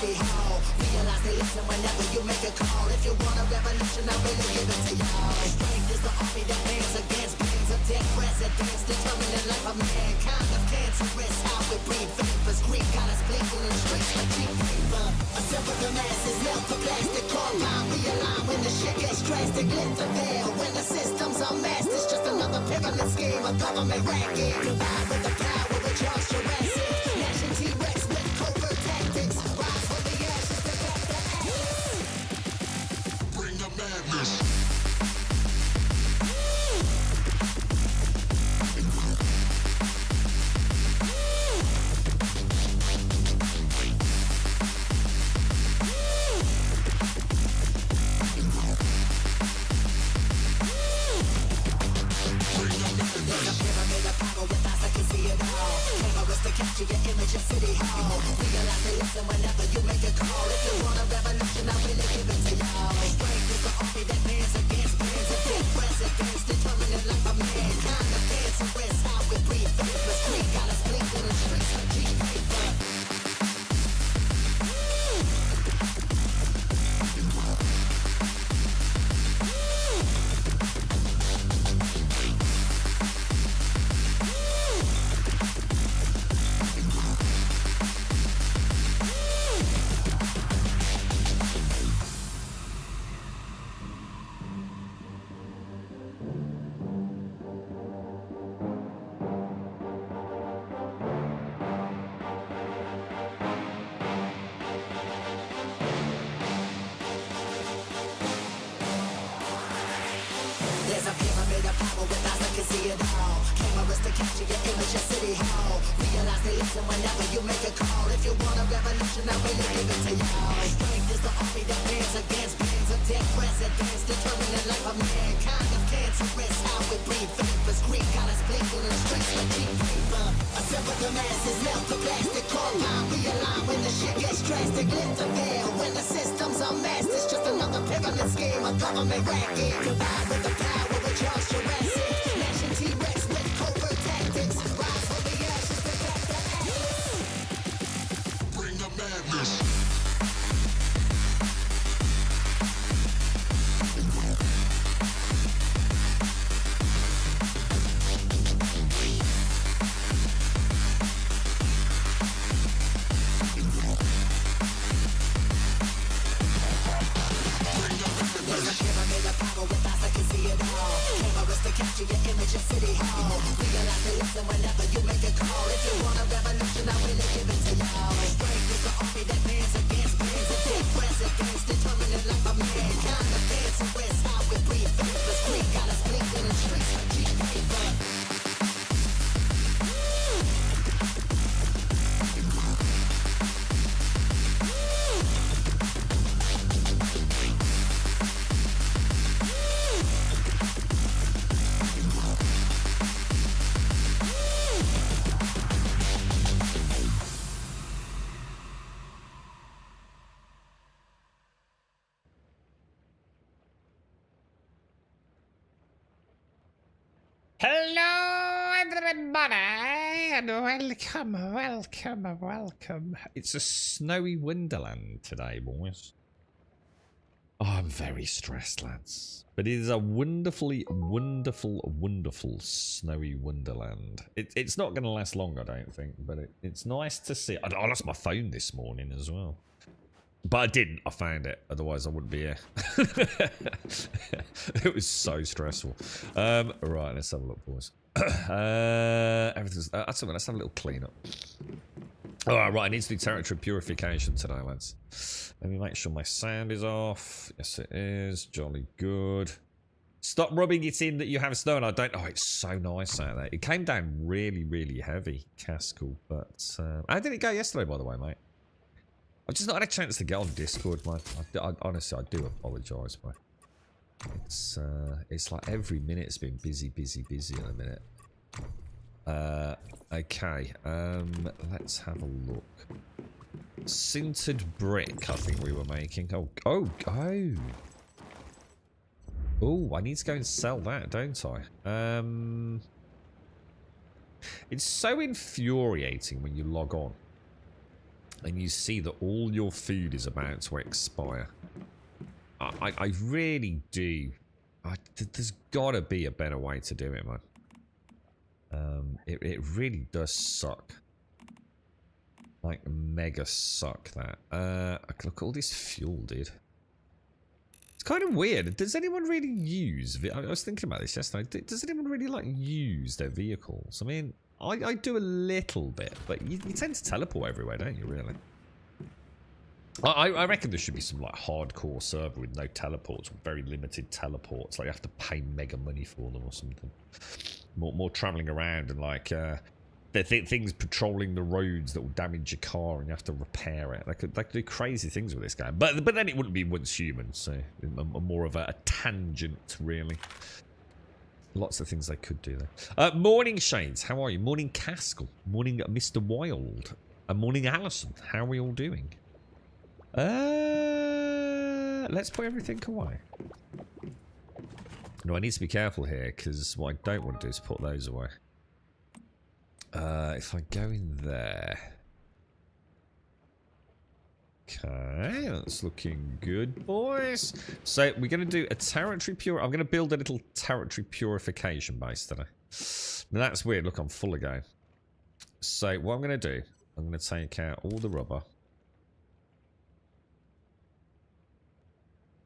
City Hall. Realize they listen whenever you make a call. If you want a revolution, I really give it to y'all. Strength is the army that bands against bands of dead presidents, determining the life of mankind. Of cancerous, how we breathe vapors. Greek got us blinking in the streets like cheap paper. Assemble the masses, melt the plastic, carbine, realign when the shit gets drastic. Lift the veil when the system's unmasked. It's just another pyramid scheme, a government racket. Combined with the power of Charles Jurassic. Nation T-Rex with covert tactics. Rise from the ashes to back the ashes. Bring the madness. Capture your image in City Hall. Realize they listen whenever you make a call. If you want a revolution, I really give it to y'all. Strength is the army that bands against bands of dead presidents, determining the life of mankind. The cancerous, how we breathe vapors. Greek got us blinking in the streets like cheap paper. There's a pyramid of power with eyes that can see it all. Cameras to capture your image in City Hall. Realize they listen whenever you make a call. If you want a revolution, I really give it to y'all. Strength is the army that bands against bands of dead presidents, determining the life of mankind. Of cancerous, how we breathe vapors. Greek got us blinking in the streets like cheap paper. Assemble the masses, melt the plastic, carbine, realign when the shit gets drastic. Lift the veil when the system's unmasked. It's just another pyramid scheme, a government racket. Combined with the power of Charles Jurassic. Nation T-Rex with covert tactics. Rise from the ashes to back the ashes. Bring the madness. Capture your image in City Hall. Realize they listen whenever you make a call. If you want a revolution, I really give it to y'all. Strength is the army that bands against bands of dead presidents, determining the life of mankind. The cancerous, how we breathe vapors. Greek got us blinking in the streets like cheap paper. Hello, everybody, and welcome. It's a snowy wonderland today, boys. Oh, I'm very stressed, lads. But it is a wonderfully, wonderful snowy wonderland. It's not going to last long, I don't think, but it's nice to see. I lost my phone this morning as well. But I didn't. I found it. Otherwise, I wouldn't be here. It was so stressful. Right, let's have a look, boys. Everything's... let's have a little clean up. Alright, right. I need to do territory purification today, lads. Let me make sure my sound is off. Yes, it is. Jolly good. Stop rubbing it in that you have snow and I don't... Oh, it's so nice out there. It came down really heavy, Cascal. But, how did it go yesterday, by the way, mate? I've just not had a chance to get on Discord, mate. Honestly, I do apologise, mate. It's like every minute's been busy in a minute. Okay, let's have a look. Sintered brick, I think we were making. Oh, I need to go and sell that, don't I? It's so infuriating when you log on and you see that all your food is about to expire. I really do. There's got to be a better way to do it, man. It really does suck. Like, mega suck, that. Look at all this fuel, dude. It's kind of weird. Does anyone really use... I was thinking about this yesterday. Does anyone really, like, use their vehicles? I mean, I do a little bit, but you tend to teleport everywhere, don't you, really? I reckon there should be some, like, hardcore server with no teleports, with very limited teleports. Like, you have to pay mega money for them or something. More travelling around and, like, things patrolling the roads that will damage your car and you have to repair it. They could do crazy things with this game. But then it wouldn't be once human, so more of a tangent, really. Lots of things they could do there. Morning, Shades. How are you? Morning, Caskell. Morning, Mr. Wild. Morning, Alison. How are we all doing? Let's put everything away. No, I need to be careful here, because what I don't want to do is put those away. If I go in there... Okay, that's looking good, boys. So, we're going to do a territory pure... I'm going to build a little territory purification base today. Now, that's weird. Look, I'm full again. So, what I'm going to do... I'm going to take out all the rubber.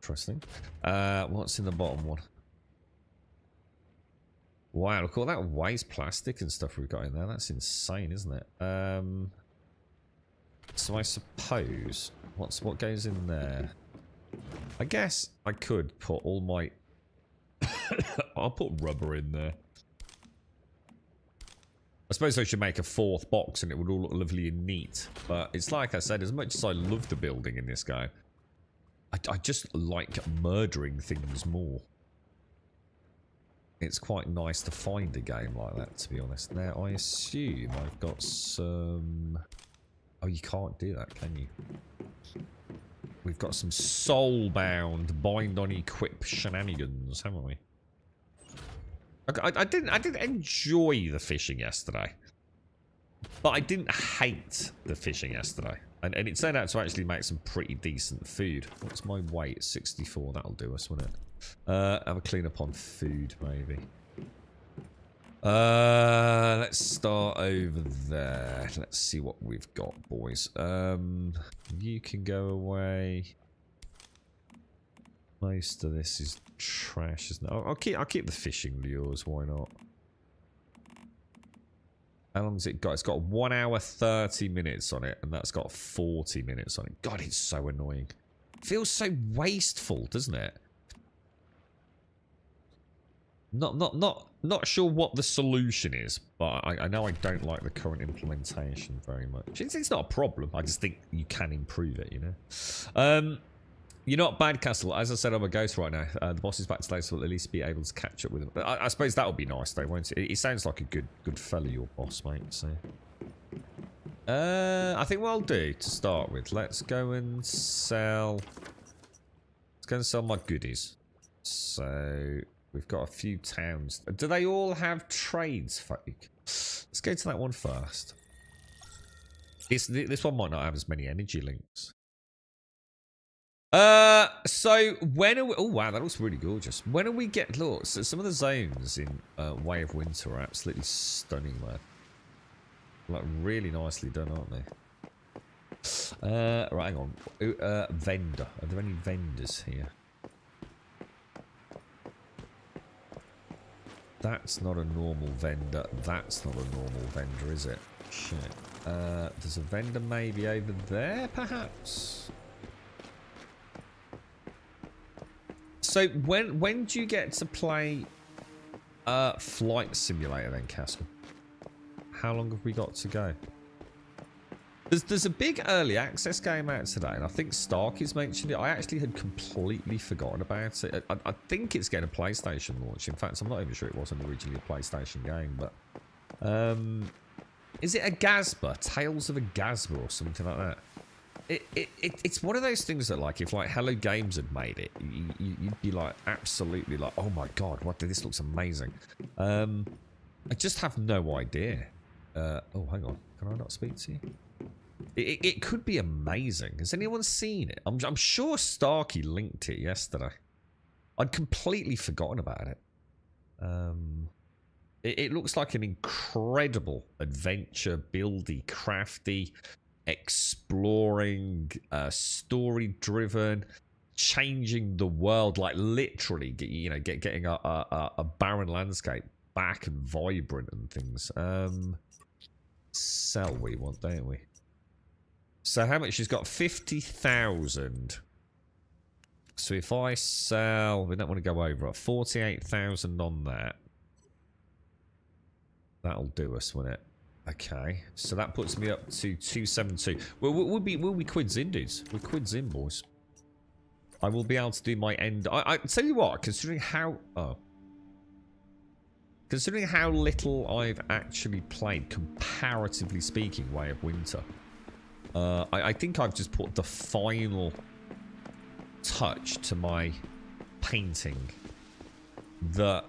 Interesting. What's in the bottom one? Wow, look at all that waste plastic and stuff we've got in there. That's insane, isn't it? So I suppose what goes in there? I guess I could put all my I'll put rubber in there. I suppose I should make a fourth box and it would all look lovely and neat. But it's like I said, as much as I love the building in this game, I just like murdering things more. It's quite nice to find a game like that, to be honest. Now, I assume I've got some... Oh, you can't do that, can you? We've got some soul-bound, bind-on-equip shenanigans, haven't we? I didn't enjoy the fishing yesterday. But I didn't hate the fishing yesterday. And it turned out to actually make some pretty decent food. What's my weight? 64. That'll do us, won't it? Have a clean up on food, maybe. Let's start over there. Let's see what we've got, boys. You can go away. Most of this is trash, isn't it? I'll keep the fishing lures. Why not? How long's it got? It's got 1 hour 30 minutes on it, and that's got 40 minutes on it. God, it's so annoying. It feels so wasteful, doesn't it? Not sure what the solution is, but I know I don't like the current implementation very much. It's not a problem. I just think you can improve it, you know. You're not bad, Castle. As I said, I'm a ghost right now. The boss is back today, so we'll at least be able to catch up with him. But I suppose that would be nice, though, won't it? He sounds like a good fella, your boss, mate. So, I think what I'll do to start with, let's go and sell. Let's go and sell my goodies. So we've got a few towns. Do they all have trades, folk? Let's go to that one first. This one might not have as many energy links. So when are we... Oh, wow, that looks really gorgeous. When are we get... Look, so some of the zones in Way of Winter are absolutely stunning, man. Like, really nicely done, aren't they? Right, hang on. Vendor. Are there any vendors here? That's not a normal vendor. That's not a normal vendor, is it? Shit. There's a vendor maybe over there, perhaps? So when do you get to play Flight Simulator then, Castle? How long have we got to go? There's a big early access game out today, and I think Stark is mentioned it. I actually had completely forgotten about it. I think it's getting a PlayStation launch. In fact, I'm not even sure it wasn't originally a PlayStation game, but is it a Gazba? Tales of a Gazba or something like that? It's one of those things that, like, if like Hello Games had made it, you'd be like absolutely like, oh my god, what? This looks amazing. I just have no idea. Oh, hang on, can I not speak to you? It could be amazing. Has anyone seen it? I'm sure Starkey linked it yesterday. I'd completely forgotten about it. It looks like an incredible adventure, buildy, crafty, exploring, story-driven, changing the world, like literally, getting a barren landscape back and vibrant and things. Sell we want, don't we? So how much? She's got 50,000. So if I sell, we don't want to go over it. 48,000 on that. That'll do us, won't it? Okay, so that puts me up to 272. Well, we'll be quids in, dudes. We're quids in, boys. I will be able to do my end. I tell you what, considering how little I've actually played, comparatively speaking, Way of Winter, I think I've just put the final touch to my painting that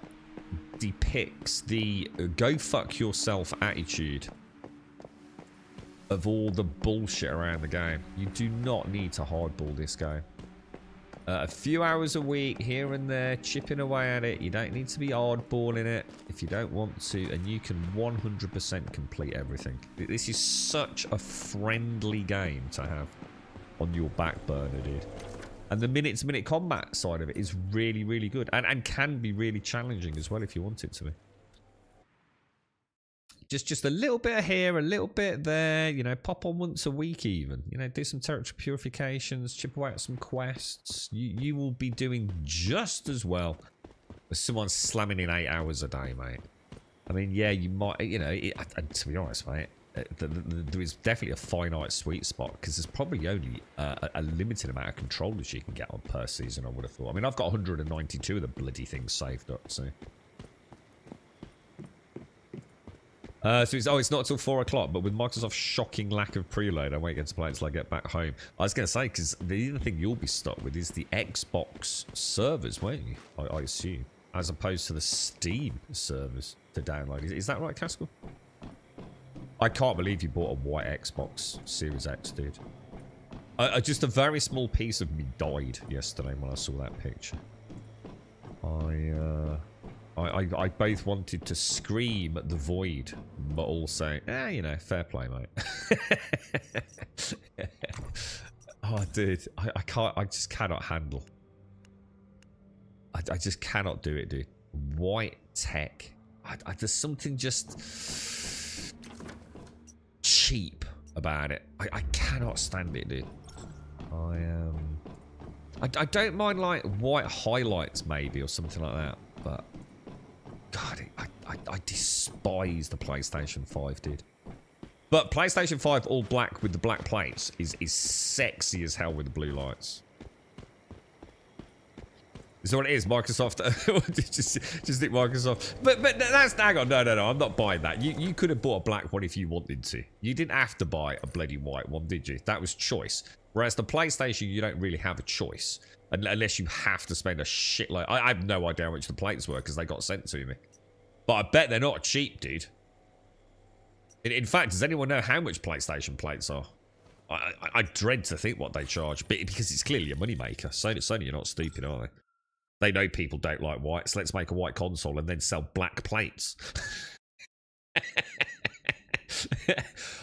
depicts the go fuck yourself attitude of all the bullshit around the game. You do not need to hardball this game. A few hours a week here and there, chipping away at it. You don't need to be hardballing it if you don't want to, and you can 100% complete everything. This is such a friendly game to have on your back burner, dude. And the minute-to-minute combat side of it is really, really good. And can be really challenging as well if you want it to be. Just a little bit here, a little bit there. You know, pop on once a week even. You know, do some territory purifications, chip away at some quests. You will be doing just as well as someone slamming in 8 hours a day, mate. I mean, yeah, you might, you know, to be honest, mate, there is definitely a finite sweet spot because there's probably only a limited amount of controllers you can get on per season, I would have thought. I mean, I've got 192 of the bloody things saved up, so. It's not till 4 o'clock, but with Microsoft's shocking lack of preload, I won't get to play it until I get back home. I was going to say, because the other thing you'll be stuck with is the Xbox servers, won't you? I assume. As opposed to the Steam servers to download. Is that right, Castle? I can't believe you bought a white Xbox Series X, dude. Just a very small piece of me died yesterday when I saw that picture. I both wanted to scream at the void, but also, you know, fair play, mate. Oh, dude, I can't. I just cannot handle. I just cannot do it, dude. White tech. There's something just cheap about it. I cannot stand it, dude. I don't mind like white highlights maybe or something like that, but God, I despise the PlayStation 5, dude. But PlayStation 5 all black with the black plates is sexy as hell with the blue lights. Is what it is, Microsoft. just think Microsoft. But that's, hang on, no, I'm not buying that. You could have bought a black one if you wanted to. You didn't have to buy a bloody white one, did you? That was choice. Whereas the PlayStation, you don't really have a choice. Unless you have to spend a shitload. I have no idea how much the plates were because they got sent to me. But I bet they're not cheap, dude. In fact, does anyone know how much PlayStation plates are? I dread to think what they charge. Because it's clearly a moneymaker. Sony are not stupid, are they? They know people don't like white, so let's make a white console and then sell black plates.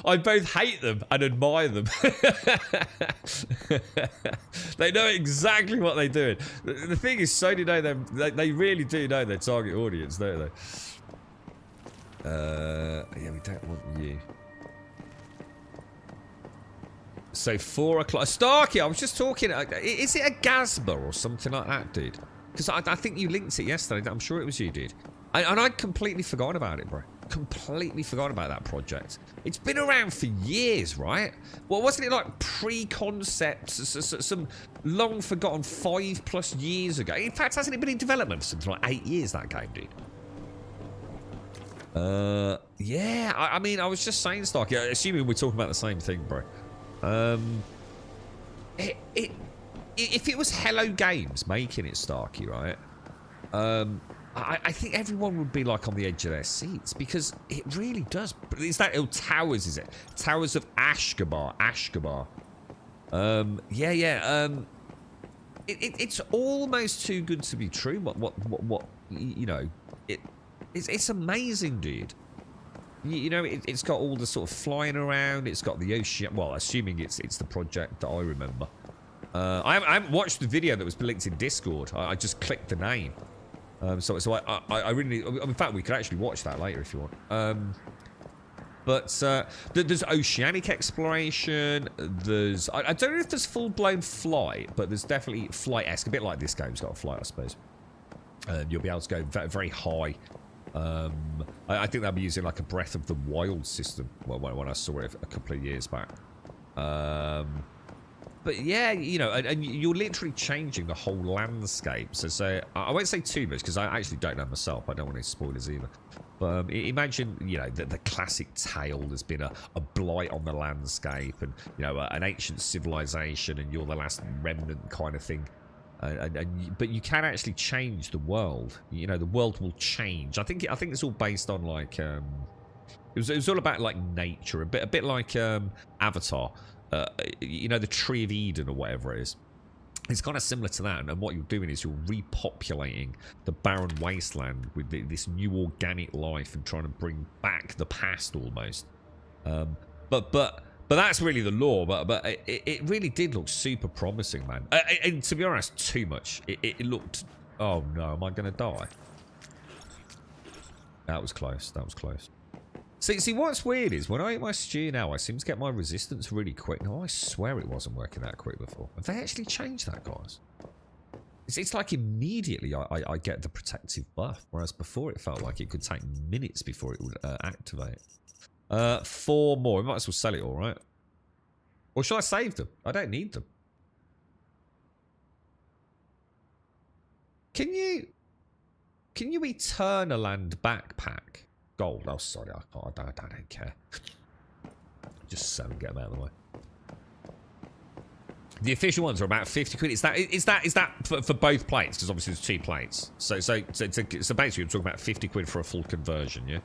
I both hate them and admire them. They know exactly what they're doing. The thing is, Sony know them. They really do know their target audience, don't they? Yeah, we don't want you. So 4 o'clock. Starkey, I was just talking. Is it a Gasba or something like that, dude? Because I think you linked it yesterday. I'm sure it was you, dude. And I'd completely forgotten about it, bro. Completely forgot about that project. It's been around for years, right? Well, wasn't it like pre-concept, some long forgotten 5+ years ago? In fact, hasn't it been in development for something like 8 years, that game, dude? Yeah, I mean, I was just saying, Starkey, assuming we're talking about the same thing, bro. If it was Hello Games making it, Starkey, right? I think everyone would be like on the edge of their seats because it really does. Is that Towers? Is it Towers of Ashgabar? Ashgabar. It's almost too good to be true. What? You know, it's amazing, dude. You know, it's got all the sort of flying around. It's got the ocean. Well, assuming it's the project that I remember. I haven't watched the video that was linked in Discord. I just clicked the name. So I really. In fact, we could actually watch that later if you want. But there's oceanic exploration. There's I don't know if there's full-blown flight, but there's definitely flight-esque. A bit like this game's got a flight, I suppose. You'll be able to go very high. I think they'll be using like a Breath of the Wild system when I saw it a couple of years back. But yeah, you know, and you're literally changing the whole landscape. So I won't say too much because I actually don't know myself. I don't want any spoilers either. But imagine, you know, the classic tale. There's been a blight on the landscape, and you know, an ancient civilization, and you're the last remnant kind of thing. But you can actually change the world. You know, the world will change. I think it's all based on like it was all about like nature, a bit like Avatar. You know, the Tree of Eden or whatever it is. It's kind of similar to that, and what you're doing is you're repopulating the barren wasteland with this new organic life and trying to bring back the past almost. But that's really the law. But it really did look super promising, man. And to be honest, too much. It looked. Oh no, am I going to die? That was close. That was close. See, what's weird is when I eat my stew now, I seem to get my resistance really quick. No, I swear it wasn't working that quick before. Have they actually changed that, guys? It's like immediately I get the protective buff, whereas before it felt like it could take minutes before it would activate. 4 more. We might as well sell it all, right? Or should I save them? I don't need them. Can you Eternaland backpack? Gold. Oh, sorry. I don't care. Just sell and get them out of the way. The official ones are about 50 quid. Is that for both plates? Because obviously there's 2 plates. So basically you're talking about 50 quid for a full conversion, yeah?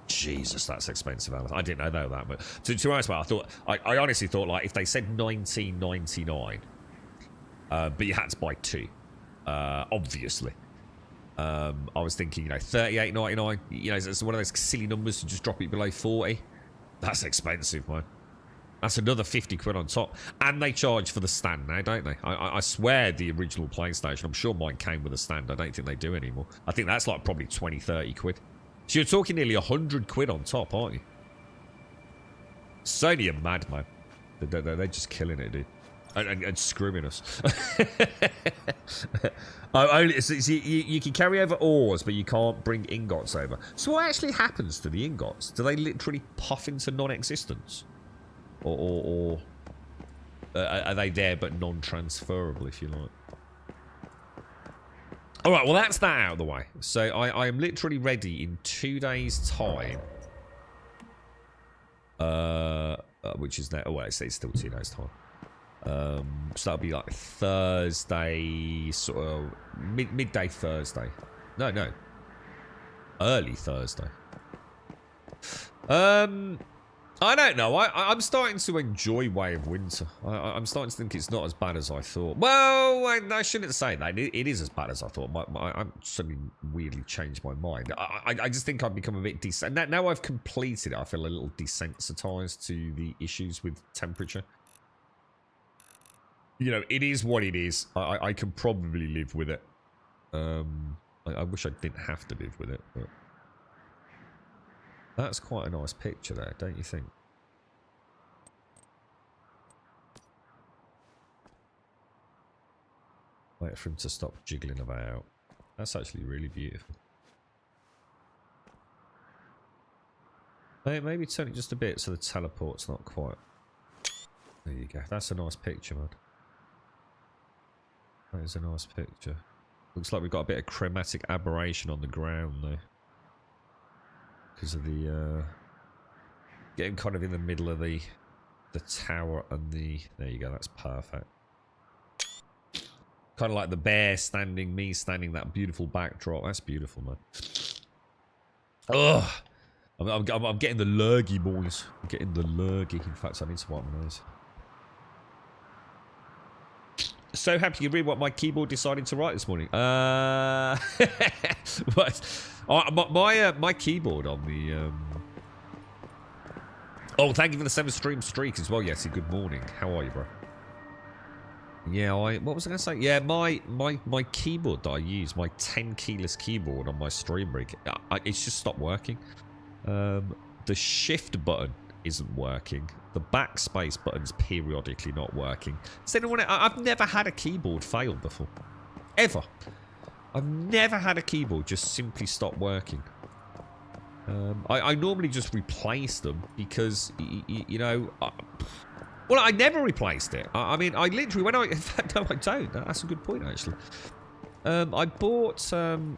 Jesus, that's expensive. I didn't know that, but to be honest, I honestly thought like if they said 19.99, but you had to buy 2, obviously. I was thinking, you know, 38.99. You know, it's one of those silly numbers to just drop it below 40. That's expensive, man. That's another 50 quid on top. And they charge for the stand now, don't they? I swear the original PlayStation, I'm sure mine came with a stand. I don't think they do anymore. I think that's like probably 20, 30 quid. So you're talking nearly 100 quid on top, aren't you? Sony are mad, man. They're just killing it, dude. And screwing us. You can carry over ores, but you can't bring ingots over. So what actually happens to the ingots? Do they literally puff into non-existence? Or are they there but non-transferable, if you like? Alright, well that's that out of the way. So I am literally ready in 2 days' time. Which is now... Oh, well, it's still 2 days' time. So that'll be like Thursday, sort of midday Thursday. No, early Thursday. I don't know. I'm starting to enjoy Way of Winter. I'm starting to think it's not as bad as I thought. Well, I shouldn't say that. It is as bad as I thought. I'm suddenly weirdly changed my mind. I just think I've become a bit now I've completed it. I feel a little desensitized to the issues with temperature. You know, it is what it is. I can probably live with it. I wish I didn't have to live with it, but that's quite a nice picture there, don't you think? Wait for him to stop jiggling about. That's actually really beautiful. Maybe turn it just a bit so the teleport's not quite... There you go. That's a nice picture, man. That is a nice picture. Looks like we've got a bit of chromatic aberration on the ground though. Because of the getting kind of in the middle of the tower and the... There you go, that's perfect. Kind of like the bear standing, me standing, that beautiful backdrop. That's beautiful, man. Ugh. I'm getting the lurgy, boys. I'm getting the lurgy. In fact, I need to wipe my nose. So happy you read what my keyboard decided to write this morning. My keyboard on the... Oh, thank you for the 7-stream streak as well, Yeti. Good morning. How are you, bro? Yeah, what was I going to say? Yeah, my keyboard that I use, my 10 keyless keyboard on my stream rig, it's just stopped working. The shift button isn't working. The backspace button's periodically not working. I've never had a keyboard fail before. Ever. I've never had a keyboard just simply stop working. I normally just replace them because, you know... well, I never replaced it. I mean, I literally... In fact, no, I don't. That's a good point, actually. I bought...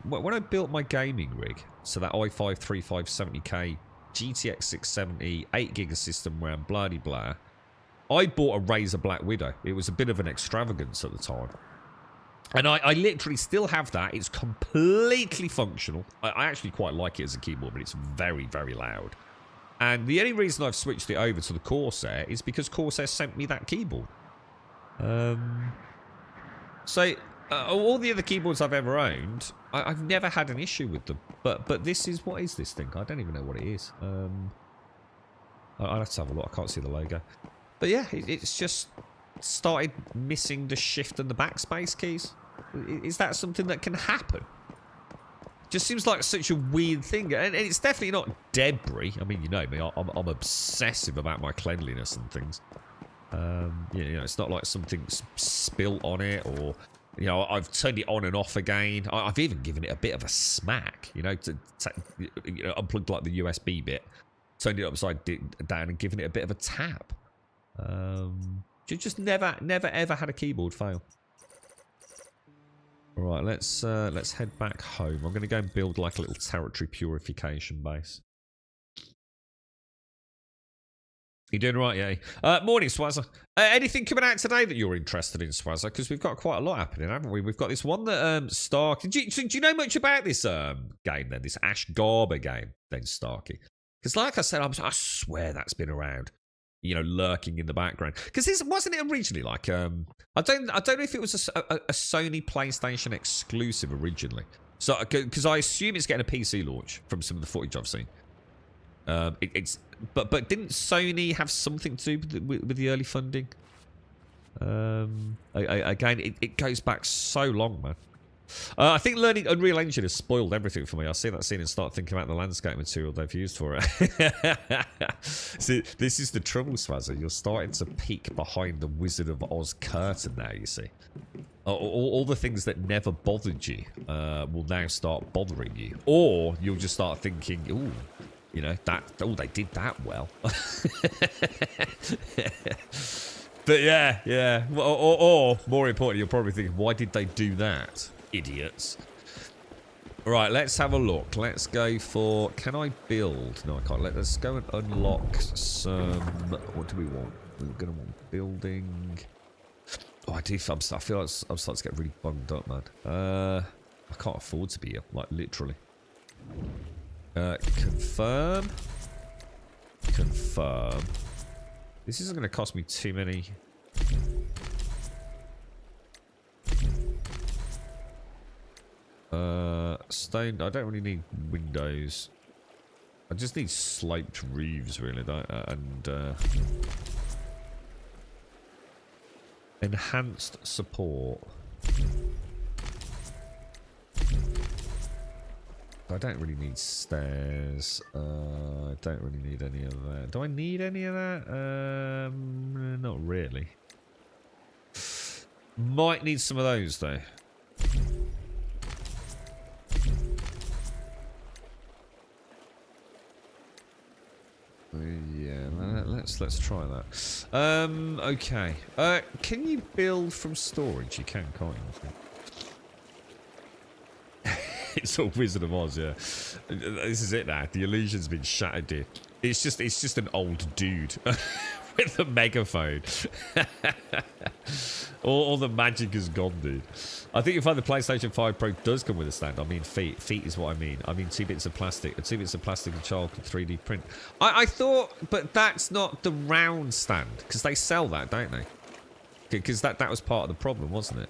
when I built my gaming rig, so that i5 3570K, GTX 670, 8GB of system RAM, blah-de-blah, I bought a Razer Black Widow. It was a bit of an extravagance at the time. And I literally still have that. It's completely functional. I actually quite like it as a keyboard, but it's very, very loud. And the only reason I've switched it over to the Corsair is because Corsair sent me that keyboard. So, all the other keyboards I've ever owned, I've never had an issue with them. But this is... What is this thing? I don't even know what it is. I'll have to have a look. I can't see the logo. But yeah, it's just started missing the shift and the backspace keys. Is that something that can happen? Just seems like such a weird thing. And it's definitely not debris. I mean, you know me. I'm obsessive about my cleanliness and things. You know, it's not like something's spilt on it or... You know, I've turned it on and off again. I've even given it a bit of a smack, you know, unplugged like the USB bit, turned it upside down and given it a bit of a tap. Just never ever had a keyboard fail. All right, let's head back home. I'm going to go and build like a little territory purification base. You doing right, yeah? Morning, Swazza. Anything coming out today that you're interested in, Swazza? Because we've got quite a lot happening, haven't we? We've got this one that Stark. Do you know much about this game then? This Ash Garber game, then, Starky? Because, like I said, I swear that's been around, you know, lurking in the background. Because this wasn't it originally like I don't know if it was a Sony PlayStation exclusive originally. So because I assume it's getting a PC launch from some of the footage I've seen. But didn't Sony have something to do with the early funding? Again, it goes back so long, man. I think learning Unreal Engine has spoiled everything for me. I see that scene and start thinking about the landscape material they've used for it. See, this is the trouble, Swazza. You're starting to peek behind the Wizard of Oz curtain now, you see. All the things that never bothered you will now start bothering you. Or you'll just start thinking, ooh, you know, they did that well. But yeah. Or more importantly, you're probably thinking, why did they do that? Idiots. Right, let's have a look. Let's go for... Can I build? No, I can't. Let's go and unlock some... What do we want? We're going to want building... Oh, I feel like I'm starting to get really bunged up, man. I can't afford to be here, like, literally. Confirm. Confirm. This isn't going to cost me too many... Stone. I don't really need windows. I just need sloped roofs, really. And enhanced support. I don't really need stairs. I don't really need any of that. Do I need any of that? Not really. Might need some of those though. Yeah, let's try that. Okay. Can you build from storage? You can, can't you? It's all Wizard of Oz, yeah. This is it now. The illusion's been shattered, dude. It's just an old dude with a megaphone. All the magic is gone, dude. I think if the PlayStation 5 Pro does come with a stand, I mean feet. Feet is what I mean. I mean 2 bits of plastic. 2 bits of plastic a child could 3D print. I thought, but that's not the round stand. Because they sell that, don't they? Because that was part of the problem, wasn't it?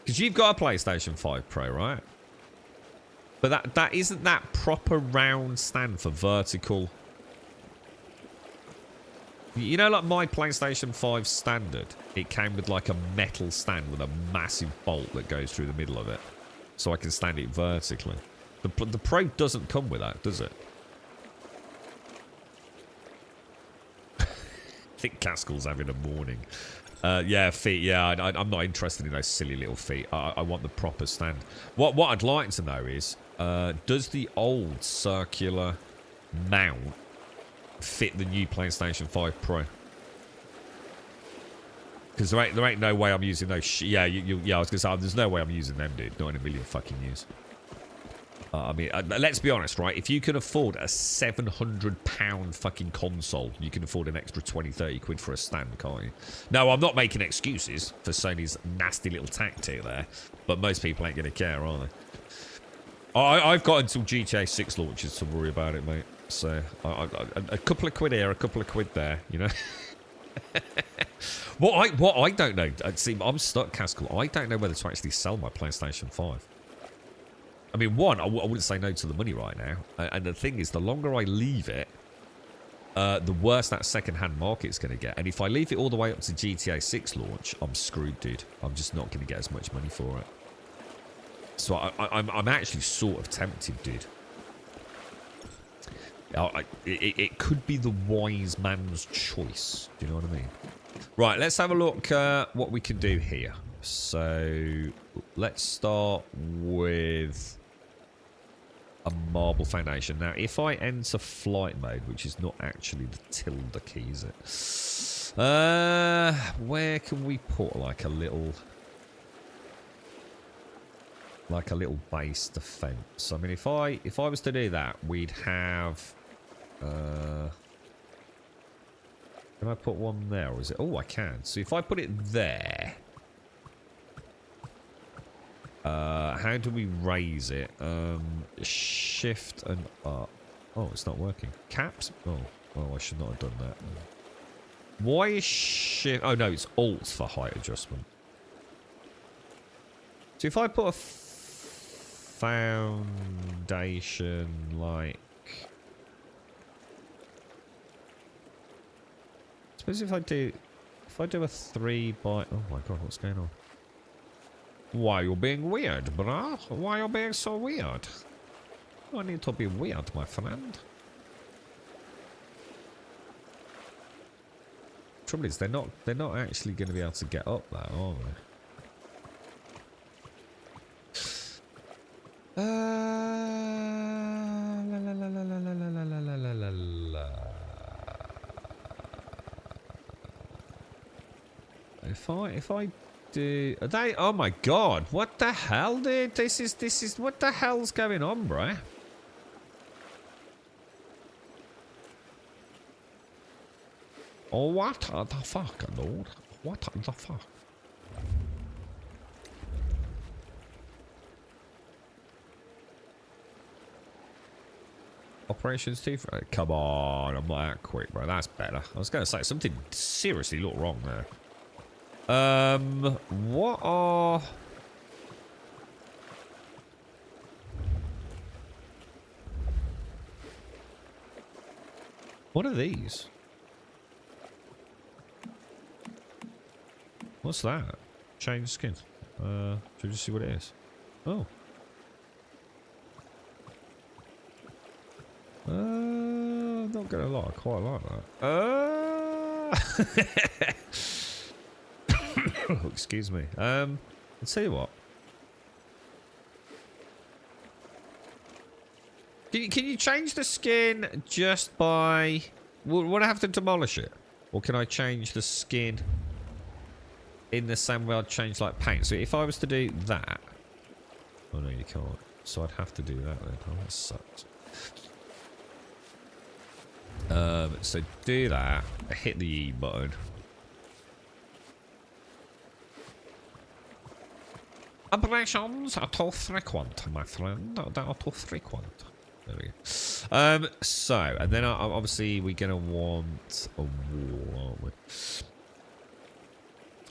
Because you've got a PlayStation 5 Pro, right? But that isn't that proper round stand for vertical. You know, like my PlayStation 5 standard, it came with like a metal stand with a massive bolt that goes through the middle of it. So I can stand it vertically. The Pro doesn't come with that, does it? I think Caskell's having a morning. Yeah, feet. Yeah, I'm not interested in those silly little feet. I want the proper stand. What I'd like to know is, does the old circular mount fit the new PlayStation 5 Pro? Because there ain't no way I'm using those. Yeah, I was gonna say there's no way I'm using them, dude. Not in a million fucking years. I mean, let's be honest, right? If you can afford a £700 fucking console, you can afford an extra 20-30 quid for a stand, can't you? No, I'm not making excuses for Sony's nasty little tactic there, but most people ain't gonna care, are they? I've got until GTA 6 launches to worry about it, mate. So a couple of quid here, a couple of quid there, you know. What I don't know. See, I'm stuck, Caskell. I don't know whether to actually sell my PlayStation 5. I mean, one, I wouldn't say no to the money right now. And the thing is, the longer I leave it, the worse that second-hand market's going to get. And if I leave it all the way up to GTA 6 launch, I'm screwed, dude. I'm just not going to get as much money for it. So I'm actually sort of tempted, dude. It could be the wise man's choice. Do you know what I mean? Right, let's have a look what we can do here. So let's start with a marble foundation. Now, if I enter flight mode, which is not actually the tilde key, is it? Where can we put like a little base defense? I mean, if I was to do that, we'd have. Can I put one there, or is it? Oh, I can. So if I put it there. How do we raise it? Shift and up. Oh, it's not working. Caps? Oh, I should not have done that. Why is shift? Oh, no, it's alt for height adjustment. So if I put a foundation like... I suppose if I do a 3 by... Oh my god, what's going on? Why you being weird, bruh? Why you being so weird? I need to be weird, my friend. Trouble is, they're not actually going to be able to get up there, are they? If I do, are they? Oh my god! What the hell, dude? This is what the hell's going on, bruh? Oh, what the fuck, Lord? What the fuck? Operations 2. Come on, I'm not that quick, bro. That's better. I was going to say something seriously looked wrong there. What are... What are these? What's that? Change skin. Should we just see what it is? Oh. Not gonna lie, I quite like that. Oh, excuse me. I'll tell you what. Can you change the skin just by... Would I have to demolish it? Or can I change the skin in the same way I'd change like paint? So if I was to do that... Oh no, you can't. So I'd have to do that then. Oh, that sucks. So do that. Hit the E button. Operations are too frequent, my friend. They are too frequent. There we go. So, and then obviously we're going to want a war, aren't we?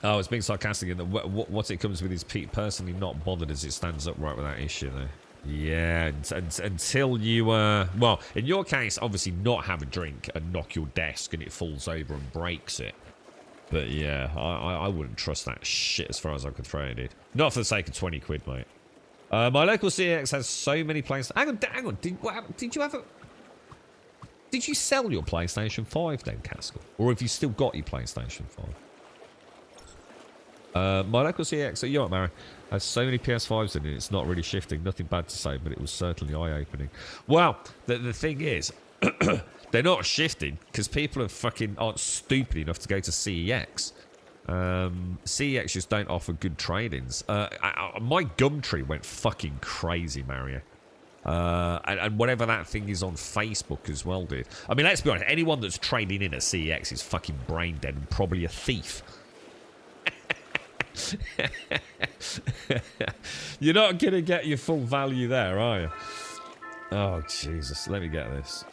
Oh, it's being sarcastic in that what it comes with is Pete personally not bothered as it stands upright without issue, though. Yeah, until you, well, in your case, obviously not have a drink and knock your desk and it falls over and breaks it. But yeah, I wouldn't trust that shit as far as I could throw it, dude. Not for the sake of 20 quid, mate. My local CX has so many places. Hang on. Did you have a... Did you sell your PlayStation 5 then, Caskell? Or have you still got your PlayStation 5? My local CX, you know what, Mary? Has so many PS5s in it, it's not really shifting. Nothing bad to say, but it was certainly eye-opening. Well, the thing is, they're not shifting because people aren't stupid enough to go to CEX. CEX just don't offer good trade-ins. My Gumtree went fucking crazy, Mario. And whatever that thing is on Facebook as well, dude. I mean, let's be honest. Anyone that's trading in at CEX is fucking brain dead and probably a thief. You're not going to get your full value there, are you? Oh, Jesus. Let me get this.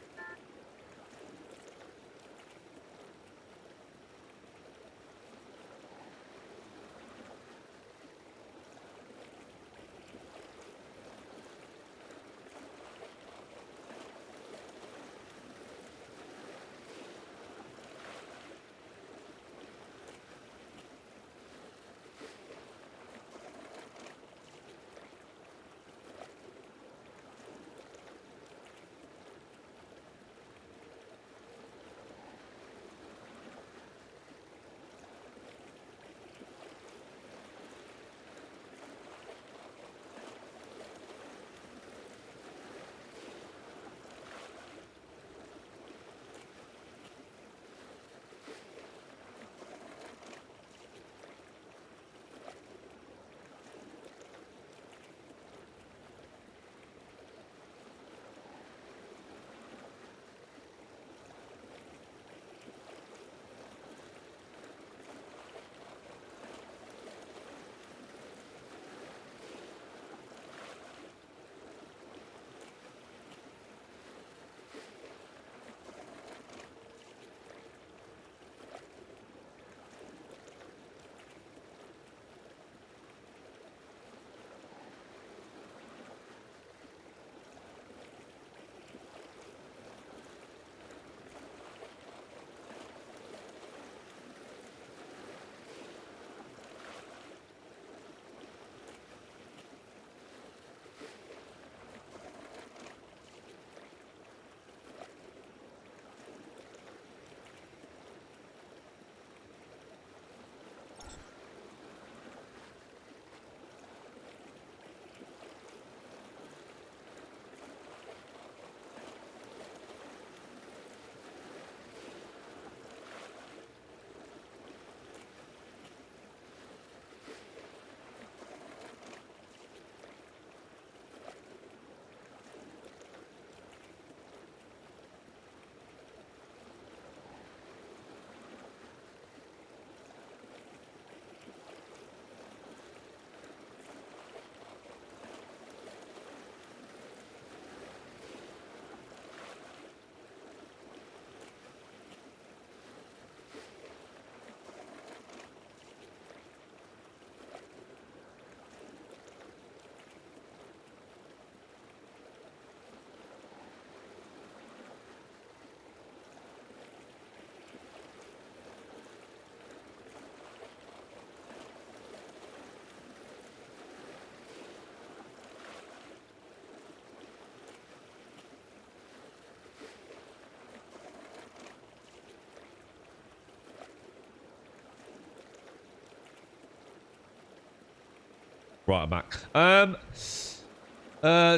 Right, I'm back.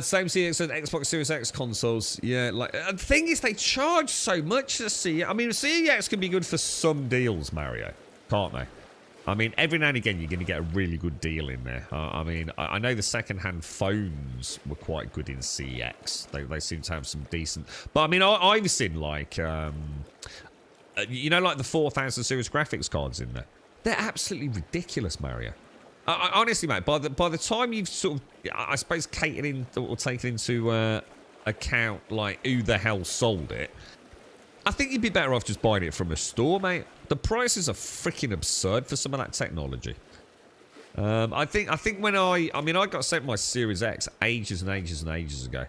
Same CX and Xbox Series X consoles. Yeah, like the thing is, they charge so much to see. I mean, CX can be good for some deals, Mario, can't they? I mean, every now and again, you're going to get a really good deal in there. I mean, I know the second-hand phones were quite good in CX. They seem to have some decent... But, I mean, I've seen, like, you know, like the 4000 series graphics cards in there. They're absolutely ridiculous, Mario. Honestly, mate, by the time you've sort of, I suppose, catered in or taken into account like who the hell sold it, I think you'd be better off just buying it from a store, mate. The prices are freaking absurd for some of that technology. I think when I got sent my Series X ages and ages and ages ago,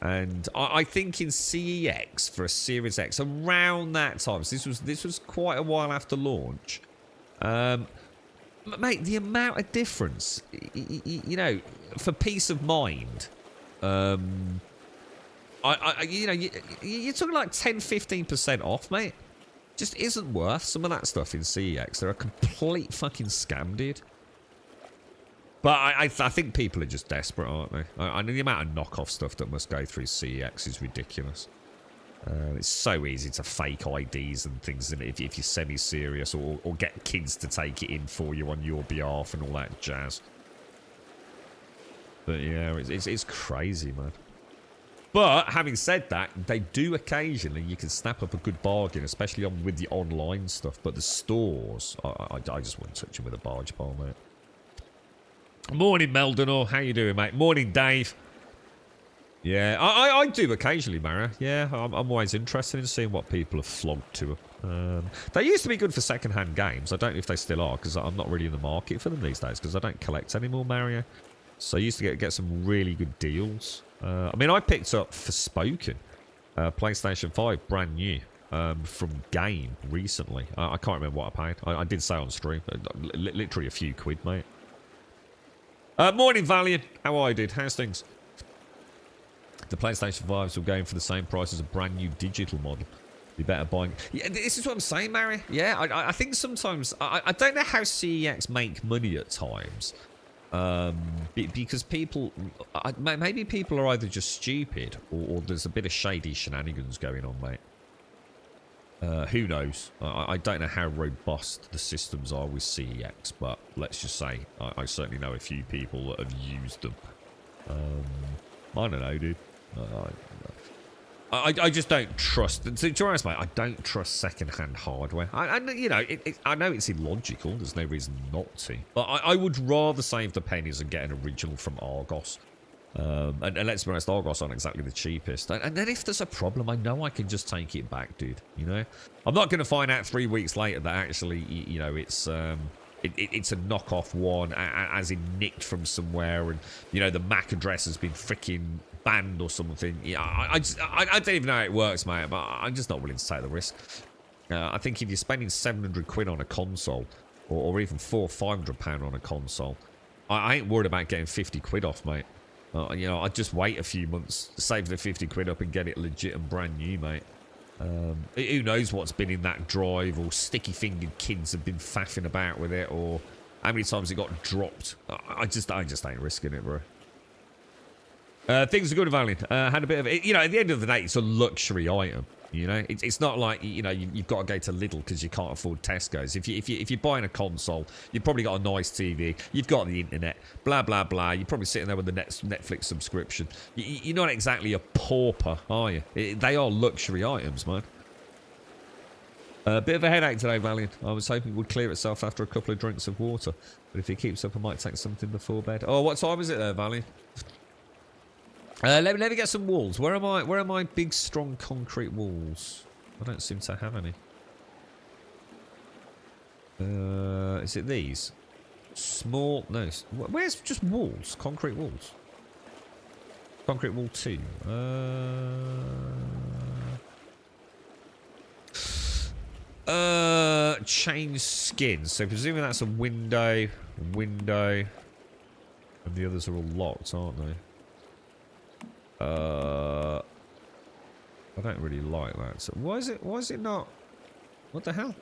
and I think in CEX for a Series X around that time, so this was quite a while after launch. Mate, the amount of difference, you know, for peace of mind, you're talking like 10-15% off, mate. Just isn't worth some of that stuff in CEX. They're a complete fucking scam, dude. But I think people are just desperate, aren't they? I know the amount of knockoff stuff that must go through CEX is ridiculous. It's so easy to fake IDs and things if you're semi-serious, or get kids to take it in for you on your behalf and all that jazz. But yeah, it's crazy, man. But having said that, they do occasionally, you can snap up a good bargain, especially with the online stuff. But the stores, I just wouldn't touch them with a barge pole, mate. Morning, Meldonor. How you doing, mate? Morning, Dave. Yeah, I do occasionally, Mara. Yeah, I'm always interested in seeing what people have flogged to them. They used to be good for second-hand games. I don't know if they still are, because I'm not really in the market for them these days, because I don't collect anymore, Mario. So I used to get some really good deals. I mean, I picked up Forspoken, PlayStation 5, brand new, from Game recently. I can't remember what I paid. I did say on stream, literally a few quid, mate. Morning, Valiant. How are you, dude? How's things? The PlayStation 5s will go for the same price as a brand new digital model. Be better buying. Yeah, this is what I'm saying, Mary. Yeah, I think sometimes I don't know how CEX make money at times, because people, maybe people are either just stupid or there's a bit of shady shenanigans going on, mate. Who knows? I don't know how robust the systems are with CEX, but let's just say I certainly know a few people that have used them. I don't know, dude. I just don't trust. To be honest, mate, I don't trust second-hand hardware. I know it's illogical. There's no reason not to. But I would rather save the pennies and get an original from Argos. And let's be honest, Argos aren't exactly the cheapest. And then if there's a problem, I know I can just take it back, dude. You know, I'm not going to find out 3 weeks later that actually, you know, it's a knockoff one, as in nicked from somewhere, and you know the MAC address has been freaking banned or something. Yeah, I don't even know how it works, mate. But I'm just not willing to take the risk. I think if you're spending 700 quid on a console, or even £400 or £500 on a console, I ain't worried about getting 50 quid off, mate. You know, I'd just wait a few months, save the 50 quid up, and get it legit and brand new, mate. Who knows what's been in that drive, or sticky-fingered kids have been faffing about with it, or how many times it got dropped. I just ain't risking it, bro. Things are good, Valiant. Had a bit of it. You know, at the end of the day, it's a luxury item. You know, it's not like, you know, you've got to go to Lidl because you can't afford Tesco's. If you're buying a console, you've probably got a nice TV, you've got the internet, blah blah blah. You're probably sitting there with the Netflix subscription. You're not exactly a pauper, are you? They are luxury items, man. A bit of a headache today, Valiant. I was hoping it would clear itself after a couple of drinks of water, but if it keeps up, I might take something before bed. Oh, what time is it there, Valiant? Let me get some walls. Where are my big, strong concrete walls? I don't seem to have any. Is it these? Small... No. Where's just walls? Concrete walls. Concrete wall 2. Change skin. So presuming that's a window, and the others are all locked, aren't they? I don't really like that. So why is it not? What the hell?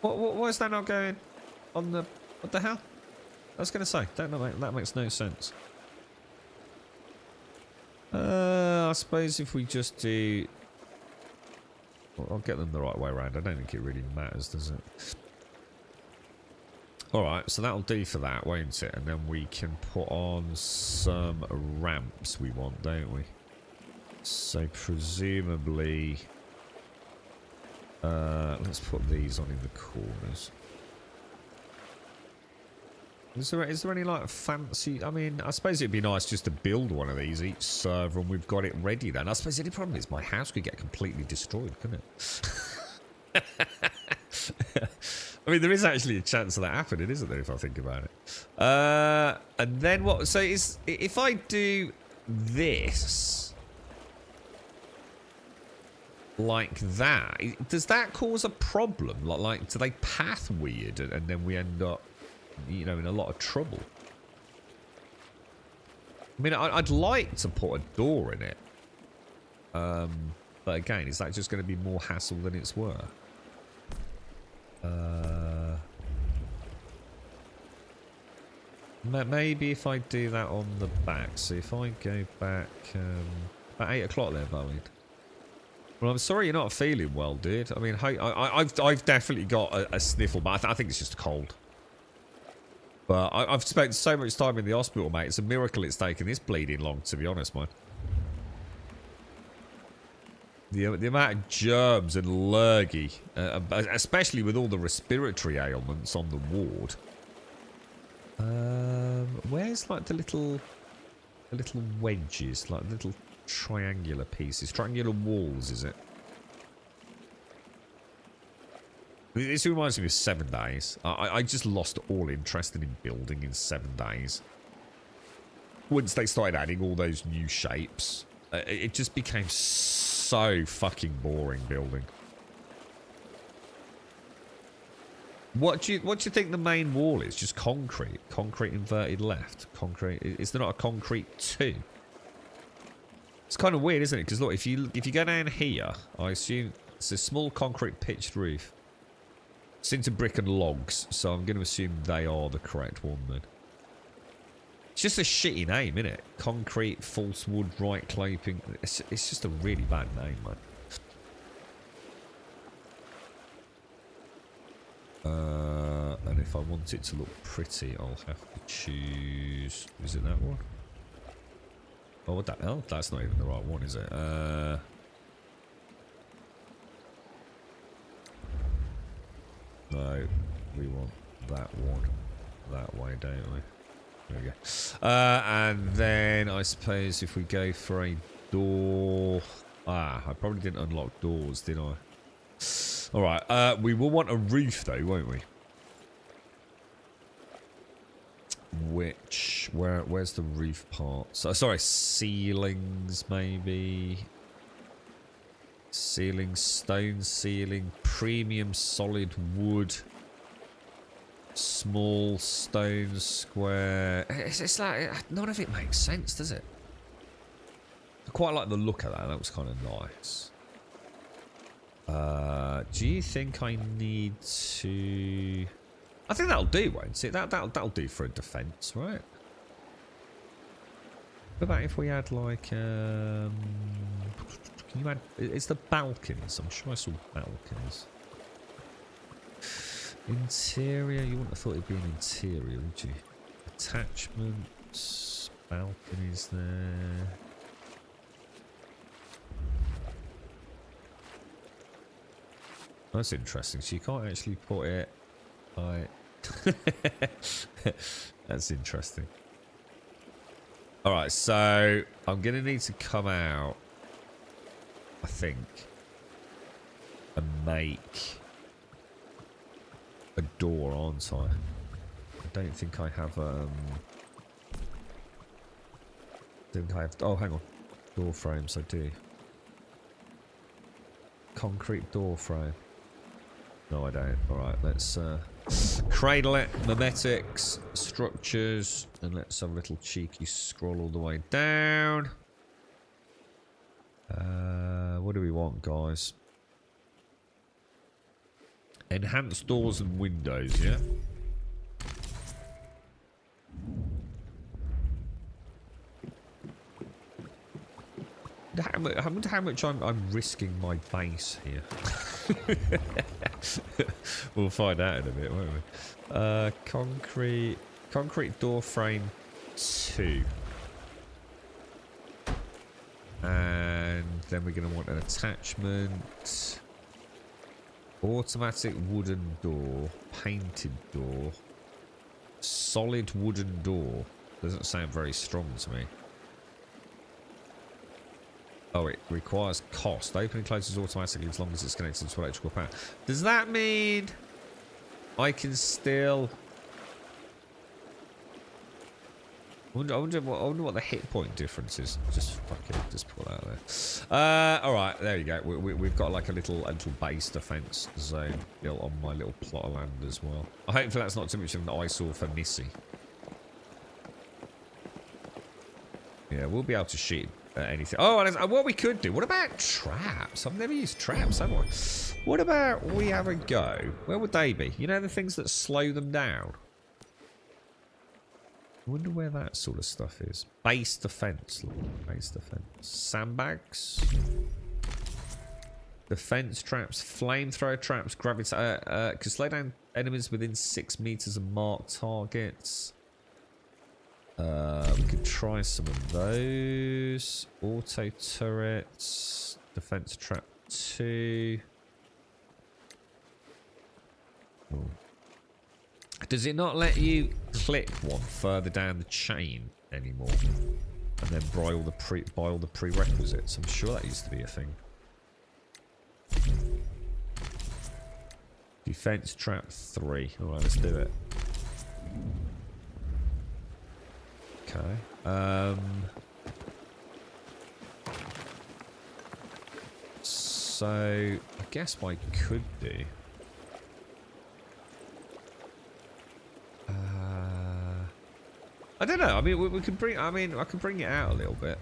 Why is that not going on the? What the hell? I was gonna say that makes no sense. I suppose if we just do, well, I'll get them the right way around. I don't think it really matters, does it? Alright, so that'll do for that, won't it? And then we can put on some ramps we want, don't we? So presumably... let's put these on in the corners. Is there any like fancy? I mean, I suppose it'd be nice just to build one of these each server, and we've got it ready then. I suppose the only problem is my house could get completely destroyed, couldn't it? I mean, there is actually a chance of that happening, isn't there? If I think about it. And then what? So if I do this like that, does that cause a problem? Like do they path weird, and then we end up, you know, in a lot of trouble? I mean, I'd like to put a door in it. But again, is that just going to be more hassle than it's worth? Maybe if I do that on the back. So if I go back at 8 o'clock there, Bowie. Well, I'm sorry you're not feeling well, dude. I mean, I've definitely got a sniffle, but I think it's just cold. But I've spent so much time in the hospital, mate. It's a miracle it's taken this bleeding long, to be honest, man. The amount of germs and lurgy, especially with all the respiratory ailments on the ward. Where's like the little wedges, like little triangular pieces, triangular walls? Is it? This reminds me of 7 days. I just lost all interest in building in 7 days. Once they started adding all those new shapes, it just became so fucking boring building. What do you think the main wall is? Just concrete? Concrete inverted left? Concrete? Is there not a concrete 2? It's kind of weird, isn't it? Because look, if you go down here, I assume it's a small concrete pitched roof. It's into brick and logs, so I'm going to assume they are the correct one then. It's just a shitty name, isn't it? Concrete, false wood, right claping. It's just a really bad name, man. And if I want it to look pretty, I'll have to choose... Is it that one? Oh, what the hell? That's not even the right one, is it? No, we want that one. That way, don't we? There we go. And then I suppose if we go for a door... I probably didn't unlock doors, did I? Alright, we will want a roof though, won't we? Where's the roof part? So, sorry, ceilings maybe. Ceiling, stone ceiling, premium solid wood, small stone square. It's like, none of it makes sense, does it? I quite like the look of that. That was kind of nice. Do you think I need to... I think that'll do, won't it? That'll do for a defense, right? What about if we had like... Can you add... It's the balconies. I'm sure I saw balconies. Interior. You wouldn't have thought it'd be an interior, would you? Attachments. Balconies there. That's interesting. So you can't actually put it... Like... That's interesting. Alright, so... I'm going to need to come out... I think, and make a door, aren't I? I don't think I have, oh, hang on. Door frames, I do. Concrete door frame. No, I don't. Alright, let's, cradle it, memetics, structures, and let's have a little cheeky scroll all the way down. What do we want, guys? Enhanced doors and windows, yeah? I wonder how much I'm risking my base here. We'll find out in a bit, won't we? Concrete door frame 2. And then we're going to want an attachment. Automatic wooden door. Painted door. Solid wooden door. Doesn't sound very strong to me. Oh, it requires cost. Open and closes automatically as long as it's connected to electrical power. Does that mean I can still... I wonder what the hit point difference is. Just fuck it, just pull that out there. All right, there you go. We've got like a little base defense zone built on my little plot of land as well. Hopefully that's not too much of an eyesore for Missy. Yeah, we'll be able to shoot anything. Oh, and what we could do. What about traps? I've never used traps, have I? What about we have a go? Where would they be? You know, the things that slow them down. I wonder where that sort of stuff is. Base defense. Look, base defense. Sandbags. Defense traps. Flamethrower traps. Gravity. Can slow down enemies within 6 meters of marked targets. We could try some of those. Auto turrets. Defense trap 2. Ooh. Does it not let you click one further down the chain anymore? And then buy all the prerequisites? I'm sure that used to be a thing. Defense trap 3. Alright, let's do it. Okay. So I guess what I could do. I don't know. I mean, we could bring. I mean, I can bring it out a little bit.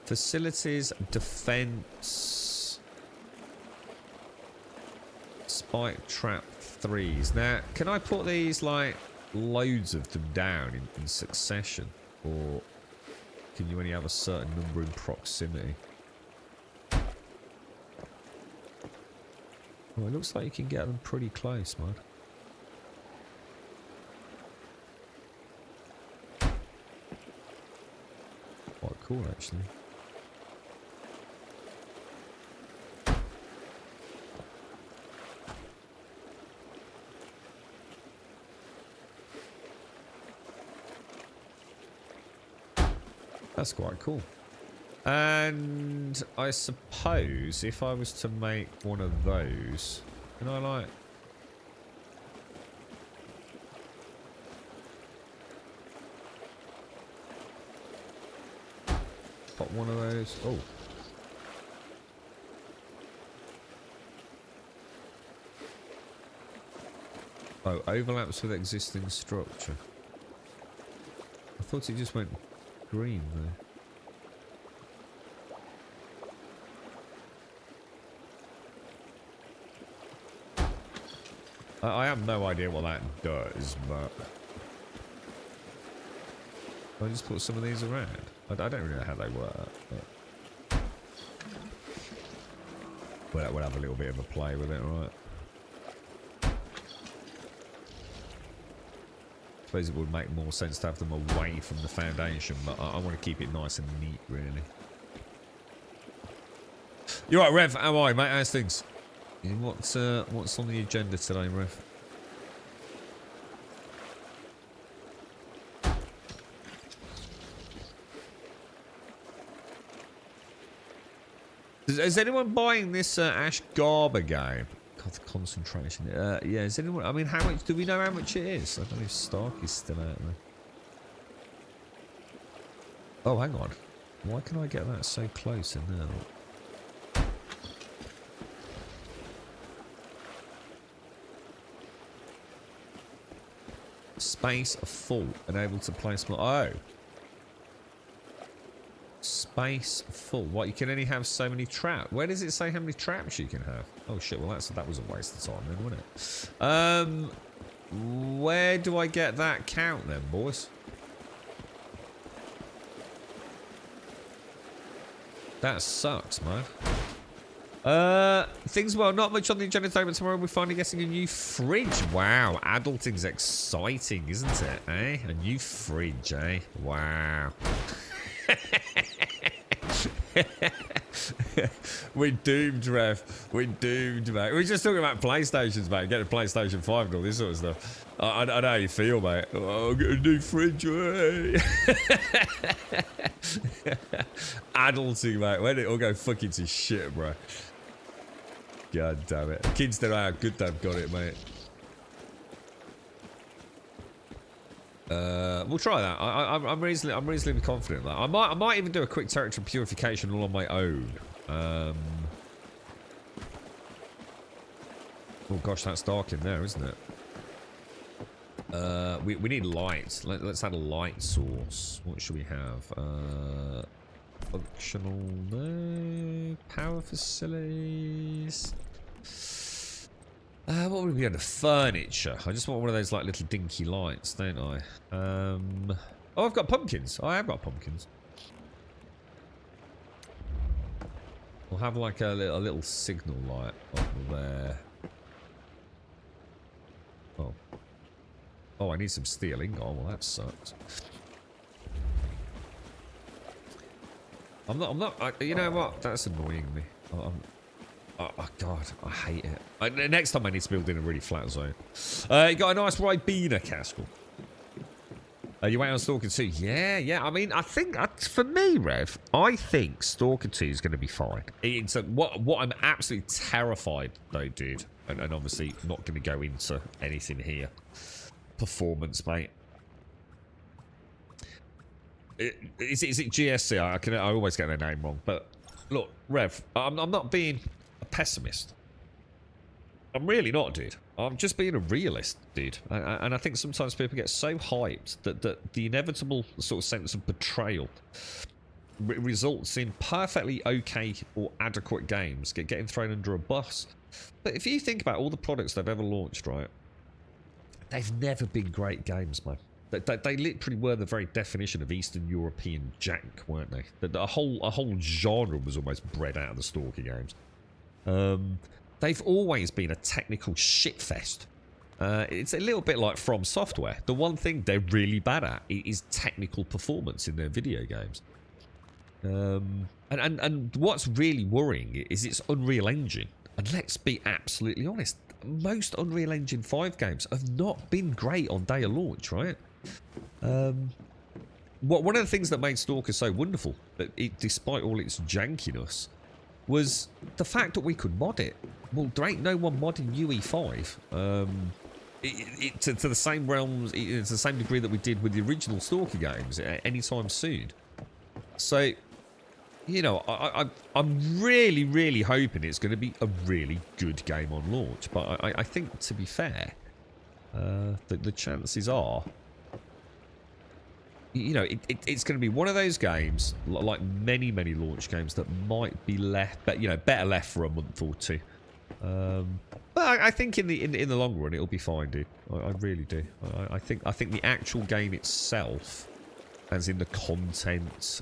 Facilities, defense, spike trap 3s. Now, can I put these like loads of them down in succession, or can you only have a certain number in proximity? Well, it looks like you can get them pretty close, man. Quite cool, actually. That's quite cool. And I suppose if I was to make one of those, can I like... pop one of those? Oh. Oh, overlaps with existing structure. I thought it just went green there. I have no idea what that does, but I just put some of these around. I don't really know how they work, but we'll have a little bit of a play with it, right? I suppose it would make more sense to have them away from the foundation, but I want to keep it nice and neat, really. You're right, Rev. How are you, mate? How's things? What's on the agenda today, Rev? Is anyone buying this Ash Garber game? God, the concentration. Yeah, is anyone... I mean, how much... Do we know how much it is? I don't know if Stark is still out there. Oh, hang on. Why can I get that so close in there? Space full. Unable to place more... Oh. Space full. What, you can only have so many traps? Where does it say how many traps you can have? Oh shit, well that was a waste of time then, wasn't it? Where do I get that count then, boys? That sucks, man. Things, well, not much on the agenda today, but tomorrow we're finally getting a new fridge. Wow, adulting's exciting, isn't it, eh? A new fridge, eh? Wow. We're doomed, Rev. We're doomed, mate. We're just talking about PlayStations, mate. Get a PlayStation 5 and all this sort of stuff. I know how you feel, mate. Oh, I'll get a new fridge, way. Adulting, mate. When it all go fucking to shit, bro. God damn it. Kids don't know how good they've got it, mate. We'll try that. I'm reasonably confident that I might even do a quick territory purification all on my own. Oh gosh, that's dark in there, isn't it? We need lights. Let's add a light source. What should we have? Functional, no. Power facilities. What would be under furniture? I just want one of those like little dinky lights, don't I? Oh, I've got pumpkins. I have got pumpkins. We'll have like a little signal light over there. Oh. Oh, I need some steel ingot. Oh, well, that sucks. I'm not. You know what? That's annoying me. Oh, God, I hate it. Next time I need to build in a really flat zone. You got a nice Ribena, Caskell. You wait on Stalker 2? Yeah. I mean, I think, for me, Rev, I think Stalker 2 is going to be fine. It's what I'm absolutely terrified they did, and obviously not going to go into anything here. Performance, mate. Is it GSC? I always get their name wrong, but look, Rev, I'm not being a pessimist. I'm really not, dude. I'm just being a realist, dude. And I think sometimes people get so hyped that the inevitable sort of sense of betrayal results in perfectly okay or adequate games getting thrown under a bus. But if you think about all the products they've ever launched, right, they've never been great games, man. They literally were the very definition of Eastern European jank, weren't they? A whole genre was almost bred out of the Stalker games. They've always been a technical shitfest. It's a little bit like From Software. The one thing they're really bad at is technical performance in their video games. And what's really worrying is its Unreal Engine. And let's be absolutely honest, most Unreal Engine 5 games have not been great on day of launch, right? One of the things that made Stalker so wonderful, despite all its jankiness, was the fact that we could mod it. Well, there ain't no one modding UE5 to the same realms, to the same degree that we did with the original Stalker games anytime soon. So, you know, I'm really, really hoping it's going to be a really good game on launch. But I think, to be fair, the chances are, you know, it's going to be one of those games, like many launch games, that might be left, but you know, better left for a month or two. But I think in the long run it'll be fine, dude. I really do. I think the actual game itself, as in the content,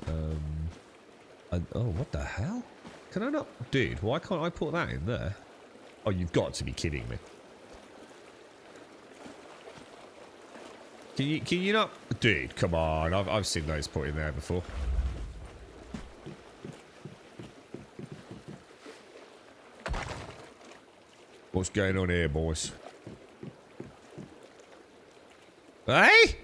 and, oh, what the hell? Can I not, dude? Why can't I put that in there? Oh, you've got to be kidding me. Can you not? Dude, come on. I've seen those put in there before. What's going on here, boys? Hey?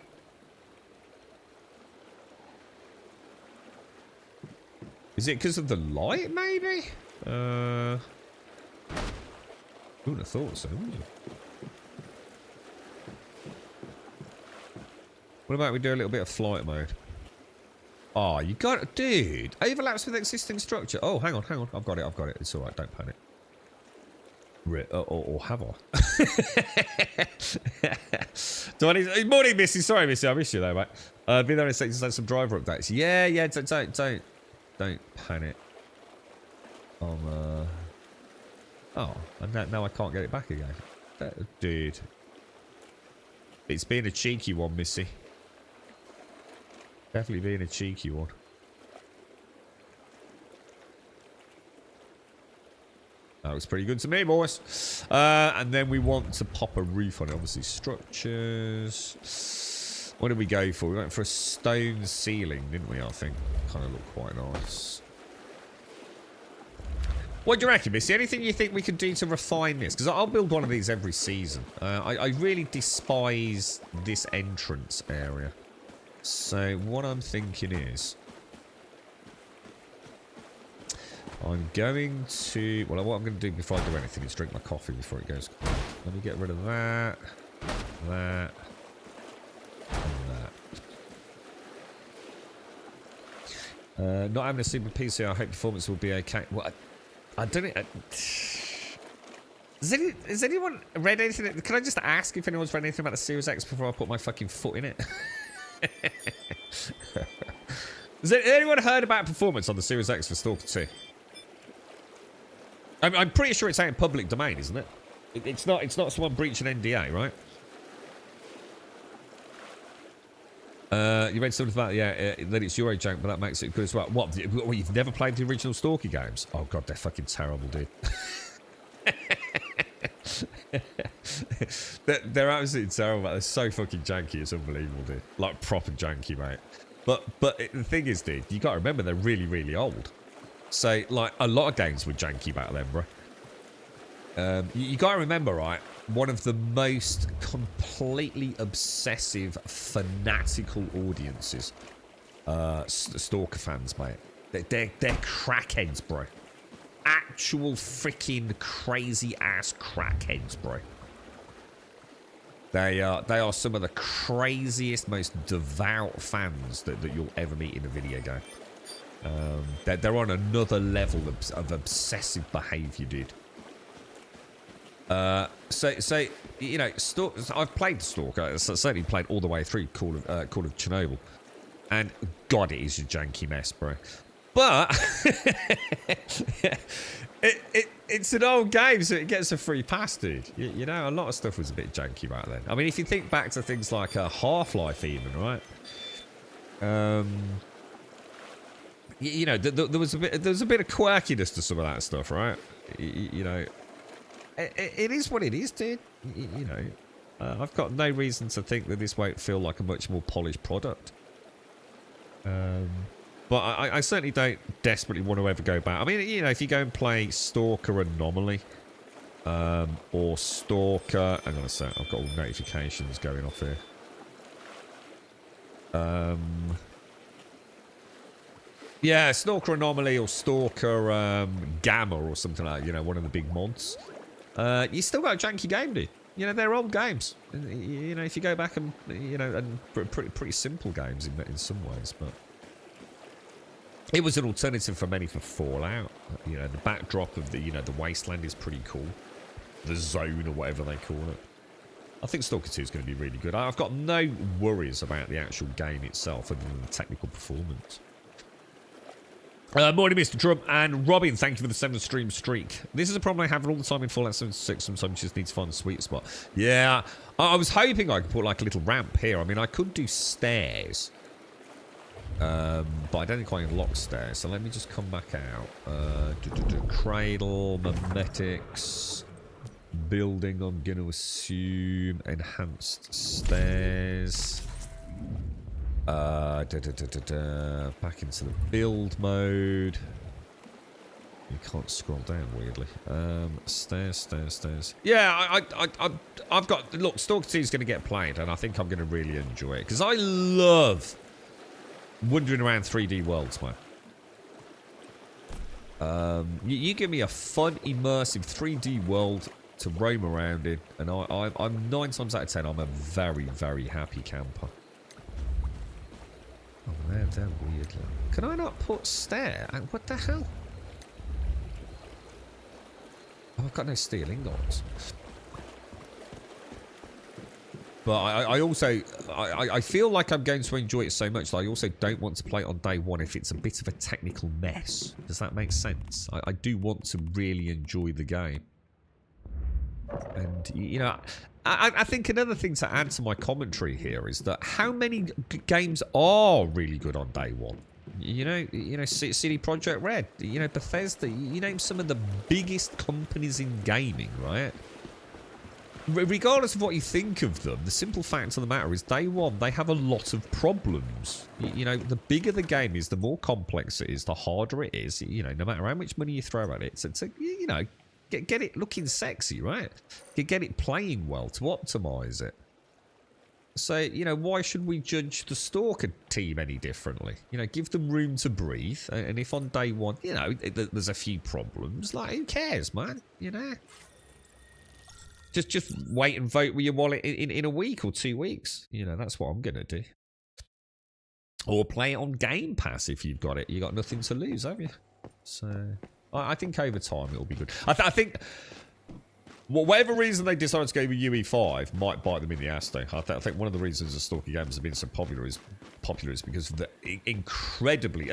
Is it because of the light, maybe? Who would have thought so, wouldn't you? What about we do a little bit of flight mode? Oh, you got it, dude. Overlaps with existing structure. Oh, hang on. I've got it. It's all right. Don't panic. Or have I? Do I need? Morning, Missy. Sorry, Missy. I missed you though, mate. Be there in a second to some driver updates. Yeah. Don't panic. Oh, and now I can't get it back again. Dude, it's been a cheeky one, Missy. Definitely being a cheeky one. That looks pretty good to me, boys. And then we want to pop a roof on it. Obviously, structures. What did we go for? We went for a stone ceiling, didn't we? I think kind of looked quite nice. What do you reckon, Missy? Anything you think we could do to refine this? Because I'll build one of these every season. I really despise this entrance area. So what I'm thinking is, I'm going to... Well, what I'm going to do before I do anything is drink my coffee before it goes cold. Let me get rid of that, that, and that. Not having a super PC, I hope performance will be okay. Well, I don't know. Has anyone read anything? Can I just ask if anyone's read anything about the Series X before I put my fucking foot in it? Has anyone heard about performance on the Series X for Stalker 2? I'm pretty sure it's out in public domain, isn't it? It's not someone breaching NDA, right? You read something about, that it's Euro jank, but that makes it good as well. What, you've never played the original Stalker games? Oh god, they're fucking terrible, dude. they're absolutely terrible, they're so fucking janky, it's unbelievable, dude. Like, proper janky, mate. But the thing is, dude, you gotta remember they're really, really old. So, like, a lot of games were janky back then, bro. You gotta remember, right, one of the most completely obsessive, fanatical audiences, Stalker fans, mate. They're crackheads, bro. Actual freaking crazy-ass crackheads, bro. They are some of the craziest, most devout fans that you'll ever meet in a video game. They're on another level of obsessive behaviour, dude. So you know, I've played Stalker. I certainly played all the way through Call of Chernobyl, and God, it is a janky mess, bro. But it's an old game, so it gets a free pass, dude. You know, a lot of stuff was a bit janky back then. I mean, if you think back to things like Half-Life, even, right? You know, there was a bit of quirkiness to some of that stuff, right? You know, it is what it is, dude. You know, I've got no reason to think that this won't feel like a much more polished product. But I certainly don't desperately want to ever go back. I mean, you know, if you go and play Stalker Anomaly, or Stalker... Hang on a sec, I've got all notifications going off here. Yeah, Stalker Anomaly or Stalker Gamma or something like that, you know, one of the big mods. You still got a janky game, dude. You know, they're old games. You know, if you go back and, you know, and pretty simple games in some ways, but... It was an alternative for many for Fallout. You know, the backdrop of the, you know, the wasteland is pretty cool. The zone or whatever they call it. I think Stalker 2 is going to be really good. I've got no worries about the actual game itself other than the technical performance. Morning, Mr. Trump and Robin. Thank you for the 7-stream streak. This is a problem I have all the time in Fallout 76. Sometimes you just need to find a sweet spot. Yeah, I was hoping I could put like a little ramp here. I mean, I could do stairs. But I don't think I can unlock stairs, so let me just come back out. Cradle, memetics, building, I'm going to assume, enhanced stairs. Back into the build mode. You can't scroll down weirdly. Stairs. Yeah, I've got... Look, Stalker 2 is going to get played, and I think I'm going to really enjoy it, because I love... wandering around 3D worlds, man. You give me a fun, immersive 3D world to roam around in, and I'm 9 times out of 10, I'm a very, very happy camper. Oh, they're weird. Can I not put stair? What the hell? Oh, I've got no steel ingots. But I also feel like I'm going to enjoy it so much that I also don't want to play it on day one if it's a bit of a technical mess. Does that make sense? I do want to really enjoy the game. And, you know, I think another thing to add to my commentary here is that how many games are really good on day one? You know, CD Projekt Red, you know, Bethesda, you name some of the biggest companies in gaming, right? regardless of what you think of them, the simple fact of the matter is day one, they have a lot of problems. You know, the bigger the game is, the more complex it is, the harder it is. You know, no matter how much money you throw at it, to you know, get it looking sexy, right? Get it playing well, to optimize it. So, you know, why should we judge the Stalker team any differently? You know, give them room to breathe. And if on day one, you know, there's a few problems, like, who cares, man? You know? Just wait and vote with your wallet in a week or 2 weeks. You know, that's what I'm going to do. Or play it on Game Pass if you've got it. You got nothing to lose, have you? So, I think over time it'll be good. I think... whatever reason they decided to go with UE5 might bite them in the ass, though. I think one of the reasons the Stalker games have been so popular is because of the incredibly...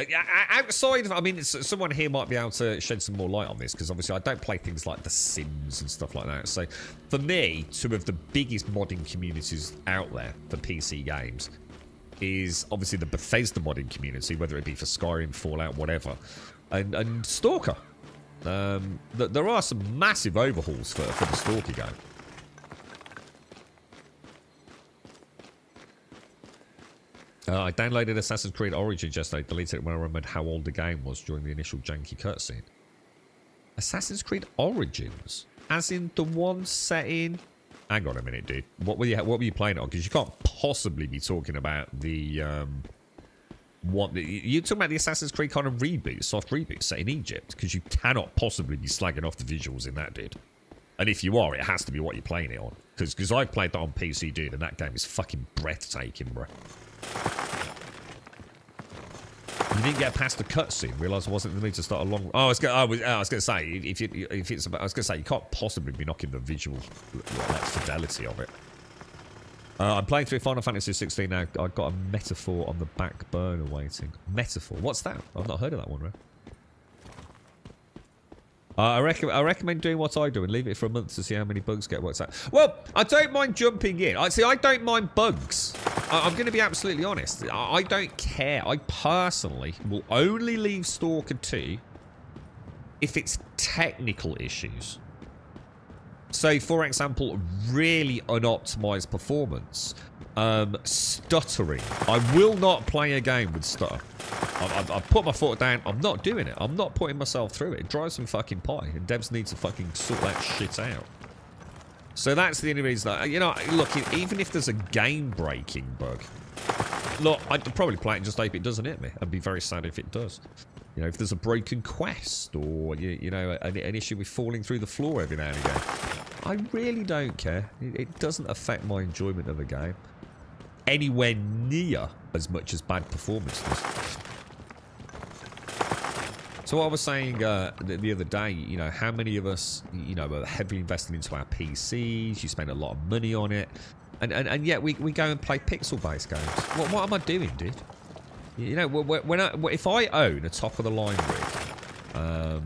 outside of... I mean, someone here might be able to shed some more light on this, because obviously I don't play things like The Sims and stuff like that. So, for me, two of the biggest modding communities out there for PC games is obviously the Bethesda modding community, whether it be for Skyrim, Fallout, whatever, and Stalker. There are some massive overhauls for the Stalker game. I downloaded Assassin's Creed Origins yesterday, deleted it when I remembered how old the game was during the initial janky cutscene. Assassin's Creed Origins? As in the one set in... Hang on a minute, dude. What were you playing it on? Because you can't possibly be talking about the... You're talking about the Assassin's Creed kind of reboot, soft reboot set in Egypt, because you cannot possibly be slagging off the visuals in that, dude. And if you are, it has to be what you're playing it on. Because I've played that on PC, dude, and that game is fucking breathtaking, bro. You didn't get past the cutscene. Realised I wasn't in the mood to start a long. Oh, I was going to say if it's about, I was going to say you can't possibly be knocking the visual fidelity of it. I'm playing through Final Fantasy 16 now. I've got a Metaphor on the back burner waiting. Metaphor? What's that? I've not heard of that one, right? I recommend doing what I do and leave it for a month to see how many bugs get worked out. Well, I don't mind jumping in. I don't mind bugs. I'm going to be absolutely honest. I don't care. I personally will only leave Stalker 2 if it's technical issues. So, for example, really unoptimized performance, stuttering. I will not play a game with stutter. I've put my foot down. I'm not doing it. I'm not putting myself through it. It drives some fucking pie, and devs need to fucking sort that shit out. So that's the only reason that, you know, look, even if there's a game-breaking bug, look, I'd probably play it and just hope it doesn't hit me. I'd be very sad if it does. You know, if there's a broken quest or, you know, an issue with falling through the floor every now and again. I really don't care. It doesn't affect my enjoyment of a game anywhere near as much as bad performance does. So what I was saying the other day, you know, how many of us, you know, are heavily invested into our PCs, you spend a lot of money on it, and yet we go and play pixel-based games. What am I doing, dude? You know, if I own a top-of-the-line rig,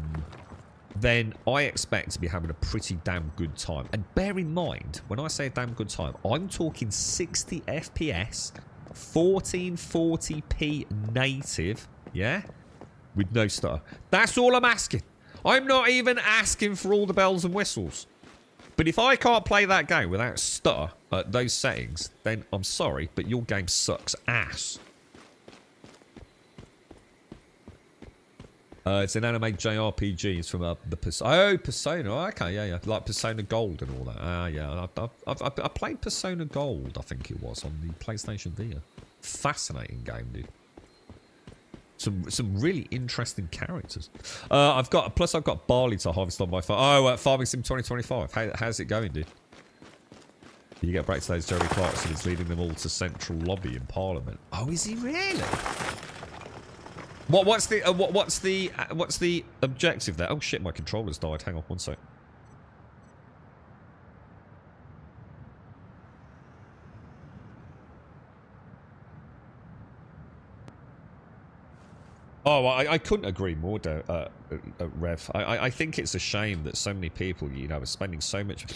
then I expect to be having a pretty damn good time. And bear in mind, when I say a damn good time, I'm talking 60 FPS, 1440p native, yeah? With no stutter. That's all I'm asking. I'm not even asking for all the bells and whistles. But if I can't play that game without stutter at those settings, then I'm sorry, but your game sucks ass. It's an anime JRPG. It's from the Persona. Oh, okay, yeah, like Persona Gold and all that. Yeah, I played Persona Gold. I think it was on the PlayStation Vita. Fascinating game, dude. Some really interesting characters. I've got barley to harvest on my farm. Oh, Farming Sim 2025. How's it going, dude? You get back to those Jerry Clarkson is leading them all to central lobby in Parliament. Oh, is he really? What's the objective there? Oh shit, my controller's died. Hang on one sec. Oh, I couldn't agree more, Rev. I think it's a shame that so many people, you know, are spending so much,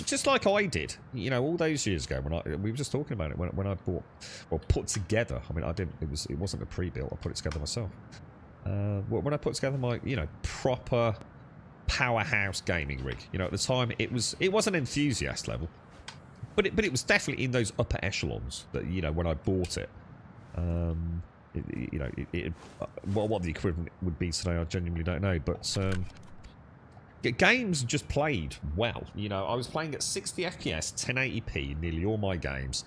just like I did, you know, all those years ago when we were just talking about it when I bought, or put together. I mean, I didn't. It wasn't a pre-built. I put it together myself. When I put together my, you know, proper powerhouse gaming rig. You know, at the time it was an enthusiast level, but it was definitely in those upper echelons that, you know, when I bought it. What the equivalent would be today, I genuinely don't know. But games just played well. You know, I was playing at 60 FPS, 1080p in nearly all my games.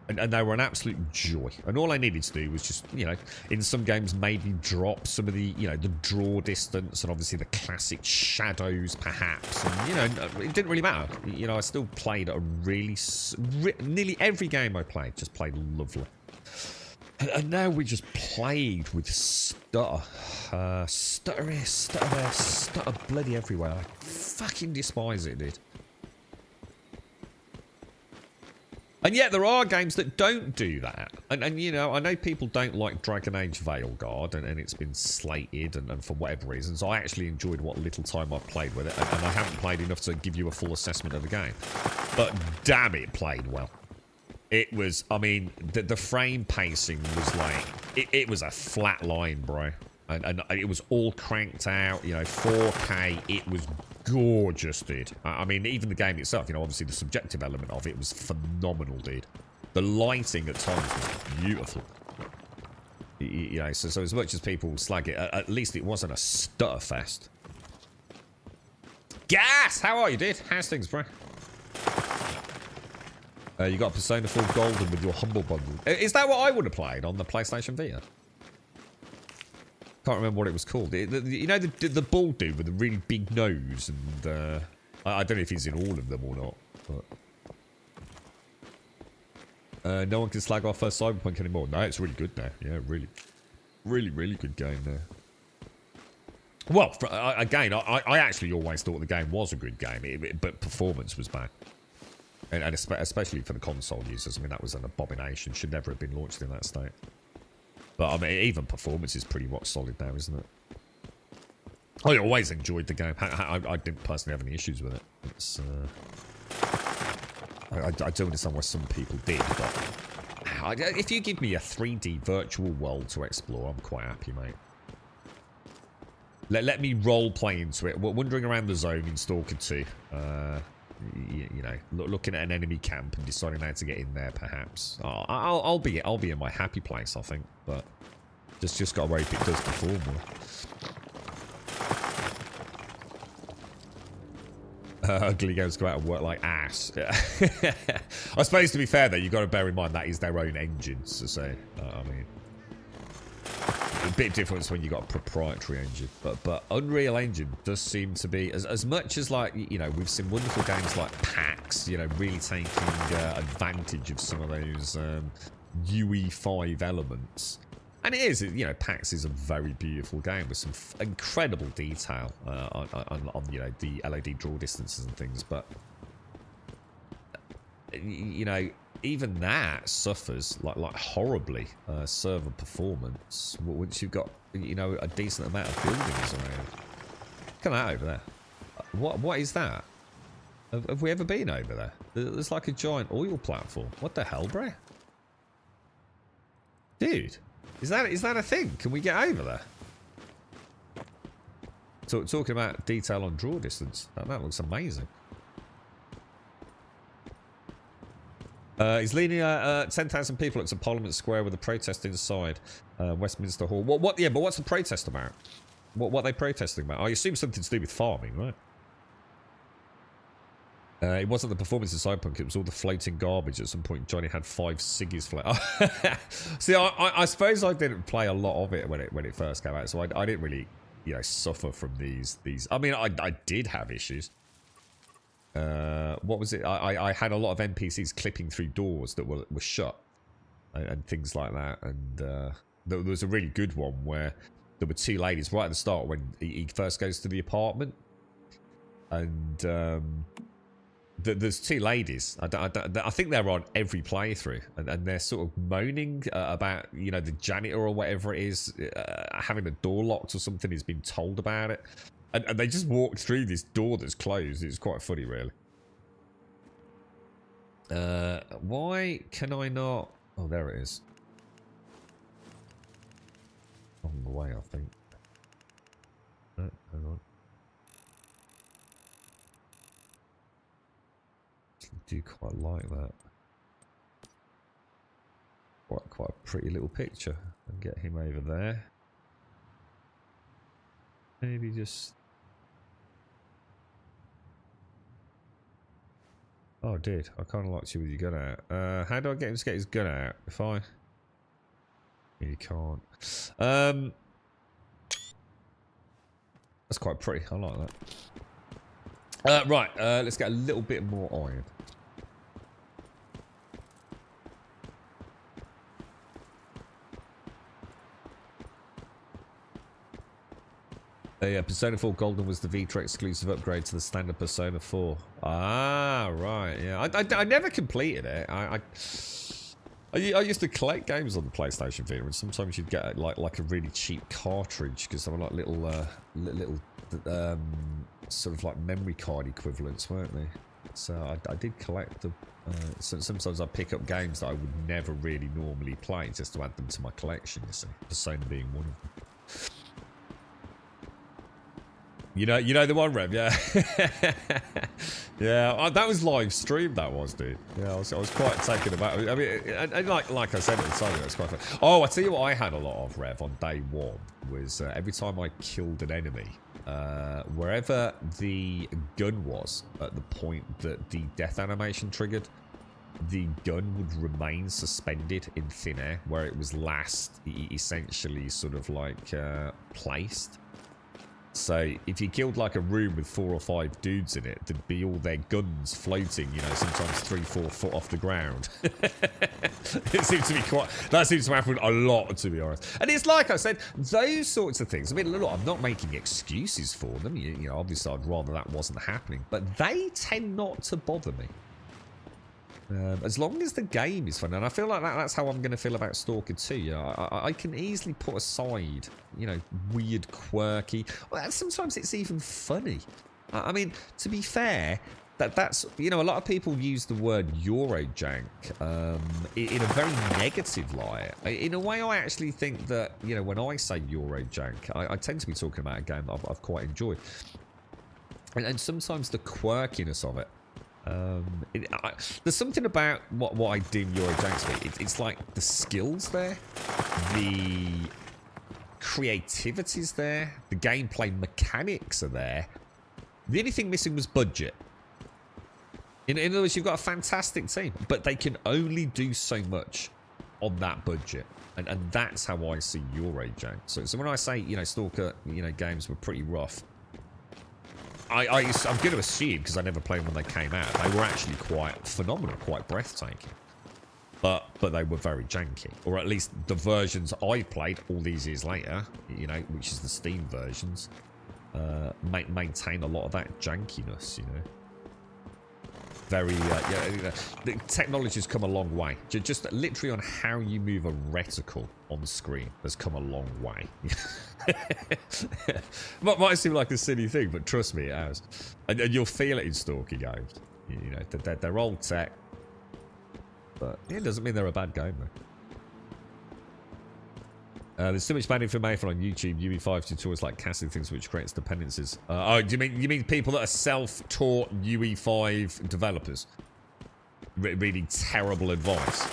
And they were an absolute joy. And all I needed to do was just, you know, in some games maybe drop some of the, you know, the draw distance and obviously the classic shadows perhaps. And, you know, it didn't really matter. You know, I still played a really... nearly every game I played just played lovely. And now we just played with stutter. Stutter here, stutter there, stutter bloody everywhere. I fucking despise it, dude. And yet there are games that don't do that. And you know, I know people don't like Dragon Age Veilguard, and it's been slated, and for whatever reasons. I actually enjoyed what little time I've played with it, and I haven't played enough to give you a full assessment of the game. But damn, it played well. It was, I mean, the frame pacing was like, it was a flat line, bro. And it was all cranked out, you know, 4K. It was gorgeous, dude. I mean, even the game itself, you know, obviously the subjective element of it was phenomenal, dude. The lighting at times was beautiful. You know, so as much as people slag it, at least it wasn't a stutter fest. Gas! How are you, dude? How's things, bro? You got Persona 4 Golden with your Humble Bundle. Is that what I would have played on the PlayStation Vita? Can't remember what it was called. You know the bald dude with the really big nose, and I don't know if he's in all of them or not. But no one can slag off Cyberpunk anymore. No, it's really good now. Yeah, really good game now. Well, again, I actually always thought the game was a good game, but performance was bad. And especially for the console users. I mean, that was an abomination. Should never have been launched in that state. But, I mean, even performance is pretty rock solid now, isn't it? I always enjoyed the game. I didn't personally have any issues with it. It's, I do understand why some people did, but... if you give me a 3D virtual world to explore, I'm quite happy, mate. Let me role-play into it. We're wandering around the zone in Stalker 2. You know, looking at an enemy camp and deciding how to get in there, perhaps. I'll be in my happy place, I think. But just gotta hope it does perform well. Ugly games go out and work like ass. I suppose, to be fair, though, you've got to bear in mind that is their own engine. So, I mean, a bit different when you got a proprietary engine, but Unreal Engine does seem to be as much as, like, you know, we've seen wonderful games like PAX, you know, really taking advantage of some of those UE5 elements. And it is, you know, PAX is a very beautiful game with some incredible detail on you know, the LED draw distances and things, but you know, even that suffers like horribly server performance once you've got, you know, a decent amount of buildings around. Look at that over there. What is that? Have we ever been over there? There's like a giant oil platform. What the hell, bro? Dude, is that a thing? Can we get over there? Talking about detail on draw distance. That looks amazing. He's leading 10,000 people up to Parliament Square with a protest inside Westminster Hall. Yeah, but what's the protest about? What are they protesting about? I assume something to do with farming, right? It wasn't the performance in Cyberpunk, it was all the floating garbage. At some point, Johnny had 5 ciggies float. See, I suppose I didn't play a lot of it when it first came out, so I didn't really, you know, suffer from these. I mean, I did have issues. What was it? I had a lot of NPCs clipping through doors that were shut and things like that. And there was a really good one where there were 2 ladies right at the start when he first goes to the apartment, and there's 2 ladies. I think they're on every playthrough, and they're sort of moaning about, you know, the janitor or whatever it is having the door locked or something. He's been told about it. And they just walked through this door that's closed. It's quite funny, really. Why can I not... Oh, there it is. On the way, I think. Oh, hang on. do quite like that. Quite a pretty little picture. And get him over there. Maybe just... Oh, I did. I kind of liked you with your gun out. How do I get him to get his gun out? If I... You can't. That's quite pretty. I like that. Right. Let's get a little bit more iron. Yeah, Persona 4 Golden was the Vita exclusive upgrade to the standard Persona 4. Ah, right. Yeah, I never completed it. I used to collect games on the PlayStation Vita, and sometimes you'd get like a really cheap cartridge because they were like little sort of like memory card equivalents, weren't they? So I did collect them. So sometimes I'd pick up games that I would never really normally play just to add them to my collection. You see, Persona being one of them. You know the one, Rev, yeah. Yeah, that was live streamed, that was, dude. Yeah, I was quite taken aback. I mean, and like I said at the time, it was quite fun. Oh, I tell you what I had a lot of, Rev, on day one, was every time I killed an enemy, wherever the gun was at the point that the death animation triggered, the gun would remain suspended in thin air, where it was last essentially sort of like placed. So if you killed like a room with 4 or 5 dudes in it, there'd be all their guns floating, you know, sometimes 3-4 foot off the ground. It seems to be that seems to happen a lot, to be honest. And it's like I said, those sorts of things. I mean, look, I'm not making excuses for them. You know, obviously I'd rather that wasn't happening, but they tend not to bother me. As long as the game is fun, and I feel like that's how I'm going to feel about Stalker 2. You know, I can easily put aside, you know, weird, quirky. Well, sometimes it's even funny. I mean, to be fair, that's you know, a lot of people use the word Eurojank in a very negative light. In a way, I actually think that, you know, when I say Eurojank, I tend to be talking about a game that I've quite enjoyed, and sometimes the quirkiness of it. There's something about what I deem Eurojank to be. It's like the skills there, the creativity's there, the gameplay mechanics are there. The only thing missing was budget. In other words, you've got a fantastic team, but they can only do so much on that budget, and that's how I see Eurojank. So when I say, you know, Stalker, you know, games were pretty rough, I'm going to assume, because I never played them when they came out, they were actually quite phenomenal, quite breathtaking. But they were very janky. Or at least the versions I played all these years later, you know, which is the Steam versions, maintain a lot of that jankiness, you know. Very, yeah, the technology's come a long way. Just literally on how you move a reticle on the screen has come a long way. Might seem like a silly thing, but trust me, it has. And you'll feel it in Stalker games. You know, they're old tech, but it doesn't mean they're a bad game, though. There's too much bad information on YouTube. UE5 tutorials like casting things which creates dependencies. Oh, do you mean people that are self-taught UE5 developers? Really terrible advice.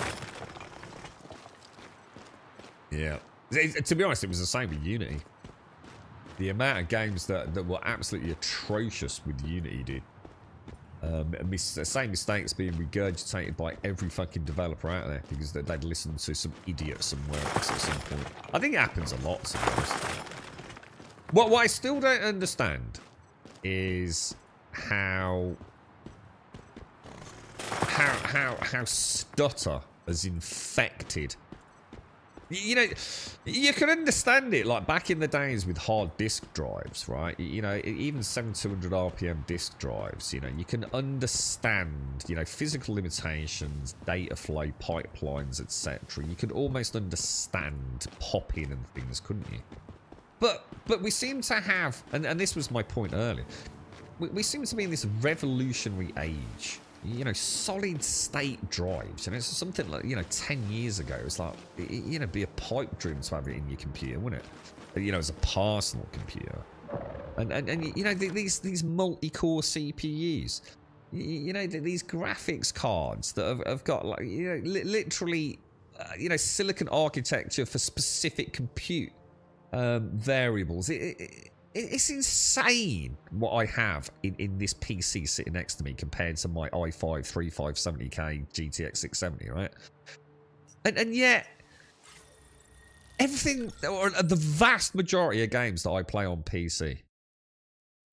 Yeah. To be honest, it was the same with Unity. The amount of games that were absolutely atrocious with Unity, dude. The same mistakes being regurgitated by every fucking developer out there because they'd listened to some idiot somewhere at some point. I think it happens a lot, to be honest. What I still don't understand is how stutter has infected. You know, you can understand it, like back in the days with hard disk drives, right? You know, even 7200 RPM disk drives, you know, you can understand, you know, physical limitations, data flow, pipelines, etc. You could almost understand popping and things, couldn't you? But we seem to have, and this was my point earlier, we seem to be in this revolutionary age. You know, solid state drives. And it's something like, you know, 10 years ago, it's like, you know, be a pipe dream to have it in your computer, wouldn't it? You know, as a personal computer. And you know, these multi-core CPUs. You know, these graphics cards that have got, like, you know, literally, you know, silicon architecture for specific compute variables. It's insane what I have in this PC sitting next to me compared to my i5 3570K GTX 670, right? And yet, everything, or the vast majority of games that I play on PC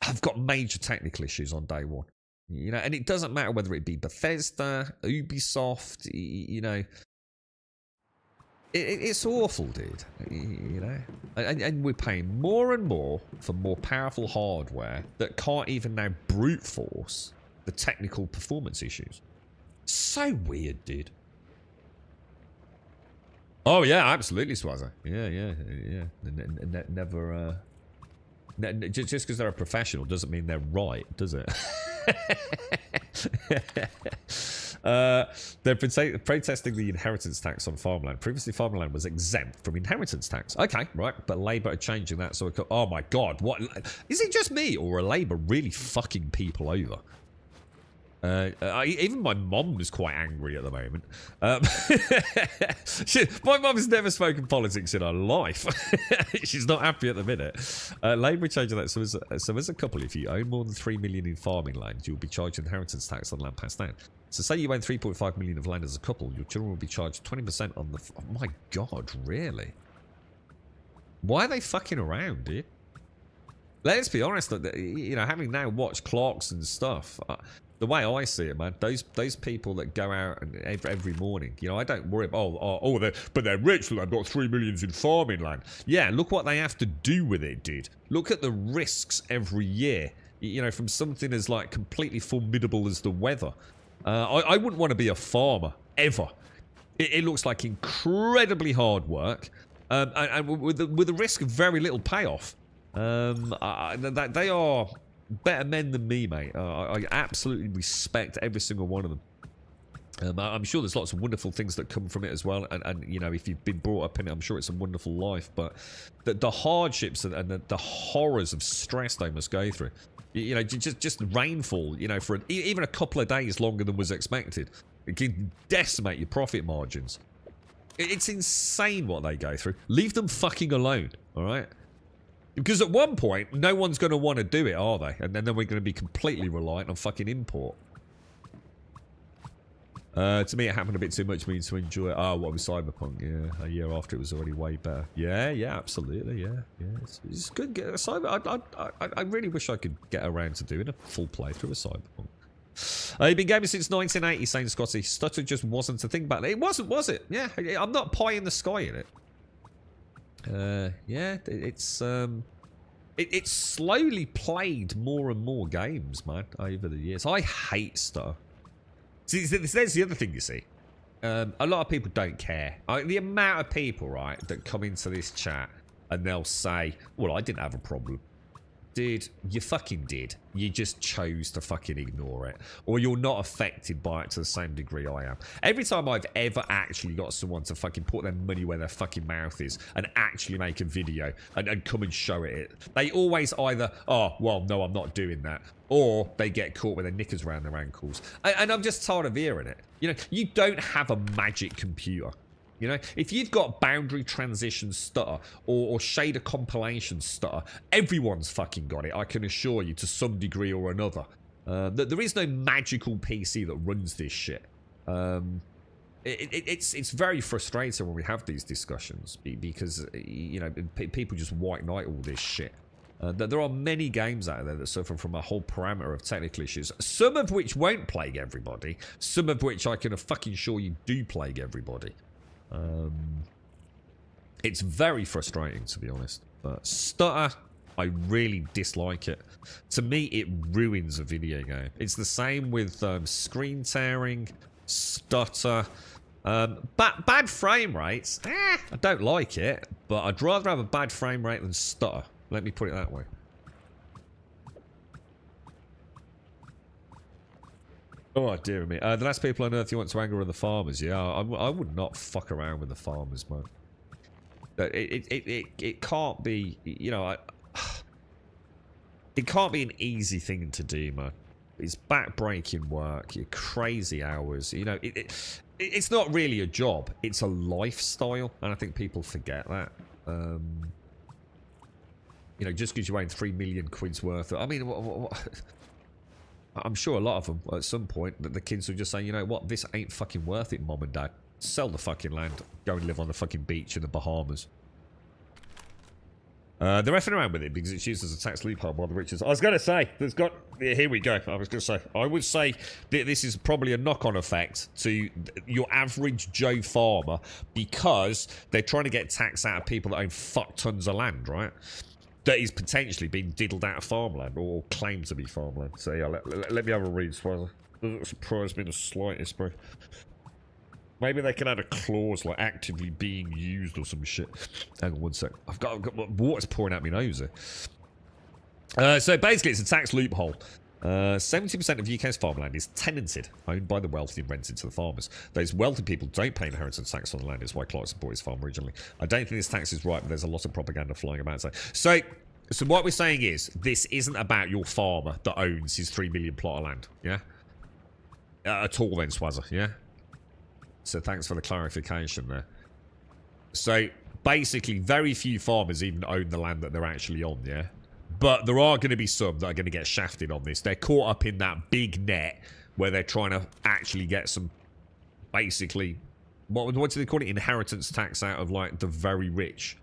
have got major technical issues on day one. You know, and it doesn't matter whether it be Bethesda, Ubisoft, you know. It's awful, dude. You know, and we're paying more and more for more powerful hardware that can't even now brute force the technical performance issues. So weird, dude. Oh yeah, absolutely, Swazza. Yeah. Never. Just because they're a professional doesn't mean they're right, does it? They're protesting the inheritance tax on farmland. Previously, farmland was exempt from inheritance tax. Okay, right, but Labour are changing that. So, oh my God, what is it? Just me, or are Labour really fucking people over? Even my mom was quite angry at the moment. My mum's never spoken politics in her life. She's not happy at the minute. Labour changing that. So as a couple, if you own more than 3 million in farming land, you'll be charged inheritance tax on land passed down. So say you own 3.5 million of land as a couple, your children will be charged 20% on the... Oh my God, really? Why are they fucking around, dude? Let's be honest, you know, having now watched clocks and stuff... the way I see it, man, those people that go out and every morning, you know, I don't worry about, but they're rich, they've got 3 million in farming land. Yeah, look what they have to do with it, dude. Look at the risks every year, you know, from something as, like, completely formidable as the weather. I wouldn't want to be a farmer, ever. It looks like incredibly hard work, and with the risk of very little payoff. They are... better men than me, mate. I absolutely respect every single one of them. I'm sure there's lots of wonderful things that come from it as well, and you know, if you've been brought up in it, I'm sure it's a wonderful life. But the hardships and the horrors of stress they must go through, you know, just rainfall, you know, for even a couple of days longer than was expected, it can decimate your profit margins. It's insane what they go through. Leave them fucking alone, all right? Because at one point, no one's going to want to do it, are they? And then we're going to be completely reliant on fucking import. To me, it happened a bit too much for me to enjoy it. Oh, what was Cyberpunk? Yeah, a year after it was already way better. Yeah, absolutely, yeah. It's good. I really wish I could get around to doing a full playthrough of Cyberpunk. You've been gaming since 1980, saying Scotty. Stutter just wasn't a thing back then. It wasn't, was it? Yeah, I'm not pie in the sky in it. Yeah, it's slowly played more and more games, man, over the years. I hate stuff. See, there's the other thing, you see. A lot of people don't care. The amount of people, right, that come into this chat and they'll say, well, I didn't have a problem. Dude, you fucking did. You just chose to fucking ignore it. Or you're not affected by it to the same degree I am. Every time I've ever actually got someone to fucking put their money where their fucking mouth is and actually make a video and come and show it, they always either, oh, well, no, I'm not doing that. Or they get caught with their knickers around their ankles. And I'm just tired of hearing it. You know, you don't have a magic computer. You know, if you've got boundary transition stutter or shader compilation stutter, everyone's fucking got it, I can assure you, to some degree or another. There is no magical PC that runs this shit. It's very frustrating when we have these discussions because, you know, people just white knight all this shit. There are many games out there that suffer from a whole parameter of technical issues, some of which won't plague everybody, some of which I can fucking assure you do plague everybody. It's very frustrating, to be honest. But stutter, I really dislike it. To me, it ruins a video game. It's the same with screen tearing, stutter, bad frame rates. I don't like it, but I'd rather have a bad frame rate than stutter. Let me put it that way. Oh, dear me. The last people on Earth you want to anger are the farmers. Yeah, I would not fuck around with the farmers, man. It can't be, you know, it can't be an easy thing to do, man. It's back-breaking work. Your crazy hours. You know, it's not really a job. It's a lifestyle, and I think people forget that. You know, just because you own 3 million quid's worth. I mean, I'm sure a lot of them at some point that the kids will just say, you know what, this ain't fucking worth it, mom and dad. Sell the fucking land. Go and live on the fucking beach in the Bahamas. They're effing around with it because it's used as a tax loophole by the riches. I was going to say, there's got... Here we go. I was going to say, I would say that this is probably a knock-on effect to your average Joe farmer because they're trying to get tax out of people that own fuck tons of land, right? That is potentially being diddled out of farmland or claimed to be farmland. So yeah, let me have a read, Swazzer. Doesn't surprise me in the slightest, bro. Maybe they can add a clause like actively being used or some shit. Hang on one sec. I've got water's pouring out my nose here. So basically, it's a tax loophole. 70% of UK's farmland is tenanted, owned by the wealthy and rented to the farmers. Those wealthy people don't pay inheritance tax on the land. It's why Clarkson bought his farm originally. I don't think this tax is right, but there's a lot of propaganda flying about. So what we're saying is, this isn't about your farmer that owns his 3 million plot of land, yeah? At all then, Swazzer, yeah? So thanks for the clarification there. So basically, very few farmers even own the land that they're actually on, yeah? But there are going to be some that are going to get shafted on this. They're caught up in that big net where they're trying to actually get some, basically, what do they call it? Inheritance tax out of, like, the very rich.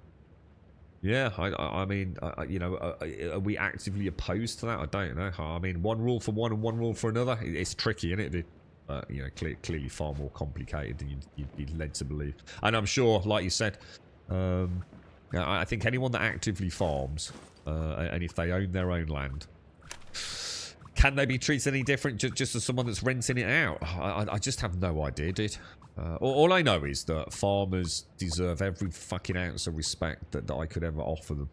Yeah, I mean, you know, are we actively opposed to that? I don't know. I mean, one rule for one and one rule for another. It's tricky, isn't it? You know, clearly far more complicated than you'd be led to believe. And I'm sure, like you said, I think anyone that actively farms, and if they own their own land, can they be treated any different just as someone that's renting it out? I just have no idea, dude. All I know is that farmers deserve every fucking ounce of respect that I could ever offer them.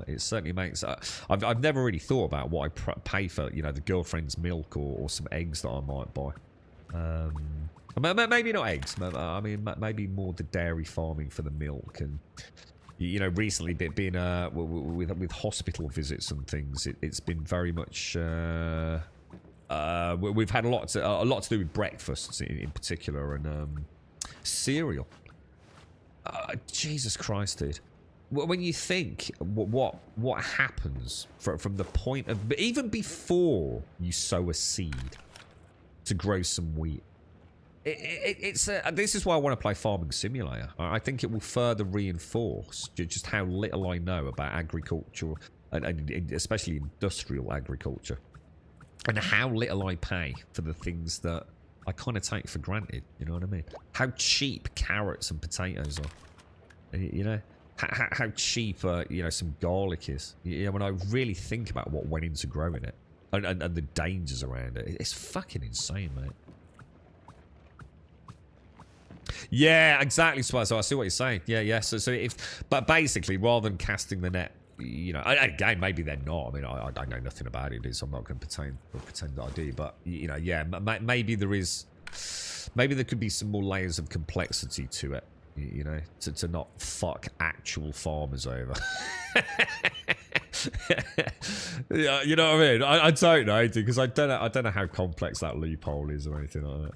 It certainly makes... I've never really thought about what I pay for, you know, the girlfriend's milk or some eggs that I might buy. Maybe not eggs. I mean, maybe more the dairy farming for the milk. And, you know, recently being with hospital visits and things, it's been very much... we've had a lot to do with breakfasts in particular and cereal. Jesus Christ, dude! When you think what happens from the point of even before you sow a seed to grow some wheat, this is why I want to play Farming Simulator. I think it will further reinforce just how little I know about agriculture and especially industrial agriculture. And how little I pay for the things that I kind of take for granted. You know what I mean? How cheap carrots and potatoes are. You know? How cheap, you know, some garlic is. You know, when I really think about what went into growing it. And the dangers around it. It's fucking insane, mate. Yeah, exactly. So I see what you're saying. Yeah. So but basically, rather than casting the net, you know, again, maybe they're not. I mean, I know nothing about it, so I'm not going to pretend that I do. But, you know, yeah, maybe there is... Maybe there could be some more layers of complexity to it, you know, to not fuck actual farmers over. Yeah, you know what I mean? I don't know, because I don't know how complex that loophole is or anything like that.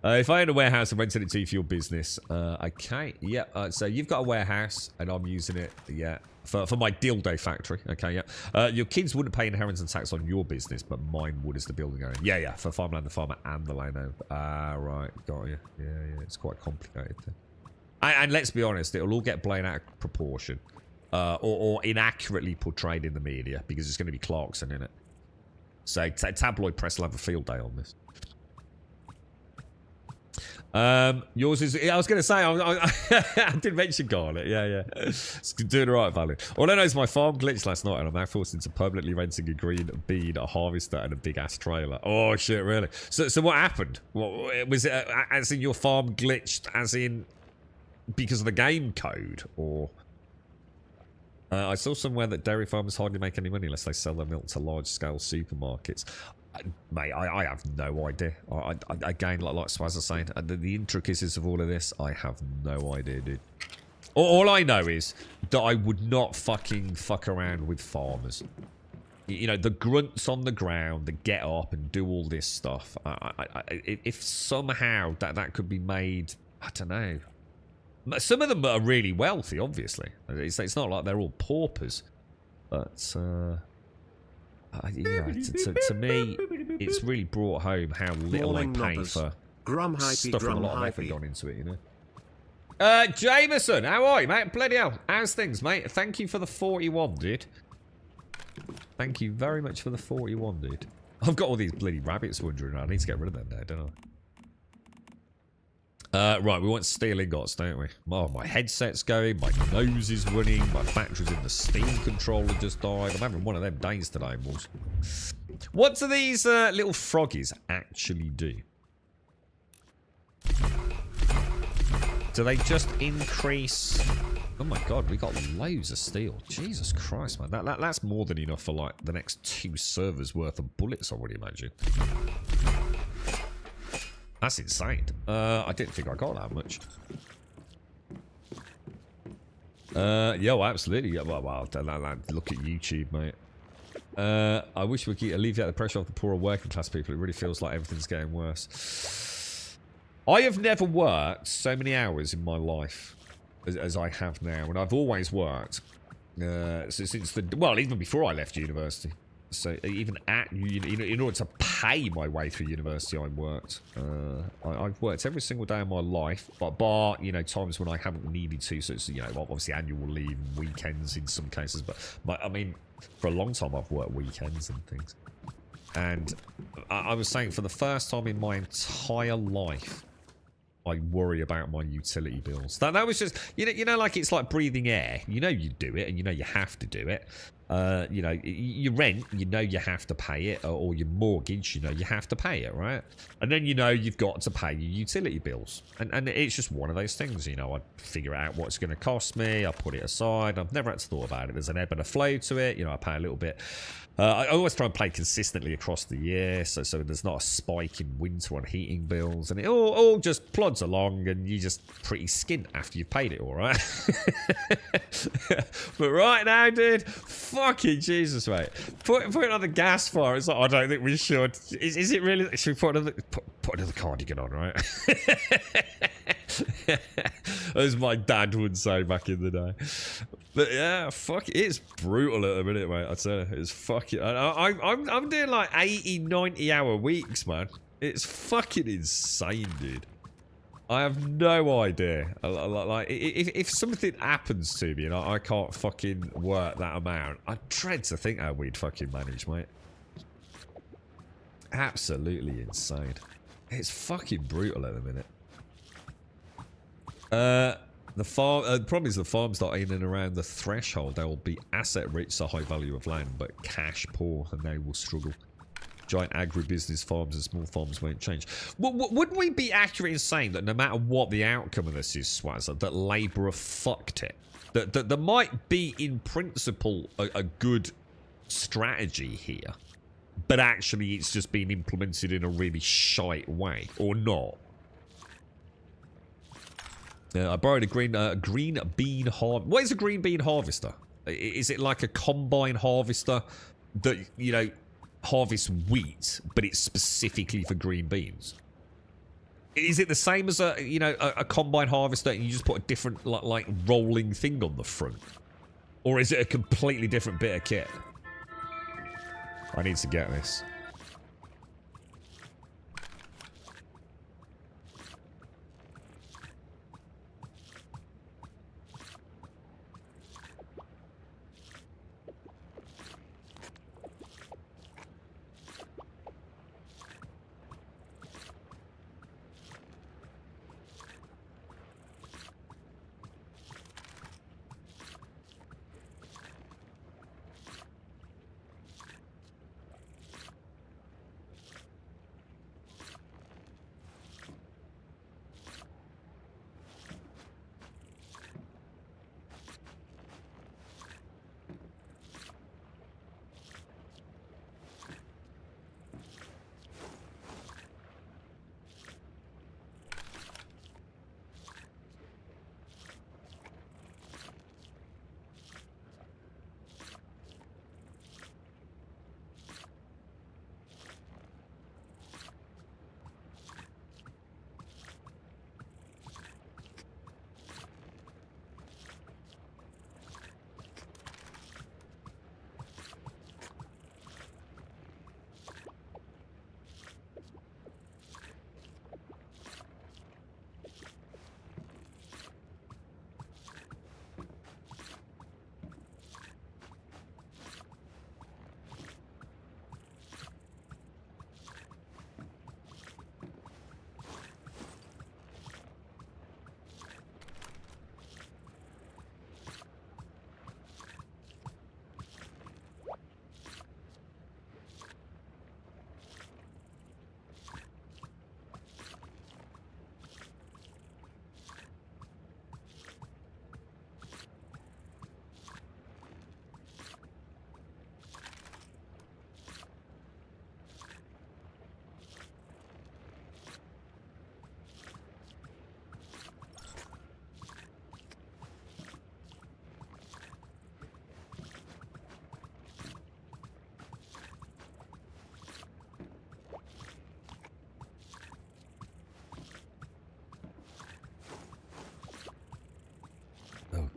If I own a warehouse and rented it to you for your business, okay, yeah. So you've got a warehouse and I'm using it, yeah, for my dildo factory. Okay, yeah. Your kids wouldn't pay inheritance tax on your business, but mine would as the building owner. Yeah, for farmland, the farmer, and the landowner. Right, got you. Yeah. It's quite complicated. And let's be honest, it'll all get blown out of proportion, or inaccurately portrayed in the media because it's going to be Clarkson in it. So tabloid press will have a field day on this. Yours is... I was going to say, I did mention garlic. Yeah. It's doing all right, Valen. All I know is my farm glitched last night and I'm now forced into permanently renting a green bean, a harvester and a big-ass trailer. Oh, shit, really? So what happened? Was it as in your farm glitched as in because of the game code? Or... I saw somewhere that dairy farmers hardly make any money unless they sell their milk to large-scale supermarkets. Mate, I have no idea. Again, like Swazzer saying, the intricacies of all of this, I have no idea, dude. All I know is that I would not fucking fuck around with farmers. You know, the grunts on the ground that get up and do all this stuff. If somehow that could be made, I don't know. Some of them are really wealthy, obviously. It's not like they're all paupers. But, to me, it's really brought home how little I pay for stuff with a lot of effort gone into it, you know. Jameson, how are you, mate? Bloody hell. How's things, mate? Thank you for the 41, dude. Thank you very much for the 41, dude. I've got all these bloody rabbits wandering around. I need to get rid of them now, don't I? Right, we want steel ingots, don't we? Oh, my headset's going. My nose is running. My battery's in the Steam controller just died. I'm having one of them days today, boys. What do these little froggies actually do? Do they just increase... Oh my god, we got loads of steel. Jesus Christ, man. That's more than enough for, like, the next 2 servers worth of bullets, I would imagine. That's insane. I didn't think I got that much. Yo, absolutely. Well, look at YouTube, mate. I wish we could alleviate the pressure of the poorer working class people. It really feels like everything's getting worse. I have never worked so many hours in my life as I have now, and I've always worked since even before I left university. So even in order to pay my way through university, I worked. I've worked every single day of my life, but bar times when I haven't needed to. So it's obviously annual leave, and weekends in some cases. But I mean, for a long time I've worked weekends and things. And I was saying, for the first time in my entire life, I worry about my utility bills. That was just, like it's like breathing air. You do it, and you have to do it. You rent, you have to pay it, or your mortgage, you have to pay it, right? And then you've got to pay your utility bills. And it's just one of those things, I figure out what it's going to cost me, I put it aside. I've never had to thought about it. There's an ebb and a flow to it, I pay a little bit. I always try and play consistently across the year, so there's not a spike in winter on heating bills, and it all just plods along, and you're just pretty skint after you've paid it all, right? But right now, dude, fucking Jesus, mate. Put it on the gas fire. It's like, I don't think we should. Is it really? Should we put another cardigan on, right? As my dad would say back in the day. But yeah, fuck it. It's brutal at the minute, mate. I tell you, it's fucking... I'm doing like 80, 90 hour weeks, man. It's fucking insane, dude. I have no idea. Like, if something happens to me and I can't fucking work that amount, I dread to think how we'd fucking manage, mate. Absolutely insane. It's fucking brutal at the minute. The problem is the farms that are in and around the threshold, they will be asset rich, so high value of land, but cash poor, and they will struggle. Giant agribusiness farms and small farms won't change. Would we be accurate in saying that no matter what the outcome of this is, Swazza, that Labour have fucked it? That there might be, in principle, a good strategy here, but actually it's just been implemented in a really shite way, or not? I borrowed a green bean harvester. What is a green bean harvester? Is it like a combine harvester that, harvests wheat, but it's specifically for green beans? Is it the same as a combine harvester and you just put a different, like rolling thing on the front? Or is it a completely different bit of kit? I need to get this.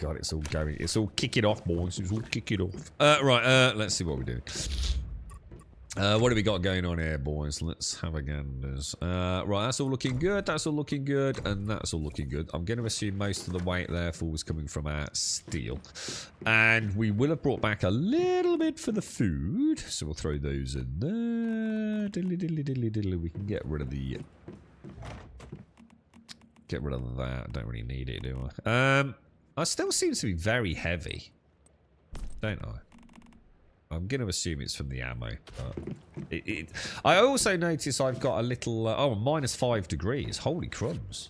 God, it's all going. It's all kicking off, boys. It's all kicking off. Right, let's see what we're doing. What do we got going on here, boys? Let's have a ganders. Right, that's all looking good. That's all looking good. And that's all looking good. I'm going to assume most of the weight, therefore, was coming from our steel. And we will have brought back a little bit for the food. So we'll throw those in there. Diddly, diddly, diddly, diddly. We can get rid of the... Get rid of that. Don't really need it, do I? I still seems to be very heavy. Don't I? I'm going to assume it's from the ammo. But I also notice I've got a little... minus 5 degrees. Holy crumbs.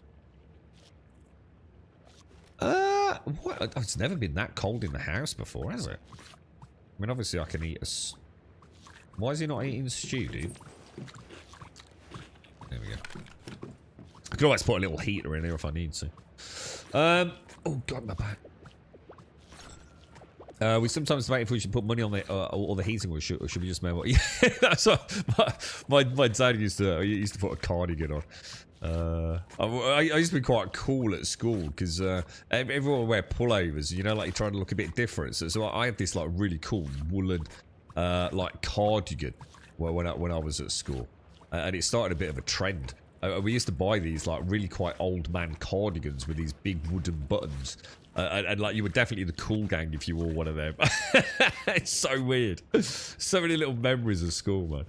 What? It's never been that cold in the house before, has it? I mean, obviously I can eat a... Why is he not eating stew, dude? There we go. I could always put a little heater in here if I need to. Oh, God, my back. We sometimes debate if we should put money on the or the heating, or should we just make what? Yeah, that's what my dad used to put a cardigan on. I used to be quite cool at school because everyone would wear pullovers. You know, like you're trying to look a bit different. So I had this like really cool woolen like cardigan when I was at school, and it started a bit of a trend. We used to buy these like really quite old man cardigans with these big wooden buttons. And like you were definitely the cool gang if you wore one of them. It's so weird. So many little memories of school,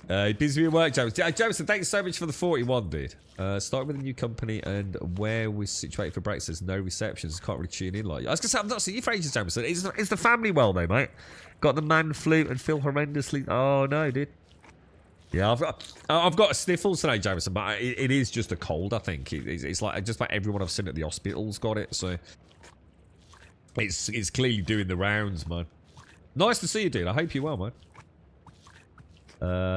man. Busy at work, James. Jameson, thanks so much for the 41, dude. Start with a new company and where we're situated for breaks. There's no receptions. Can't really tune in like you. I was going to say, I've not seen you for ages, Jameson. Is the family well, though, mate? Got the man flu and feel horrendously... Oh, no, dude. Yeah, I've got a sniffles today, Jameson, but it is just a cold, I think. It's like just about everyone I've seen at the hospital's got it, so... It's clearly doing the rounds, man. Nice to see you, dude. I hope you're well, man.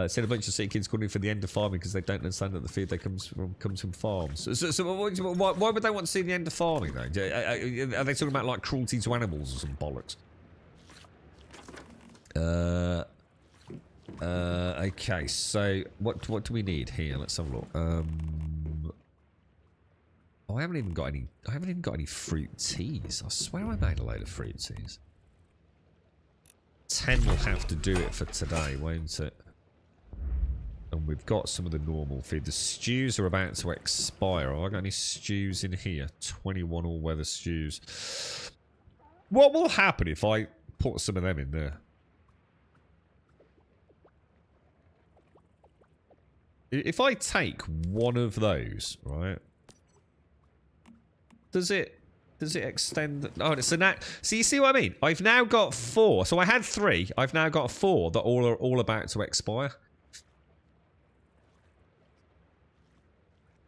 Said a bunch of city kids calling for the end of farming because they don't understand that the food they comes from farms. So why would they want to see the end of farming, though? Are they talking about, like, cruelty to animals or some bollocks? Okay, so what do we need here? Let's have a look. I haven't even got any fruit teas. I swear I made a load of fruit teas. 10 will have to do it for today, won't it? And we've got some of the normal feed. The stews are about to expire. Have I got any stews in here? 21 all-weather stews. What will happen if I put some of them in there? If I take one of those, right? Does it extend? Oh, so now, so you see what I mean? I've now got 4. So I had 3. I've now got 4 that are all about to expire.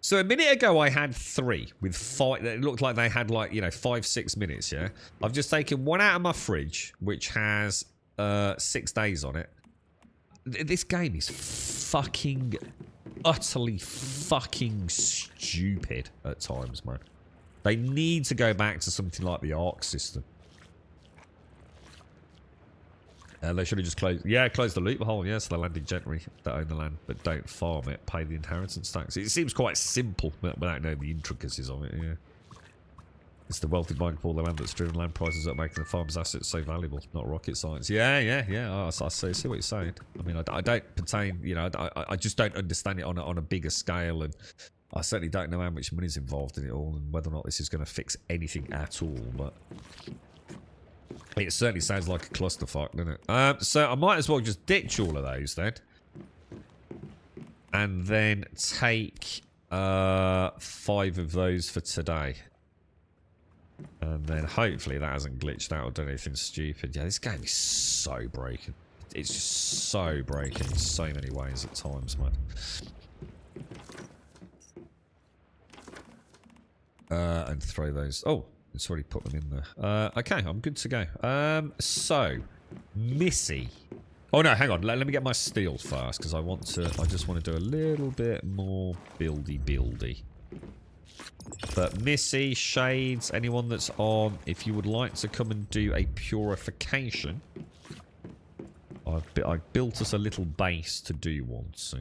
So a minute ago I had 3 with 5. It looked like they had like 5-6 minutes. Yeah, I've just taken one out of my fridge, which has 6 days on it. This game is fucking utterly fucking stupid at times, man. They need to go back to something like the Ark system. They should have just closed... Yeah, close the loophole. Yes, the landed gentry that own the land, but don't farm it. Pay the inheritance tax. It seems quite simple without knowing the intricacies of it, yeah. It's the wealthy mind for the land that's driven land prices up, making the farm's assets so valuable. Not rocket science. Yeah. I see what you're saying. I mean, I don't pertain... I just don't understand it on a bigger scale, and I certainly don't know how much money's involved in it all, and whether or not this is going to fix anything at all, but... It certainly sounds like a clusterfuck, doesn't it? So I might as well just ditch all of those then. And then take 5 of those for today. And then hopefully that hasn't glitched out or done anything stupid. Yeah, this game is so broken. It's just so broken in so many ways at times, man. And throw those... Oh! It's already put them in there. Okay, I'm good to go. So, Missy. Oh no, hang on. Let me get my steel first because I just want to do a little bit more buildy. But Missy, Shades, anyone that's on, if you would like to come and do a purification, I built us a little base to do one. So.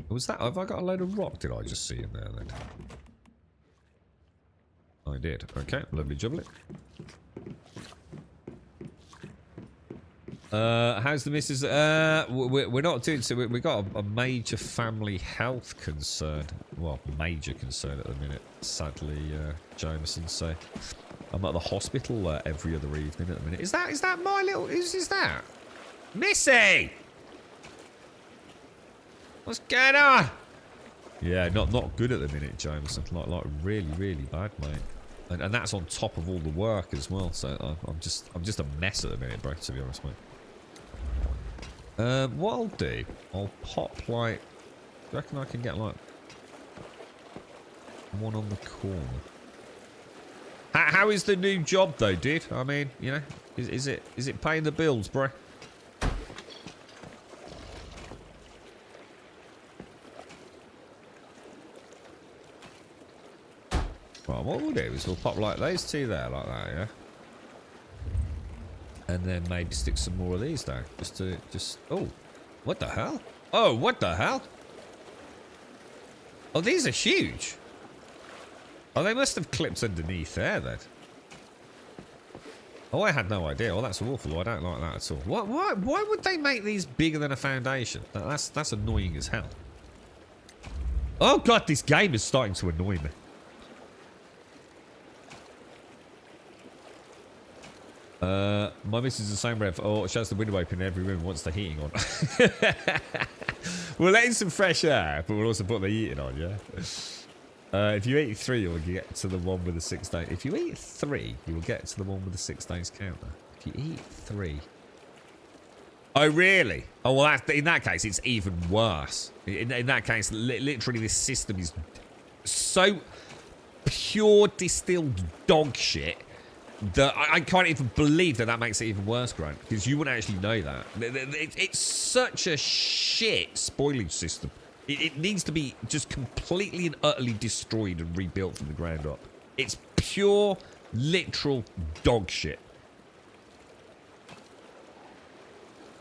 Was that? Have I got a load of rock? Did I just see in there then? I did. Okay, lovely jubbly. How's the missus? We're not doing so. We got a major family health concern. Well, major concern at the minute. Sadly, Jameson. So I'm at the hospital every other evening at the minute. Is that my little? Is that Missy? What's going on? Yeah, not good at the minute, Jameson. Like really, really bad, mate. And that's on top of all the work as well. So I'm just a mess at the minute, bro. To be honest, mate. What I'll do, I'll pop like. Do you reckon I can get like one on the corner? How is the new job though, dude? I mean, you know, is it paying the bills, bro? Well, what we'll do is we'll pop like those two there, like that, yeah. And then maybe stick some more of these down, just. Oh, what the hell? Oh, what the hell? Oh, these are huge. Oh, they must have clipped underneath there then. Oh, I had no idea. Oh, that's awful. I don't like that at all. Why would they make these bigger than a foundation? That's annoying as hell. Oh god, this game is starting to annoy me. My missus is the same rev. Oh, she has the window open in every room, wants the heating on. We'll let in some fresh air, but we'll also put the heating on, yeah? If you eat 3, you'll get to the one with the 6 days. If you eat 3, you will get to the one with the 6 days counter. If you eat 3. Oh, really? Oh, well, in that case, it's even worse. In that case, literally, this system is so pure distilled dog shit that I can't even believe that makes it even worse, Grant, because you wouldn't actually know that. It's such a shit spoilage system. It needs to be just completely and utterly destroyed and rebuilt from the ground up. It's pure, literal dog shit.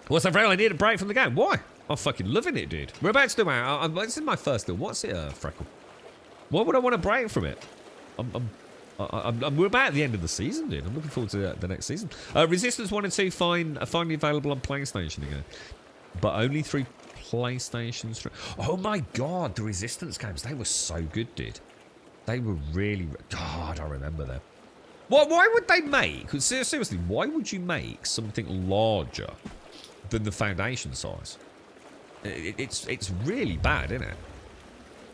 What's up, Freckle? I need a break from the game. Why? I'm fucking loving it, dude. We're about to do my... This is my first deal. What's it, Freckle? Why would I want a break from it? We're about at the end of the season, dude. I'm looking forward to the next season. Resistance 1 and 2 finally available on PlayStation again. But only through PlayStation. Oh my god, the Resistance games. They were so good, dude. They were really... God, I remember them. Why would they make... Seriously, why would you make something larger than the Foundation size? It's really bad, isn't it?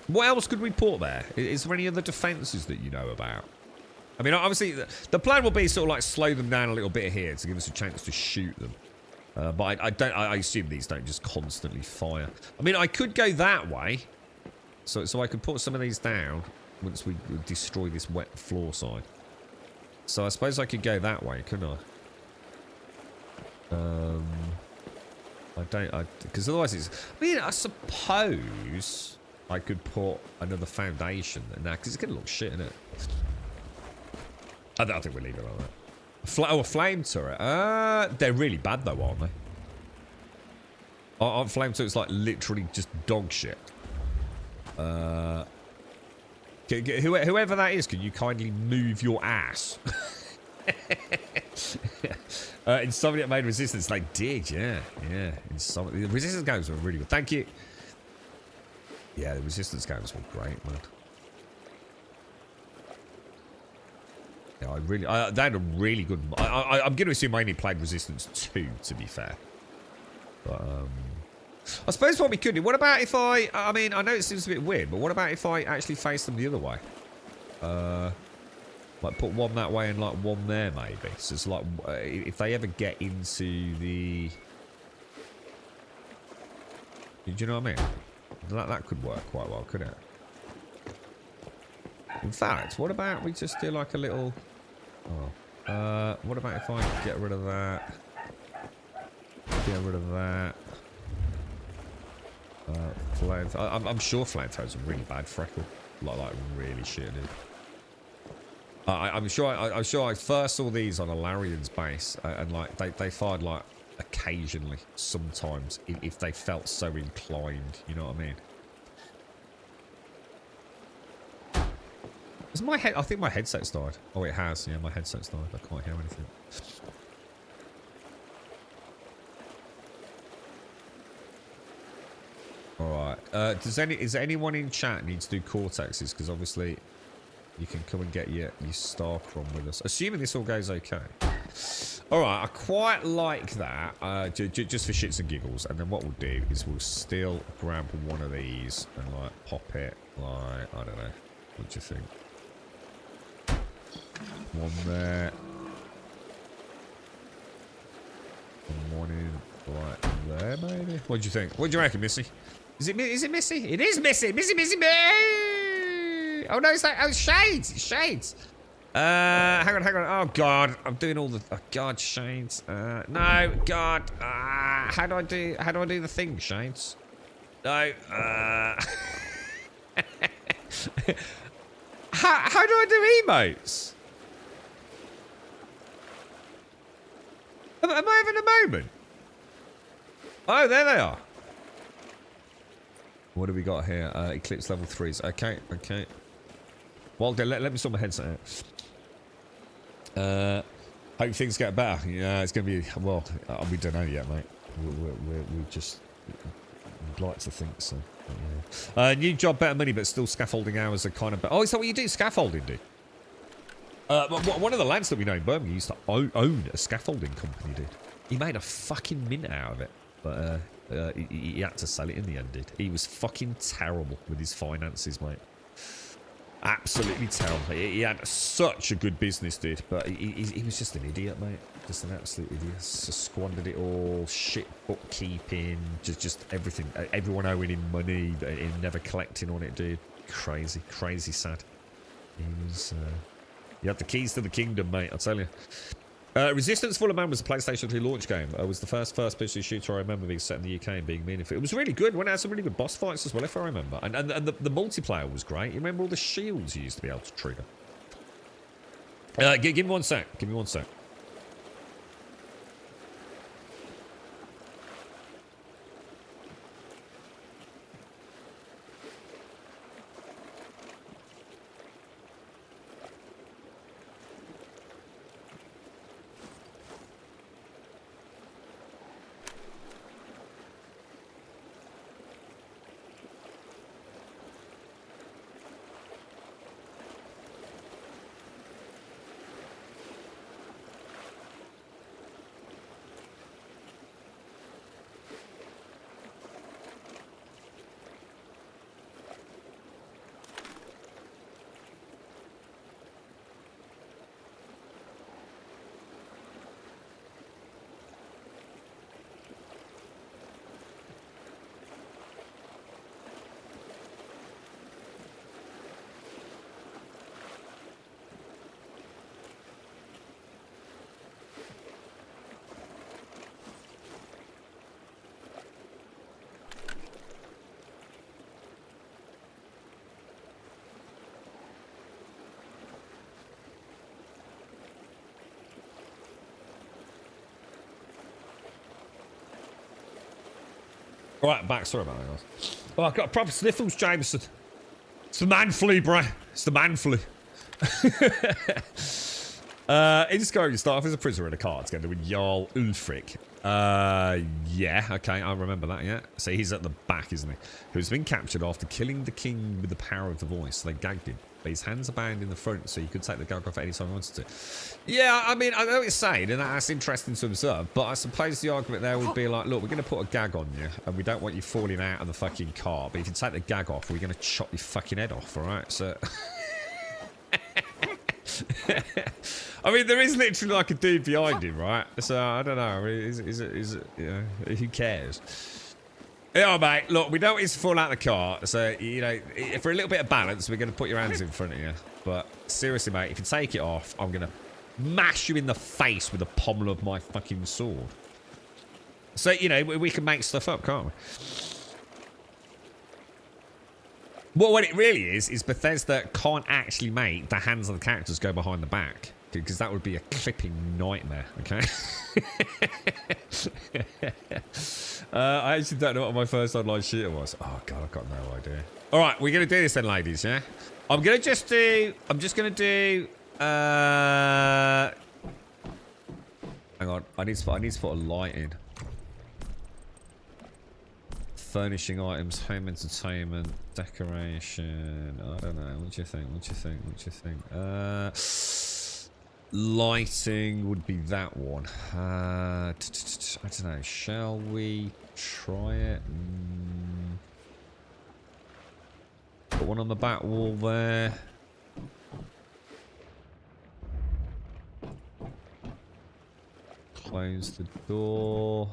What else could we put there? Is there any other defences that you know about? I mean, obviously, the plan will be sort of like slow them down a little bit here to give us a chance to shoot them. But I assume these don't just constantly fire. I mean, I could go that way. So I could put some of these down once we destroy this wet floor side. So I suppose I could go that way, couldn't I? Because otherwise it's... I mean, I suppose I could put another foundation there now, because it's going to look shit, isn't it? I think we'll leave it like that. A flame turret. They're really bad though, aren't they? Flame turret's like literally just dog shit. Whoever that is, can you kindly move your ass? Insomniac made Resistance. They did, yeah. The Resistance games were really good. Thank you. Yeah, the Resistance games were great, man. Yeah, they had a really good... I'm going to assume I only played Resistance 2, to be fair. But, I suppose what we could do... What about if I mean, I know it seems a bit weird, but what about if I actually face them the other way? Like, put one that way and, like, one there, maybe. So it's like, if they ever get into the... Do you know what I mean? That could work quite well, couldn't it? In fact, what about we just do, like, a little... Oh. What about if I get rid of that? Get rid of that. I'm sure flamethrowers are really bad, Freckle. Like really shit, dude. I'm sure I first saw these on a Larian's base, and like they fired like occasionally, sometimes if they felt so inclined. You know what I mean? Is my head? I think my headset's died. Oh, it has. Yeah, my headset's died. I can't hear anything. All right. Is there anyone in chat needs to do Cortexes? Because obviously, you can come and get your Starcrom with us. Assuming this all goes okay. All right. I quite like that. Just for shits and giggles. And then what we'll do is we'll still grab one of these and like pop it. Like I don't know. What do you think? One there. And one in right there, maybe. What do you think? What do you reckon, Missy? Is it Missy? It is Missy! Missy! Oh no, it's like, oh, Shades! It's Shades! Hang on. Oh god, I'm doing all the, oh god, Shades. No, god. How do I do the thing, Shades? No, how do I do emotes? Am I having a moment? Oh, there they are. What do we got here? Eclipse level 3s. Okay. Well, let me sort my headset out. Hope things get better. Yeah, it's going to be... Well, we don't know yet, mate. We just... We'd like to think so. Yeah. New job, better money, but still scaffolding hours are kind of... Oh, is that what you do? Scaffolding, do? One of the lads that we know in Birmingham used to own a scaffolding company, dude. He made a fucking mint out of it. But he had to sell it in the end, dude. He was fucking terrible with his finances, mate. Absolutely terrible. He had such a good business, dude. But he was just an idiot, mate. Just an absolute idiot. Just squandered it all. Shit bookkeeping. Just everything. Everyone owing him money. Him never collecting on it, dude. Crazy sad. He was... You had the keys to the kingdom, mate, I'll tell you. Resistance Full of Man was a PlayStation 2 launch game. It was the first-person shooter I remember being set in the UK and being meaningful. It was really good. It had some really good boss fights as well, if I remember. And the multiplayer was great. You remember all the shields you used to be able to trigger? Give me 1 sec. Give me 1 sec. Right, back. Sorry about that, guys. Oh, I've got proper sniffles, Jameson. It's the man flu, bruh. It's the man flu. In Skyrim, you start off as a prisoner in a car together with Jarl Ulfric. Yeah, okay, I remember that, yeah. So he's at the back, isn't he? Who's been captured after killing the king with the power of the voice. So they gagged him. But his hands are bound in the front, so you could take the gag off any time you wanted to. Yeah, I mean, I know what you're saying, and that's interesting to observe, but I suppose the argument there would be like, look, we're going to put a gag on you, and we don't want you falling out of the fucking car, but if you take the gag off, we're going to chop your fucking head off, alright? So... I mean, there is literally like a dude behind him, right? So, I don't know. I mean, is it, you know, who cares? Yeah, mate, look, we don't want you to fall out of the car, so, you know, for a little bit of balance, we're going to put your hands in front of you. But, seriously, mate, if you take it off, I'm going to mash you in the face with the pommel of my fucking sword. So, you know, we can make stuff up, can't we? Well, what it really is Bethesda can't actually make the hands of the characters go behind the back. Because that would be a clipping nightmare, okay? I actually don't know what my first online shooter was. Oh, God, I've got no idea. All right, we're going to do this then, ladies, yeah? I'm just going to do... hang on, I need to put a light in. Furnishing items, home entertainment, decoration. I don't know. What do you think? Lighting would be that one. I don't know. Shall we try it? Put one on the back wall there. Close the door.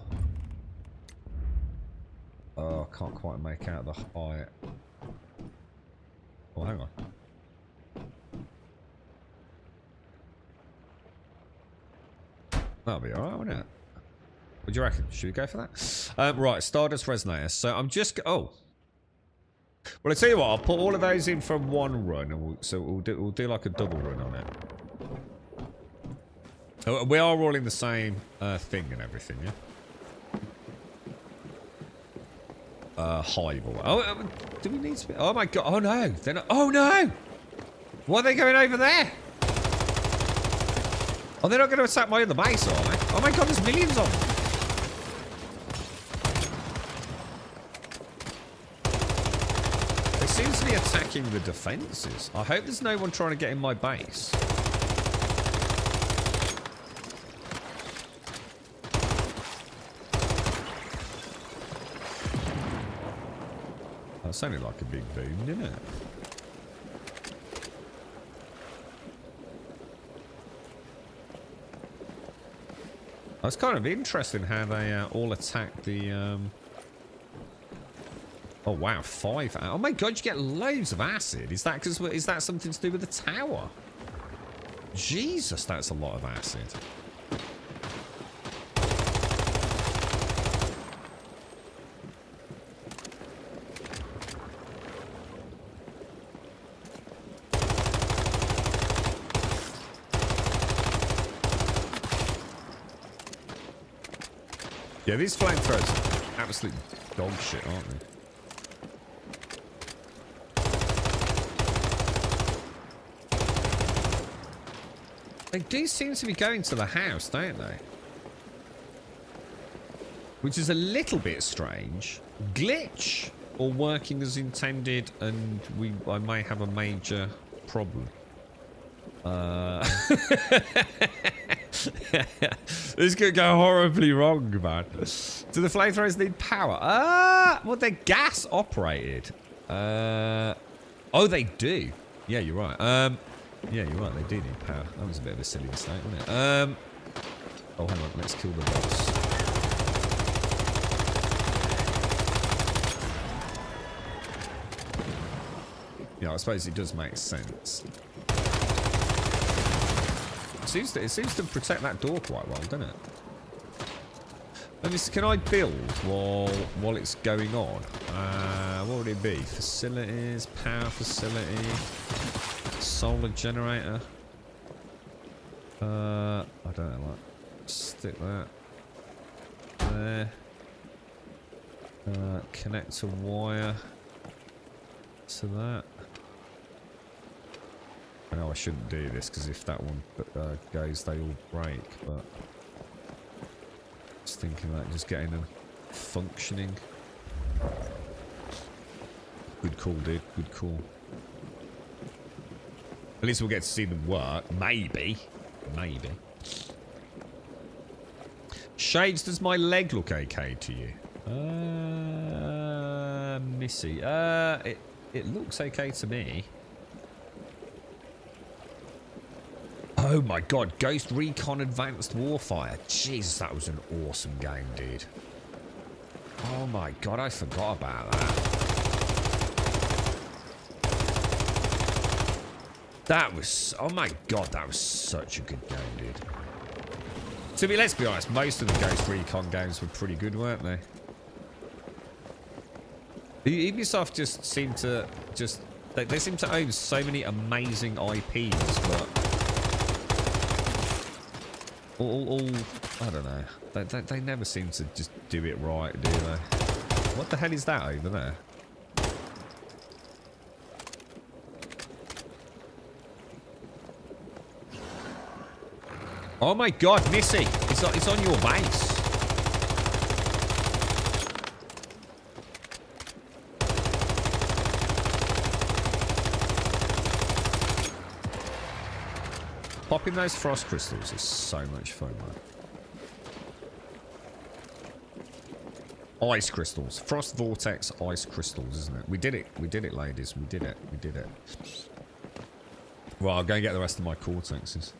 Oh, I can't quite make out the height. Oh, hang on. That'll be alright, won't it? What do you reckon? Should we go for that? Right, Stardust Resonator. So I'm just... Oh. Well, I'll tell you what. I'll put all of those in from one run. And we'll do like a double run on it. Oh, we are all in the same thing and everything, yeah? Hive or... Oh, do we need to be... Oh, my God. Oh, no. They're not... Oh, no. Why are they going over there? Oh, they're not going to attack my other base, are they? Oh, my God. There's millions of them. They seem to be attacking the defences. I hope there's no one trying to get in my base. That sounded like a big boom, didn't it? It's kind of interesting how they all attack the... Oh, wow, 5... Oh, my God, you get loads of acid. Is that something to do with the tower? Jesus, that's a lot of acid. Yeah, these flamethrowers are absolute dog shit, aren't they? They do seem to be going to the house, don't they? Which is a little bit strange. Glitch or working as intended, and I may have a major problem. This could go horribly wrong, man. Do the flamethrowers need power? Well, they're gas operated. Oh, they do. Yeah, you're right. Yeah, you're right. They do need power. That was a bit of a silly mistake, wasn't it? Oh, hang on. Let's kill the boss. Yeah, I suppose it does make sense. It seems to protect that door quite well, doesn't it? Let me see, can I build while it's going on? What would it be? Facilities, power facility, solar generator. I don't know, like stick that there. Connect a wire to that. I know I shouldn't do this because if that one goes, they all break. But just thinking about just getting them functioning. Good call, dude. Good call. At least we'll get to see them work. Maybe. Maybe. Shades, does my leg look okay to you? Missy. It looks okay to me. Oh my God, Ghost Recon Advanced Warfare. Jesus, that was an awesome game, dude. Oh my God, I forgot about that. That was, oh my God, that was such a good game, dude. Let's be honest, most of the Ghost Recon games were pretty good, weren't they? Ubisoft just seem to they seem to own so many amazing IPs, but all I don't know. They never seem to just do it right, do they? What the hell is that over there? Oh my God, Missy! It's on your base. Popping those frost crystals is so much fun, man. Ice crystals. Frost vortex ice crystals, isn't it? We did it. We did it, ladies. We did it. We did it. Well, I'll go and get the rest of my cortexes.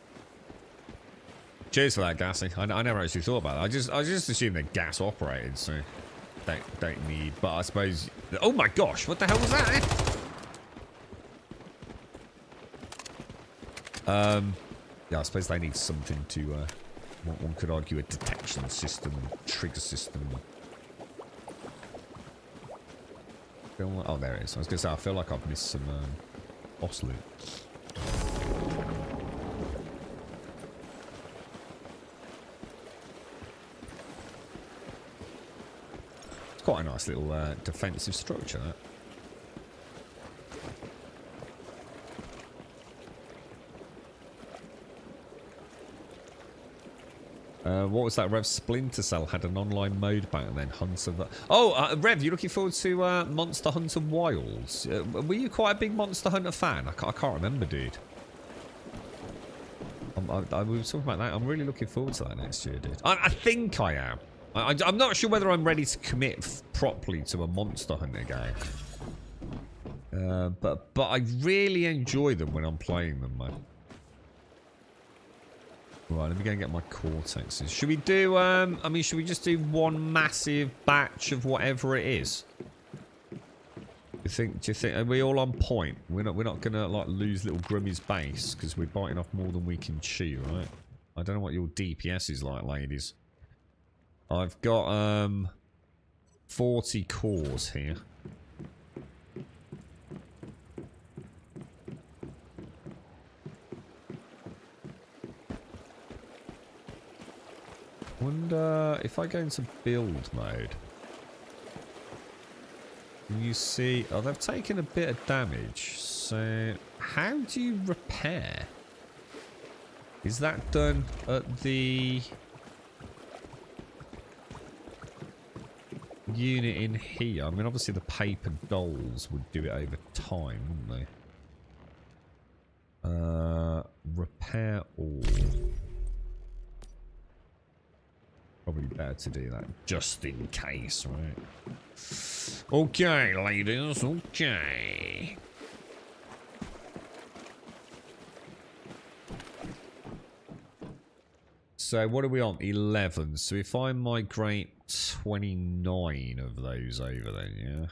Cheers for that, Gassy. I never actually thought about it. I just assumed they're gas operated, so don't need. But I suppose. Oh my gosh! What the hell was that? Yeah, I suppose they need something to. One could argue a detection system, trigger system. Oh, there it is. I was gonna say I feel like I've missed some boss loot. Quite a nice little defensive structure, that. What was that? Rev Splinter Cell had an online mode back then. Hunter. Oh, Rev, you looking forward to Monster Hunter Wilds? Were you quite a big Monster Hunter fan? I can't remember, dude. We were talking about that. I'm really looking forward to that next year, dude. I think I am. I'm not sure whether I'm ready to commit properly to a Monster Hunter game. But I really enjoy them when I'm playing them, man. Right, let me go and get my cortexes. Should we do, I mean, should we just do one massive batch of whatever it is? Do you think, are we all on point? We're not gonna, like, lose little Grummy's base, because we're biting off more than we can chew, right? I don't know what your DPS is like, ladies. I've got, 40 cores here. Wonder if I go into build mode. You see, oh, they've taken a bit of damage. So, how do you repair? Is that done at the unit in here? I mean, obviously the paper dolls would do it over time, wouldn't they? Repair all. Probably better to do that just in case, right? Okay, ladies, okay. So what are we on? 11. So if I migrate 29 of those over then, yeah?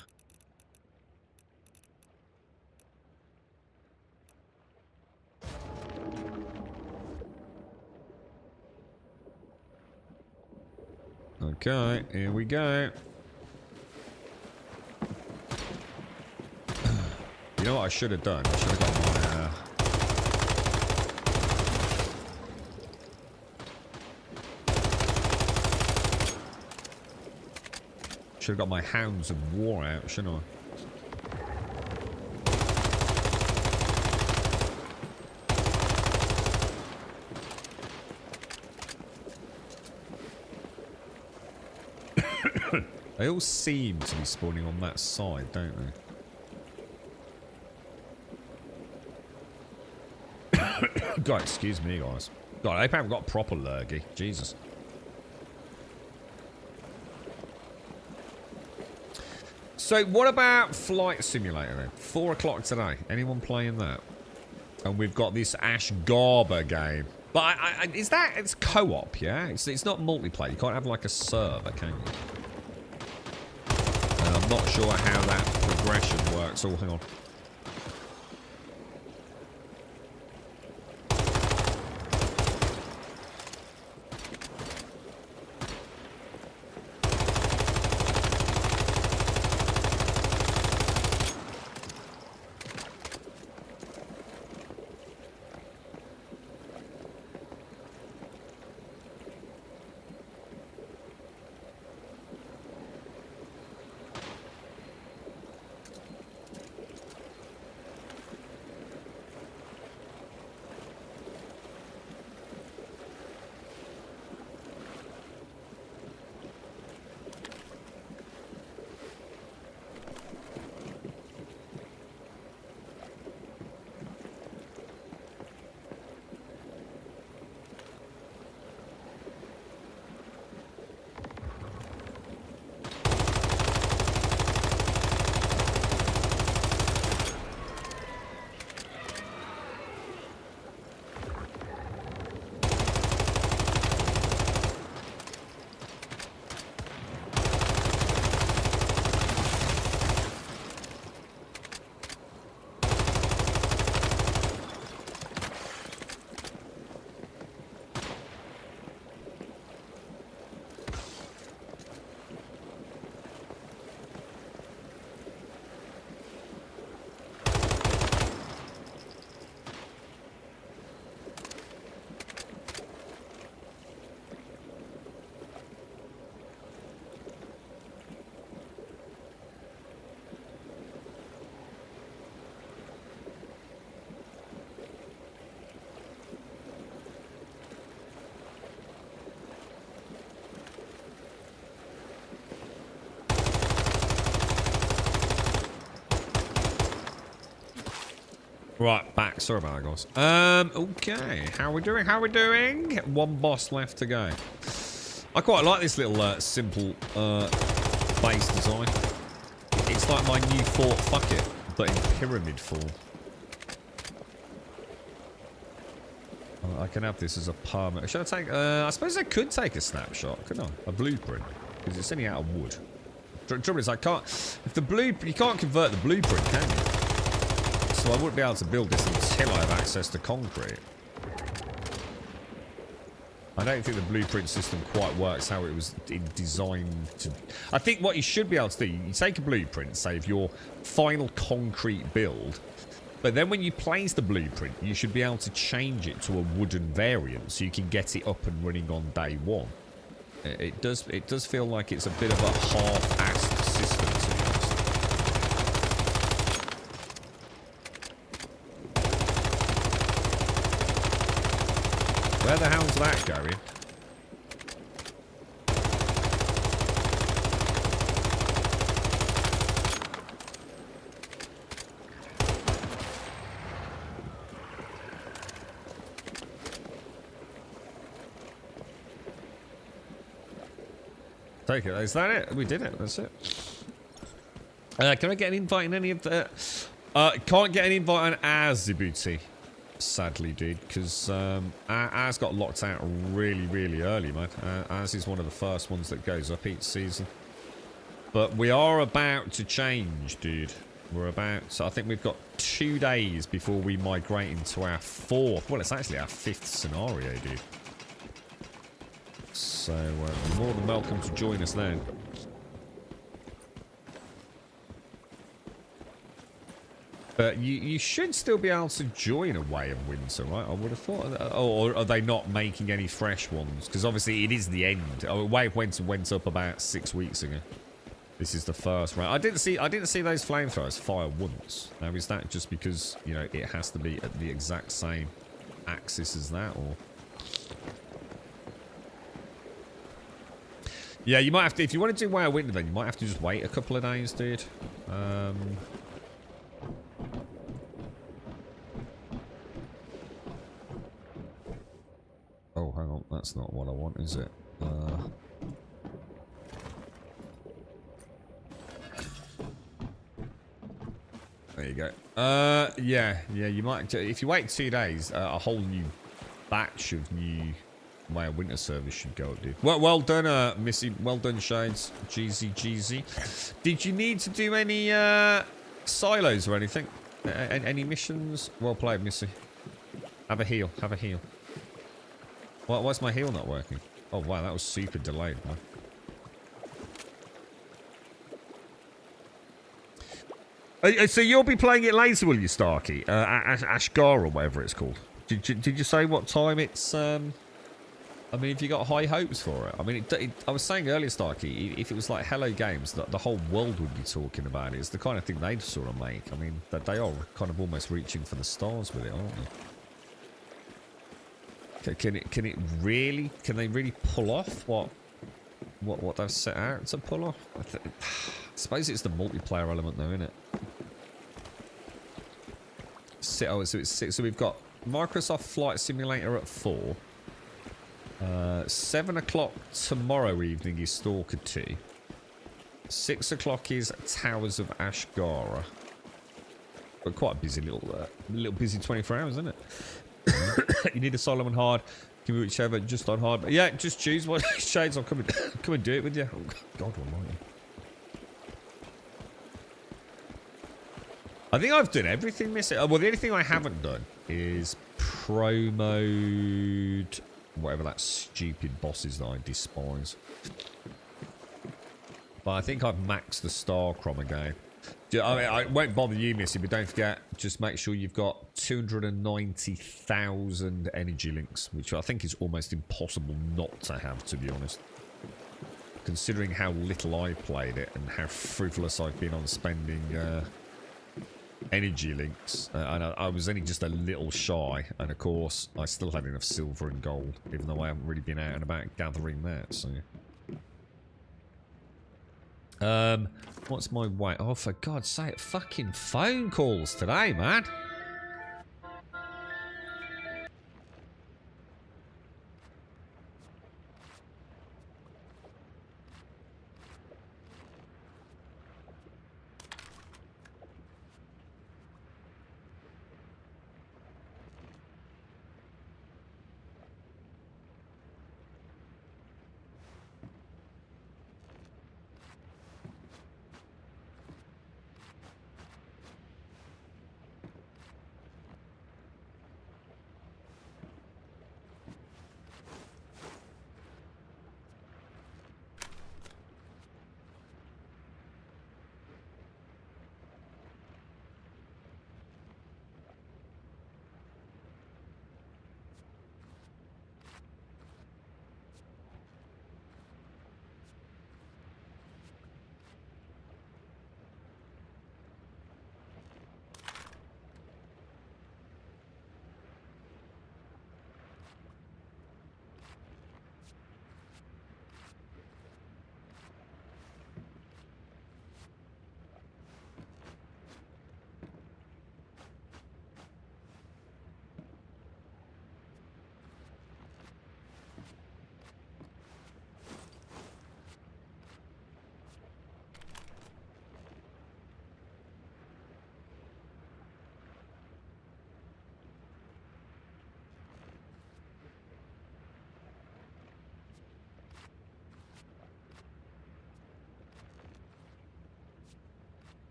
Okay, here we go. You know what I should have done? I should have got my... should have got my Hounds of War out, shouldn't I? They all seem to be spawning on that side, don't they? God, excuse me, guys. God, I hope I haven't got proper lurgy. Jesus. So, what about Flight Simulator then? 4 o'clock today. Anyone playing that? And we've got this Ash Garber game. But is that... It's co-op, yeah? It's not multiplayer. You can't have like a server, can you? I'm not sure how that progression works. Oh, hang on. Right, back. Sorry about that, guys. Okay. How are we doing? How are we doing? One boss left to go. I quite like this little simple base design. It's like my new Fort Fuck It, but in pyramid form. I can have this as a permanent. Should I take... I suppose I could take a snapshot, couldn't I? A blueprint. Because it's only out of wood. The trouble is, I can't... If the blueprint... You can't convert the blueprint, can you? So I wouldn't be able to build this until I have access to concrete. I don't think the blueprint system quite works how it was designed to... I think what you should be able to do, you take a blueprint, save your final concrete build, but then when you place the blueprint, you should be able to change it to a wooden variant so you can get it up and running on day one. It does feel like it's a bit of a half-assed system, to be honest. Where the hell's that going? Take it. Is that it? We did it. That's it. Can I get an invite in any of the... can't get an invite on ours, Zibuti. Sadly, dude, because ours got locked out really, really early, man. Ours is one of the first ones that goes up each season. But we are about to change, dude. We're about... So I think we've got 2 days before we migrate into our 4th... Well, it's actually our 5th scenario, dude. So, you're more than welcome to join us then. But you should still be able to join A Way of Winter, right? I would have thought. Or are they not making any fresh ones? Because obviously it is the end. A Way of Winter went up about 6 weeks ago. This is the first round. I didn't see those flamethrowers fire once. Now is that just because, you know, it has to be at the exact same axis as that, or? Yeah, you might have to, if you want to do Way of Winter, then you might have to just wait a couple of days, dude. Oh, hang on, that's not what I want, is it? There you go. Yeah, you might, if you wait 2 days, a whole new batch of new Way of Winter service should go up, dude. Well done, Missy. Well done, Shades. Jeezy. Did you need to do any silos or anything? Any missions? Well played, Missy. Have a heal. Have a heal. Why's my heal not working? Oh, wow, that was super delayed, man. So you'll be playing it later, will you, Starkey? Ashgar or whatever it's called. Did you say what time it's... I mean, if you got high hopes for it. I mean, I was saying earlier, Starkey, if it was like Hello Games, the whole world would be talking about it. It's the kind of thing they'd sort of make. I mean, they are kind of almost reaching for the stars with it, aren't they? Can it really? Can they really pull off what they've set out to pull off? I suppose it's the multiplayer element, though, isn't it? So we've got Microsoft Flight Simulator at 4. 7 o'clock tomorrow evening is Stalker 2. 6 o'clock is Towers of Ashgara. But quite a busy little busy 24 hours, isn't it? You need a Solomon hard. Give me whichever, just on hard. But yeah, just choose one. Shades, I'll come and do it with you. Oh, God almighty. I think I've done everything, Missy. Well, the only thing I haven't done is pro mode, whatever that stupid boss is that I despise. But I think I've maxed the Star Crom again. I mean, I won't bother you, Missy, but don't forget, just make sure you've got 290,000 energy links, which I think is almost impossible not to have, to be honest. Considering how little I played it and how frivolous I've been on spending energy links. And I was only just a little shy, and of course, I still had enough silver and gold, even though I haven't really been out and about gathering that, so... what's my weight? Oh, for God's sake, fucking phone calls today, man.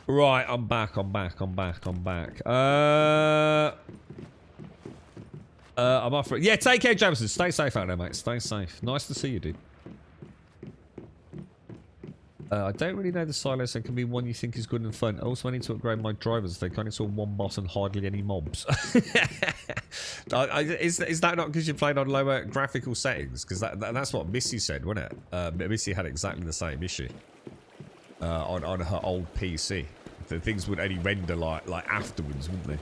Right, I'm back. I'm off for it. Yeah, take care, Jameson. Stay safe out there, mate. Stay safe. Nice to see you, dude. I don't really know the silos. There can be one you think is good and fun. Also, I need to upgrade my drivers. They kind of saw one boss and hardly any mobs. Is that not because you played on lower graphical settings? Because that's what Missy said, wasn't it? Missy had exactly the same issue on her old PC. The things would only render like afterwards, wouldn't they?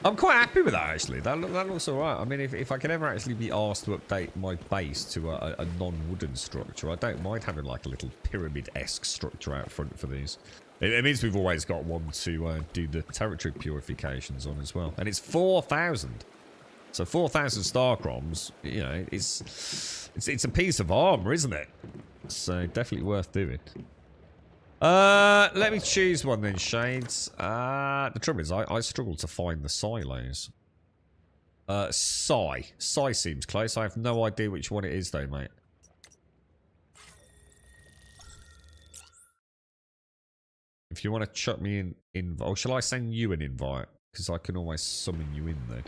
I'm quite happy with that, actually. That looks alright. I mean, if I can ever actually be asked to update my base to a non-wooden structure, I don't mind having like a little pyramid-esque structure out front for these. It means we've always got one to do the territory purifications on as well. And it's 4,000. So 4,000 Starchroms, you know, it's a piece of armor, isn't it? So definitely worth doing. Let me choose one then, Shades. The trouble is, I struggle to find the silos. Psy seems close. I have no idea which one it is though, mate. If you want to chuck me in, or shall I send you an invite? Because I can always summon you in then.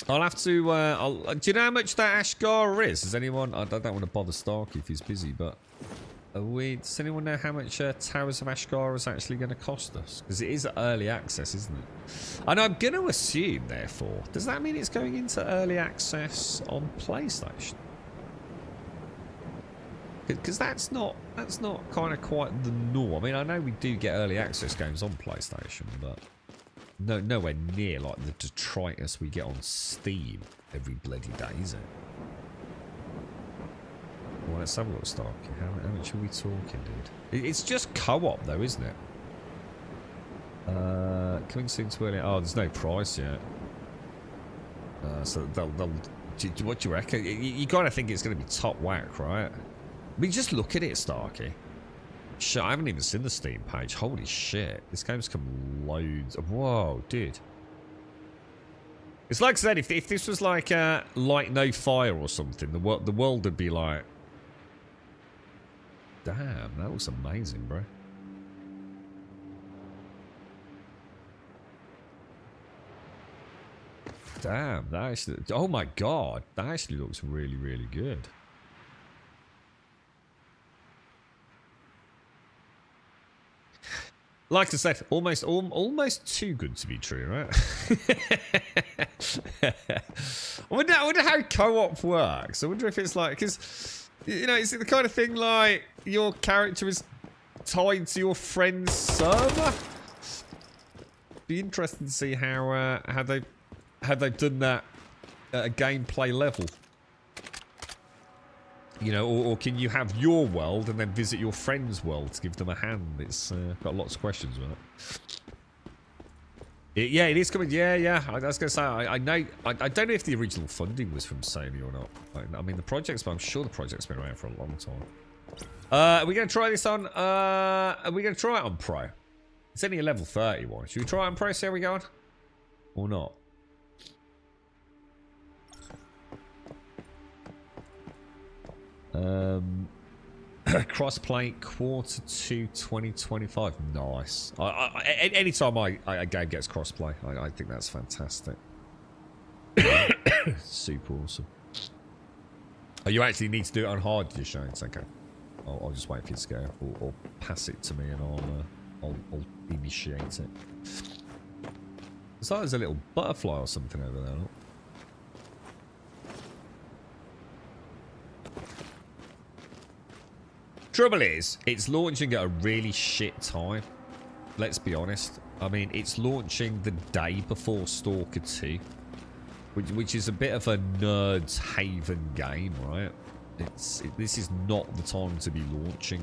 I'll have to, do you know how much that Ashgar is? Does anyone, I don't want to bother Starkey if he's busy, but does anyone know how much Towers of Ashgar is actually going to cost us? Because it is early access, isn't it? And I'm going to assume, therefore, does that mean it's going into early access on PlayStation? Because that's not kind of quite the norm. I mean, I know we do get early access games on PlayStation, but nowhere near like the detritus we get on Steam every bloody day, is it? Well, let's have a look, Stark. How much are we talking, dude? It's just co-op, though, isn't it? Coming soon to early. Oh, there's no price yet. So they'll what do you reckon? You gotta think it's gonna be top whack, right? I mean, just look at it, Starkey. Shit, I haven't even seen the Steam page. Holy shit. This game's come loads of... Whoa, dude. It's like I said, if this was like Light No Fire or something, the world would be like... Damn, that looks amazing, bro. Damn, that actually... Oh my god, that actually looks really, really good. Like I said, almost too good to be true, right? I wonder how co-op works. I wonder if it's like, because, you know, is it the kind of thing like your character is tied to your friend's server? Be interesting to see how they've done that at a gameplay level. You know, or can you have your world and then visit your friend's world to give them a hand? It's got lots of questions with it. Yeah, it is coming. Yeah. I was going to say, I know. I don't know if the original funding was from Sony or not. I mean, the project's, but I'm sure the project's been around for a long time. Are we going to try this on? Are we going to try it on Pro? It's only a level 31. Should we try it on Pro? See how we going? Or not? Crossplay Q2 2025. Nice. Anytime a game gets crossplay, I think that's fantastic. Super awesome. Oh, you actually need to do it on hard, you're showing. It's okay. I'll just wait for you to go, or pass it to me, and I'll initiate it. It's like there's a little butterfly or something over there. Look. Trouble is, it's launching at a really shit time. Let's be honest. I mean, it's launching the day before Stalker 2, which is a bit of a nerd's haven game, right? This is not the time to be launching,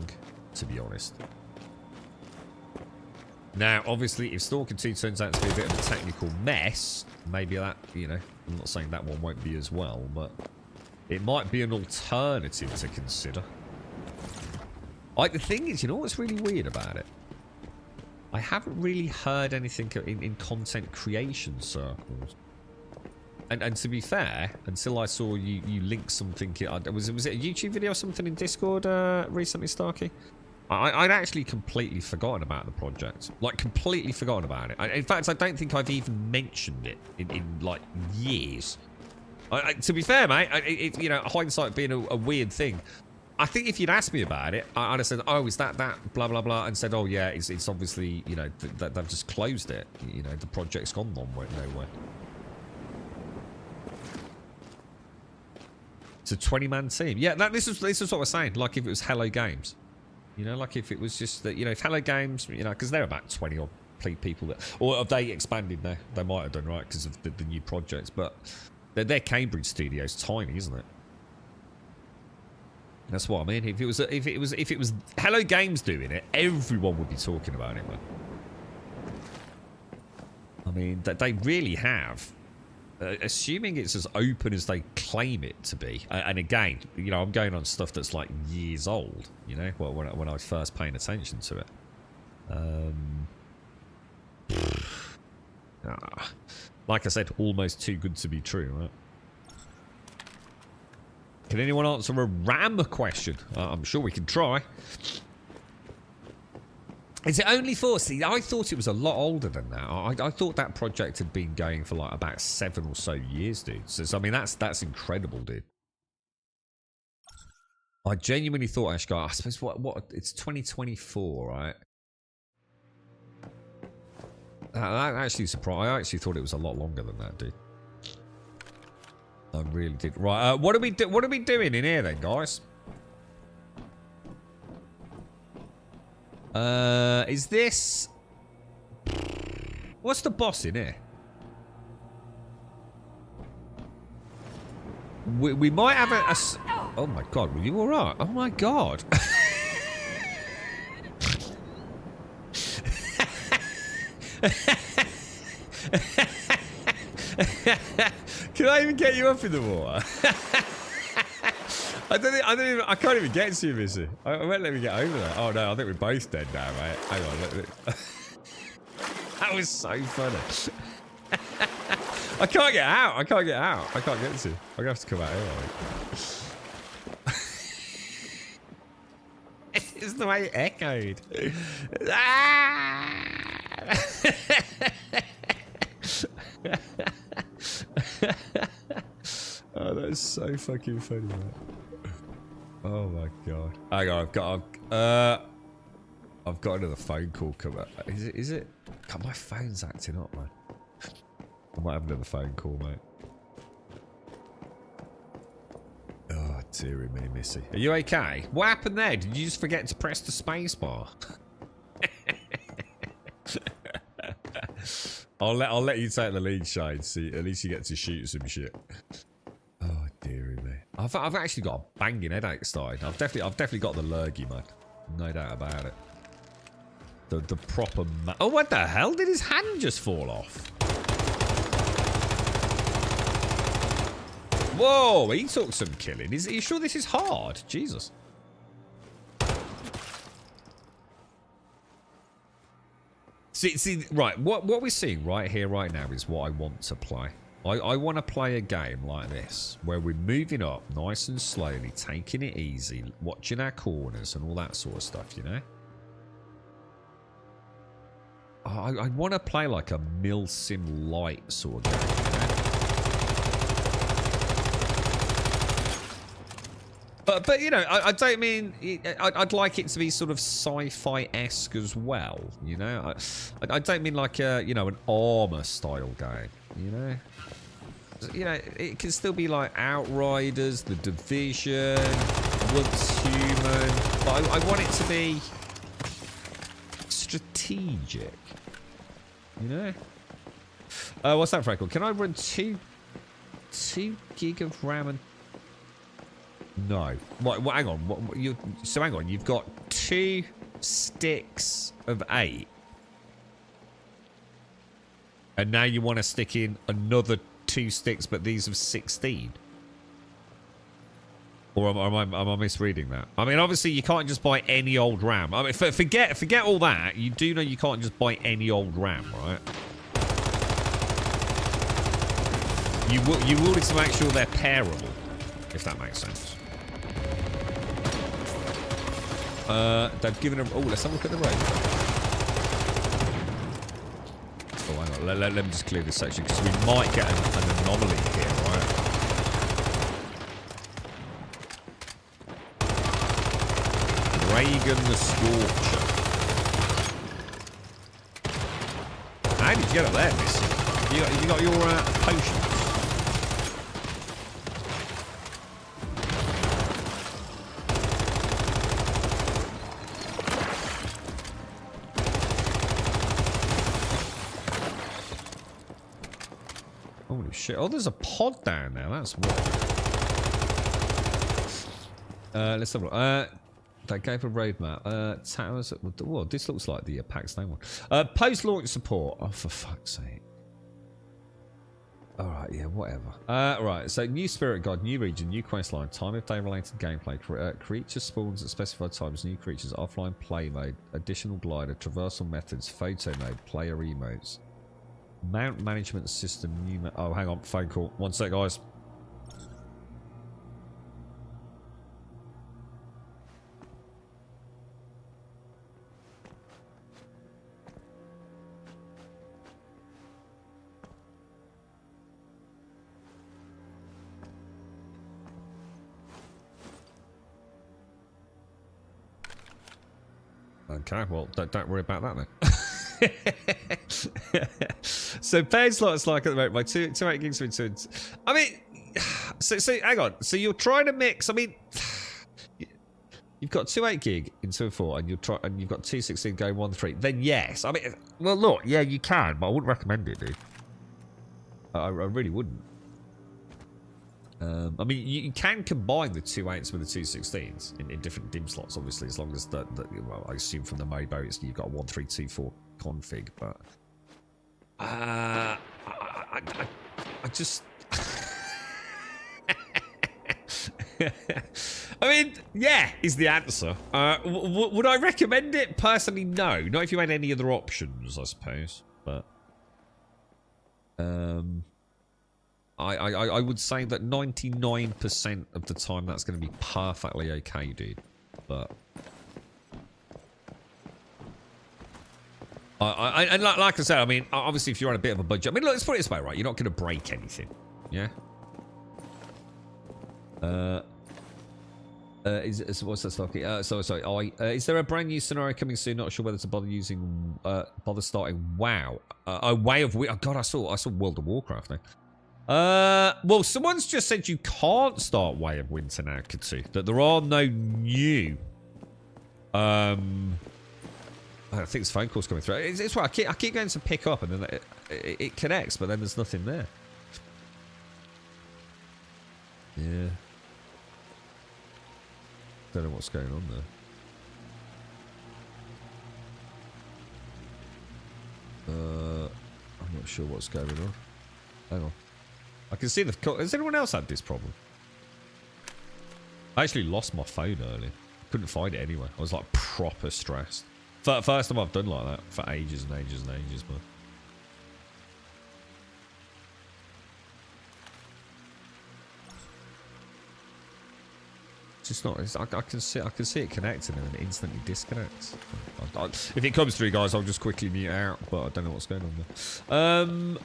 to be honest. Now, obviously, if Stalker 2 turns out to be a bit of a technical mess, maybe that, you know, I'm not saying that one won't be as well, but it might be an alternative to consider. Like, the thing is, you know what's really weird about it? I haven't really heard anything in content creation circles. And to be fair, until I saw you link something, was it a YouTube video or something in Discord recently, Starkey? I'd actually completely forgotten about the project. Like, completely forgotten about it. In fact, I don't think I've even mentioned it in like, years. To be fair, mate, you know, hindsight being a weird thing, I think if you'd asked me about it, I'd have said, oh, is that, blah, blah, blah, and said, oh, yeah, it's obviously, you know, they've just closed it. You know, the project's gone nowhere. It's a 20-man team. Yeah, this is what we're saying. Like, if it was Hello Games. You know, like if it was just that, you know, if Hello Games, you know, because they're about 20 odd people that, or have they expanded now? They might have done, right, because of the new projects, but their Cambridge studio's tiny, isn't it? That's what I mean. If it was Hello Games doing it, everyone would be talking about it, man. I mean, they really have. Assuming it's as open as they claim it to be, and again, you know, I'm going on stuff that's like years old. You know, well, when I was first paying attention to it. Like I said, almost too good to be true, right? Can anyone answer a RAM question? I'm sure we can try. Is it only 4? See, I thought it was a lot older than that. I thought that project had been going for like about 7 or so years, dude. So I mean, that's incredible, dude. I genuinely thought, Ashgar, I suppose what it's 2024, right? That actually surprised. I actually thought it was a lot longer than that, dude. I really did. Right, what are we doing in here then, guys? Is this... What's the boss in here? We might have a... Oh my god, were you alright? Oh my god. Can I even get you up in the water? I can't even get to you, Missy. I won't let me get over there. Oh no, I think we're both dead now, mate. Hang on. That was so funny. I can't get out. I can't get to you. I'm gonna have to come out here, I think. It's the way it echoed. Oh, that's so fucking funny, mate. Oh my god. Hang on, I've got another phone call come up. Is it? God, my phone's acting up, man. I might have another phone call, mate. Oh, dearie me, Missy. Are you okay? What happened there? Did you just forget to press the space bar? I'll let you take the lead, Shane. See, at least you get to shoot some shit. Oh, dearie me. I've actually got a banging headache starting. I've definitely got the lurgy, man. No doubt about it. The proper oh, what the hell? Did his hand just fall off? Whoa, he took some killing. Are you sure this is hard? Jesus. See, right, what we're seeing right here, right now is what I want to play. I want to play a game like this, where we're moving up nice and slowly, taking it easy, watching our corners and all that sort of stuff, you know? I want to play like a Milsim light sort of game, you know? But you know, I don't mean... I'd like it to be sort of sci-fi-esque as well, you know? I don't mean like a, you know, an Armour-style game, you know? You know, it can still be like Outriders, The Division, Once Human, but I want it to be strategic, you know? What's that, Freckle? Can I run 2 gig of RAM and... No. What, hang on. So hang on, you've got 2 sticks of 8. And now you want to stick in another 2 sticks, but these of 16. Or am I misreading that? I mean, obviously, you can't just buy any old RAM. I mean, forget all that. You do know you can't just buy any old RAM, right? You will need to make sure they're pairable, if that makes sense. They've given a... Oh, let's have a look at the road. Oh, hang on. Let me just clear this section, because we might get an anomaly here, right? Reagan the Scorcher. How did you get up there, miss? You got your potions? Holy shit. Oh, there's a pod down there. That's weird. Let's have a look. They gave a roadmap. Towers. Well, this looks like the Pakistan one. Post-launch support. Oh, for fuck's sake. Alright, yeah, whatever. Right, so new spirit guide, new region, new questline, time of day related gameplay, creature spawns at specified times, new creatures, offline play mode, additional glider, traversal methods, photo mode, player emotes, mount management system, new... Oh, hang on, phone call. One sec, guys. Okay, well, don't worry about that then. So, paid slots like at the moment, my 2 8 gigs with 2. I mean, so hang on. So you're trying to mix. I mean, you've got 2 8 gig in 2 and 4, and you've got 2 16 going 1 3. Then yes, I mean, well, look, yeah, you can, but I wouldn't recommend it, dude. I really wouldn't. I mean, you can combine the 2 8s with the 2 16s in different DIMM slots, obviously, as long as well, I assume from the Mobo, you've got a 1 3 2 4 config, but I just I mean, yeah, is the answer. Would I recommend it? Personally, no. Not if you had any other options, I suppose, but I would say that 99% of the time that's going to be perfectly okay, dude. But and like I said, I mean, obviously, if you're on a bit of a budget, I mean, look, let's put it this way, right? You're not going to break anything, yeah. What's that stuff? Sorry. Is there a brand new scenario coming soon? Not sure whether to bother starting WoW. A Way of... Oh God, I saw World of Warcraft now. Well, someone's just said you can't start Way of Winter now, Katsu. That there are no new. I think this phone call's coming through. It's right. I keep going to pick up, and then it connects, but then there's nothing there. Yeah. Don't know what's going on there. I'm not sure what's going on. Hang on. I can see the... Has anyone else had this problem? I actually lost my phone earlier. Couldn't find it anywhere. I was like proper stressed. First time I've done like that for ages and ages and ages, but... It's just not... I can see it connecting and then it instantly disconnects. If it comes through, guys, I'll just quickly mute out, but I don't know what's going on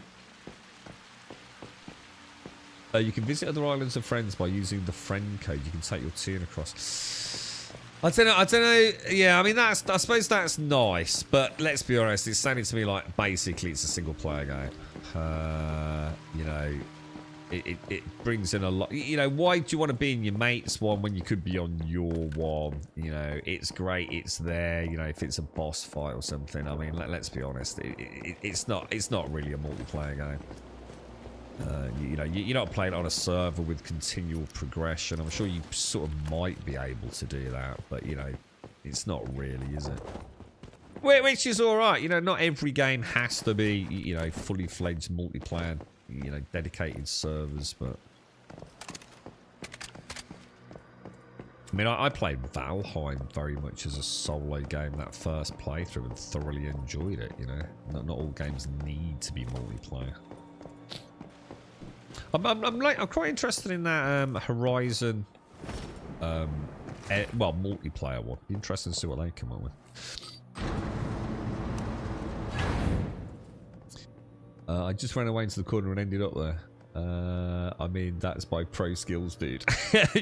there. You can visit other islands of friends by using the friend code. You can take your tune across. I don't know. Yeah, I mean, I suppose that's nice, but let's be honest. It's sounding to me like basically it's a single player game. You know, it brings in a lot. You know, why do you want to be in your mate's one when you could be on your one? You know, it's great. It's there. You know, if it's a boss fight or something. I mean, let's be honest. It's not really a multiplayer game. You know, you're not playing on a server with continual progression. I'm sure you sort of might be able to do that, but, you know, it's not really, is it? Which is all right. You know, not every game has to be, you know, fully fledged multiplayer, you know, dedicated servers, but... mean, I played Valheim very much as a solo game that first playthrough and thoroughly enjoyed it, you know. Not all games need to be multiplayer. I'm quite interested in that Horizon, well, multiplayer one. Be interesting to see what they come up with. I just ran away into the corner and ended up there. I mean, that's by pro skills, dude.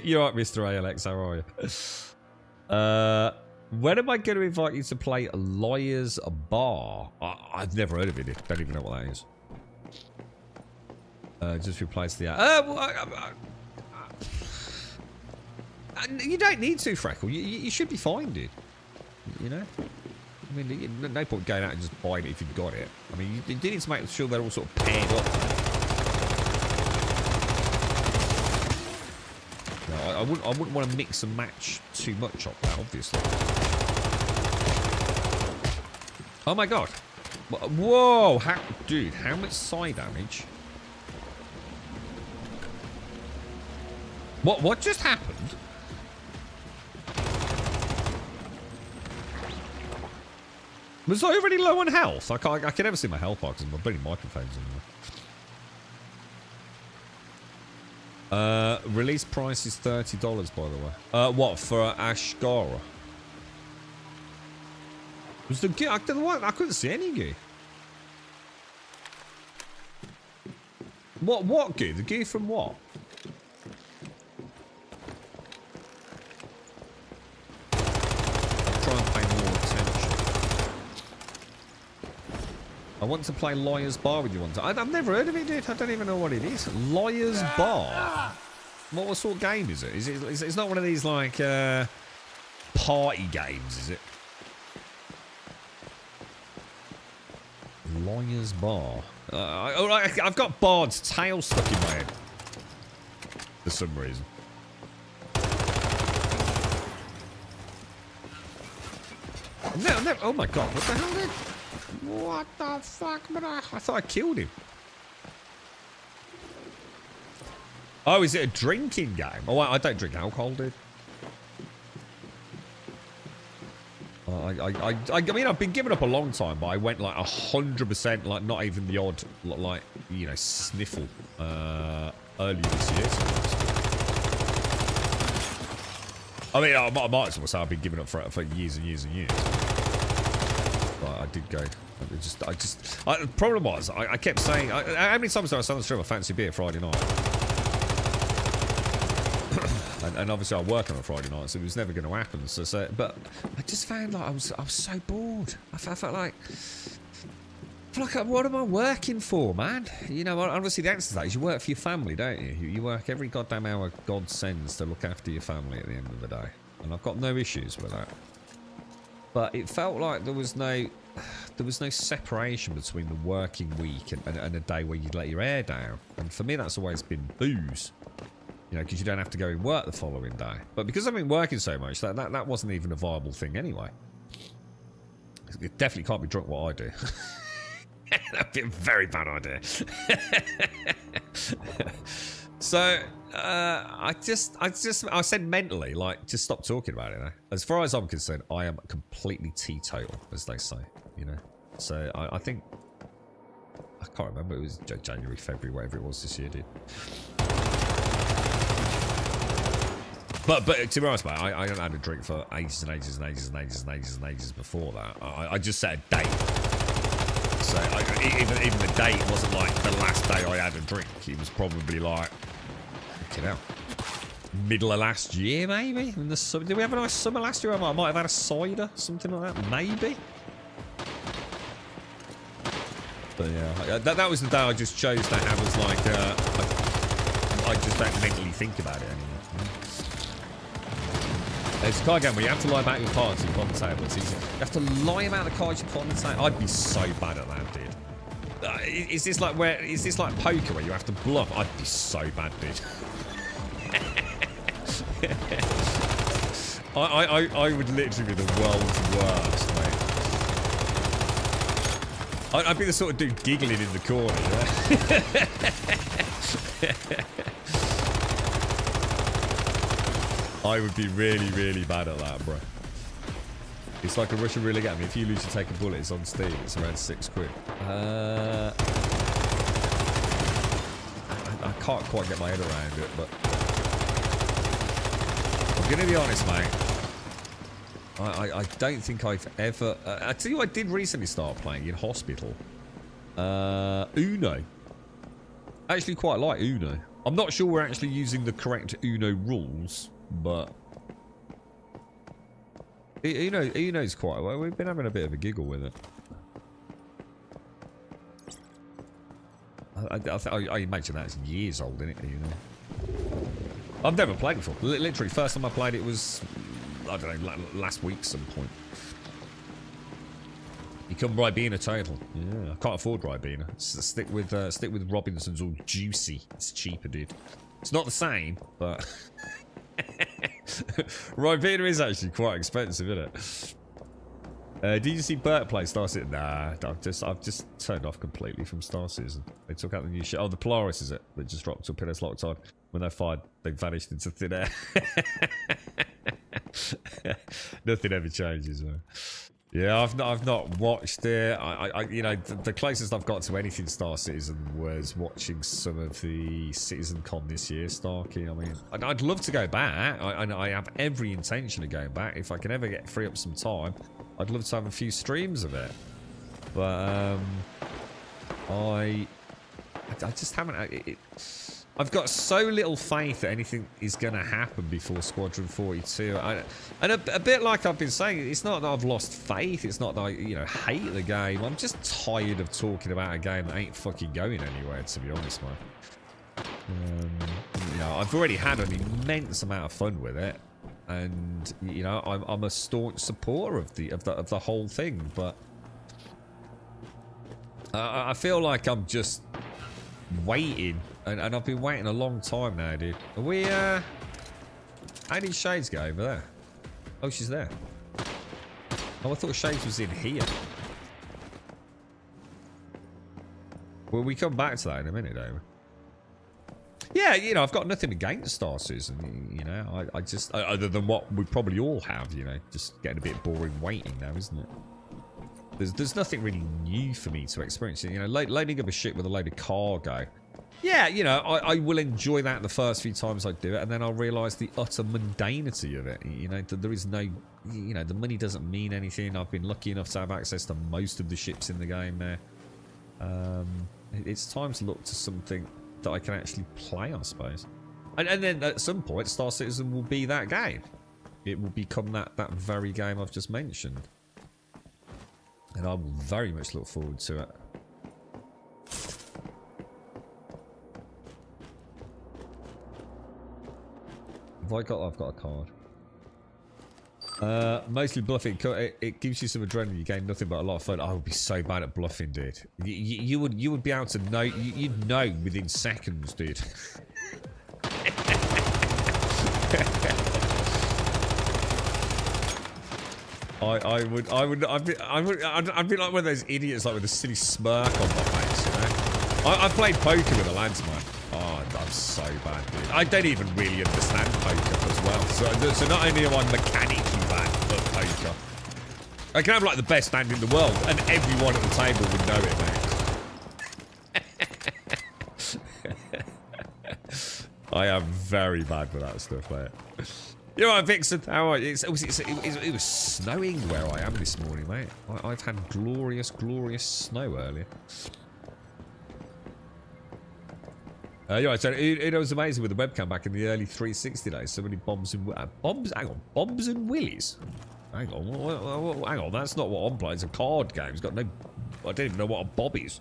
You're right, Mr. ALX, how are you? When am I going to invite you to play Liar's Bar? I've never heard of it. Don't even know what that is. Just replies to the... you don't need to, Freckle. You should be fine, dude. You know? I mean, no point going out and just buying it if you've got it. I mean, you need to make sure they're all sort of paired up. No, I wouldn't want to mix and match too much of that, obviously. Oh my god. Whoa! Dude, how much side damage? What just happened? Was I already low on health? I can never see my health bar because my bloody microphone's in there. Release price is $30, by the way. What, for Ashgara? Was the gear? I couldn't see any gear. What gear? The gear from what? I'll try and pay more attention. I want to play Liar's Bar with you one time. I've never heard of it, dude. I don't even know what it is. Liar's Bar? What sort of game is it? It's not one of these, like, party games, is it? Liar's Bar. I've got Bard's Tale stuck in my head. For some reason. No. Oh my god, what the hell, dude? What the fuck, man? I thought I killed him. Oh, is it a drinking game? Oh, I don't drink alcohol, dude. I mean, I've been giving up a long time, but I went like 100%, like not even the odd, like, you know, sniffle earlier this year. I mean, I might as well say I've been giving up for years and years and years. But I did go. The problem was, I kept saying, how many times did I say on the stream I fancy beer Friday night? and obviously I work on a Friday night, so it was never going to happen. But I just found like I was so bored. I felt like, what am I working for, man? You know, obviously the answer to that is you work for your family, don't you? You work every goddamn hour God sends to look after your family at the end of the day. And I've got no issues with that. But it felt like there was no separation between the working week and a day where you'd let your hair down. And for me, that's always been booze. You know, because you don't have to go and work the following day. But because I've been working so much, that wasn't even a viable thing anyway. It definitely can't be drunk what I do. That'd be a very bad idea. So, I said mentally, like, just stop talking about it now. As far as I'm concerned, I am completely teetotal, as they say, you know. So, I think, I can't remember, it was January, February, whatever it was this year, dude. But to be honest, mate, I hadn't had a drink for ages and ages and ages and ages and ages and ages before that. I just set a date. So even the date wasn't like the last day I had a drink. It was probably like, you know, middle of last year, maybe. In the summer. Did we have a nice summer last year? I might have had a cider, something like that, maybe. But yeah, that was the day I just chose to have as like, I just don't mentally think about it anymore. It's a card game where you have to lie about your cards and commentate, but it's easy. You have to lie about the cards you commentate. I'd be so bad at that, dude. Is this like poker where you have to bluff? I'd be so bad, dude. I would literally be the world's worst, mate. I'd be the sort of dude giggling in the corner, you know? I would be really, really bad at that, bro. It's like a Russian roulette game. If you lose, you take a bullet. It's on Steam. It's around £6. I can't quite get my head around it, but I'm gonna be honest, mate. I don't think I've ever. I tell you, I did recently start playing in Hospital. Uno. I actually quite like Uno. I'm not sure we're actually using the correct Uno rules, but Uno's quite well. We've been having a bit of a giggle with it. I imagine that's years old, isn't it? Uno. I've never played before. Literally, first time I played it was, I don't know, last week some point. Become Ribena total. Yeah, I can't afford Ribena. Stick with Robinson's all juicy. It's cheaper, dude. It's not the same, but Ribena is actually quite expensive, isn't it? Did you see Bert play Star Citizen? Nah, I've just turned off completely from Star Citizen. They took out the new shit. Oh, the Polaris is it? They just dropped to Pillars locked on. When they fired, they vanished into thin air. Nothing ever changes, man. Yeah, I've not watched it. You know, the closest I've got to anything Star Citizen was watching some of the Citizen Con this year, Starkey. I mean, I'd love to go back. I have every intention of going back. If I can ever free up some time, I'd love to have a few streams of it. But I just haven't. I've got so little faith that anything is going to happen before Squadron 42. And a bit like I've been saying, it's not that I've lost faith. It's not that I, you know, hate the game. I'm just tired of talking about a game that ain't fucking going anywhere, to be honest, man. You know, I've already had an immense amount of fun with it. And, you know, I'm a staunch supporter of the whole thing. But I feel like I'm just waiting. And I've been waiting a long time now, dude. Are we, how did Shades go over there? Oh, she's there. Oh, I thought Shades was in here. Well, we come back to that in a minute, David. Yeah, you know, I've got nothing against Star Citizen, you know. I just, other than what we probably all have, you know, just getting a bit boring waiting now, isn't it? There's nothing really new for me to experience. You know, loading up a ship with a load of cargo. Yeah, you know, I will enjoy that the first few times I do it, and then I'll realise the utter mundanity of it. You know, there is no, you know, the money doesn't mean anything. I've been lucky enough to have access to most of the ships in the game now. It's time to look to something that I can actually play, I suppose. And then at some point, Star Citizen will be that game. It will become that very game I've just mentioned. And I will very much look forward to it. I've got a card. Mostly bluffing. It gives you some adrenaline. You gain nothing but a lot of fun. I would be so bad at bluffing, dude. You would be able to know. You'd know within seconds, dude. I'd be like one of those idiots, like with a silly smirk on my face. You know. I played poker with a landsman. Oh, I'm so bad, dude. I don't even really understand poker as well. So not only am I mechanically bad at poker, I can have like the best hand in the world, and everyone at the table would know it, mate. I am very bad with that stuff, mate. You know what, Vixen? How are you? It was snowing where I am this morning, mate. I've had glorious, glorious snow earlier. You're right, so it was amazing with the webcam back in the early 360 days. So many bombs and bombs. Hang on, bombs and willies. Hang on, hang on. That's not what I'm playing. It's a card game. It's got no. I don't even know what a bob is.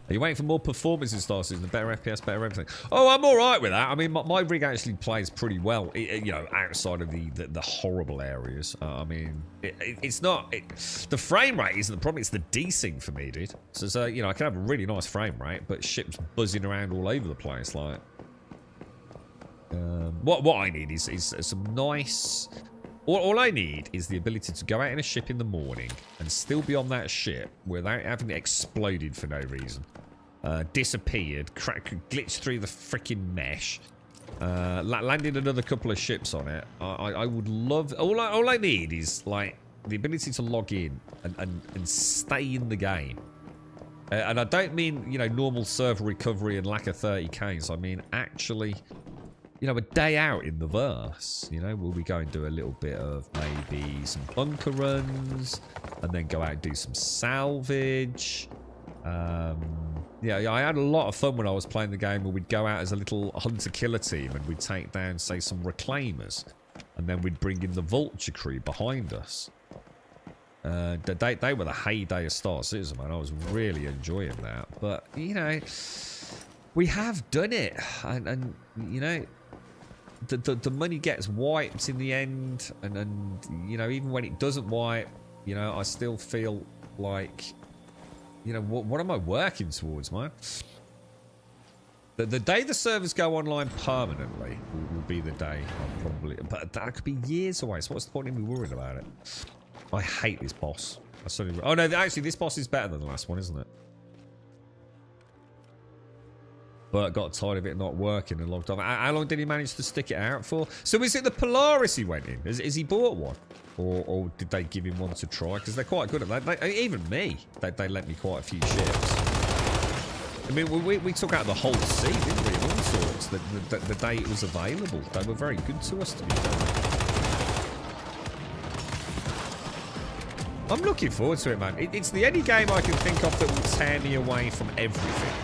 Are you waiting for more performance in Star Citizen? Better FPS, better everything. Oh, I'm all right with that. I mean, my rig actually plays pretty well. You know, outside of the horrible areas. I mean, it's not. The frame rate isn't the problem. It's the desync for me, dude. So you know, I can have a really nice frame rate, but ships buzzing around all over the place. Like, what I need is some nice. All I need is the ability to go out in a ship in the morning and still be on that ship without having it exploded for no reason. Disappeared, glitched through the freaking mesh, landed another couple of ships on it. I would love... All I need is, like, the ability to log in and stay in the game. And I don't mean, you know, normal server recovery and lack of 30Ks. I mean, actually, you know, a day out in the verse. You know, will we go and do a little bit of maybe some bunker runs and then go out and do some salvage. Yeah, I had a lot of fun when I was playing the game where we'd go out as a little hunter-killer team and we'd take down, say, some reclaimers. And then we'd bring in the vulture crew behind us. They were the heyday of Star Citizen, man. I was really enjoying that. But, you know, we have done it. And you know, the money gets wiped in the end. And, you know, even when it doesn't wipe, you know, I still feel like... You know, what am I working towards, man? The day the servers go online permanently will be the day I'm probably... But that could be years away, so what's the point in me worrying about it? I hate this boss. I suddenly... Oh, no, actually, this boss is better than the last one, isn't it? But got tired of it not working and logged off. How long did he manage to stick it out for? So is it the Polaris he went in? Is he bought one? Or did they give him one to try? Because they're quite good at that. Even me, they lent me quite a few ships. I mean, we took out the whole sea, didn't we? All sorts. The day it was available. They were very good to us, to be fair. I'm looking forward to it, man. It's the only game I can think of that will tear me away from everything.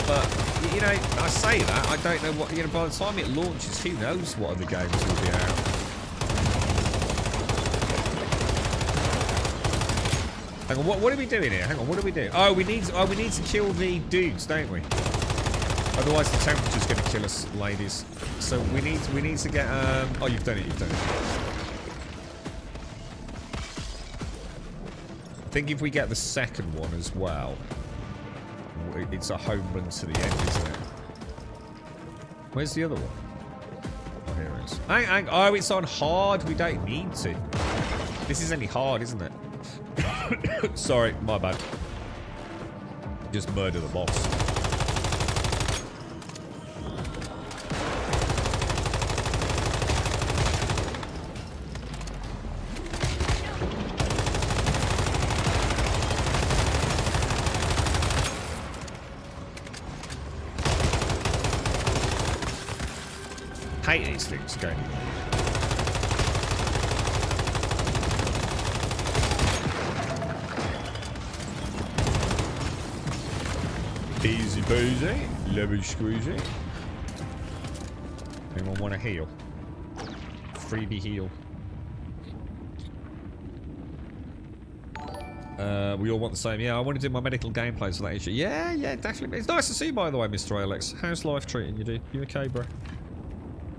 But... You know, I say that, I don't know what, you know, by the time it launches, who knows what other games will be out. Hang on, what are we doing here? Hang on, what are we doing? Oh, we need to kill the dudes, don't we? Otherwise the temperature's gonna kill us, ladies. So we need to get, oh, you've done it. I think if we get the second one as well, it's a home run to the end, isn't it? Where's the other one? Oh, here it is. Oh, it's on hard. We don't need to. This is only hard, isn't it? Sorry, my bad. Just murder the boss. Hate these things going. Easy peasy, lemon squeezy. Anyone want to heal? Freebie heal. We all want the same. Yeah, I want to do my medical gameplay so that issue. Yeah, definitely. It's nice to see you, by the way, Mr. Alex. How's life treating you, dude? You okay, bro?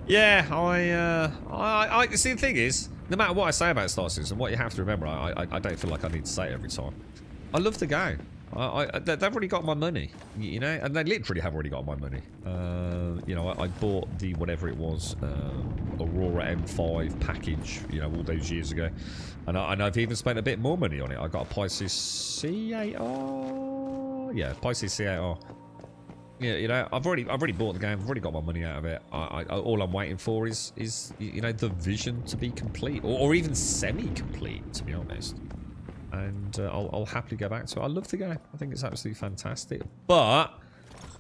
Yeah, I see. The thing is, no matter what I say about Star Citizen, what you have to remember, I don't feel like I need to say it every time. I love the game. They've already got my money, you know, and they literally have already got my money. You know, I bought the whatever it was, Aurora M5 package, you know, all those years ago, and I've even spent a bit more money on it. I got a Pisces C8R, yeah, Pisces C8R. Yeah, you know, I've already bought the game. I've already got my money out of it. All I'm waiting for is you know, the vision to be complete, or even semi-complete, to be honest. And I'll happily go back to it. I love the game. I think it's absolutely fantastic. But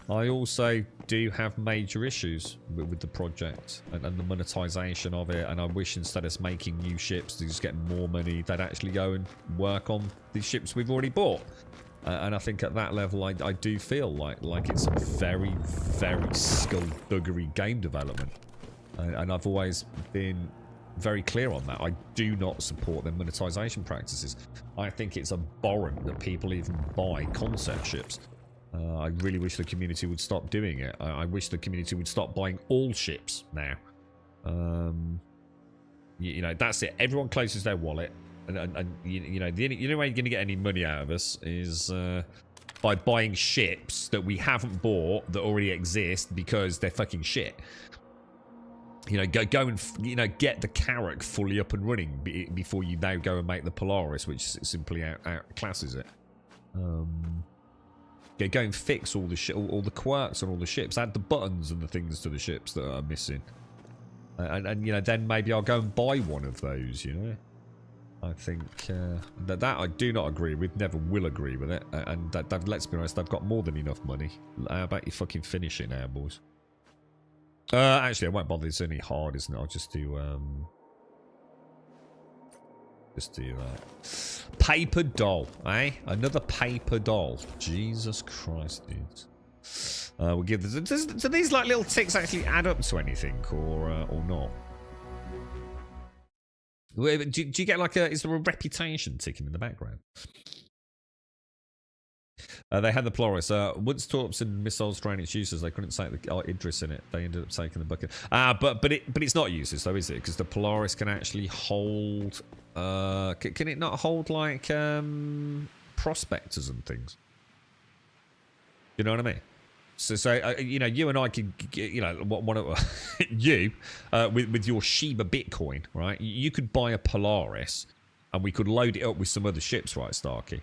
I also do have major issues with the project and the monetization of it. And I wish instead of making new ships to just get more money, they'd actually go and work on the ships we've already bought. And I think at that level, I do feel like it's very, very skullduggery game development. And I've always been very clear on that. I do not support their monetization practices. I think it's abhorrent that people even buy concept ships. I really wish the community would stop doing it. I wish the community would stop buying all ships now. You know, that's it. Everyone closes their wallet. And you know, the only way you're going to get any money out of us is by buying ships that we haven't bought that already exist because they're fucking shit. You know, go and, you know, get the Carrack fully up and running before you now go and make the Polaris, which simply outclasses it. Go and fix all the all the quirks on all the ships. Add the buttons and the things to the ships that are missing. And you know, then maybe I'll go and buy one of those, you know. I think that I do not agree with, never will agree with it. And that, let's be honest, I've got more than enough money. How about you fucking finish it now, boys? Actually, I won't bother. It's only hard, isn't it? I'll just do that. Paper doll, eh? Another paper doll. Jesus Christ, dudes. We'll give this. Do these like little ticks actually add up to anything, or not? Do you get like a? Is there a reputation ticking in the background? They had the Polaris. Once torps and missiles drain its uses, they couldn't take the Idris in it. They ended up taking the bucket. But it's not useless though, is it? Because the Polaris can actually hold. Can it not hold like prospectors and things? You know what I mean? So you know, you and I could, you know, one of you with your Shiba Bitcoin, right? You could buy a Polaris, and we could load it up with some other ships, right, Starkey?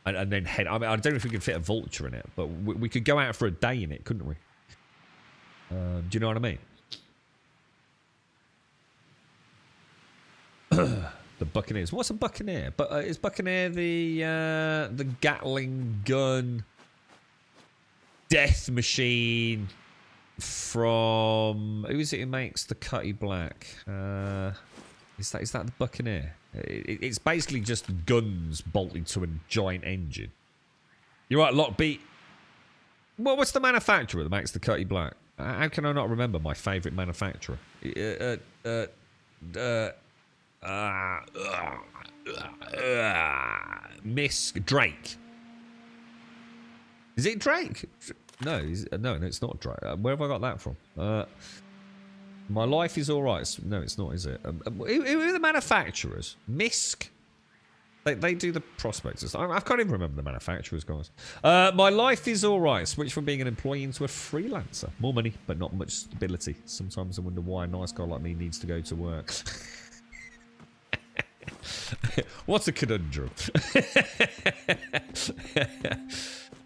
And then head. I mean, I don't know if we could fit a Vulture in it, but we could go out for a day in it, couldn't we? Do you know what I mean? The Buccaneers. What's a Buccaneer? But is Buccaneer the Gatling gun death machine from who is it who makes the Cutty Black? Is that the Buccaneer? It's basically just guns bolted to a giant engine. You're right, Lockbeat. Well, what's the manufacturer that makes the Cutty Black? How can I not remember my favourite manufacturer? Miss Drake. Is it Drake? No, no, it's not Drake. Where have I got that from? My Life is Alright. No, it's not, is it? Who are the manufacturers? Misk? They do the prospectors. I can't even remember the manufacturers, guys. My Life is Alright. Switch from being an employee into a freelancer. More money, but not much stability. Sometimes I wonder why a nice guy like me needs to go to work. What's a conundrum?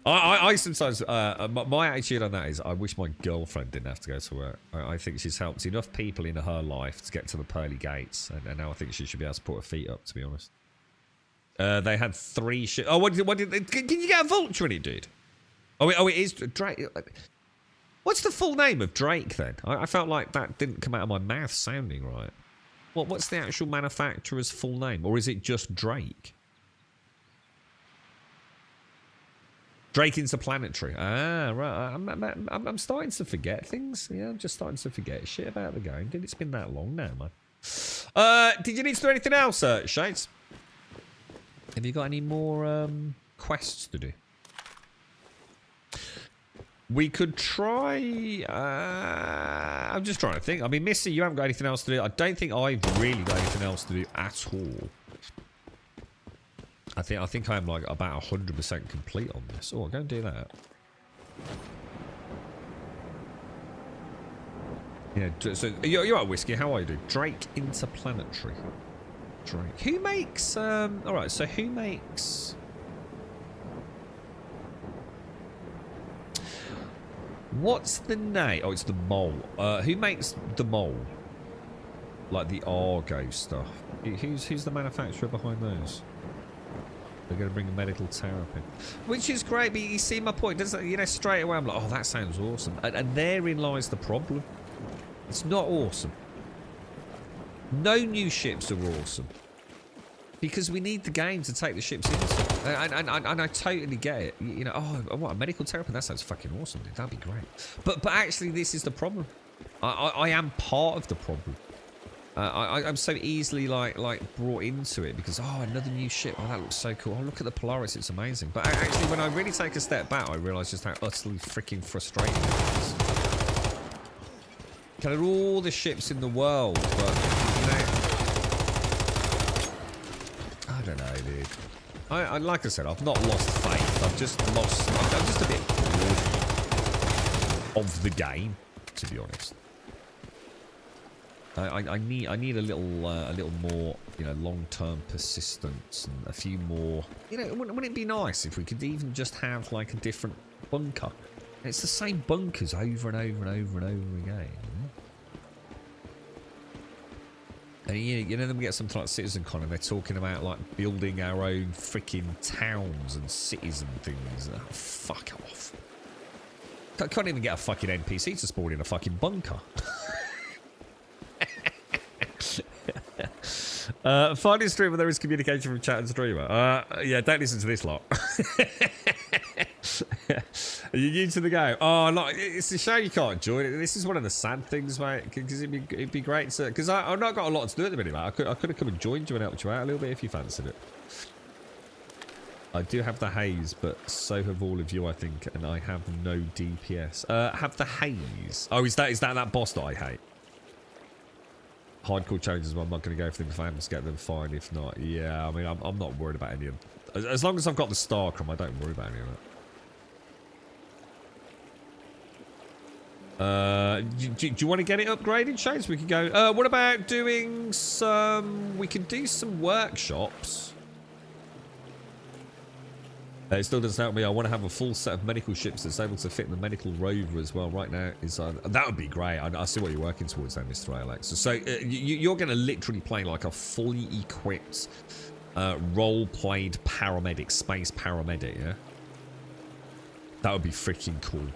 I sometimes, my attitude on that is I wish my girlfriend didn't have to go to work. I think she's helped enough people in her life to get to the pearly gates, and now I think she should be able to put her feet up, to be honest. They had 3 ships. Oh, can you get a Vulture in it, dude? Oh, it is Drake. What's the full name of Drake, then? I felt like that didn't come out of my mouth sounding right. What's the actual manufacturer's full name? Or is it just Drake? Drake Interplanetary. Ah, right. I'm starting to forget things. Yeah, I'm just starting to forget shit about the game. It's been that long now, man. Did you need to do anything else, Shades? Have you got any more quests to do? We could try... I'm just trying to think. I mean, Missy, you haven't got anything else to do. I don't think I've really got anything else to do at all. I think I'm like about 100% complete on this. Oh, I'll go and do that. Yeah, so you're right, Whiskey. How are you doing? Drake Interplanetary. Drake. Who makes... Alright, so who makes... What's the name? Oh, it's the Mole. Who makes the Mole? Like the Argo stuff. Who's the manufacturer behind those? They're going to bring a medical therapy. Which is great, but you see my point, doesn't it? You know, straight away I'm like, oh, that sounds awesome. And therein lies the problem. It's not awesome. No new ships are awesome. Because we need the game to take the ships into. And I totally get it. You know, oh, what, a medical therapy? That sounds fucking awesome, dude. That'd be great. But actually, this is the problem. I am part of the problem. I'm so easily like brought into it because, oh, another new ship. Oh, that looks so cool. Oh, look at the Polaris. It's amazing. But actually, when I really take a step back, I realise just how utterly freaking frustrating it is. Can have all the ships in the world, but, you know, I don't know, dude. I like I said, I've not lost faith. I'm just a bit bored of the game, to be honest. I need a little more, you know, long-term persistence and a few more. You know, wouldn't it be nice if we could even just have like a different bunker? It's the same bunkers over and over and over and over again. And you know, then we get something like CitizenCon and they're talking about like building our own freaking towns and cities and things. Oh, fuck off. I can't even get a fucking NPC to spawn in a fucking bunker. Finding stream where there is communication from chat and streamer. Yeah, don't listen to this lot. Are you new to the game? Oh, look, it's a shame you can't join it. This is one of the sad things, mate. Because it'd be great to. Because I've not got a lot to do at the minute, mate. I could have come and joined you and helped you out a little bit if you fancied it. I do have the haze, but so have all of you, I think, and I have no DPS. Have the haze. Oh, is that boss that I hate? Hardcore challenges, well, I'm not going to go for them if I happen to get them, fine. If not, yeah, I mean, I'm not worried about any of them. As long as I've got the Starcrum, I don't worry about any of that. Do you want to get it upgraded, Shades? We could go. What about doing some? We could do some workshops. It still doesn't help me. I want to have a full set of medical ships that's able to fit in the medical rover as well. Right now, that would be great. I see what you're working towards there, Mr. Alex. So you're going to literally play like a fully equipped, role-played paramedic, space paramedic, yeah? That would be freaking cool.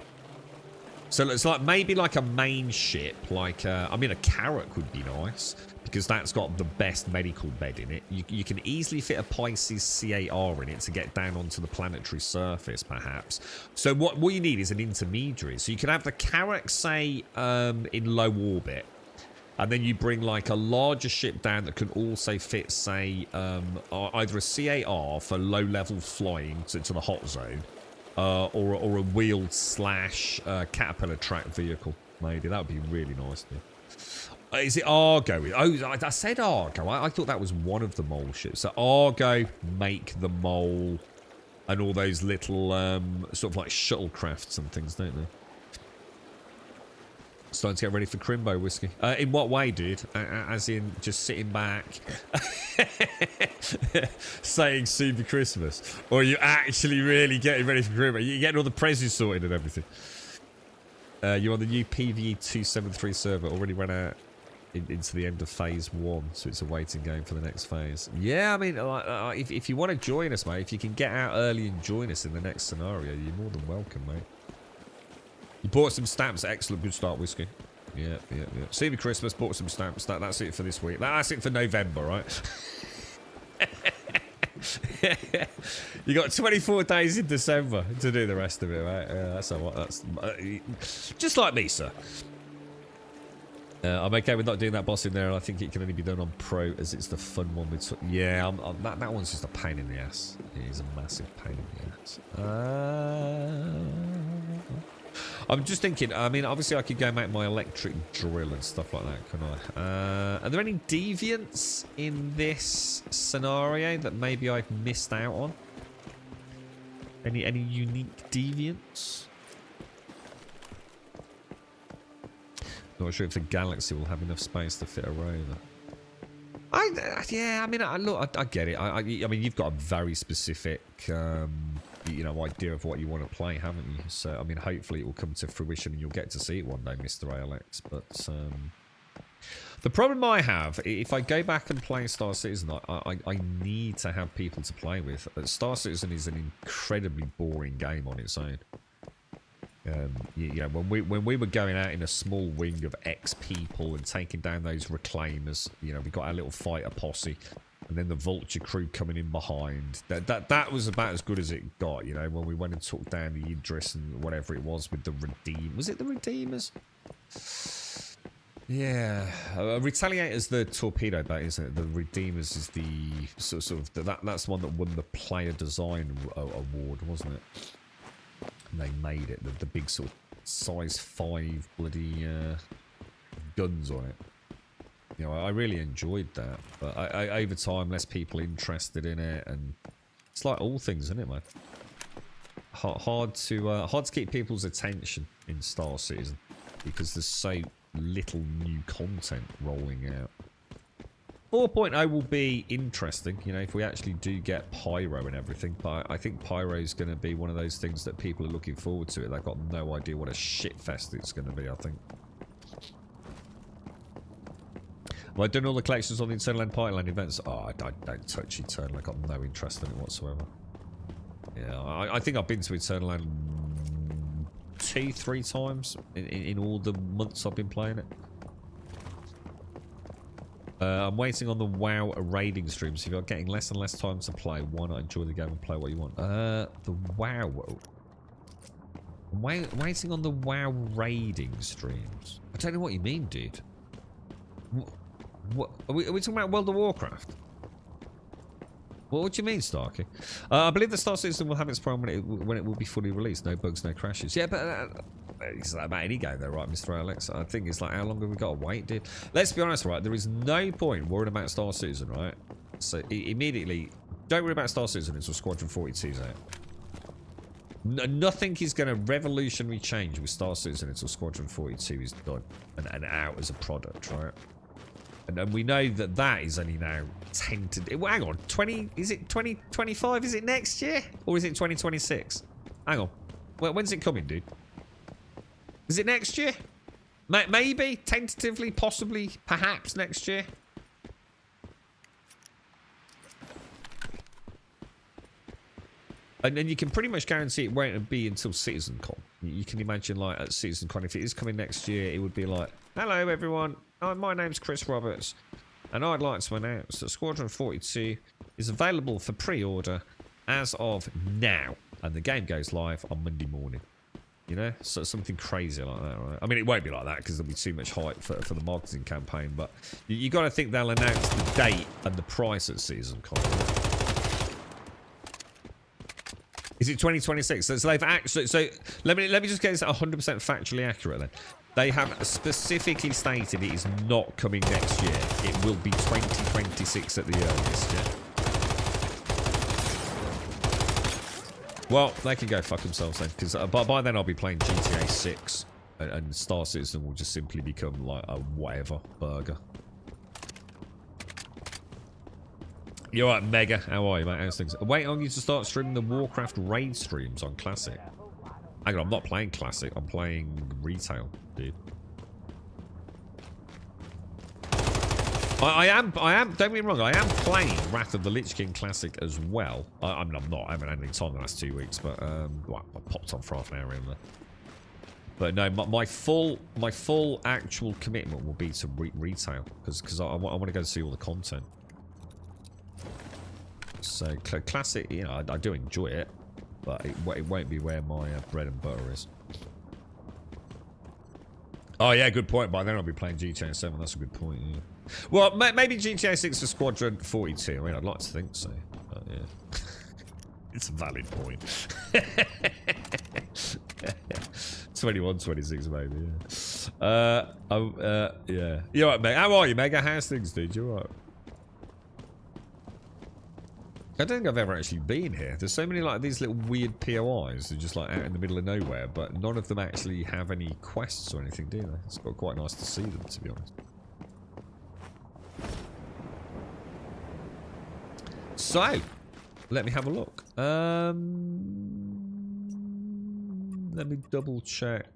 So it's like maybe like a main ship, like I mean a Carrack would be nice because that's got the best medical bed in it. You can easily fit a Pisces CAR in it to get down onto the planetary surface, perhaps. So what you need is an intermediary. So you can have the Carrack, say, in low orbit, and then you bring like a larger ship down that can also fit, say, either a CAR for low-level flying to the hot zone. Or a wheeled / caterpillar track vehicle, maybe. That would be really nice. Is it Argo? Oh, I said Argo. I thought that was one of the mole ships. So Argo make the mole and all those little sort of like shuttlecrafts and things, don't they? Starting to get ready for Crimbo whiskey. In what way, dude? As in just sitting back saying Super Christmas? Or are you actually really getting ready for Crimbo? You're getting all the presents sorted and everything. You're on the new PvE 273 server. Already ran out into the end of phase 1. So it's a waiting game for the next phase. Yeah, I mean, if you want to join us, mate. If you can get out early and join us in the next scenario, you're more than welcome, mate. You bought some stamps. Excellent. Good start, whiskey. Yeah. See you Christmas. Bought some stamps. That's it for this week. That's it for November, right? You got 24 days in December to do the rest of it, right? Yeah, that's all right. That's just like me, sir. I'm okay with not doing that boss in there. I think it can only be done on pro as it's the fun one. With yeah, that one's just a pain in the ass. It is a massive pain in the ass. I'm just thinking, I mean, obviously I could go make my electric drill and stuff like that, can I? Are there any deviants in this scenario that maybe I've missed out on? Any unique deviants? Not sure if the galaxy will have enough space to fit a rover. Yeah, I mean, look, I get it. I mean, you've got a very specific, you know, idea of what you want to play, haven't you? So, I mean, hopefully it will come to fruition and you'll get to see it one day, Mr. ALX. But the problem I have, if I go back and play Star Citizen, I need to have people to play with. Star Citizen is an incredibly boring game on its own. You know, when we were going out in a small wing of X people and taking down those reclaimers, you know, we got our little fighter posse, and then the Vulture crew coming in behind. That was about as good as it got, you know, when we went and took down the Idris and whatever it was with the Redeem. Was it the Redeemers? Yeah, Retaliator's the torpedo boat, isn't it? The Redeemers is the sort of that's the one that won the Player Design Award, wasn't it? And they made it, the big sort of size 5 bloody guns on it. You know, I really enjoyed that, but over time, less people interested in it, and it's like all things, isn't it, man? Hard to keep people's attention in Star Citizen because there's little new content rolling out. 4.0 will be interesting, you know, if we actually do get Pyro and everything, but I think Pyro is going to be one of those things that people are looking forward to. They've got no idea what a shitfest it's going to be, I think. Well, I've done all the collections on the Eternal Empire Land events. Oh, I don't touch Eternal. I've got no interest in it whatsoever. Yeah, I think I've been to Eternal Land 2-3 times in all the months I've been playing it. I'm waiting on the WoW raiding streams. If you're getting less and less time to play, why not enjoy the game and play what you want? The WoW. I'm waiting on the WoW raiding streams. I don't know what you mean, dude. What are we talking about? World of Warcraft? What do you mean, Starkey? I believe the Star Citizen will have its prime when it will be fully released. No bugs, no crashes. Yeah, but it's like about any game though, right, Mr. Alex? I think it's like, how long have we got to wait, dude? Let's be honest, right? There is no point worrying about Star Citizen, right? So immediately, don't worry about Star Citizen until Squadron 42's out. Nothing is going to revolutionary change with Star Citizen until Squadron 42 is done and out as a product, right? And we know that that is only now 10 to... Well, hang on, 20... Is it 2025? Is it next year? Or is it 2026? Hang on. Well, when's it coming, dude? Is it next year? Maybe, tentatively, possibly, perhaps next year. And then you can pretty much guarantee it won't be until CitizenCon. You can imagine, like, at CitizenCon, if it is coming next year, it would be like, hello, everyone. My name's Chris Roberts, and I'd like to announce that Squadron 42 is available for pre-order as of now. And the game goes live on Monday morning. You know? So something crazy like that, right? I mean, it won't be like that because there'll be too much hype for the marketing campaign, but you got to think they'll announce the date and the price at CitizenCon. Is it 2026? So they've actually... So let me just get this 100% factually accurate then. They have specifically stated it is not coming next year. It will be 2026 at the earliest, yeah? Well, they can go fuck themselves then, because by then I'll be playing GTA 6, and Star Citizen will just simply become like a whatever burger. You're right, Mega. How are you, mate? How's things? Wait on you to start streaming the Warcraft raid streams on Classic. Hang on, I'm not playing Classic. I'm playing retail, dude. I am, don't get me wrong, I am playing Wrath of the Lich King Classic as well. I mean, I'm not, I haven't had any time the last 2 weeks, but, well, I popped on for half an hour in there. But no, my full actual commitment will be to retail, because I want to go see all the content. So, Classic, you know, I do enjoy it, but it won't be where my bread and butter is. Oh, yeah, good point. By then I'll be playing GTA 7. That's a good point, yeah. Well, maybe GTA 6 for Squadron 42. I mean, I'd like to think so. But, yeah. It's a valid point. 21, 26, maybe, yeah. Yeah. You alright, mate? How are you, Mega? How's things, dude? You alright? I don't think I've ever actually been here. There's so many like these little weird POIs that are just like out in the middle of nowhere, but none of them actually have any quests or anything, do they? It's quite nice to see them, to be honest. So, let me have a look. Let me double check.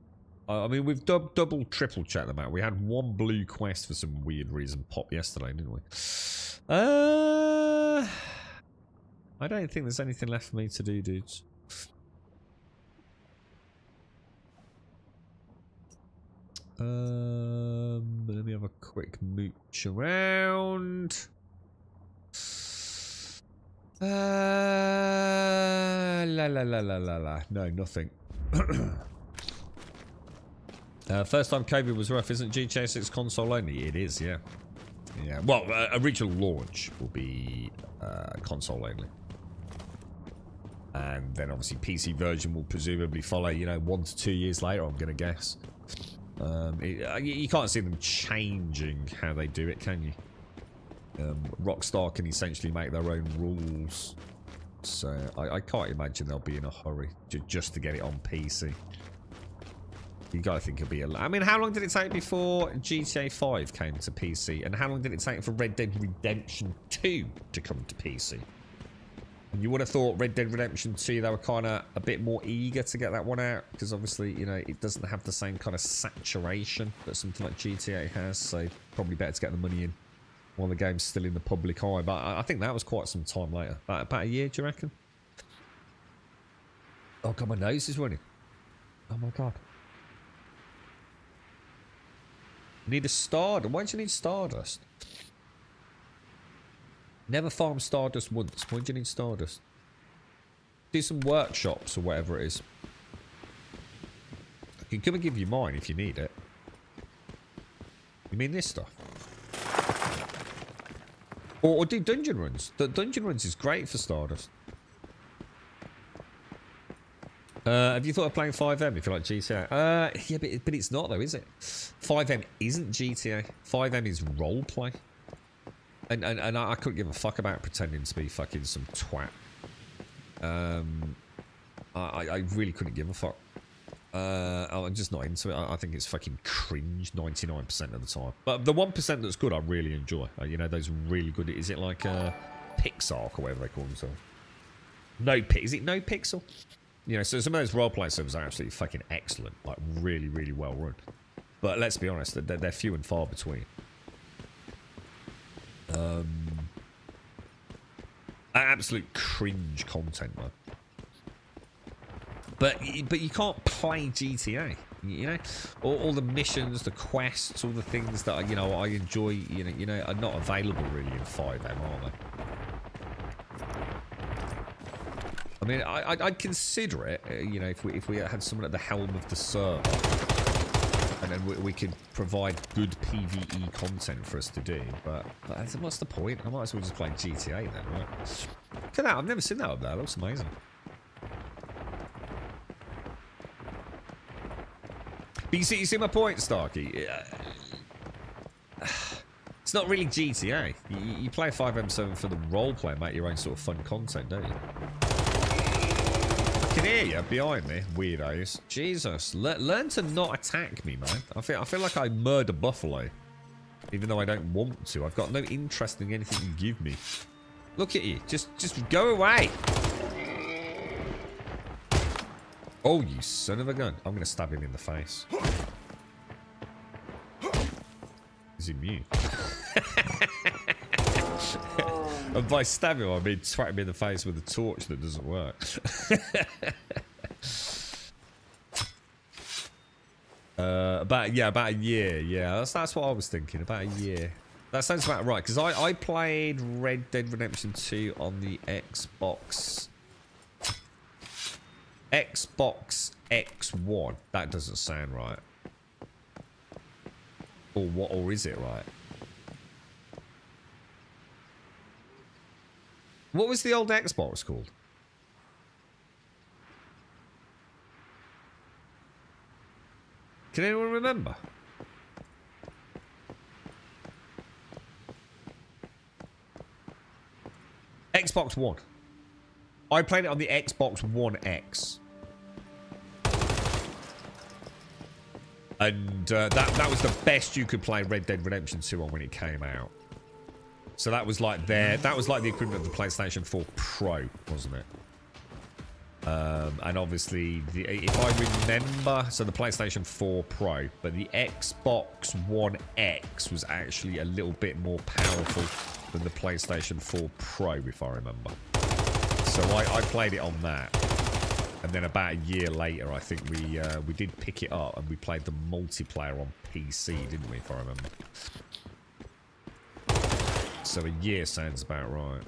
I mean, we've double, triple checked them out. We had one blue quest for some weird reason pop yesterday, didn't we? I don't think there's anything left for me to do, dudes. Let me have a quick mooch around. La. No, nothing. First time COVID was rough. Isn't GTA 6 console only? It is, yeah. Yeah. Well, original launch will be console only. And then obviously PC version will presumably follow, you know, 1 to 2 years later, I'm going to guess. You can't see them changing how they do it, can you? Rockstar can essentially make their own rules. So I can't imagine they'll be in a hurry just to get it on PC. You gotta think it'll be a lot. I mean, how long did it take before GTA 5 came to PC? And how long did it take for Red Dead Redemption 2 to come to PC? And you would have thought Red Dead Redemption 2, they were kind of a bit more eager to get that one out. Because obviously, you know, it doesn't have the same kind of saturation that something like GTA has. So probably better to get the money in while the game's still in the public eye. But I think that was quite some time later. About a year, do you reckon? Oh, God, my nose is running. Oh, my God. Need a Stardust. Why do you need Stardust? Never farm Stardust once. Why do you need Stardust? Do some workshops or whatever it is. I can come and give you mine if you need it. You mean this stuff? Or do dungeon runs. The dungeon runs is great for Stardust. Have you thought of playing 5M if you like GTA? Yeah, but it's not though, is it? 5M isn't GTA. 5M is roleplay. And I couldn't give a fuck about pretending to be fucking some twat. I really couldn't give a fuck. I'm just not into it. I think it's fucking cringe 99% of the time. But the 1% that's good, I really enjoy. You know, those really good. Is it like Pixark or whatever they call themselves? Is it No Pixel? You know, so some of those roleplay servers are absolutely fucking excellent. Like, really, really well run. But let's be honest, they're few and far between. Absolute cringe content, man. But you can't play GTA. You know, all the missions, the quests, all the things that I enjoy. You know, are not available really in 5M, are they? I mean, I'd consider it, you know, if we had someone at the helm of the server, and then we could provide good PvE content for us to do. But what's the point? I might as well just play GTA then, right? Look at that! I've never seen that up there. It looks amazing. But you see my point, Starkey. It's not really GTA. You play 5M7 for the roleplay, make your own sort of fun content, don't you? I can hear you behind me, weirdos. Jesus, learn to not attack me, man. I feel like I murder buffalo, even though I don't want to. I've got no interest in anything you give me. Look at you, just go away. Oh, you son of a gun! I'm gonna stab him in the face. Is he mute? And by stab him, I mean twat him in the face with a torch that doesn't work. About a year. Yeah, that's what I was thinking. About a year. That sounds about right. Because I played Red Dead Redemption 2 on the Xbox X1. That doesn't sound right. Or what? Or is it right? What was the old Xbox called? Can anyone remember? Xbox One. I played it on the Xbox One X. And that was the best you could play Red Dead Redemption 2 on when it came out. So that was like the equivalent of the PlayStation 4 Pro, wasn't it? And obviously, if I remember, so the PlayStation 4 Pro, but the Xbox One X was actually a little bit more powerful than the PlayStation 4 Pro, if I remember. So I played it on that. And then about a year later, I think we did pick it up and we played the multiplayer on PC, didn't we, if I remember? So a year sounds about right.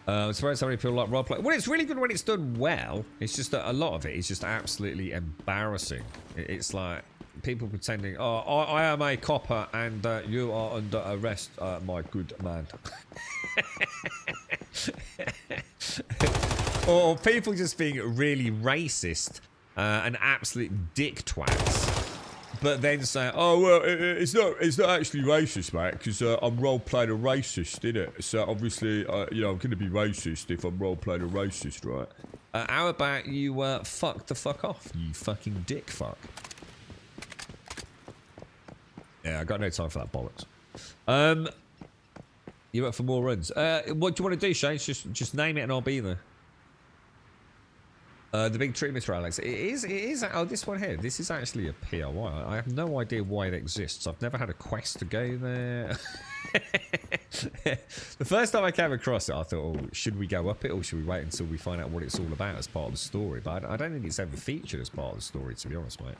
I'm surprised how many people like roleplay. Well, it's really good when it's done well. It's just that a lot of it is just absolutely embarrassing. It's like people pretending, oh, I am a copper and you are under arrest, my good man. Or people just being really racist and absolute dick twats. but then saying, "Oh well, it's not actually racist, mate, because I'm role playing a racist, innit? So obviously, you know, I'm going to be racist if I'm role playing a racist, right? How about you fuck the fuck off, you fucking dick fuck? Yeah, I got no time for that bollocks. You up for more runs? What do you want to do, Shane? Just name it and I'll be there. The big tree, Mr. Alex. It is. Oh, this one here. This is actually a POI. I have no idea why it exists. I've never had a quest to go there. The first time I came across it, I thought, oh, should we go up it or should we wait until we find out what it's all about as part of the story? But I don't think it's ever featured as part of the story, to be honest, mate.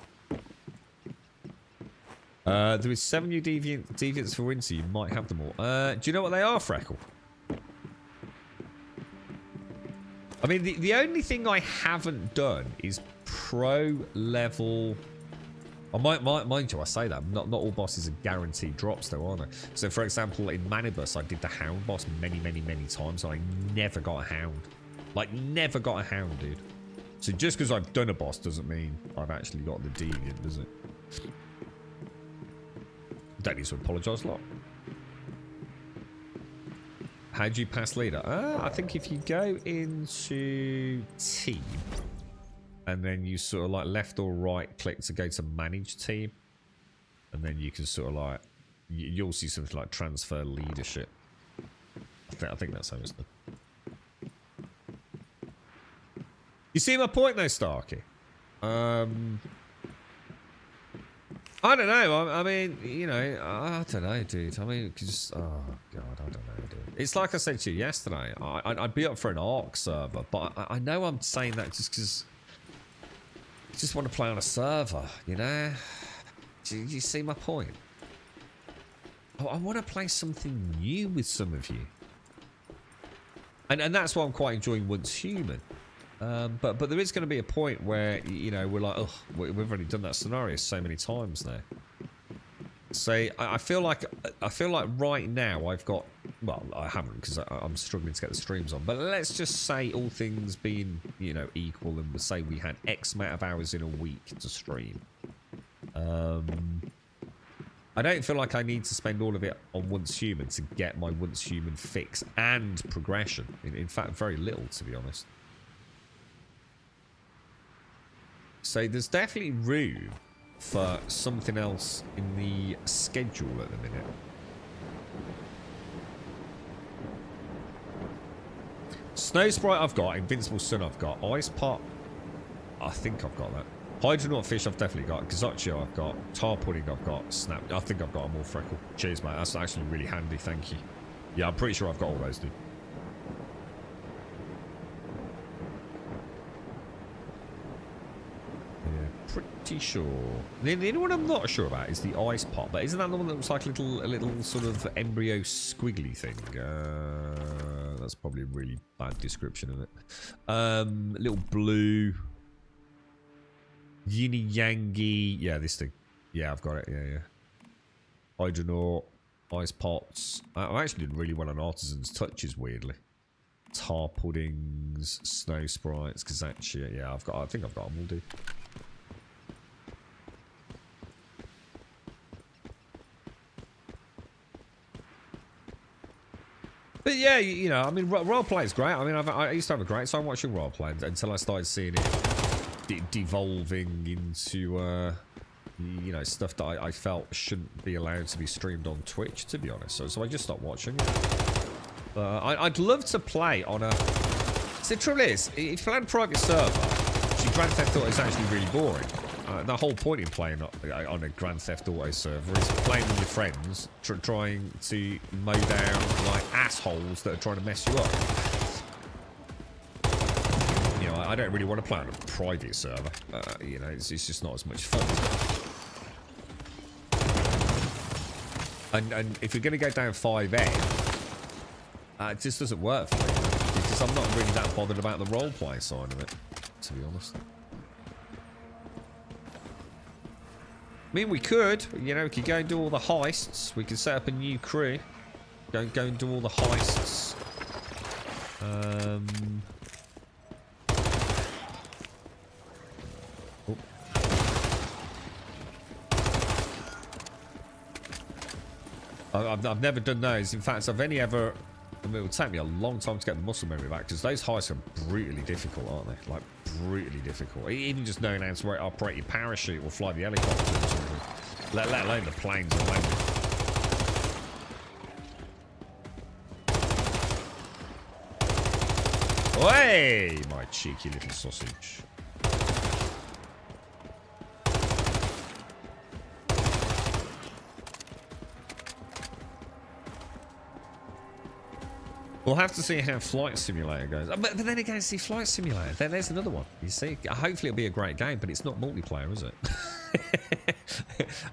There is 7 new deviants for winter. You might have them all. Do you know what they are, Freckle? I mean, the only thing I haven't done is pro level. Oh, mind you, I say that. Not all bosses are guaranteed drops, though, are they? So, for example, in Manibus, I did the Hound boss many times, and I never got a Hound. Like, never got a Hound, dude. So, just because I've done a boss doesn't mean I've actually got the deviant, does it? Don't need to apologise a lot. How do you pass leader? I think if you go into team and then you sort of like left or right click to go to manage team, and then you can sort of like you'll see something like transfer leadership. I think that's how it's done. You see my point though, Starkey? I don't know. I mean, you know, I don't know, dude. I mean, just oh god, I don't know, dude. It's like I said to you yesterday. I'd be up for an ARC server, but I know I'm saying that just because I just want to play on a server, you know. Do you see my point? I want to play something new with some of you, and that's why I'm quite enjoying Once Human. But there is going to be a point where, you know, we're like, oh, we've already done that scenario so many times now. So I feel like right now I've got, well, I haven't because I'm struggling to get the streams on. But let's just say all things being, you know, equal, and we'll say we had X amount of hours in a week to stream. I don't feel like I need to spend all of it on Once Human to get my Once Human fix and progression. In fact, very little, to be honest. So there's definitely room for something else in the schedule at the minute. Snow Sprite I've got, Invincible Sun I've got, Ice Pot, I think I've got that. Hydronaut Fish I've definitely got, Gazaccio I've got, Tar Pudding I've got, Snap, I think I've got them all, Freckle. Cheers mate, that's actually really handy, thank you. Yeah, I'm pretty sure I've got all those, dude. Pretty sure. The only one I'm not sure about is the Ice Pot, but isn't that the one that looks like a little sort of embryo squiggly thing? That's probably a really bad description of it. Little blue Yin Yangi. Yeah, this thing. Yeah, I've got it. Yeah. Hydronaut, Ice Pots. I actually did really well on Artisan's Touches, weirdly. Tar Puddings, Snow Sprites, Gazaccio. Yeah, I think I've got them all, dude. But yeah, you know, I mean, roleplay is great. I mean, I used to have a great time watching roleplay until I started seeing it devolving into, you know, stuff that I felt shouldn't be allowed to be streamed on Twitch, to be honest. So I just stopped watching it. I'd love to play on a... So the trouble is, if you play on a private server, see, Grand Theft Auto is actually really boring. The whole point in playing on a Grand Theft Auto server is playing with your friends, trying to mow down like assholes that are trying to mess you up. You know, I don't really want to play on a private server. You know, it's just not as much fun. And if you're going to go down 5M, it just doesn't work for me because I'm not really that bothered about the roleplay side of it, to be honest. I mean, we could, you know, we could go and do all the heists. We could set up a new crew. Go and do all the heists. Oh. I've never done those. In fact, I've only ever... I mean, it would take me a long time to get the muscle memory back because those heights are brutally difficult, aren't they? Like, brutally difficult. Even just knowing how to operate your parachute or fly the helicopter or something. Let alone the planes and landing. Hey, my cheeky little sausage. We'll have to see how Flight Simulator goes. But then again, see, Flight Simulator, there's another one. You see, hopefully it'll be a great game, but it's not multiplayer, is it?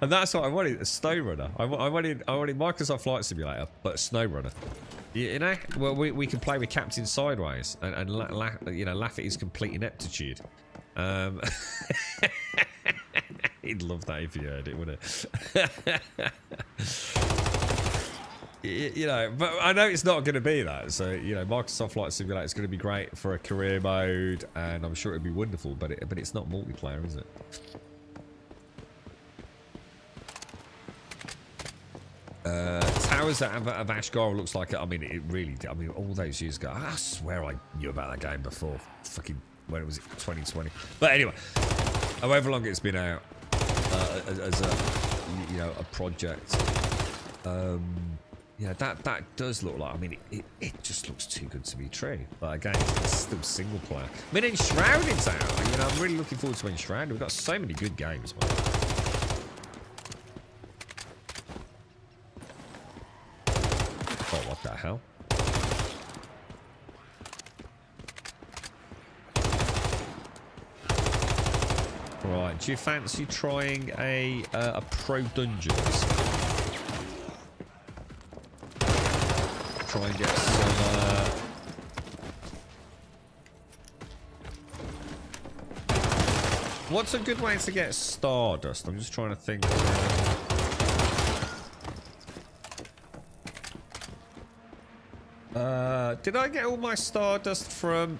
And that's what I wanted, a SnowRunner. I wanted Microsoft Flight Simulator, but a SnowRunner. You know, well, we can play with Captain Sideways and laugh at his complete ineptitude. He'd love that if he heard it, wouldn't it? You know, but I know it's not going to be that. So, you know, Microsoft Flight Simulator is going to be great for a career mode, and I'm sure it'll be wonderful. But it's not multiplayer, is it? Towers of Ashgar looks like it. I mean, it really did. I mean, all those years ago, I swear I knew about that game before. Fucking, when was it? 2020. But anyway, however long it's been out as a project. Yeah, that does look like. I mean, it just looks too good to be true. But again, it's still single player. I mean, Enshrouded's out. You know, I'm really looking forward to Enshrouded. We've got so many good games, man. Oh, what the hell? Right, do you fancy trying a Pro Dungeons? Try and get some what's a good way to get Stardust? I'm just trying to think. Did I get all my Stardust from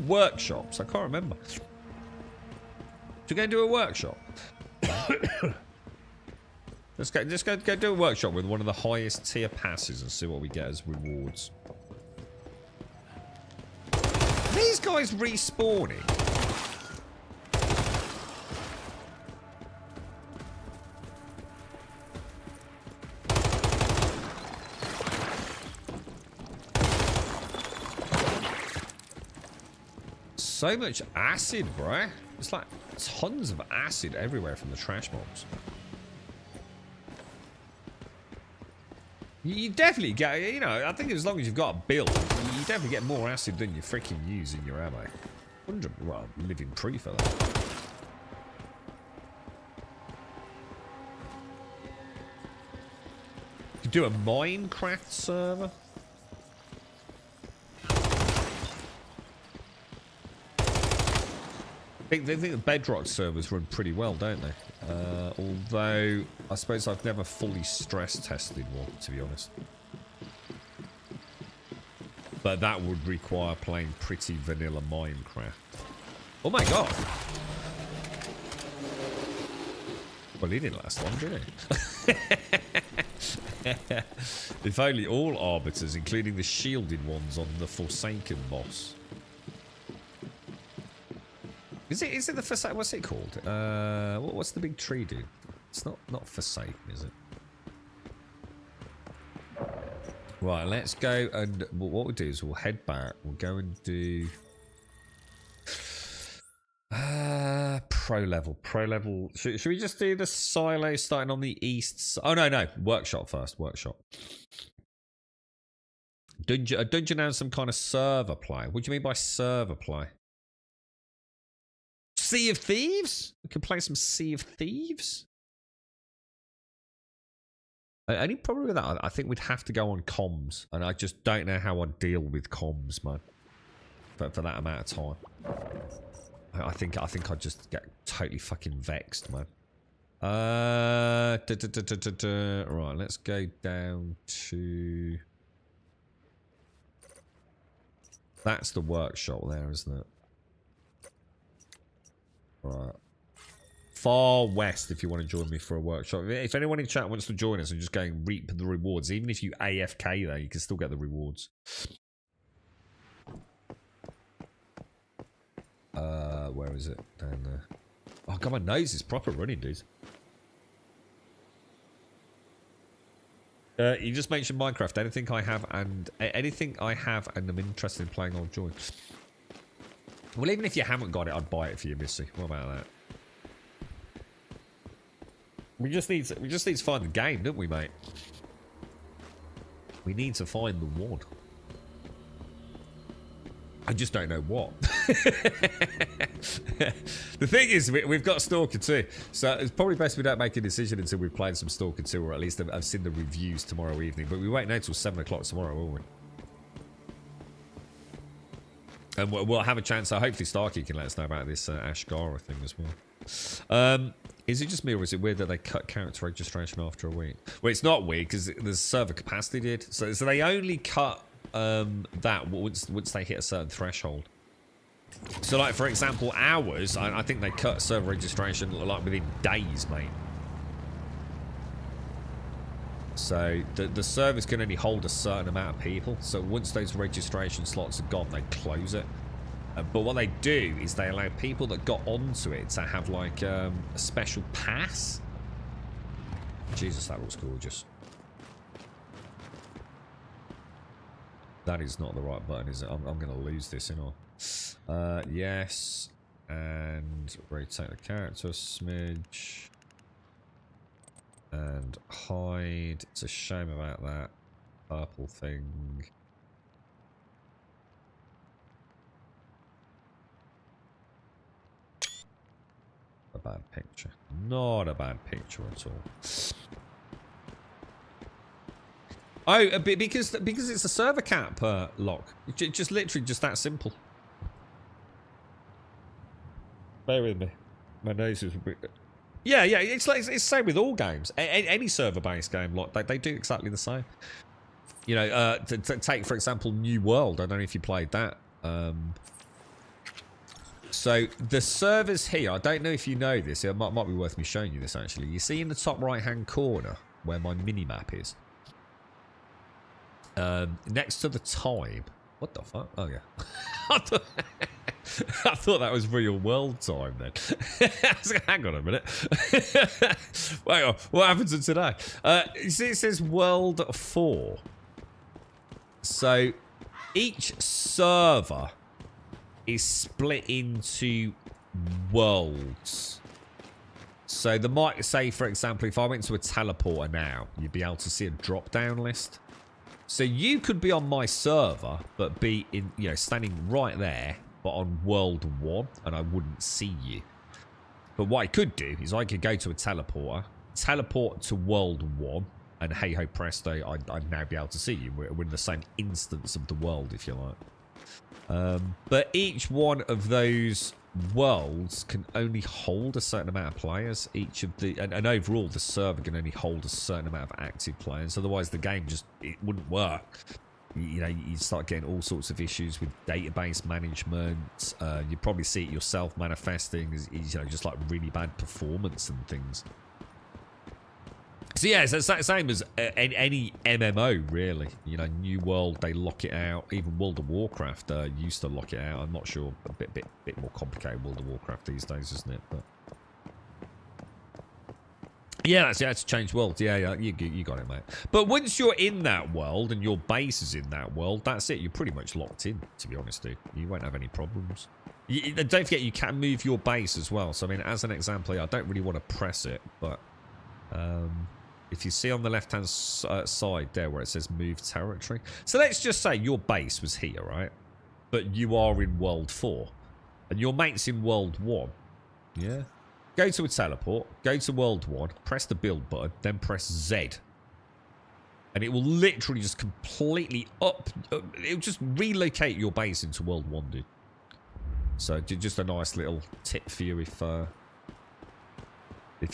workshops? I can't remember. Should we go and do a workshop? Let's go do a workshop with one of the highest tier passes and see what we get as rewards. Are these guys respawning? So much acid, bruh. It's like tons of acid everywhere from the trash mobs. You definitely get, you know, I think as long as you've got a build, you definitely get more acid than you freaking use in your ammo. 100, well, living proof of that. You could do a Minecraft server. I think the Bedrock servers run pretty well, don't they? Although, I suppose I've never fully stress tested one, to be honest. But that would require playing pretty vanilla Minecraft. Oh my god! Well, he didn't last long, did he? If only all Arbiters, including the shielded ones on the Forsaken boss. Is it the Forsaken? What's it called? What's the big tree do? It's not Forsaken, is it? Right, let's go and what we'll do is we'll head back. We'll go and do pro level. Should we just do the silo starting on the east? Oh no, workshop first. Workshop. A dungeon and some kind of server play. What do you mean by server play? Sea of Thieves? We could play some Sea of Thieves. Only problem with that, I think we'd have to go on comms, and I just don't know how I'd deal with comms, man. For that amount of time, I think I'd just get totally fucking vexed, man. Right, let's go down to. That's the workshop there, isn't it? Right. Far West if you want to join me for a workshop. If anyone in chat wants to join us and just go and reap the rewards, even if you AFK there, you can still get the rewards. Where is it? Down there. Oh god, my nose is proper running, dude. You just mentioned Minecraft. Anything I have and I'm interested in playing, I'll join. Well, even if you haven't got it, I'd buy it for you, Missy. What about that? We just need to find the game, don't we, mate? We need to find the one. I just don't know what. The thing is, we've got Stalker 2, so it's probably best we don't make a decision until we've played some Stalker 2, or at least I've seen the reviews tomorrow evening. But we won't know till 7 o'clock tomorrow, will we? And we'll have a chance. So hopefully Starkey can let us know about this Ashgara thing as well. Is it just me, or is it weird that they cut character registration after a week? Well, it's not weird because the server capacity did. So they only cut that once they hit a certain threshold. So, like, for example, ours, I think they cut server registration like within days, mate. So the servers can only hold a certain amount of people. So once those registration slots are gone, they close it. But what they do is they allow people that got onto it to have like a special pass. Jesus, that looks gorgeous. That is not the right button, is it? I'm going to lose this, yes. And rotate the character a smidge. And hide. It's a shame about that purple thing. A bad picture. Not a bad picture at all. Oh, because it's a server cap lock. Just literally just that simple. Bear with me. My nose is a bit... Yeah, it's like it's the same with all games. Any server-based game, like they do exactly the same. You know, to take for example New World. I don't know if you played that. So the servers here, I don't know if you know this. It might be worth me showing you this actually. You see in the top right-hand corner where my mini-map is, next to the time. What the fuck? Oh yeah. I thought that was real world time then. Hang on a minute. Wait on, what happens to today? You see it says World 4. So each server is split into worlds. So they might say, for example, if I went to a teleporter now, you'd be able to see a drop-down list. So you could be on my server, but be in, you know, standing right there, but on World 1, and I wouldn't see you. But what I could do is I could go to a teleporter, teleport to World 1, and hey ho presto, I'd now be able to see you. We're in the same instance of the world, if you like. But each one of those worlds can only hold a certain amount of players. Each of the and overall the server can only hold a certain amount of active players. Otherwise the game just it wouldn't work. You know, you start getting all sorts of issues with database management. You probably see it yourself manifesting as, you know, just like really bad performance and things. So yeah, it's the same as any MMO really. You know, New World, they lock it out. Even World of Warcraft used to lock it out. I'm not sure, a bit more complicated World of Warcraft these days, isn't it? But yeah, it's changed world. Yeah, you got it, mate. But once you're in that world and your base is in that world, that's it. You're pretty much locked in, to be honest, dude. You won't have any problems. Don't forget, you can move your base as well. So I mean, as an example here, I don't really want to press it, but if you see on the left-hand side there where it says move territory. So let's just say your base was here, right? But you are in World 4. And your mate's in World 1. Yeah? Go to a teleport. Go to World 1. Press the build button. Then press Z. And it will literally just completely it'll just relocate your base into World 1, dude. So just a nice little tip for you if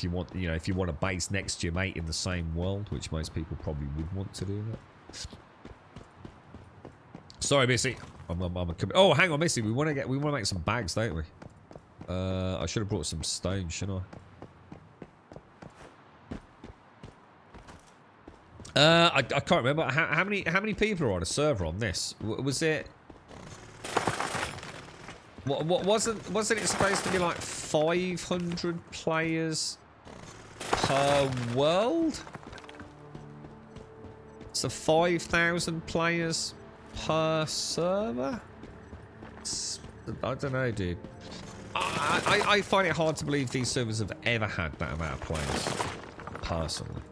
you want, you know, if you want a base next to your mate in the same world, which most people probably would want to do that. Sorry, Missy. Oh, hang on, Missy. We want to make some bags, don't we? I should have brought some stone, shouldn't I? I can't remember how many people are on a server on this. Was it? What wasn't it supposed to be like 500 players per world? So 5,000 players per server? I don't know, dude. I find it hard to believe these servers have ever had that amount of players, personally.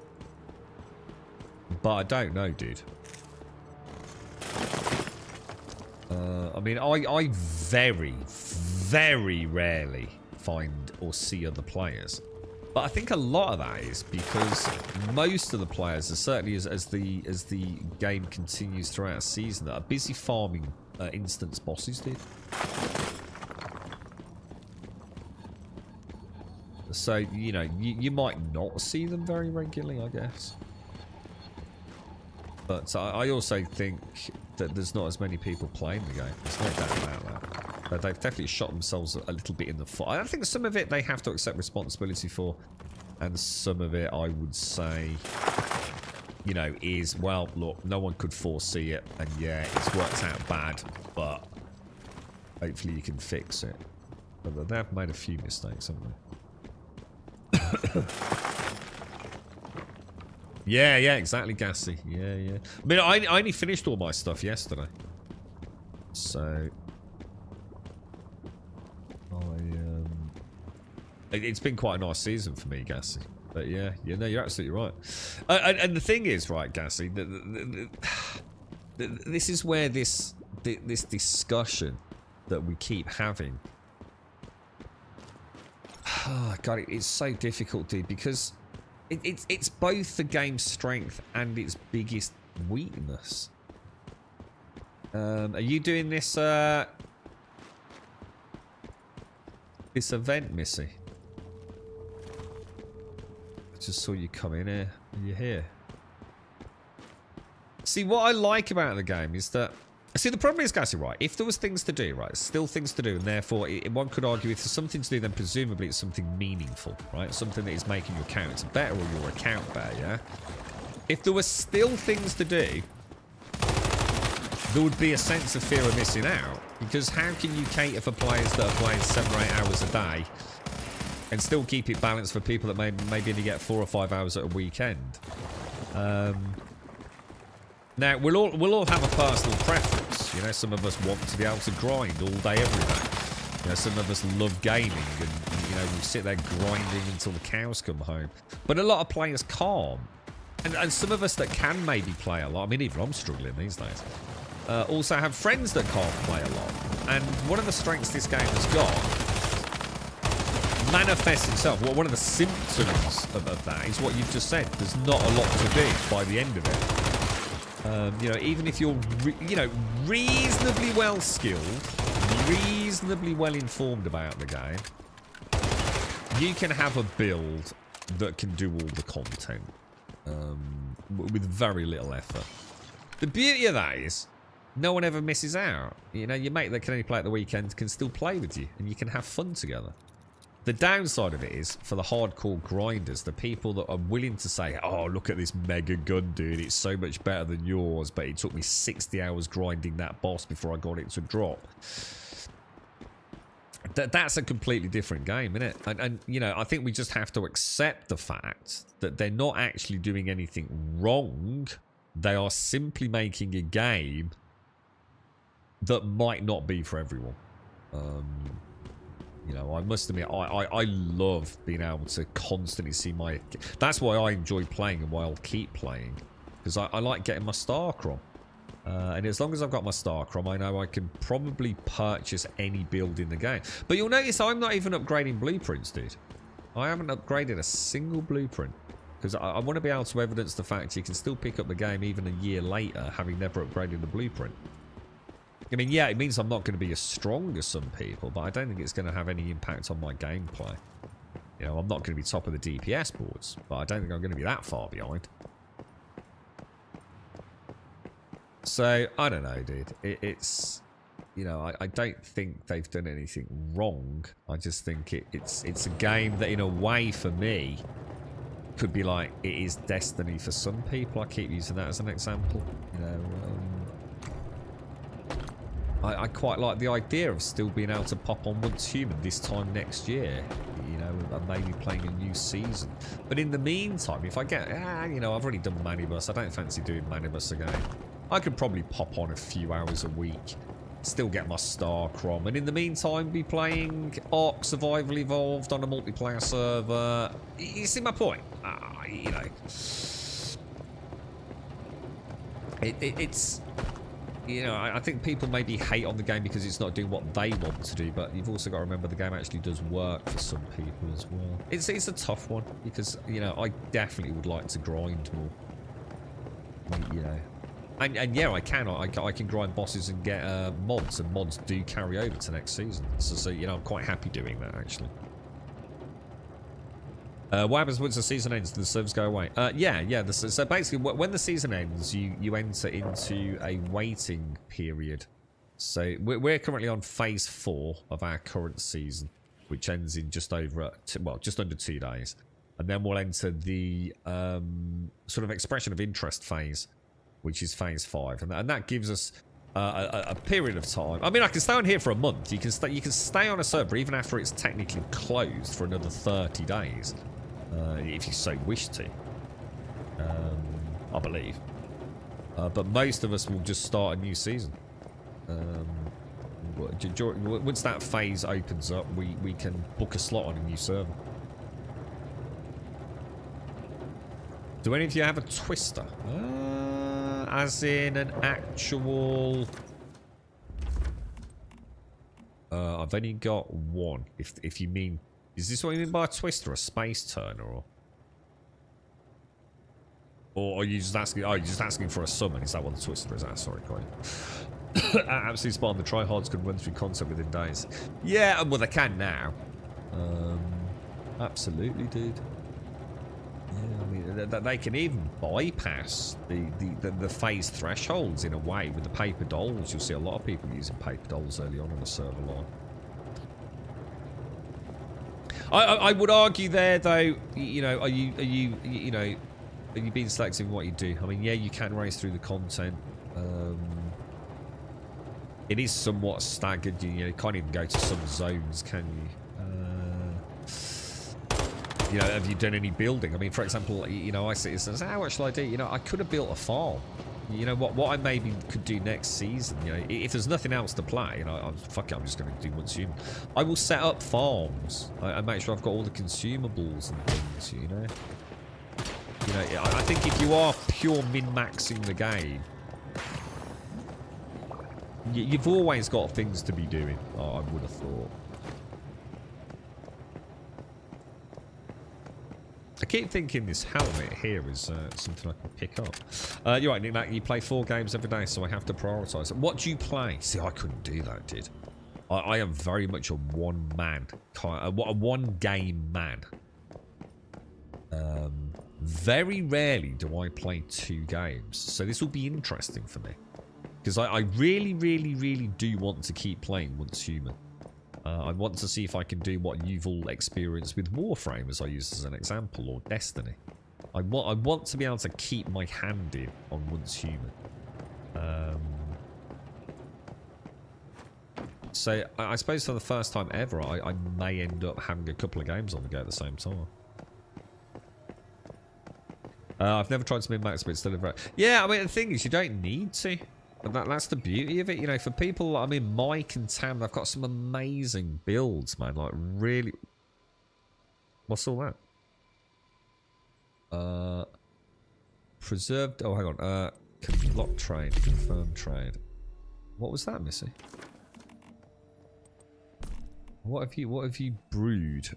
But I don't know, dude. I mean, I very, very rarely find or see other players. But I think a lot of that is because most of the players, are certainly as the game continues throughout the season, that are busy farming instance bosses, dude. So, you know, you might not see them very regularly, I guess. But I also think that there's not as many people playing the game. There's no doubt about that. But they've definitely shot themselves a little bit in the foot. I think some of it they have to accept responsibility for. And some of it, I would say, you know, is, well, look, no one could foresee it. And yeah, it's worked out bad. But hopefully you can fix it. But they've made a few mistakes, haven't they? Yeah, exactly, Gassy. Yeah. I mean, I only finished all my stuff yesterday. So... It's been quite a nice season for me, Gassy. But yeah, no, you're absolutely right. And the thing is, right, Gassy, this is where this discussion that we keep having... Oh, God, it's so difficult, dude, because... It's both the game's strength and its biggest weakness. Are you doing this this event, Missy? I just saw you come in here. Are you here? See, what I like about the game is that... See, the problem is, Gassy, right, if there was things to do, right, still things to do, and therefore one could argue if there's something to do, then presumably it's something meaningful, right? Something that is making your character better or your account better, yeah? If there were still things to do, there would be a sense of fear of missing out, because how can you cater for players that are playing 7 or 8 hours a day and still keep it balanced for people that maybe only get 4 or 5 hours at a weekend? Now, we'll all have a personal preference. You know, some of us want to be able to grind all day, every day. You know, some of us love gaming and, you know, we sit there grinding until the cows come home. But a lot of players can't. And some of us that can maybe play a lot, I mean, even I'm struggling these days, also have friends that can't play a lot. And one of the strengths this game has got manifests itself. Well, one of the symptoms of that is what you've just said. There's not a lot to do by the end of it. You know, even if you're, you know, reasonably well skilled, reasonably well informed about the game, you can have a build that can do all the content with very little effort. The beauty of that is no one ever misses out. You know, your mate that can only play at the weekend can still play with you, and you can have fun together. The downside of it is, for the hardcore grinders, the people that are willing to say, oh, look at this mega gun, dude, it's so much better than yours, but it took me 60 hours grinding that boss before I got it to drop. That's a completely different game, isn't it? And, you know, I think we just have to accept the fact that they're not actually doing anything wrong. They are simply making a game that might not be for everyone. You know, I must admit, I love being able to constantly see my... That's why I enjoy playing and why I'll keep playing. Because I like getting my Star Crom. And as long as I've got my Star Crom, I know I can probably purchase any build in the game. But you'll notice I'm not even upgrading blueprints, dude. I haven't upgraded a single blueprint. Because I want to be able to evidence the fact you can still pick up the game even a year later, having never upgraded the blueprint. I mean, yeah, it means I'm not going to be as strong as some people, but I don't think it's going to have any impact on my gameplay. You know, I'm not going to be top of the DPS boards, but I don't think I'm going to be that far behind. So, I don't know, dude. It's, you know, I don't think they've done anything wrong. I just think it's a game that, in a way, for me, could be like, it is Destiny for some people. I keep using that as an example. You know, I quite like the idea of still being able to pop on Once Human this time next year, you know, and maybe playing a new season. But in the meantime, if I get, you know, I've already done Manibus. I don't fancy doing Manibus again. I could probably pop on a few hours a week, still get my Star Crom, and in the meantime be playing Ark Survival Evolved on a multiplayer server. You see my point? You know, it's... You know, I think people maybe hate on the game because it's not doing what they want to do, but you've also got to remember the game actually does work for some people as well. It's a tough one because, you know, I definitely would like to grind more. You know, and yeah, I can. I can grind bosses and get mods, and mods do carry over to next season. So you know, I'm quite happy doing that actually. What happens once the season ends? Do the servers go away? Yeah. So basically, when the season ends, you enter into a waiting period. So we're currently on phase 4 of our current season, which ends in just under 2 days, and then we'll enter the sort of expression of interest phase, which is phase 5, and that gives us a period of time. I mean, I can stay on here for a month. You can stay on a server even after it's technically closed for another 30 days. If you so wish to, I believe. But most of us will just start a new season. Once that phase opens up, we can book a slot on a new server. Do any of you have a twister? As in an actual... I've only got one. If you mean... Is this what you mean by a twister, a space turner, or are you just asking? Oh, you're just asking for a summon. Is that what the twister is? Sorry, Colin. Absolutely spot on. The tryhards can run through concept within days. Yeah, well they can now. Absolutely, dude. Yeah, I mean they can even bypass the phase thresholds in a way with the paper dolls. You'll see a lot of people using paper dolls early on the server line. I would argue there, though, you know, are you being selective in what you do? I mean, yeah, you can race through the content. It is somewhat staggered. You can't even go to some zones, can you? You know, have you done any building? I mean, for example, you know, I sit and say, what shall I do? You know, I could have built a farm. You know what I maybe could do next season, you know, if there's nothing else to play, you know, fuck it, I'm just going to do Once Human. I will set up farms. I make sure I've got all the consumables and things, you know. You know, I think if you are pure min-maxing the game, you've always got things to be doing, I would have thought. I keep thinking this helmet here is something I can pick up. You're right, Nick. You play 4 games every day, so I have to prioritise. What do you play? See, I couldn't do that, dude. I am very much a one-man, a one-game man. Very rarely do I play 2 games, so this will be interesting for me. Because I really, really, really do want to keep playing Once Human. I want to see if I can do what you've all experienced with Warframe, as I used as an example, or Destiny. I want to be able to keep my hand in on Once Human. So I suppose for the first time ever, I may end up having a couple of games on the go at the same time. I've never tried to min-max, but it's still a... Yeah, I mean, the thing is, you don't need to. And that's the beauty of it, you know. For people, I mean, Mike and Tam, they've got some amazing builds, man. Like, really... What's all that? Preserved... Oh, hang on. Lock trade. Confirmed trade. What was that, Missy? What have you brewed?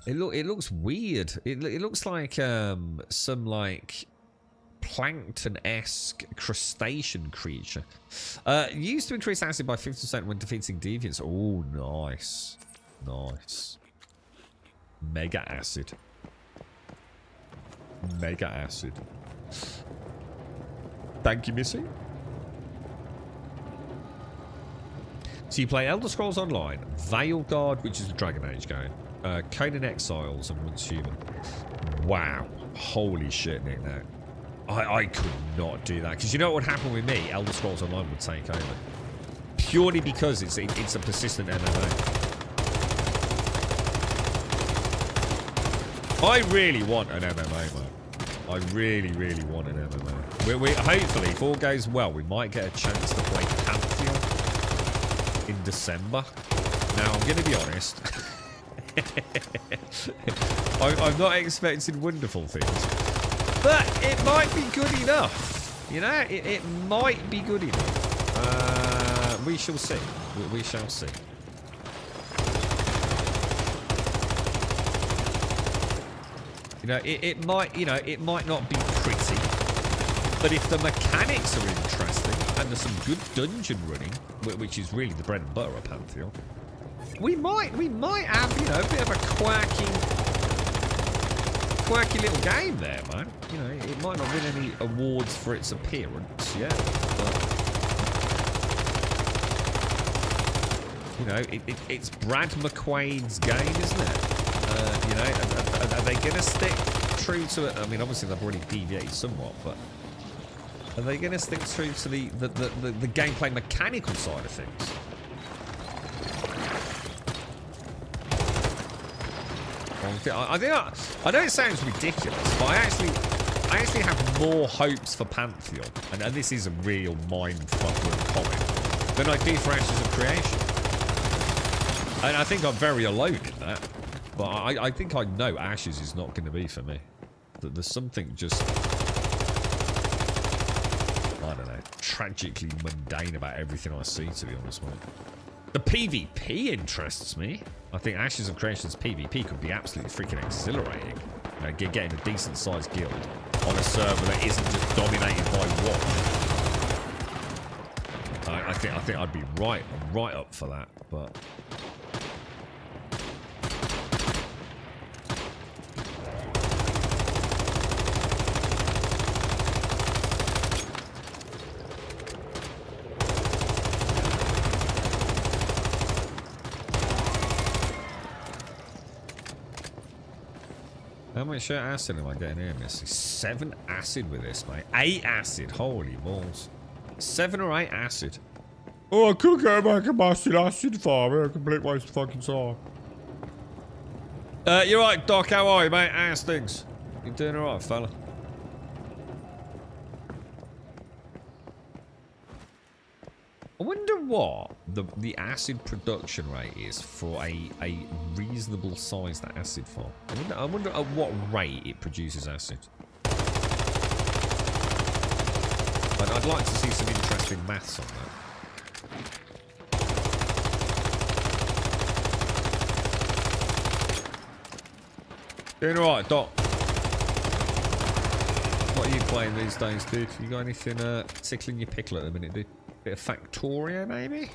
It looks weird. It looks like some like plankton-esque crustacean creature. Used to increase acid by 50% when defeating deviants. Oh, nice. Nice. Mega acid. Mega acid. Thank you, Missy. So you play Elder Scrolls Online, Veilguard, which is the Dragon Age game, Conan Exiles and Once Human. Wow. Holy shit, Nick, now. I could not do that. Because you know what would happen with me? Elder Scrolls Online would take over. Purely because it's a persistent MMO. I really want an MMO, man. I really, really want an MMO. We hopefully, if all goes well, we might get a chance to play Pantheon in December. Now, I'm going to be honest. I'm not expecting wonderful things. But it might be good enough. You know, it might be good enough. We shall see. We shall see. You know, it might not be pretty, but if the mechanics are interesting and there's some good dungeon running, which is really the bread and butter of Pantheon, we might have, you know, a bit of a quirky little game there, man. You know, it might not win any awards for its appearance, yeah, but, you know, it's Brad McQuaid's game, isn't it? You know, are they going to stick true to it? I mean, obviously they've already deviated somewhat, but are they going to stick true to the gameplay mechanical side of things? I know it sounds ridiculous, but I actually have more hopes for Pantheon, and this is a real mindfucker comment, than I do for Ashes of Creation. And I think I'm very alone in that. But I think I know Ashes is not going to be for me. There's something just, I don't know, tragically mundane about everything I see, to be honest, mate. The PvP interests me. I think Ashes of Creation's PvP could be absolutely freaking exhilarating. You know, getting a decent-sized guild on a server that isn't just dominated by one. I think I'd be right up for that, but. How much acid am I getting here, Missy? 7 acid with this, mate. 8 acid. Holy balls. 7 or 8 acid. Oh, I could get back a massive acid farm. A complete waste of fucking time. You're right, Doc. How are you, mate? How's things? You doing alright, fella? I wonder what the acid production rate is for a reasonable sized acid farm. I wonder at what rate it produces acid. But I'd like to see some interesting maths on that. Doing alright, Doc. What are you playing these days, dude? You got anything tickling your pickle at the minute, dude? Bit of Factorio, maybe?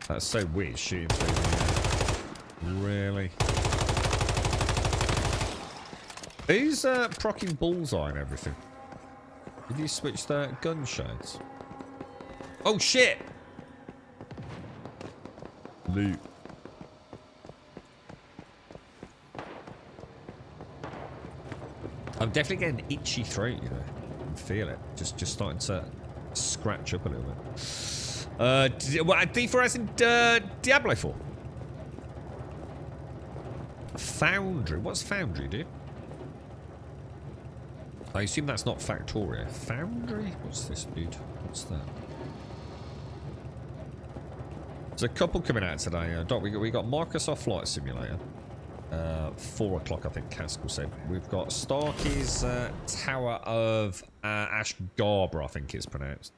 That's so weird, shooting through the air. Really? Who's procking bullseye and everything? Did you switch the gun shades? Oh shit! Loot. I'm definitely getting itchy throat, you know. I can feel it. Just starting to scratch up a little bit. D4 as in Diablo 4. Foundry. What's Foundry, dude? I assume that's not Factorio. Foundry? What's this, dude? What's that? There's a couple coming out today. Doc, we got Microsoft Flight Simulator. 4 o'clock, I think Caskell said. We've got Starkey's Tower of Ashgarbra, I think it's pronounced.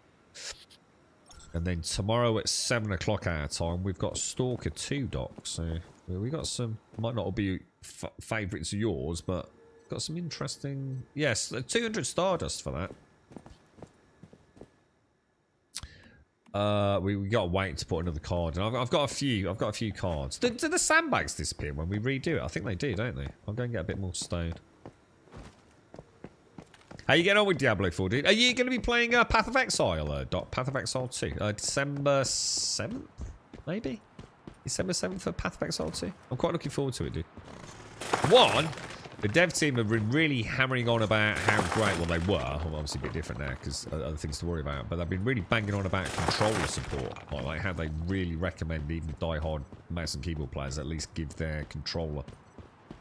And then tomorrow at 7 o'clock our time, we've got Stalker 2, Doc. So we got some, might not all be favourites of yours, but got some interesting. Yes, 200 Stardust for that. We got to wait to put another card, and I've got a few cards. Do the sandbags disappear when we redo it? I think they do, don't they? I'll go and get a bit more stone. How you getting on with Diablo 4, dude? Are you going to be playing Path of Exile, Path of Exile 2? December 7th, maybe? December 7th for Path of Exile 2? I'm quite looking forward to it, dude. One, the dev team have been really hammering on about how great, well, they were. Obviously a bit different now because other things to worry about. But they've been really banging on about controller support. Like how they really recommend even die-hard mouse and keyboard players at least give their controller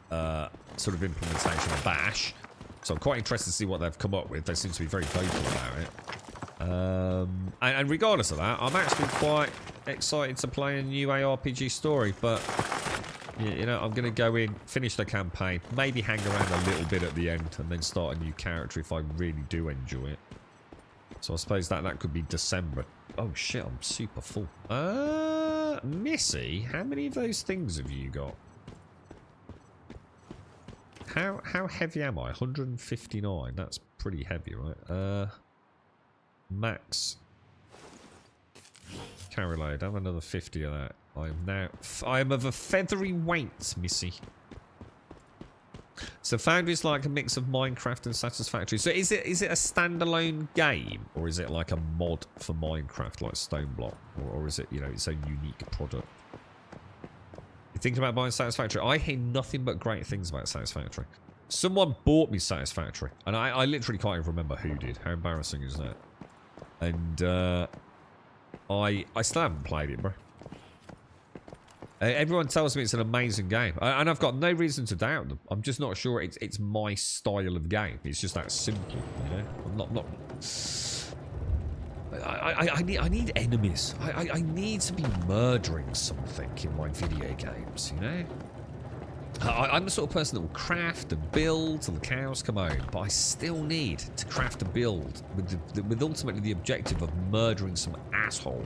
sort of implementation of Bash. So I'm quite interested to see what they've come up with. They seem to be very vocal about it. And regardless of that, I'm actually quite excited to play a new ARPG story. But, you know, I'm going to go in, finish the campaign, maybe hang around a little bit at the end, and then start a new character if I really do enjoy it. So I suppose that could be December. Oh, shit, I'm super full. Missy, how many of those things have you got? How heavy am I? 159. That's pretty heavy, right? Max carry load. I have another 50 of that. I am of a feathery weight, Missy. So Foundry is like a mix of Minecraft and Satisfactory. So is it a standalone game, or is it like a mod for Minecraft, like Stoneblock, or is it, you know, its own unique product? You thinking about buying Satisfactory? I hear nothing but great things about Satisfactory. Someone bought me Satisfactory, and I literally can't even remember who did. How embarrassing is that? And I still haven't played it, bro. Everyone tells me it's an amazing game, and I've got no reason to doubt them. I'm just not sure it's my style of game. It's just that simple, you know. I'm not. I need enemies. I need to be murdering something in my video games, you know? I'm the sort of person that will craft and build till the cows come home, but I still need to craft and build with ultimately the objective of murdering some asshole.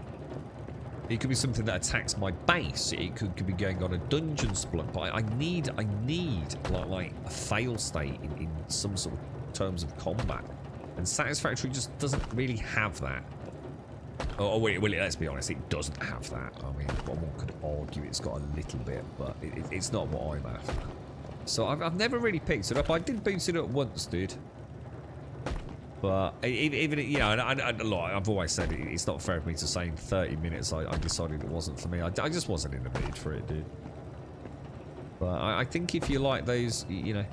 It could be something that attacks my base. It could be going on a dungeon split, but I need like a fail state in some sort of terms of combat. And Satisfactory just doesn't really have that. Oh, wait, well, let's be honest, it doesn't have that. I mean, one could argue it's got a little bit, but it's not what I'm after. So I've never really picked it up. I did boot it up once, dude. But even, you know, and I've always said it's not fair for me to say in 30 minutes I decided it wasn't for me. I just wasn't in the mood for it, dude. But I think if you like those, you know,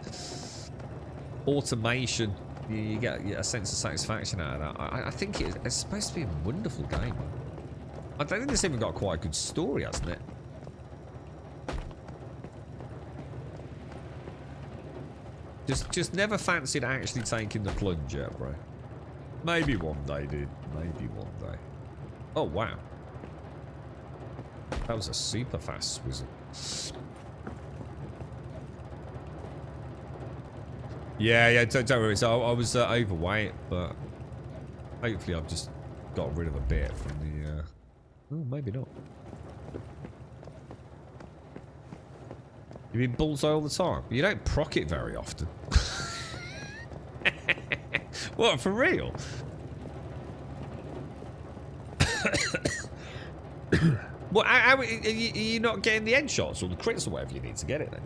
automation, you get a sense of satisfaction out of that. I think it's supposed to be a wonderful game. I don't think it's even got quite a good story, hasn't it? Just never fancied actually taking the plunge yet, bro. Maybe one day, dude. Maybe one day. Oh, wow. That was a super fast swizzle. Yeah, don't worry. So I was overweight, but hopefully I've just got rid of a bit from the... Oh, maybe not. You mean bullseye all the time? You don't proc it very often. What, for real? What? Are you not getting the headshots or the crits or whatever you need to get it then?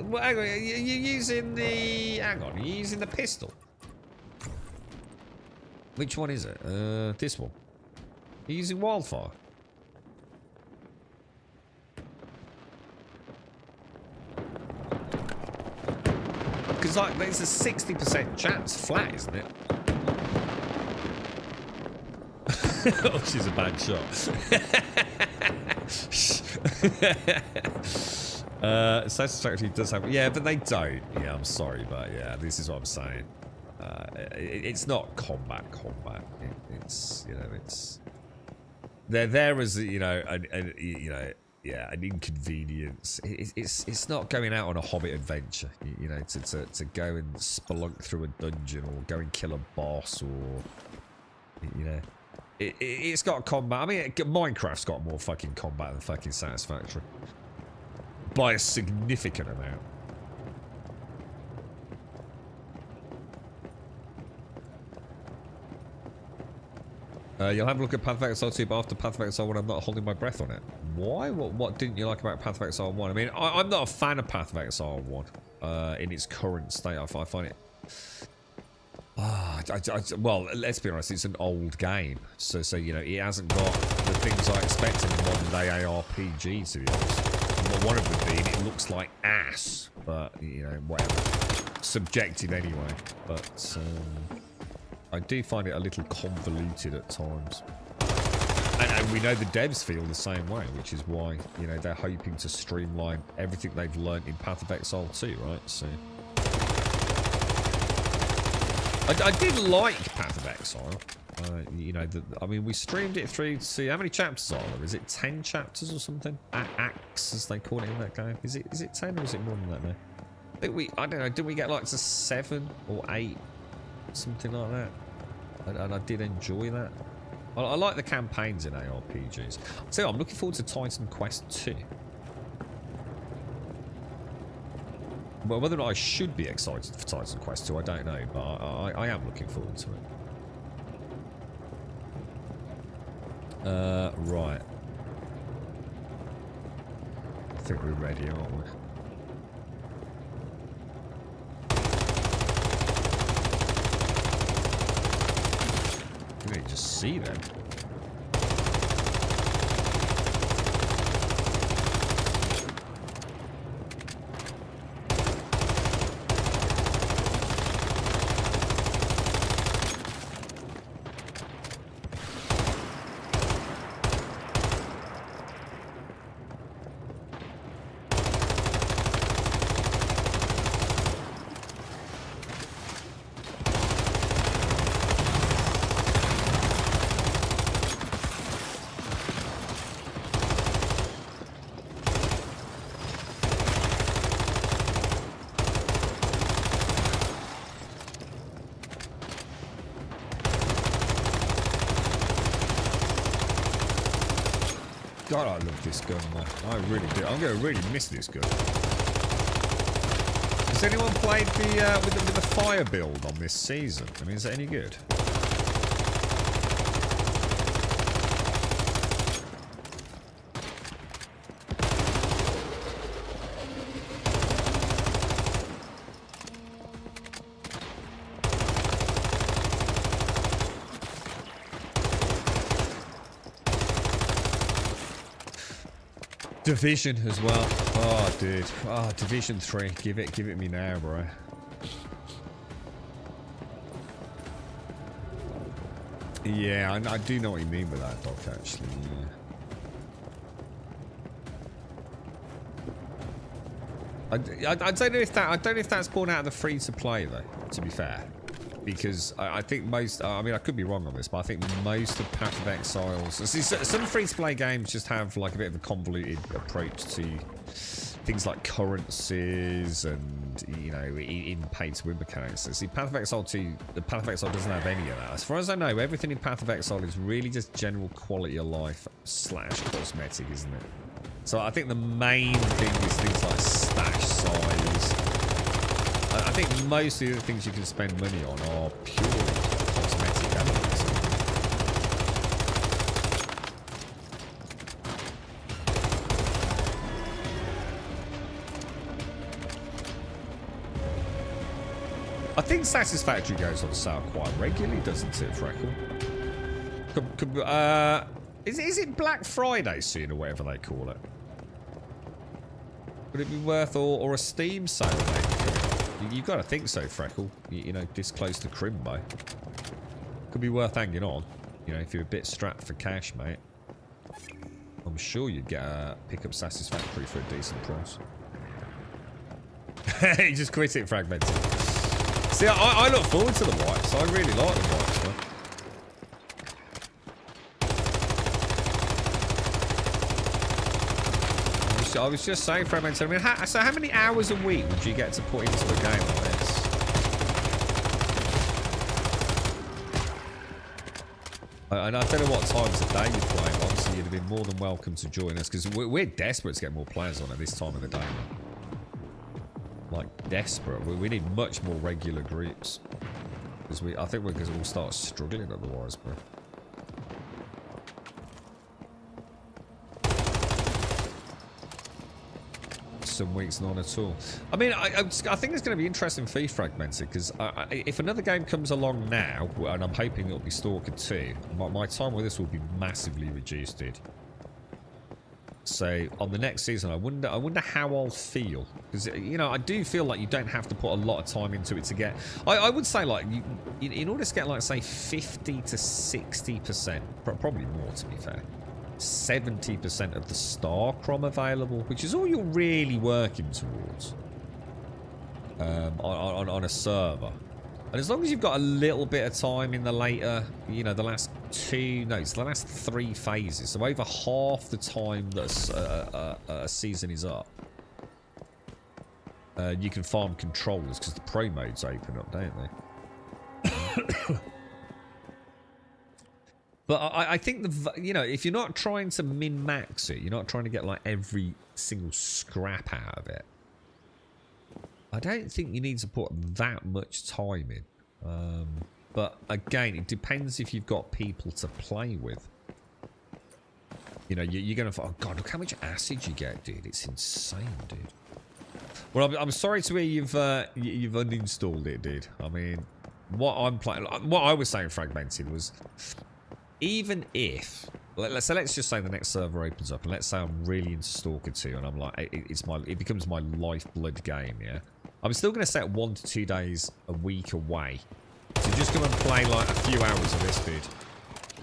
Well, hang on, you're using the... Hang on, you're using the pistol. Which one is it? This one. You're using Wildfire. Because, like, there's a 60% chance flat, isn't it? Oh, she's a bad shot. Satisfactory does have... Yeah, but they don't. Yeah, I'm sorry, but yeah, this is what I'm saying. It's not combat. It's, you know, it's... They're there as, you know, an inconvenience. It's not going out on a Hobbit adventure, you know, to go and spelunk through a dungeon or go and kill a boss or, you know. It's got combat. I mean, Minecraft's got more fucking combat than fucking Satisfactory. By a significant amount. You'll have a look at Path of Exile 2, but after Path of Exile 1, I'm not holding my breath on it. Why? What didn't you like about Path of Exile 1? I mean, I'm not a fan of Path of Exile 1 in its current state. I find it Well, let's be honest, it's an old game. So you know, it hasn't got the things I expect in a modern day ARPG, to be honest. Well, one of them being it looks like ass, but, you know, whatever. Subjective anyway. But I do find it a little convoluted at times. And we know the devs feel the same way, which is why, you know, they're hoping to streamline everything they've learned in Path of Exile 2, right? So I did like Path of Exile. You know, I mean, we streamed it through to... How many chapters are there? Is it 10 chapters or something? Acts, as they call it in that game. Is it 10 or is it more than that now? I don't know, did we get like to 7 or 8? Something like that. And I did enjoy that. I like the campaigns in ARPGs. So I'm looking forward to Titan Quest 2. Well, whether or not I should be excited for Titan Quest 2, I don't know, but I am looking forward to it. Right. I think we're ready, aren't we? You can just see them. God, I love this gun, man. I really do. I'm going to really miss this gun. Has anyone played with the fire build on this season? I mean, is it any good? Division as well. Oh, dude. Oh, Division 3. Give it me now, bro. Yeah, I do know what you mean with that, Doc, actually. Yeah. I don't know if that's born out of the free to play though, to be fair. Because I think most, I mean, I could be wrong on this, but I think most of Path of Exiles, see, some free-to-play games just have like a bit of a convoluted approach to things like currencies and, you know, in pay-to-win mechanics. See, Path of Exile 2, the Path of Exile doesn't have any of that. As far as I know, everything in Path of Exile is really just general quality of life / cosmetic, isn't it? So I think the main thing is things like stash size. I think most of the things you can spend money on are purely cosmetic elements. I think Satisfactory goes on sale quite regularly, doesn't it, Freckle? Is it Black Friday soon or whatever they call it? Would it be worth, or a Steam sale maybe? You've got to think so, Freckle. You know, this close to Crimbo. Could be worth hanging on. You know, if you're a bit strapped for cash, mate. I'm sure you'd get pick up Satisfactory for a decent price. He just quit it, Fragmented. See, I look forward to the wipes. I really like the wipes, man. I was just saying, Fragmented, I mean, so how many hours a week would you get to put into a game like this? And I don't know what times of day you play, but obviously you'd have been more than welcome to join us, because we're desperate to get more players on at this time of the day. Like, desperate. We need much more regular groups. Because I think we're going to all start struggling otherwise, bro. some weeks none at all. I mean, I think it's going to be interesting for Fragmented, because if another game comes along now, and I'm hoping it'll be Stalker 2, my time with this will be massively reduced, dude. So on the next season, I wonder how I'll feel, because you know, I do feel like you don't have to put a lot of time into it to get. I would say, like, in order to get, like, say 50 to 60%, probably more to be fair, 70% of the star crom available, which is all you're really working towards on a server. And as long as you've got a little bit of time in the later, you know, the last the last 3 phases, so over half the time that a season is up, you can farm controllers, because the pro modes open up, don't they? But I think, you know, if you're not trying to min-max it, you're not trying to get, like, every single scrap out of it, I don't think you need to put that much time in. But again, it depends if you've got people to play with. You know, you're going to... Oh, God, look how much acid you get, dude. It's insane, dude. Well, I'm sorry to hear you've uninstalled it, dude. I mean, what I was saying, Fragmented, was... Even if... let's just say the next server opens up, and let's say I'm really into Stalker 2, and I'm like, it becomes my lifeblood game, yeah? I'm still going to set 1 to 2 days a week away to just come and play, like, a few hours of this, dude.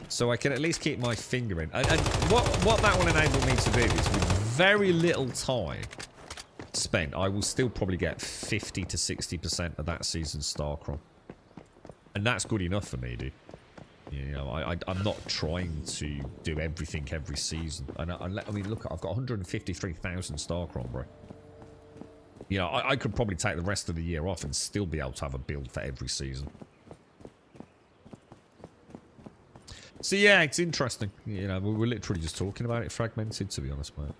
So I can at least keep my finger in. And what that will enable me to do is, with very little time spent, I will still probably get 50 to 60% of that season's Starcrom. And that's good enough for me, dude. You know, I'm not trying to do everything every season. And I mean, look, I've got 153,000 Starcrom, bro. You know, I could probably take the rest of the year off and still be able to have a build for every season. So yeah, it's interesting. You know, we're literally just talking about it, Fragmented, to be honest, mate.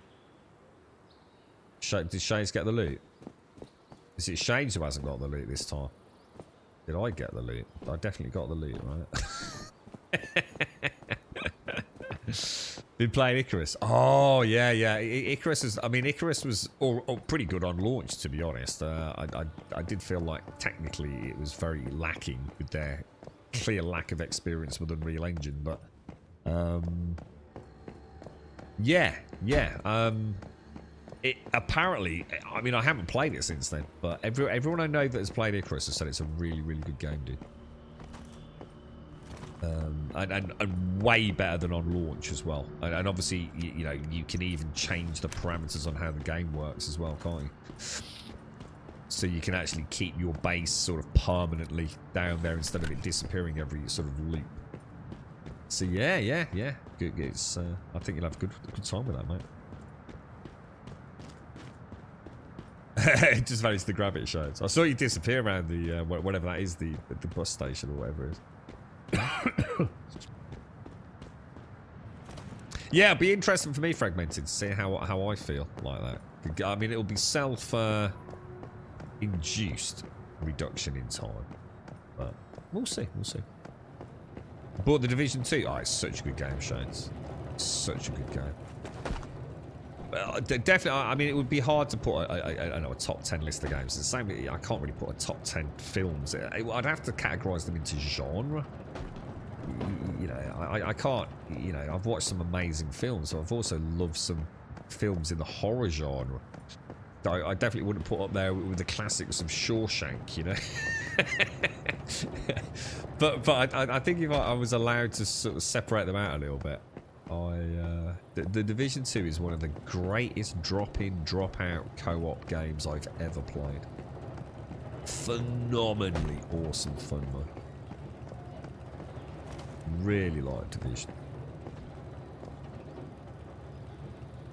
Did Shades get the loot? Is it Shades who hasn't got the loot this time? Did I get the loot? I definitely got the loot, right? Been playing Icarus. Oh, yeah. Icarus is... I mean, Icarus was pretty good on launch, to be honest. I did feel like, technically, it was very lacking with their clear lack of experience with Unreal Engine, but... Yeah. It apparently... I mean, I haven't played it since then, but everyone I know that has played Icarus has said it's a really, really good game, dude. And way better than on launch as well. And obviously, you know, you can even change the parameters on how the game works as well, can't you? So you can actually keep your base sort of permanently down there instead of it disappearing every sort of loop. So yeah. Good. It's, I think you'll have a good time with that, mate. It just managed to grab it, Shades. I saw you disappear around the whatever that is, the bus station or whatever it is. Yeah, it'll be interesting for me, Fragmented, to see how I feel like that. I mean, it'll be self-induced reduction in time, but we'll see. Bought the Division 2. Oh, it's such a good game, Shades. Such a good game. Well, definitely. I mean, it would be hard to put a top 10 list of games. It's the same. I can't really put a top 10 films. I'd have to categorize them into genre. You know, I can't. You know, I've watched some amazing films. So I've also loved some films in the horror genre. I definitely wouldn't put up there with the classics of Shawshank. You know. but I think if I was allowed to sort of separate them out a little bit. The Division 2 is one of the greatest drop-in, drop-out co-op games I've ever played. Phenomenally awesome fun, man. Really like Division.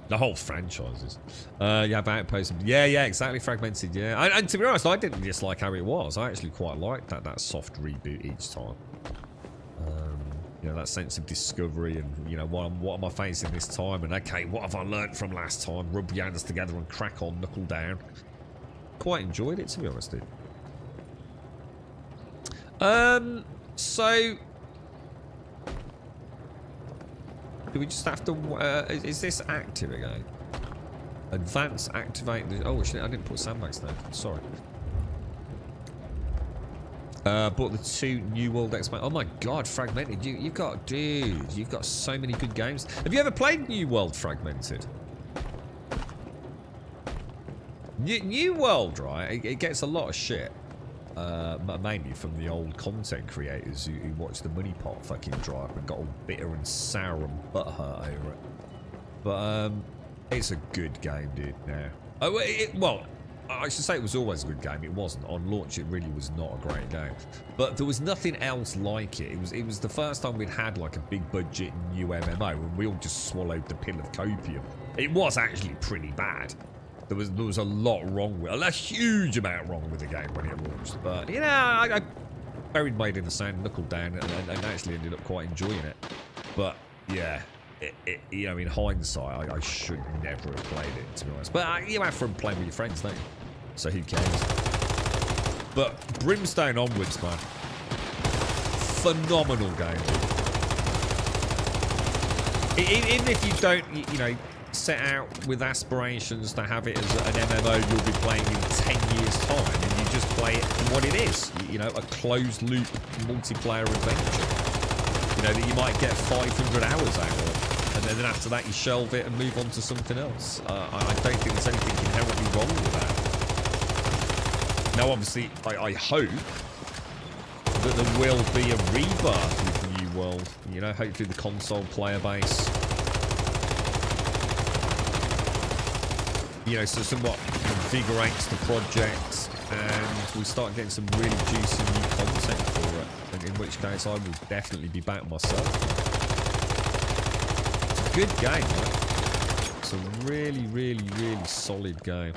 The whole franchises. You have Outpost. Yeah, exactly. Fragmented, yeah. And to be honest, I didn't dislike how it was. I actually quite liked that soft reboot each time. You know, that sense of discovery and, you know, what am I facing this time? And, okay, what have I learnt from last time? Rub your hands together and crack on, knuckle down. Quite enjoyed it, to be honest, dude. So... Do we just have to... is this active again? Advance, activate the... Oh, shit, I didn't put sandbags there. Sorry. Bought the 2 New World expansion. Oh my god, Fragmented. You've got... Dude, you've got so many good games. Have you ever played New World Fragmented? New World, right? It gets a lot of shit. Mainly from the old content creators who watched the money pot fucking dry up and got all bitter and sour and butthurt over it. But, it's a good game, dude, now. Oh, well... I should say it was always a good game. It wasn't. On launch, it really was not a great game. But there was nothing else like it. It was the first time we'd had like a big budget new MMO and we all just swallowed the pill of copium. It was actually pretty bad. There was a lot wrong with it. A huge amount wrong with the game when it launched. But, you know, I buried my head in the sand, knuckled down, and actually ended up quite enjoying it. But, yeah... you know, in hindsight, I should never have played it, to be honest. But you have fun playing with your friends, don't you? So who cares? But Brimstone onwards, man. Phenomenal game. Even if you don't, you know, set out with aspirations to have it as an MMO you'll be playing in 10 years' time, and you just play it for what it is. You know, a closed-loop multiplayer adventure. You know, that you might get 500 hours out of. And then after that, you shelve it and move on to something else. I don't think there's anything inherently wrong with that. Now, obviously, I hope that there will be a rebirth with the New World. You know, hopefully the console player base, you know, so somewhat invigorates the project and we start getting some really juicy new content for it. And in which case, I will definitely be back myself. Good game, right? It's a really, really, really solid game.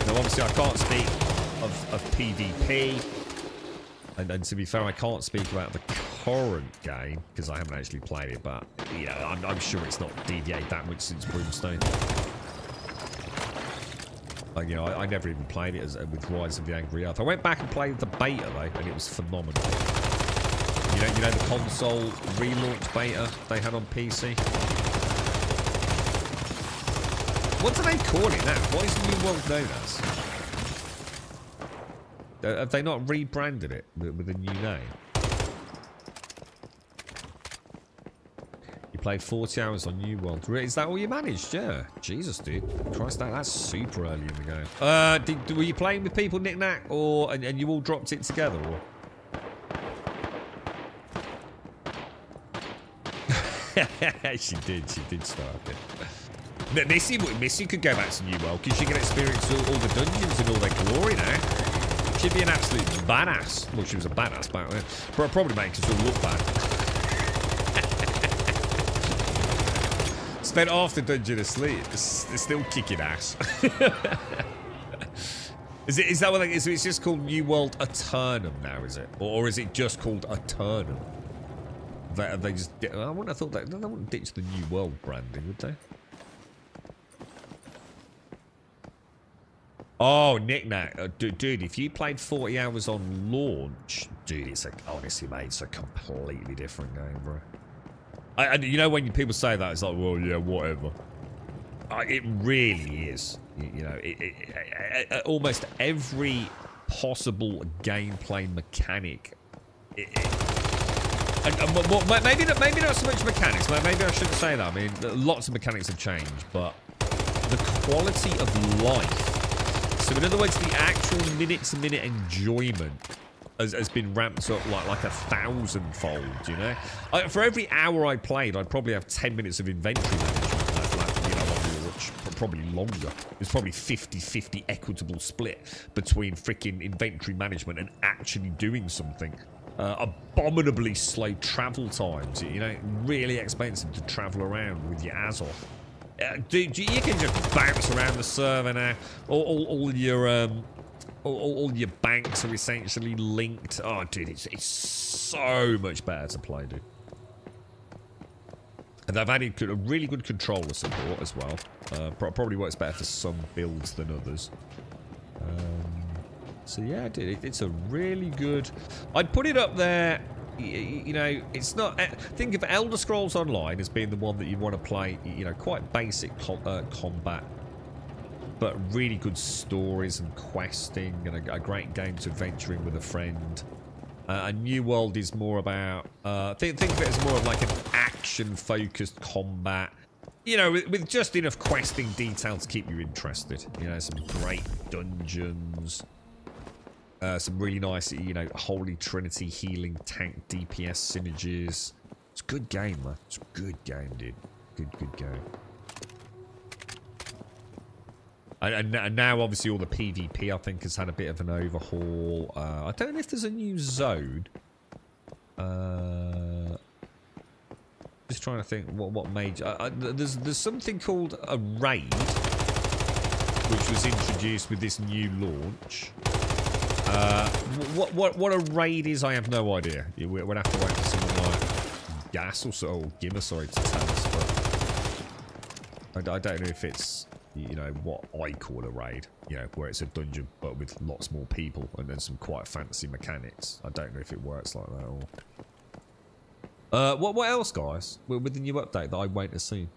Now, obviously, I can't speak of PvP. And to be fair, I can't speak about the current game, because I haven't actually played it, but, you know, I'm sure it's not deviated that much since Brimstone. You know, I never even played it with Rise of the Angry Earth. I went back and played the beta, though, and it was phenomenal. You know the console relaunch beta they had on PC? What do they call it now? What is New World known as? Have they not rebranded it with a new name? You played 40 hours on New World. Is that all you managed? Yeah. Jesus, dude. Christ, that's super early in the game. Were you playing with people, Nick Nack, or and you all dropped it together, or? She did start it. Missy could go back to New World because she can experience all the dungeons in all their glory now. She'd be an absolute badass. Well, she was a badass back then. But probably make us all look bad. Spent half the dungeon asleep. They're still kicking ass. Is that what it is? It's just called New World Eternum now, is it? Or is it just called Eternum? They just... I wouldn't have thought that... They wouldn't ditch the New World branding, would they? Oh, Knick-Knack. Dude, if you played 40 hours on launch... Dude, it's honestly, mate, it's a completely different game, bro. You know when people say that, it's like, well, yeah, whatever. It really is. You know, almost every possible gameplay mechanic... maybe not so much mechanics. Maybe I shouldn't say that. I mean, lots of mechanics have changed, but the quality of life. So, in other words, the actual minute-to-minute enjoyment has been ramped up like 1,000-fold. You know, for every hour I played, I'd probably have 10 minutes of inventory management left. You know, on launch, probably longer. It's probably 50-50 equitable split between freaking inventory management and actually doing something. Abominably slow travel times, you know, really expensive to travel around with your ass off. Dude, you can just bounce around the server now. All your banks are essentially linked. Oh, dude, it's so much better to play, dude. And they've added a really good controller support as well. Probably works better for some builds than others. So yeah, dude, it's a really good... I'd put it up there you know, it's not. Think of Elder Scrolls Online as being the one that you want to play. You know, quite basic combat, but really good stories and questing, and a great game to adventure in with a friend. A New World is more about. Think of it as more of like an action-focused combat. You know, with just enough questing detail to keep you interested. You know, some great dungeons. Some really nice, you know, Holy Trinity healing tank DPS synergies. It's a good game, man. It's a good game, dude. Good game. And now, obviously, all the PvP, I think, has had a bit of an overhaul. I don't know if there's a new zone. Just trying to think what major... there's something called a raid, which was introduced with this new launch. What a raid is, I have no idea. We'll have to wait for someone like Gas or Gimmer, sorry, to tell us. But I don't know if it's, you know, what I call a raid. You know, where it's a dungeon but with lots more people and then some quite fancy mechanics. I don't know if it works like that or. What else, guys? With the new update that I wait to see.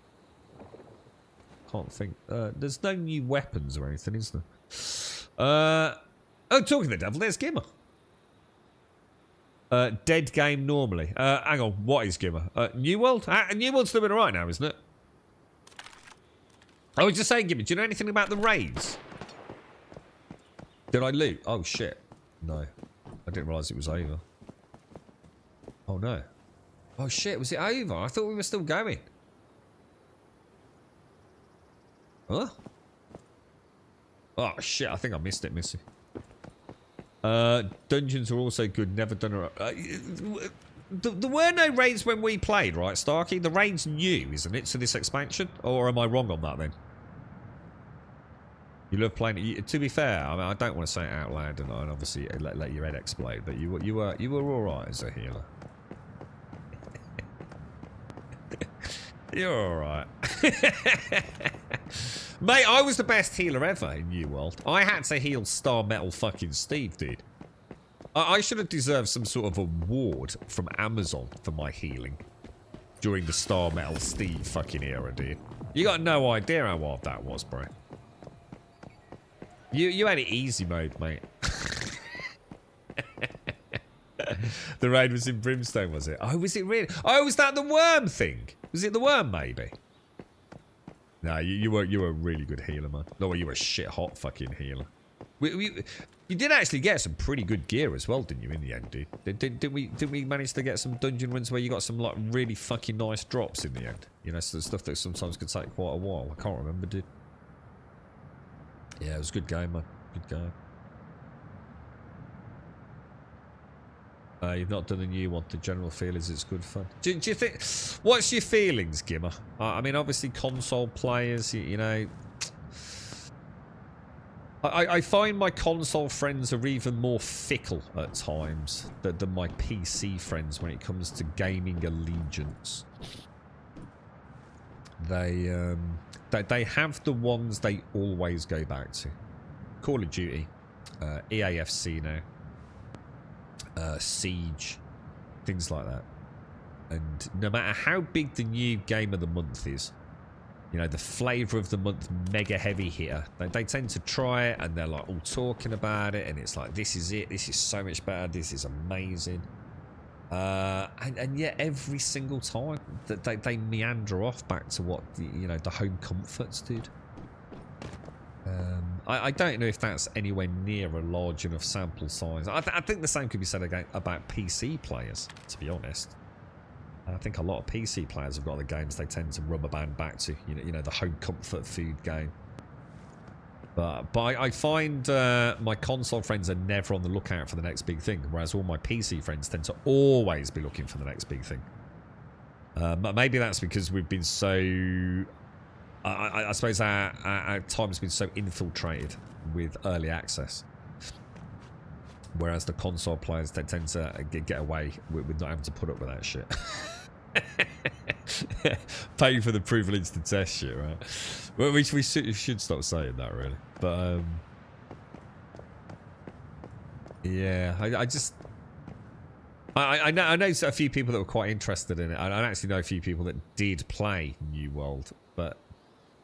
Can't think. There's no new weapons or anything, is there? Oh, talking to the devil, there's Gimmer. Dead game normally. Hang on, what is Gimmer? New World? New World's doing alright now, isn't it? I was just saying, Gimmer, do you know anything about the raids? Did I loot? Oh, shit. No. I didn't realise it was over. Oh, no. Oh, shit, was it over? I thought we were still going. Huh? Oh, shit, I think I missed it, Missy. Dungeons are also good. Never done there were no raids when we played, right, Starkey? The raid's new, isn't it, to this expansion? Or am I wrong on that, then? You love playing it. To be fair, I mean, I don't want to say it out loud and obviously let your head explode, but you were all right as a healer. You're all right. Mate, I was the best healer ever in New World. I had to heal Star Metal fucking Steve, dude. I should have deserved some sort of award from Amazon for my healing during the Star Metal Steve fucking era, dude. You got no idea how hard that was, bro. You had it easy mode, mate. The raid was in Brimstone, was it? Oh, was it really? Oh, was that the worm thing? Was it the worm, maybe? No, you were a really good healer, man. No, you were a shit hot fucking healer. You did actually get some pretty good gear as well, didn't you? In the end, dude. Didn't we manage to get some dungeon runs where you got some like really fucking nice drops in the end? You know, so the stuff that sometimes could take quite a while. I can't remember, dude. Yeah, it was a good game, man. Good game. You've not done a new one. The general feel is it's good fun. Do you think... What's your feelings, Gimmer? I mean, obviously, console players, you know... I find my console friends are even more fickle at times than my PC friends when it comes to gaming allegiance. They have the ones they always go back to. Call of Duty, EAFC now. Siege, things like that. And no matter how big the new game of the month is, you know, the flavour of the month mega heavy hitter, they tend to try it and they're like all talking about it and it's like, this is it, this is so much better, this is amazing. And yet every single time that they meander off back to what the home comforts did. I don't know if that's anywhere near a large enough sample size. I think the same could be said again about PC players, to be honest. I think a lot of PC players have got the games they tend to rubber band back to, you know, the home comfort food game. But I find my console friends are never on the lookout for the next big thing, whereas all my PC friends tend to always be looking for the next big thing. Maybe that's because we've been so... I suppose our time has been so infiltrated with early access. Whereas the console players, they tend to get away with not having to put up with that shit. Paying for the privilege to test shit, right? Well, we should stop saying that, really. But, yeah, I just... I know a few people that were quite interested in it. I actually know a few people that did play New World, but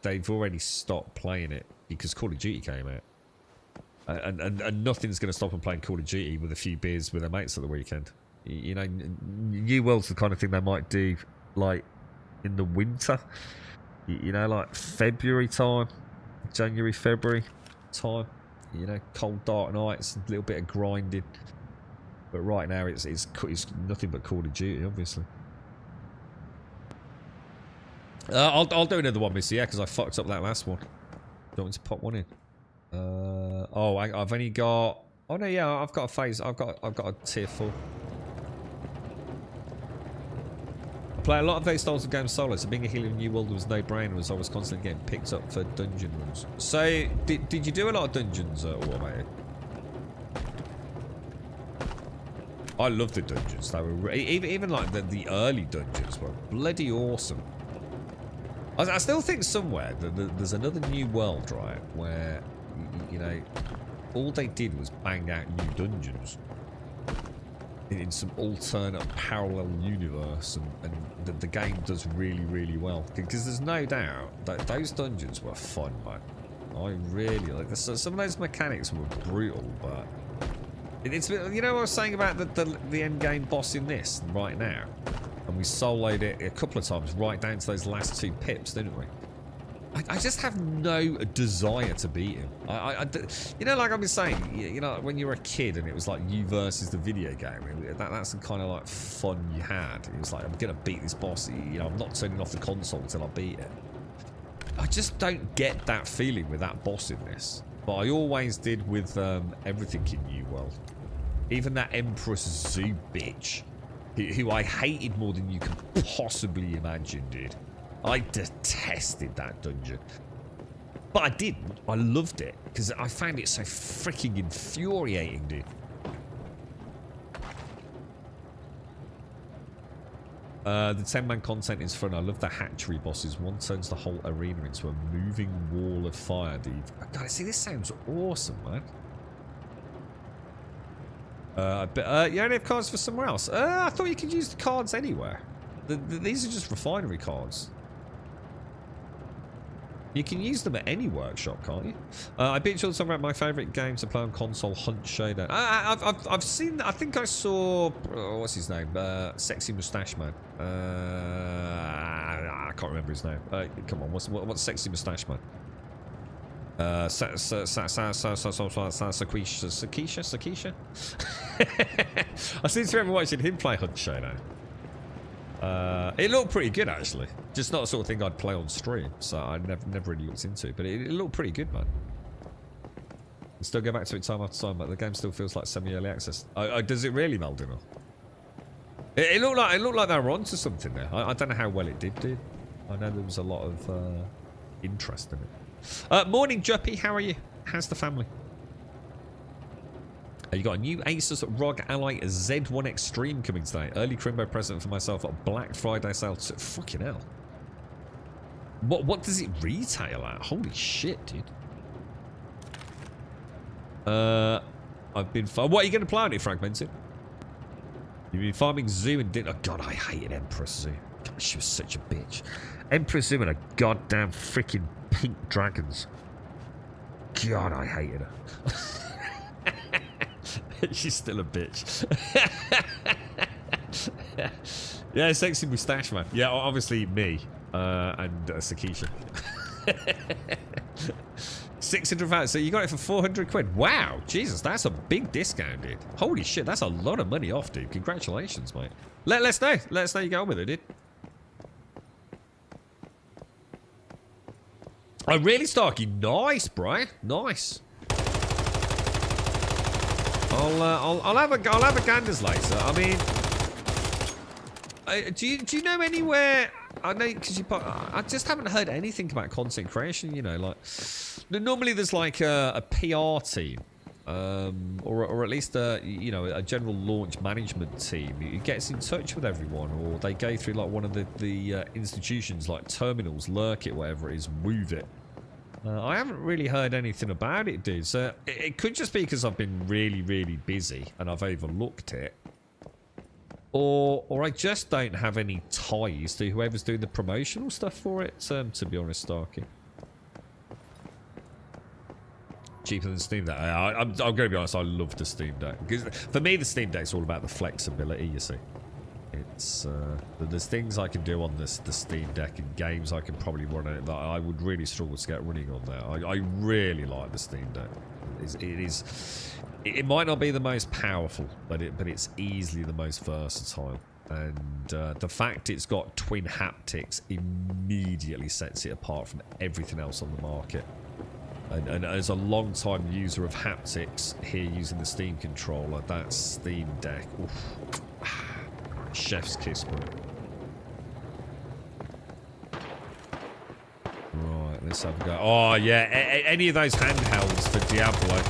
they've already stopped playing it because Call of Duty came out. And nothing's going to stop them playing Call of Duty with a few beers with their mates at the weekend. You know, New World's the kind of thing they might do, like, in the winter. You know, like February time, January, February time. You know, cold, dark nights, a little bit of grinding. But right now, it's nothing but Call of Duty, obviously. I'll do another one, Missy, yeah, because I fucked up that last one. Don't want to pop one in. Oh, I've only got. Oh no, yeah, I've got a phase. I've got a tier 4. I play a lot of those styles of games solo, so being a healer in New World was no brainer, as I was constantly getting picked up for dungeon runs. So, did you do a lot of dungeons, Warmate? I love the dungeons. They were even like the early dungeons were bloody awesome. I still think somewhere that there's another New World, right, where you know all they did was bang out new dungeons in some alternate parallel universe, and the game does really, really well, because there's no doubt that those dungeons were fun, man. I really like this. Some of those mechanics were brutal, but it's, you know what I was saying about the end game boss in this right now, and we soloed it a couple of times right down to those last 2 pips, didn't we? I just have no desire to beat him. You know, like I've been saying, you know, when you were a kid and it was like you versus the video game, that's the kind of like fun you had. It was like, I'm gonna beat this boss. You know, I'm not turning off the console until I beat it. I just don't get that feeling with that boss in this, but I always did with everything in New World. Even that Empress Zoo bitch, who I hated more than you can possibly imagine, dude. I detested that dungeon. But I didn't. I loved it, because I found it so freaking infuriating, dude. The 10-man content is fun. I love the hatchery bosses. One turns the whole arena into a moving wall of fire, dude. God, see, this sounds awesome, man. You only have cards for somewhere else? I thought you could use the cards anywhere. These are just refinery cards. You can use them at any workshop, can't you? I bet you all talking about my favourite game to play on console, Hunt Showdown. I've seen. I think I saw. What's his name? Sexy Moustache Man. I can't remember his name. Come on, what's Sexy Moustache Man? Sakisha. I seem to remember watching him play Hunt Showdown. It looked pretty good, actually. Just not the sort of thing I'd play on stream, so I never really looked into it. But it looked pretty good, man. I still go back to it time after time, but the game still feels like semi-early access. Does it really, Maldino? It looked like they were onto something there. I don't know how well it did, dude. I know there was a lot of interest in it. Morning, Juppy. How are you? How's the family? You got a new Asus ROG Ally Z1 Extreme coming today. Early Crimbo present for myself at Black Friday sale. Fucking hell. What does it retail at? Holy shit, dude. I've been... What are you going to play on it, Fragmented? You've been farming Zoo and did... Oh, God, I hated Empress Zoo. God, she was such a bitch. Empress Zoo and her goddamn freaking pink dragons. God, I hated her. She's still a bitch. Yeah, Sexy Moustache Man. Yeah, obviously me and Sakisha. 600 pounds. So you got it for 400 quid. Wow, Jesus, that's a big discount, dude. Holy shit, that's a lot of money off, dude. Congratulations, mate. Let us know. Let us know you go on with it, dude. Oh, really, Starkey? Nice, Brian. Nice. I'll have a ganders later. I mean, do you know anywhere? I know because I just haven't heard anything about content creation. You know, like normally there's like a PR team, or at least you know, a general launch management team who gets in touch with everyone, or they go through like one of the institutions like Terminals, Lurkit, whatever it is, Move It. I haven't really heard anything about it, dude. So it could just be because I've been really, really busy and I've overlooked it. Or I just don't have any ties to whoever's doing the promotional stuff for it, to be honest, Starkey. Cheaper than Steam Deck. I'm going to be honest, I love the Steam Deck. Because for me, the Steam Deck's all about the flexibility, you see. It's there's things I can do on the Steam Deck and games I can probably run on it that I would really struggle to get running on there. I really like the Steam Deck. It might not be the most powerful, but it's easily the most versatile. And the fact it's got twin haptics immediately sets it apart from everything else on the market. And as a long-time user of haptics here using the Steam controller, that Steam Deck, oof, chef's kiss, bro. Right, let's have a go. Oh yeah, any of those handhelds for Diablo.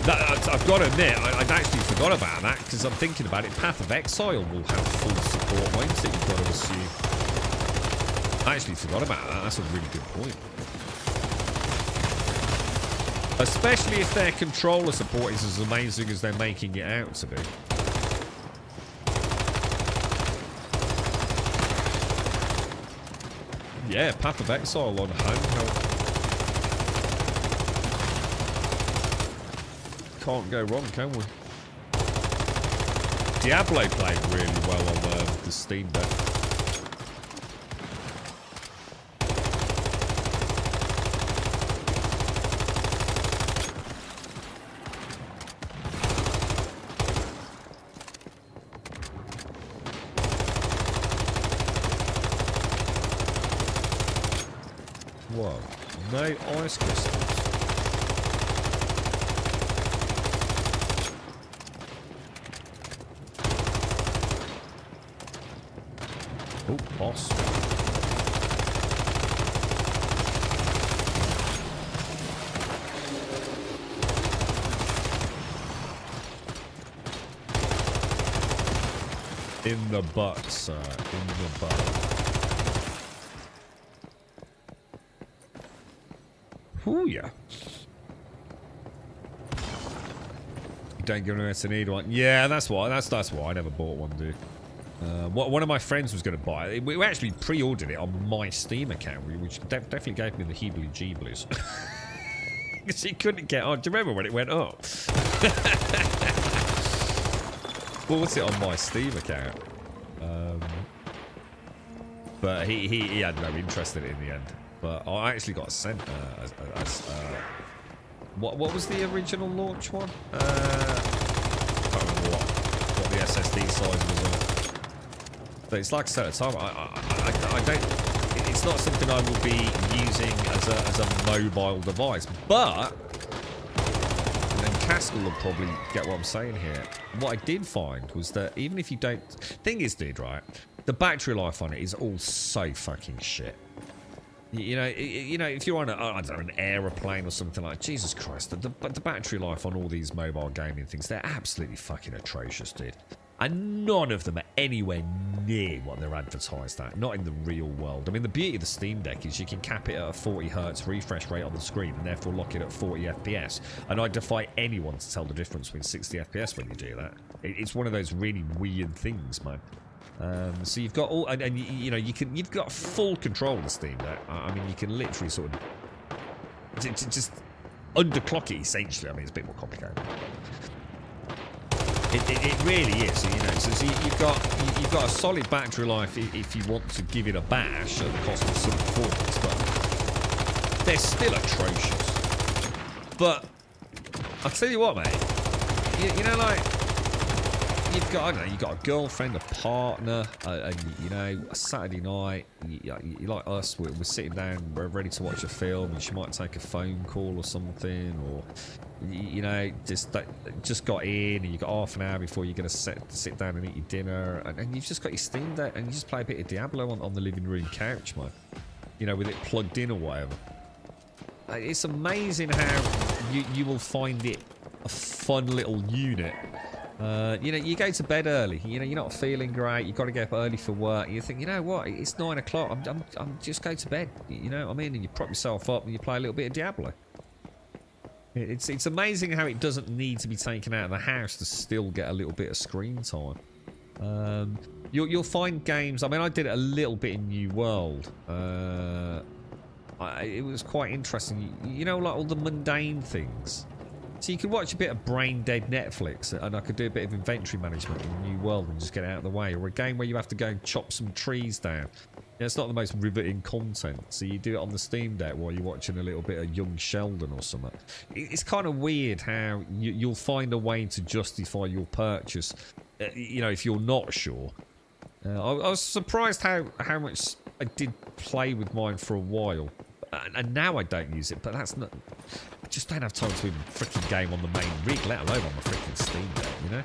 I've got to admit, I'd actually forgot about that because I'm thinking about it. Path of Exile will have full support, won't it? You've got to assume. I actually forgot about that. That's a really good point. Especially if their controller support is as amazing as they're making it out to be. Yeah, Path of Exile on handheld. Can't go wrong, can we? Diablo played really well on the Steam Deck. Whoa, no ice crystals. Oh, boss. In the butt, sir. In the butt. Ooh, yeah. Don't give away to need one. Yeah, that's why. That's why I never bought one, dude. One of my friends was going to buy it. We actually pre-ordered it on my Steam account, which definitely gave me the heebly-jeeblies. Because he couldn't get on. Do you remember when it went up? Bought it on my Steam account. But he had no interest in it in the end. But I actually got sent what was the original launch one? I can't remember what the SSD size was on it. But it's like I said at the time, I don't. It's not something I will be using as a mobile device. But and then Caskell will probably get what I'm saying here. What I did find was that even if you don't, thing is, dude, right? The battery life on it is all so fucking shit. You know, if you're on I don't know, an aeroplane or something like, Jesus Christ, the battery life on all these mobile gaming things, they're absolutely fucking atrocious, dude. And none of them are anywhere near what they're advertised at. Not in the real world. I mean, the beauty of the Steam Deck is you can cap it at a 40 Hz refresh rate on the screen and therefore lock it at 40 FPS. And I defy anyone to tell the difference between 60 FPS when you do that. It's one of those really weird things, man. So you've got all, and you know, you've got full control of the Steam Deck. I mean, you can literally sort of just underclock it essentially. I mean, it's a bit more complicated. It really is, you know. So you've got a solid battery life if you want to give it a bash at the cost of some performance, but they're still atrocious. But I'll tell you what, mate. You know, like, you've got, I don't know, you've got a girlfriend, a partner, and you know, a Saturday night, you like us, we're sitting down, we're ready to watch a film, and she might take a phone call or something, or you know, just got in, and you've got half an hour before you're going to sit down and eat your dinner, and you've just got your Steam Deck, and you just play a bit of Diablo on the living room couch, man. You know, with it plugged in or whatever. It's amazing how you will find it a fun little unit. You know, you go to bed early. You know, you're not feeling great. You've got to get up early for work. You think, you know what? It's 9 o'clock. I'm just go to bed. You know what I mean? And you prop yourself up and you play a little bit of Diablo. It's amazing how it doesn't need to be taken out of the house to still get a little bit of screen time. You'll find games. I mean, I did it a little bit in New World. It was quite interesting. You know, like all the mundane things. So you could watch a bit of brain dead Netflix, and I could do a bit of inventory management in New World and just get it out of the way. Or a game where you have to go and chop some trees down. Yeah, it's not the most riveting content, so you do it on the Steam Deck while you're watching a little bit of Young Sheldon or something. It's kind of weird how you'll find a way to justify your purchase, you know, if you're not sure. I was surprised how much I did play with mine for a while, and now I don't use it, but that's not... I just don't have time to even freaking game on the main rig, let alone on the freaking Steam Deck, you know?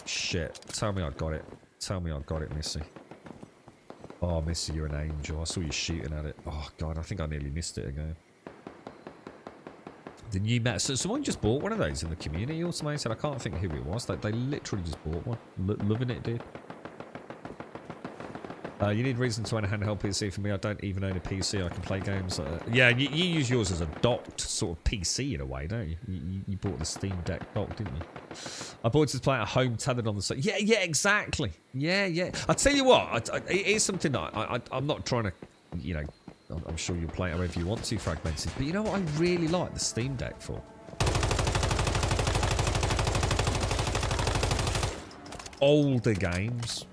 Shit, tell me I got it. Tell me I got it, Missy. Oh, Missy, you're an angel. I saw you shooting at it. Oh, God, I think I nearly missed it again. The new meta. So someone just bought one of those in the community automated. I can't think who it was. They literally just bought one. Loving it, dude. You need reason to own a handheld PC. For me, I don't even own a PC. I can play games. Yeah, you use yours as a docked sort of PC in a way, don't you? You bought the Steam Deck docked, didn't you? I bought it to play at home, tethered on the side. Yeah, exactly. Yeah. I tell you what, it is something that I'm not trying to, you know, I'm sure you'll play it however you want to, Fragmented. But you know what I really like the Steam Deck for? Older games.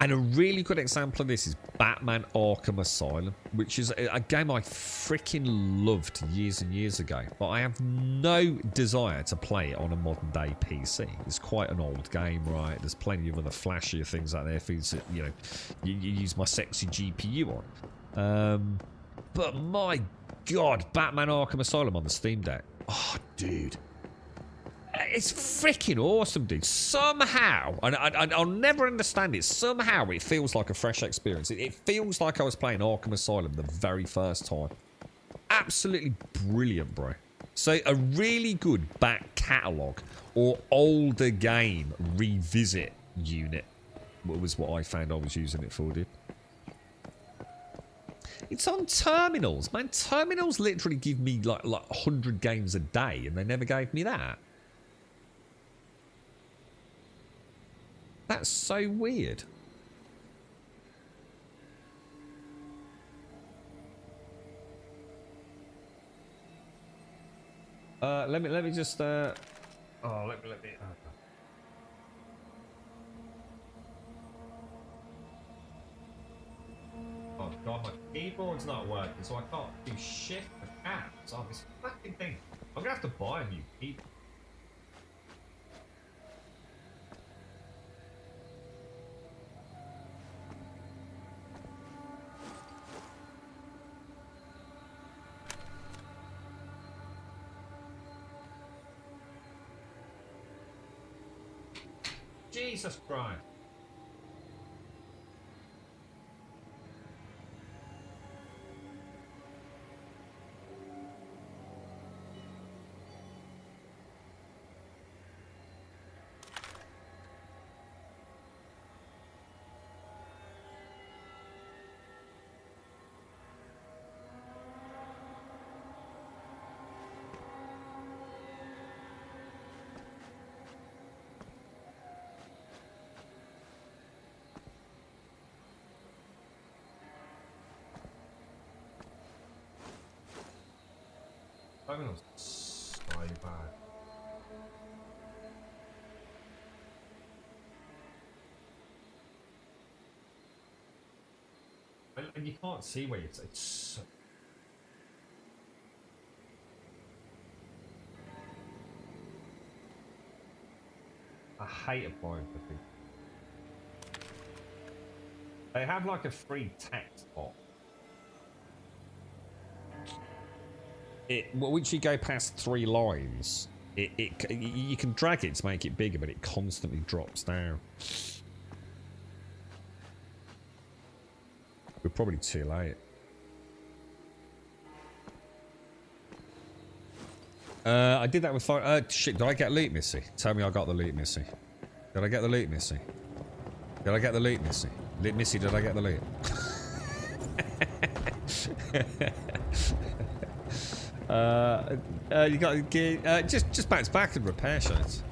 And a really good example of this is Batman Arkham Asylum, which is a game I freaking loved years and years ago. But I have no desire to play it on a modern day PC. It's quite an old game, right? There's plenty of other flashier things out there for you know, you use my sexy GPU on. But my God, Batman Arkham Asylum on the Steam Deck. Oh, dude. It's freaking awesome, dude. Somehow, and I'll never understand it, somehow it feels like a fresh experience. It feels like I was playing Arkham Asylum the very first time. Absolutely brilliant, bro. So a really good back catalogue or older game revisit unit was what I found I was using it for, dude. It's on terminals, man. Terminals literally give me like 100 games a day, and they never gave me that. That's so weird. Let me just let me Oh God, my keyboard's not working, so I can't do shift and tabs on this fucking thing. I'm gonna have to buy a new keyboard. Jesus Christ. Terminal's so bad. And you can't see where it's so... I hate applying for things. They have like a free text box. Once you go past 3 lines, you can drag it to make it bigger, but it constantly drops down. We're probably too late. I did that with shit, did I get loot, Missy? Tell me I got the loot, Missy. Did I get the loot, Missy? Did I get the loot, Missy? Missy, did I get the loot? You got to get just bounce back and repair shots.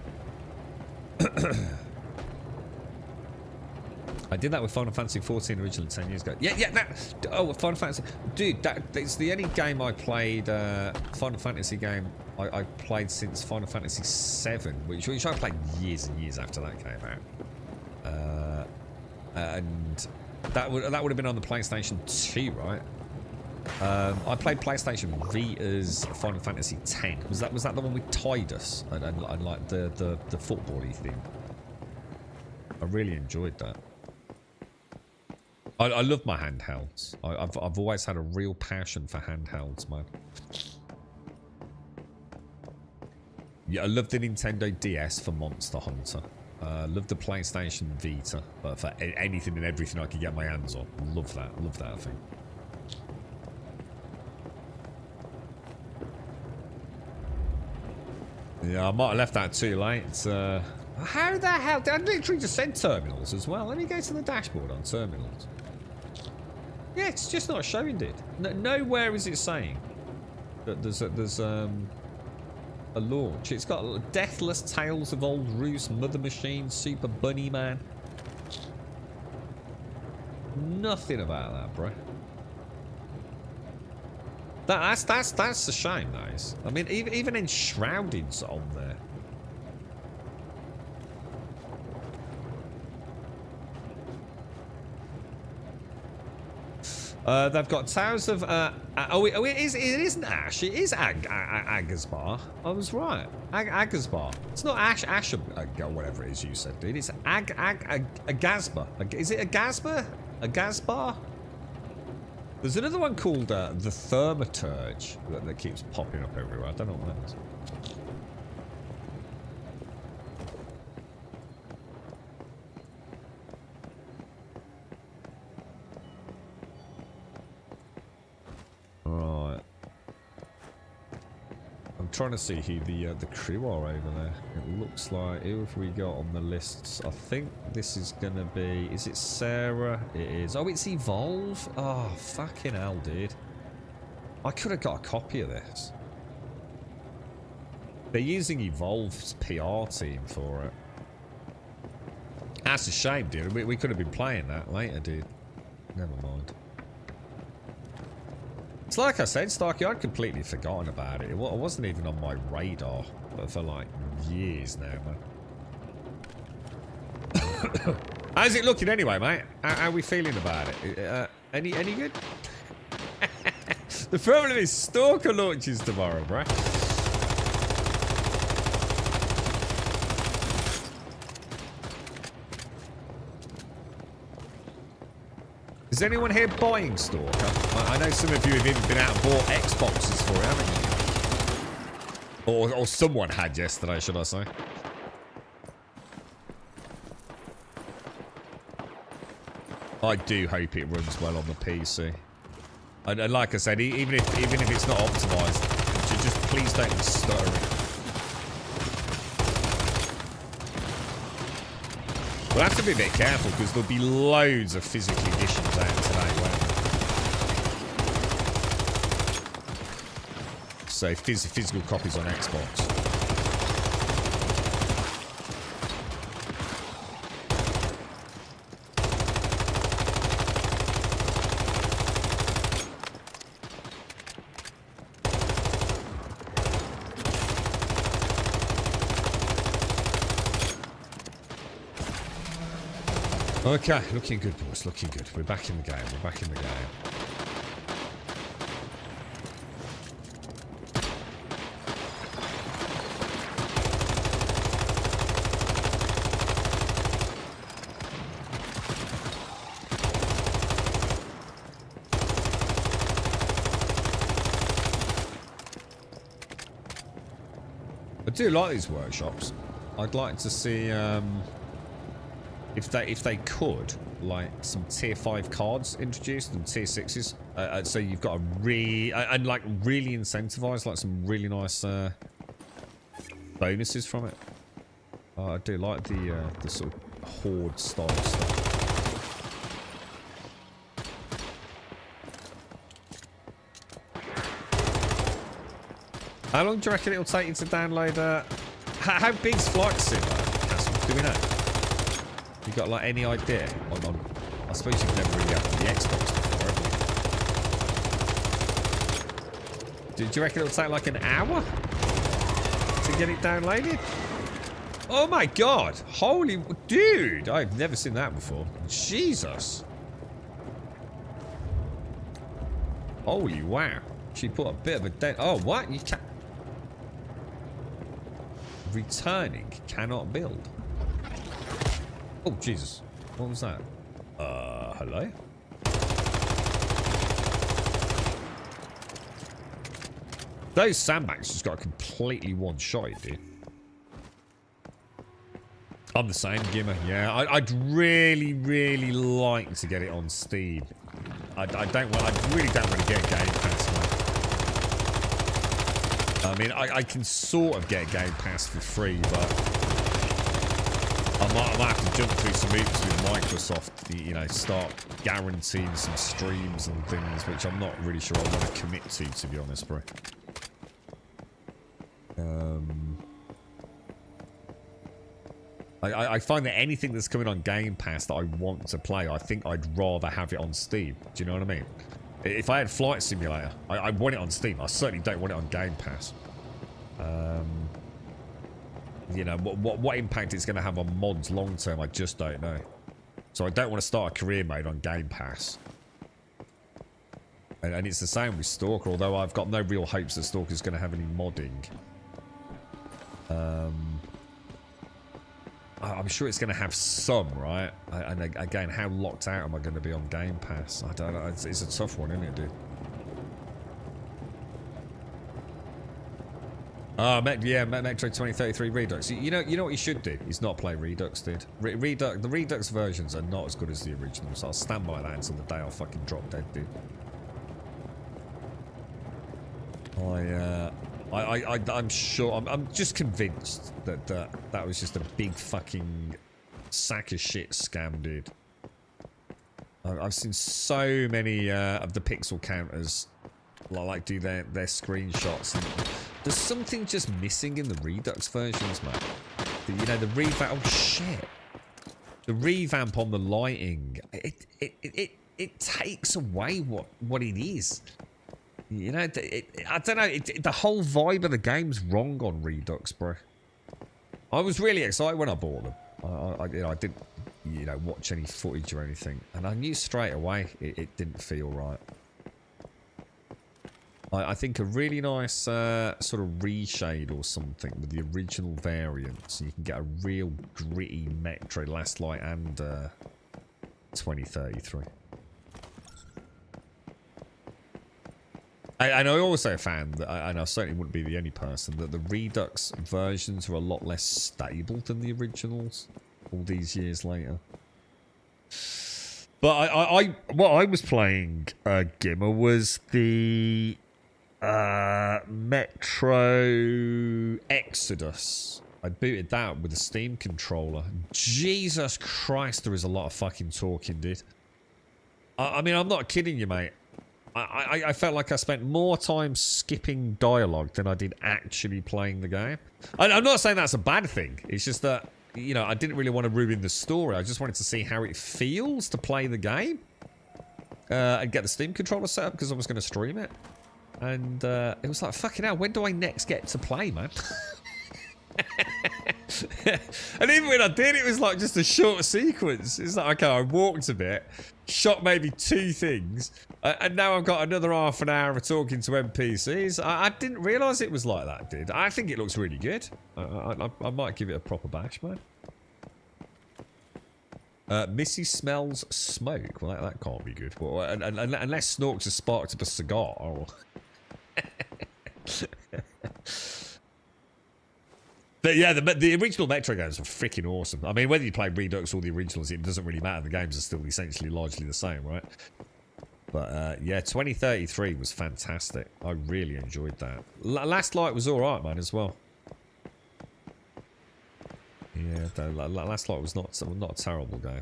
I did that with Final Fantasy 14 originally 10 years ago. Oh, Final Fantasy. Dude, it's the only game I played, Final Fantasy game I played since Final Fantasy 7, which I played years and years after that came out. And that would have been on the PlayStation 2, right? I played PlayStation Vita's Final Fantasy 10. Was that the one with Tidus and like the football-y thing? I really enjoyed that. I love my handhelds. I've always had a real passion for handhelds, man. Yeah, I love the Nintendo DS for Monster Hunter. Love the PlayStation Vita for anything and everything I could get my hands on. Love that thing. Yeah, I might have left that too late. How the hell? I literally just said terminals as well. Let me go to the dashboard on terminals. Yeah, it's just not showing it. Nowhere is it saying that there's a launch. It's got Deathless Tales of Old Roos, Mother Machine, Super Bunny Man. Nothing about that, bro. That's a shame, that is. I mean, even Enshrouded's on there. They've got Towers of... it isn't Ash. It is Agasbar. I was right. Agasbar. It's not Ash, whatever it is you said, dude. It's Agasbar. Is it Agasbar? Agasbar? There's another one called the Thaumaturge that keeps popping up everywhere. I don't know what that is. Right. I'm trying to see who the crew are over there. It looks like, who have we got on the lists? I think this is gonna be, is it Sarah? It is. Oh, it's Evolve. Oh, fucking hell, dude. I could have got a copy of this. They're using Evolve's PR team for it. That's a shame, dude. We could have been playing that later, dude. Never mind. It's like I said, Starkey, I'd completely forgotten about it. It wasn't even on my radar for like years now, man. How's it looking anyway, mate? How are we feeling about it? Any good? The problem is Stalker launches tomorrow, bro. Is anyone here buying Stalker? I know some of you have even been out and bought Xboxes for it, haven't you? Or someone had yesterday, should I say. I do hope it runs well on the PC. And like I said, even if it's not optimized, just please don't be stuttering. We'll have to be a bit careful because there'll be loads of physical editions out today, won't there? So physical copies on Xbox. Okay, looking good, boys. Looking good. We're back in the game. We're back in the game. I do like these workshops. I'd like to see if they could, like, some tier 5 cards introduced and tier 6s, so you've got a really incentivize like some really nice bonuses from it. I do like the sort of horde style stuff. How long do you reckon it'll take you to download? How big's Flight Sim? do we know? You got like any idea? I suppose you've never really had the Xbox before, have you? Do you reckon it'll take like an hour to get it downloaded? Oh my god! Holy dude! I've never seen that before. Jesus! Holy wow! She put a bit of a dent. Oh, what? You can't. Returning cannot build. Oh Jesus! What was that? Hello? Those sandbags just got completely one-shotted, dude. I'm the same, Gimmer. Yeah, I'd really, really like to get it on Steam. I really don't want to get Game Pass, man. I mean, I can sort of get Game Pass for free, but I might have to jump through some hoops with Microsoft, you know, start guaranteeing some streams and things, which I'm not really sure I want to commit to be honest, bro. I find that anything that's coming on Game Pass that I want to play, I think I'd rather have it on Steam. Do you know what I mean? If I had Flight Simulator, I want it on Steam. I certainly don't want it on Game Pass. You know, what impact it's going to have on mods long term, I just don't know. So I don't want to start a career mode on Game Pass. And it's the same with Stalker, although I've got no real hopes that Stalker's going to have any modding. I'm sure it's going to have some, right? And again, how locked out am I going to be on Game Pass? I don't know. It's a tough one, isn't it, dude? Yeah, Metro 2033 Redux. You know what you should do? Is not play Redux, dude. The Redux versions are not as good as the originals. I'll stand by that until the day I fucking drop dead, dude. I'm sure. I'm just convinced that that was just a big fucking sack of shit scam, dude. I've seen so many of the pixel counters like do their screenshots, and there's something just missing in the Redux versions, man. You know, the revamp. Oh shit! The revamp on the lighting. It takes away what it is. You know, I don't know. The whole vibe of the game's wrong on Redux, bro. I was really excited when I bought them. I didn't, you know, watch any footage or anything, and I knew straight away it didn't feel right. I think a really nice sort of reshade or something with the original variants, so you can get a real gritty Metro Last Light and 2033. And I also found that, and I certainly wouldn't be the only person, that the Redux versions are a lot less stable than the originals all these years later. But what I was playing, Gimmer, was the Metro Exodus. I booted that with a Steam controller. Jesus Christ, there is a lot of fucking talking, dude. I mean, I'm not kidding you, mate. I felt like I spent more time skipping dialogue than I did actually playing the game. I'm not saying that's a bad thing. It's just that, you know, I didn't really want to ruin the story. I just wanted to see how it feels to play the game. And get the Steam controller set up because I was going to stream it. And it was like, fucking hell, when do I next get to play, man? And even when I did, it was like just a short sequence. It's like, okay, I walked a bit, shot maybe 2 things, and now I've got another half an hour of talking to NPCs. I didn't realise it was like that, dude. I think it looks really good. I might give it a proper bash, man. Missy smells smoke. Well, that can't be good. Well, unless Snorks has sparked up a cigar. Or... But yeah, the original Metro games were freaking awesome. I mean, whether you play Redux or the originals, it doesn't really matter. The games are still essentially largely the same, right? But yeah, 2033 was fantastic. I really enjoyed that. Last Light was alright, man, as well. Yeah, Last Light was not a terrible game.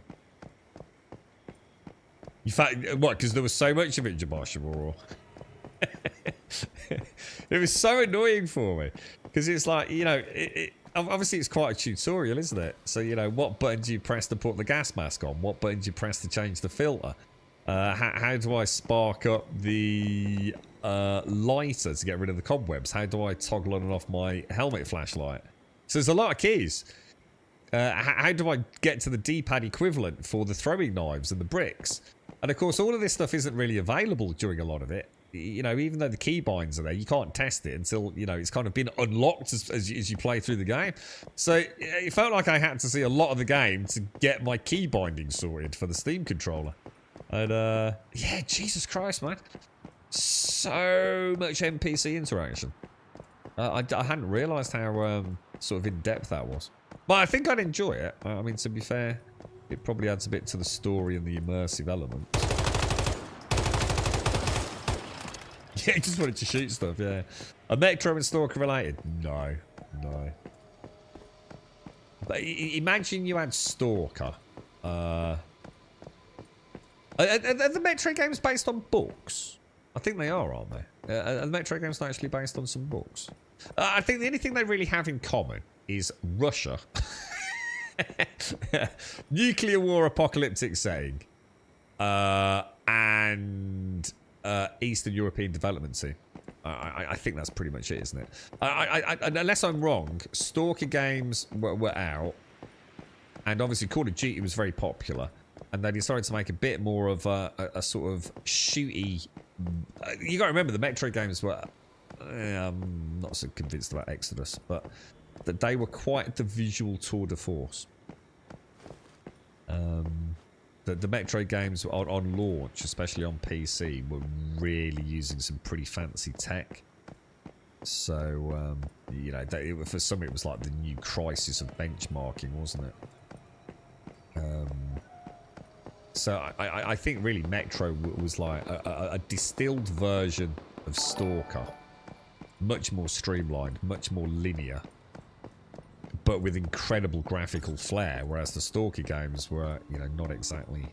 In fact, what? Because there was so much of it, Jabbar Shabor. It was so annoying for me. Because it's like, you know, Obviously, it's quite a tutorial, isn't it? So, you know, what button do you press to put the gas mask on? What button do you press to change the filter? How do I spark up the lighter to get rid of the cobwebs? How do I toggle on and off my helmet flashlight? So there's a lot of keys. How do I get to the D-pad equivalent for the throwing knives and the bricks? And of course, all of this stuff isn't really available during a lot of it. You know, even though the keybinds are there, you can't test it until, you know, it's kind of been unlocked as you play through the game. So it felt like I had to see a lot of the game to get my key binding sorted for the Steam controller. And, yeah, Jesus Christ, man. So much NPC interaction. I hadn't realised how sort of in-depth that was. But I think I'd enjoy it. I mean, to be fair, it probably adds a bit to the story and the immersive element. Yeah, he just wanted to shoot stuff, yeah. Are Metro and Stalker related? No. No. But imagine you had Stalker. Are the Metro games based on books? I think they are, aren't they? Are the Metro games not actually based on some books? I think the only thing they really have in common is Russia. Nuclear war apocalyptic setting. And Eastern European development team. I think that's pretty much it, isn't it? Unless I'm wrong, Stalker games were out. And obviously Call of Duty was very popular. And they decided to make a bit more of a sort of shooty... you got to remember, the Metro games were... I'm not so convinced about Exodus, but that they were quite the visual tour de force. The Metro games on launch, especially on PC, were really using some pretty fancy tech. So, you know, for some it was like the new crisis of benchmarking, wasn't it? So I think really Metro was like a distilled version of Stalker. Much more streamlined, much more linear, but with incredible graphical flair, whereas the Stalker games were, you know, not exactly,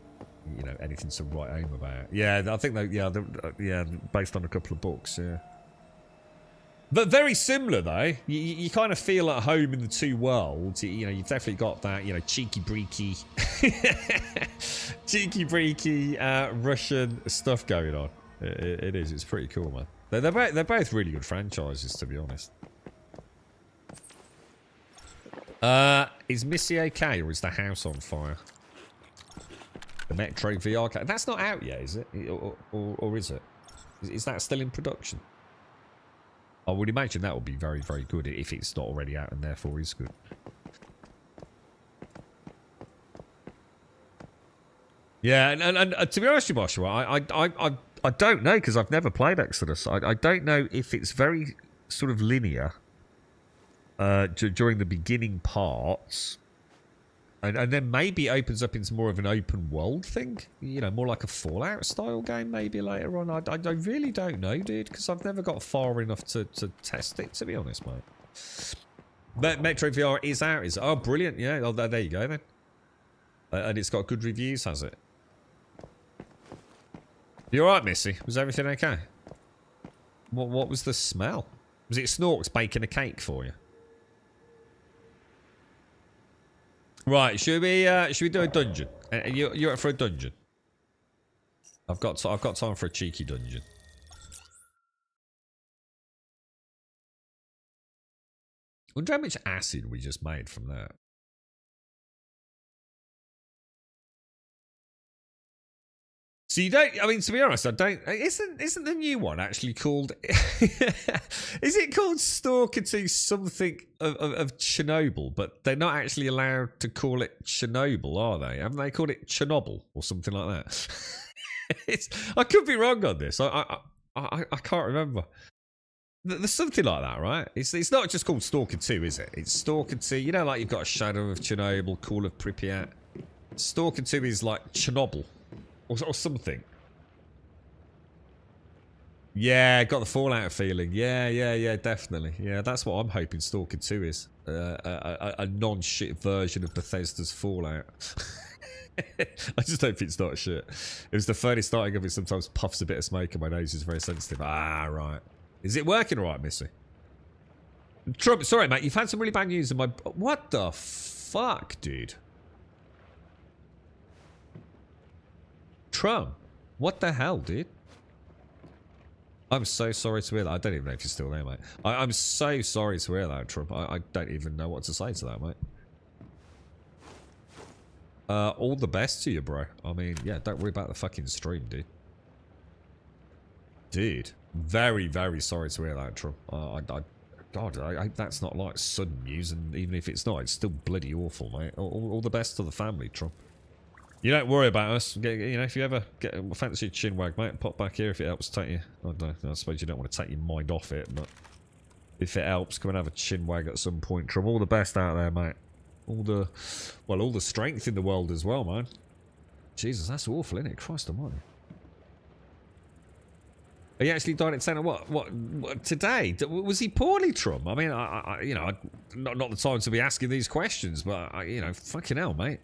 you know, anything to write home about. Yeah, I think they, yeah, based on a couple of books, yeah. But very similar though. You kind of feel at home in the two worlds. You know, you've definitely got that, you know, cheeky breeky Russian stuff going on. It is. It's pretty cool, man. They're both really good franchises, to be honest. Is Missy okay, or is the house on fire? The Metro VR... That's not out yet, is it? Or is it? Is that still in production? I would imagine that would be very, very good if it's not already out and therefore is good. Yeah, and to be honest with you, Marshall, I don't know, because I've never played Exodus. I don't know if it's very sort of linear during the beginning parts, and then maybe opens up into more of an open world thing. You know, more like a Fallout style game maybe later on. I really don't know, dude, because I've never got far enough to test it, to be honest, mate. Metro VR is out. Oh, brilliant. Yeah, oh, there you go then. And it's got good reviews, has it? You alright, Missy? Was everything okay? What was the smell? Was it Snorks baking a cake for you? Right, should we do a dungeon? You're up for a dungeon? I've got time for a cheeky dungeon. Wonder how much acid we just made from that. So you don't, I mean, to be honest, I don't, isn't the new one actually called, is it called Stalker 2 something of Chernobyl, but they're not actually allowed to call it Chernobyl, are they? Haven't they called it Chernobyl or something like that? I could be wrong on this. I can't remember. There's something like that, right? It's not just called Stalker 2, is it? It's Stalker 2, you know, like you've got Shadow of Chernobyl, Call of Pripyat. Stalker 2 is like Chernobyl. Or something. Yeah, got the Fallout feeling. Yeah, definitely. Yeah, that's what I'm hoping Stalker 2 is. A non-shit version of Bethesda's Fallout. I just hope it's not shit. It was the furnace starting of it sometimes puffs a bit of smoke and my nose is very sensitive. Ah, right. Is it working alright, Missy? Trump, sorry, mate. You've had some really bad news in my... What the fuck, dude? Trump, what the hell, dude? I'm so sorry to hear that. I don't even know if you're still there, mate. I'm so sorry to hear that, Trump. I don't even know what to say to that, mate. All the best to you, bro. I mean, yeah, don't worry about the fucking stream, dude. Dude, very, very sorry to hear that, Trump. God, I hope that's not like sudden news, and even if it's not, it's still bloody awful, mate. All the best to the family, Trump. You don't worry about us. You know, if you ever get a fancy chin wag, mate, pop back here if it helps take you. I don't know, I suppose you don't want to take your mind off it, but if it helps, come and have a chin wag at some point, Trump. All the best out there, mate. All the strength in the world as well, man. Jesus, that's awful, isn't it? Christ almighty. He actually died at 10. What today? Was he poorly, Trump? I mean, you know, not the time to be asking these questions, but you know, fucking hell, mate.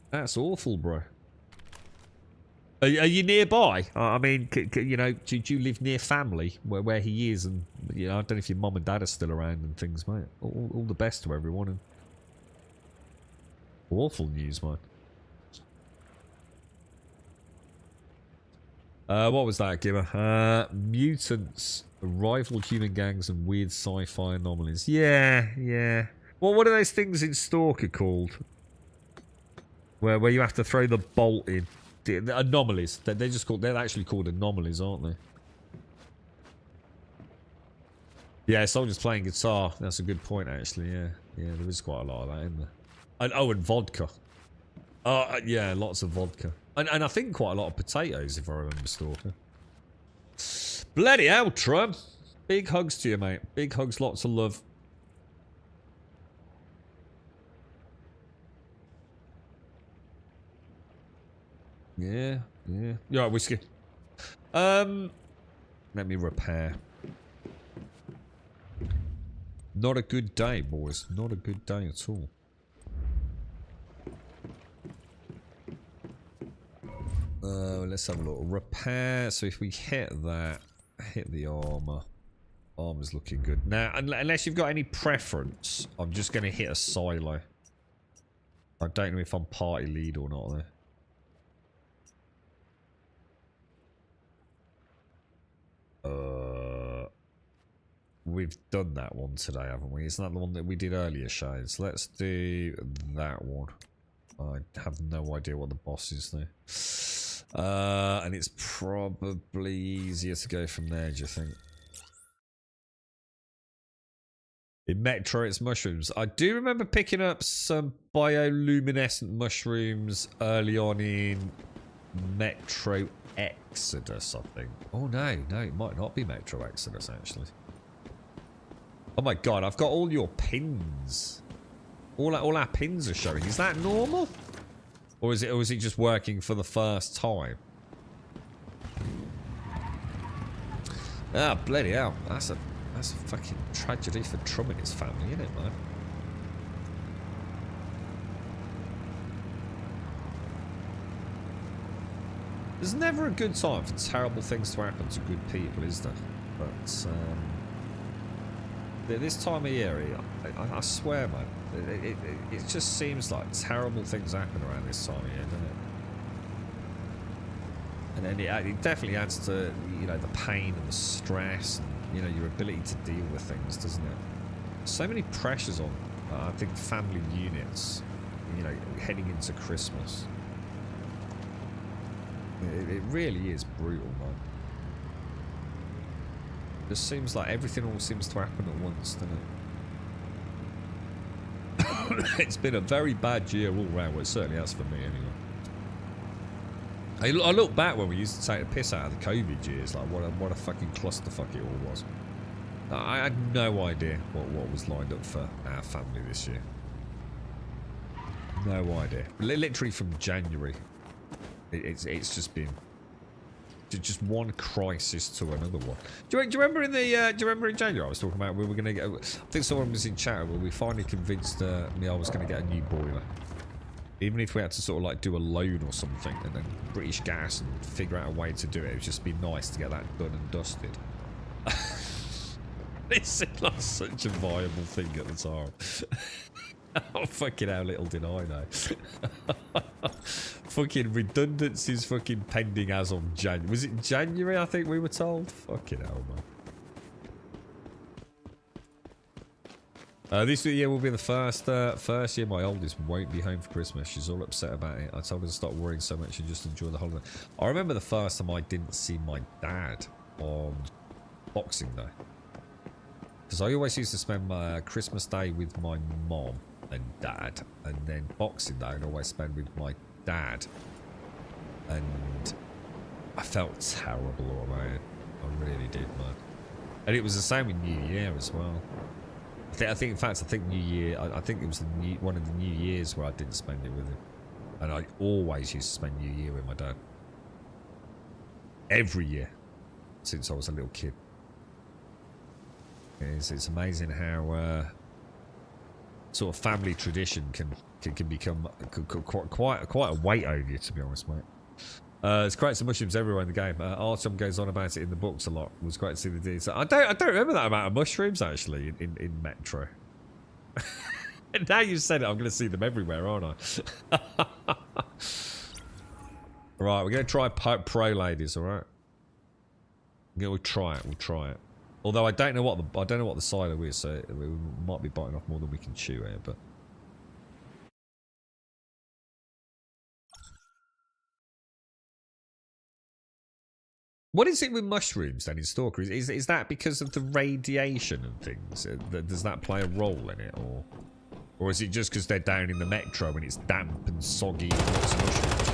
That's awful, bro. Are you nearby? I mean, you know, do you live near family where he is? And you know, I don't know if your mum and dad are still around and things, mate. All the best to everyone. And awful news, man. What was that, Gimmer? Mutants, rival human gangs, and weird sci-fi anomalies. Yeah. Well, what are those things in Stalker called? Where you have to throw the bolt in. The anomalies. They're actually called anomalies, aren't they? Yeah, soldiers playing guitar. That's a good point, actually. Yeah, there is quite a lot of that in there. And vodka. Yeah, lots of vodka. And I think quite a lot of potatoes, if I remember Stalker. Bloody hell, Trump. Big hugs to you, mate. Big hugs, lots of love. Yeah. You alright, whiskey? Let me repair. Not a good day, boys. Not a good day at all. Let's have a look. Repair. So if we hit that, hit the armor. Armor's looking good. Now, unless you've got any preference, I'm just going to hit a silo. I don't know if I'm party lead or not there. We've done that one today, haven't we? Isn't that the one that we did earlier, Shades? Let's do that one. I have no idea what the boss is there. And it's probably easier to go from there, do you think? In Metro, it's mushrooms. I do remember picking up some bioluminescent mushrooms early on in Metro Exodus, I think. Oh, no, it might not be Metro Exodus, actually. Oh my god, I've got all your pins. All our pins are showing. Is that normal? Or is it just working for the first time? Ah, bloody hell. That's a fucking tragedy for Trump and his family, isn't it, man? There's never a good time for terrible things to happen to good people, is there? But, this time of year, I swear, man, it just seems like terrible things happen around this time of year, doesn't it? And then it definitely adds to, you know, the pain and the stress and, you know, your ability to deal with things, doesn't it? So many pressures on, I think, family units, you know, heading into Christmas. It really is brutal, man. It just seems like everything all seems to happen at once, doesn't it? It's been a very bad year all round. Well, it certainly has for me, anyway. I look back when we used to take the piss out of the COVID years, like what a fucking clusterfuck it all was. I had no idea what was lined up for our family this year. No idea. Literally from January, it's just been just one crisis to another one. Do you remember in the? Do you remember in January I was talking about we were going to get? I think someone was in chat where we finally convinced me I was going to get a new boiler, even if we had to sort of like do a loan or something, and then British Gas and figure out a way to do it. It would just be nice to get that done and dusted. It seemed like such a viable thing at the time. Oh, fucking how little did I know. Fucking redundancies fucking pending as of January. Was it January, I think we were told? Fucking hell, man. This year will be the first year my oldest won't be home for Christmas. She's all upset about it. I told her to stop worrying so much and just enjoy the holiday. I remember the first time I didn't see my dad on Boxing Day. Because I always used to spend my Christmas Day with my mom and dad, and then Boxing Day I'd always spend with my dad, and I felt terrible all about it. I really did, man. And it was the same with New Year as well. I think in fact, New Year, I think it was one of the New Years where I didn't spend it with him, and I always used to spend New Year with my dad. Every year since I was a little kid. It's amazing how sort of family tradition can become quite a weight over you, to be honest, mate. It's great, some mushrooms everywhere in the game. Artyom goes on about it in the books a lot. It was great to see the deeds. I don't remember that amount of mushrooms actually in Metro. And now you said it, I'm going to see them everywhere, aren't I? Right, we're going to try Pro Ladies, all right? We'll try it. We'll try it. Although I don't know what the silo is, so we might be biting off more than we can chew here. But what is it with mushrooms then in Stalker? Is that because of the radiation and things? Does that play a role in it, or is it just because they're down in the metro and it's damp and soggy and lots of mushrooms?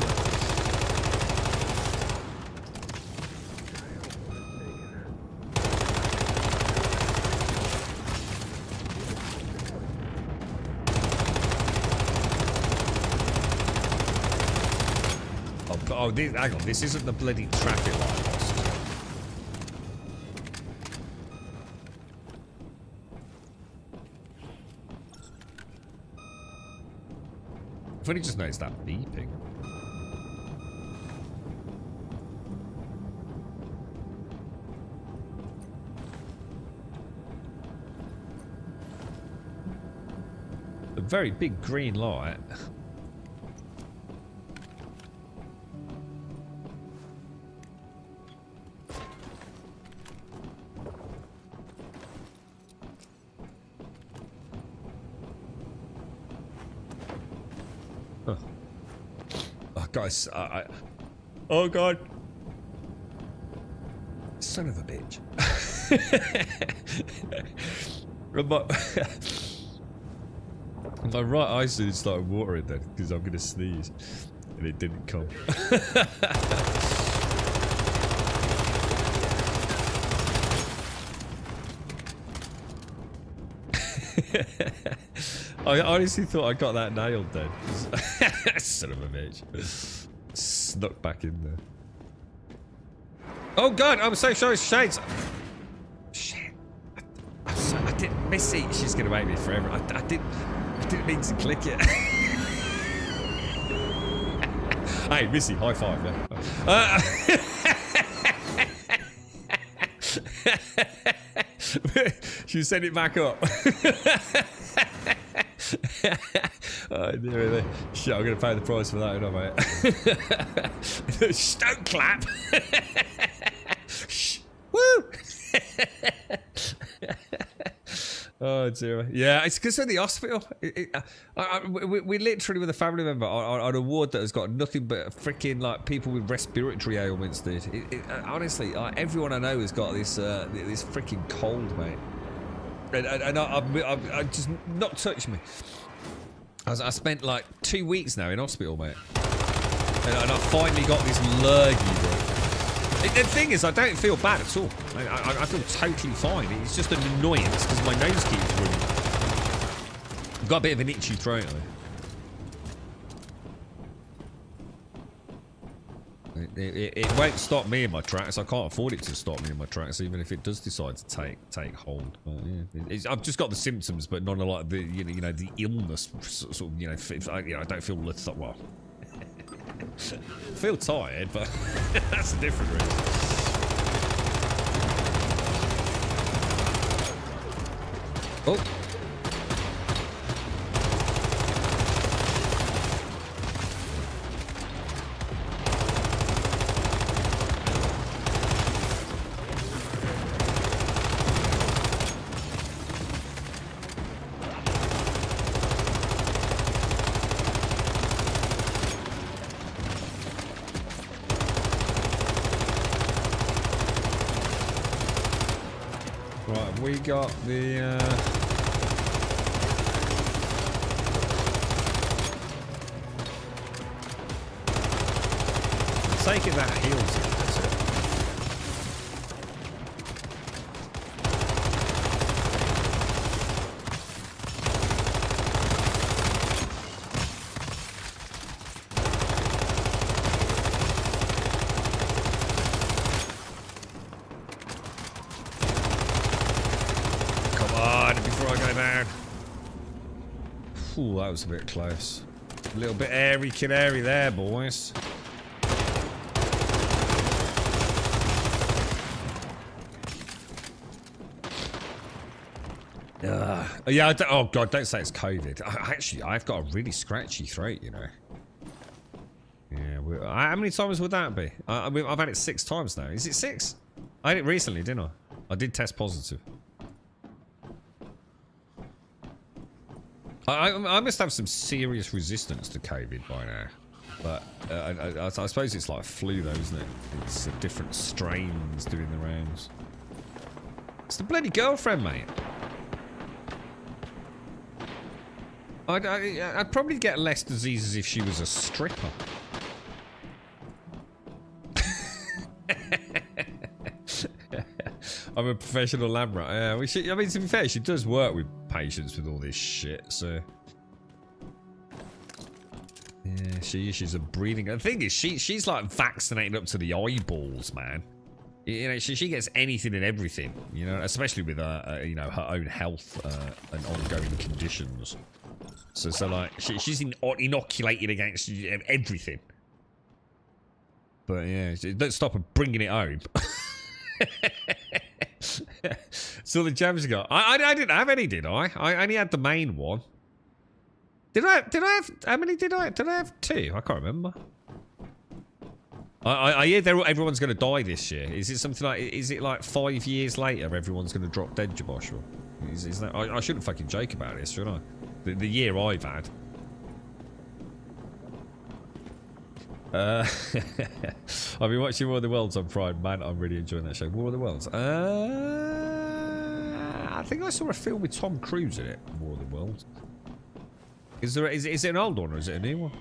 Oh, hang on, this isn't the bloody traffic light boss. I've only just noticed that beeping. A very big green light. Guys, oh god, son of a bitch. My right eye soon started watering then because I'm gonna sneeze, and it didn't come. I honestly thought I got that nailed then. Son of a bitch. Snuck back in there. Oh god, I'm so sorry, Shades. Shit. I didn't miss it. She's gonna make me forever. I didn't mean to click it. Hey, Missy, high five, yeah. She sent it back up. Oh, dear. Shit, I'm going to pay the price for that, you know, mate. Don't clap. Shh. Woo. Oh, dear. Yeah, it's because of the hospital. We literally, with a family member, on a ward that has got nothing but freaking, like, people with respiratory ailments, dude. Honestly, everyone I know has got this this freaking cold, mate. And I just not touch me. I spent like 2 weeks now in hospital, mate, and I finally got this lurgy, bro. The thing is, I don't feel bad at all. I feel totally fine. It's just an annoyance because my nose keeps running. I've got a bit of an itchy throat. It won't stop me in my tracks. I can't afford it to stop me in my tracks, even if it does decide to take hold. Yeah, I've just got the symptoms, but none of like the the illness. Sort of, I don't feel well. I feel tired, but that's a different reason. Oh. Right, we got the take it that heals it, does it? Come on, before I go down. Ooh, that was a bit close. A little bit airy canary there, boys. Yeah, oh god, don't say it's COVID. Actually, I've got a really scratchy throat, you know. Yeah, how many times would that be? I've had it 6 times now. Is it 6? I had it recently, didn't I? I did test positive. I must have some serious resistance to COVID by now. But I suppose it's like flu though, isn't it? It's different strains doing the rounds. It's the bloody girlfriend, mate. I'd probably get less diseases if she was a stripper. I'm a professional lab rat. Yeah, I mean, to be fair, she does work with patients with all this shit, so... Yeah, she's a breeding... The thing is, she's like vaccinated up to the eyeballs, man. You know, she gets anything and everything, you know, especially with, you know, her own health and ongoing conditions. So like, she's inoculated against everything. But yeah, don't stop her bringing it home. So the jams you got. I didn't have any, did I? I only had the main one. Did I have, how many did I have 2? I can't remember. I hear everyone's going to die this year. Is it something like, is it like 5 years later everyone's going to drop dead, Jaboshua? Is that, I shouldn't fucking joke about this, should I? The year I've had. I've been watching War of the Worlds on Prime, man. I'm really enjoying that show. War of the Worlds. I think I saw a film with Tom Cruise in it. War of the Worlds. Is it an old one or is it a new one?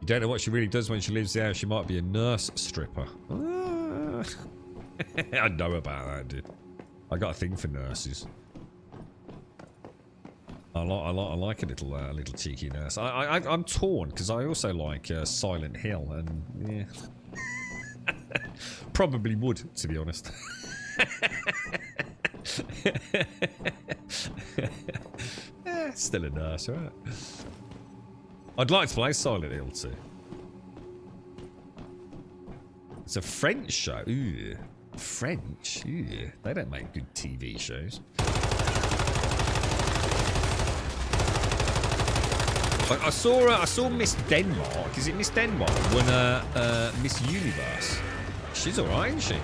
You don't know what she really does when she leaves the house. She might be a nurse stripper. I know about that, dude. I got a thing for nurses. I like a little cheeky nurse. I'm torn because I also like Silent Hill and yeah, probably would, to be honest. Still a nurse, right? I'd like to play Silent Hill too. It's a French show. Ooh, French. Ooh, they don't make good TV shows. I saw Miss Denmark. Is it Miss Denmark? Won Miss Universe. She's alright, isn't she? Eh?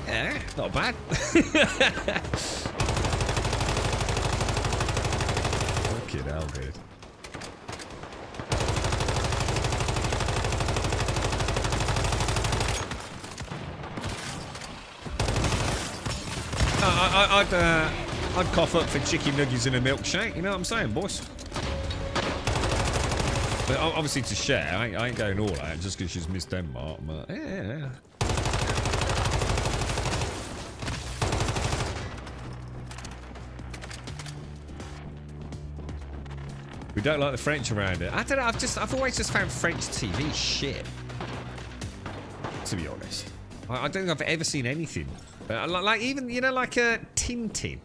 Yeah, not bad. Fucking hell, dude. I'd cough up for chicken nuggets and a milkshake, you know what I'm saying, boys? But obviously to share, I ain't going all out just because she's Miss Denmark, but yeah. We don't like the French around it. I don't know, I've always just found French TV shit. To be honest. I don't think I've ever seen anything. Like even, you know, like Tintin.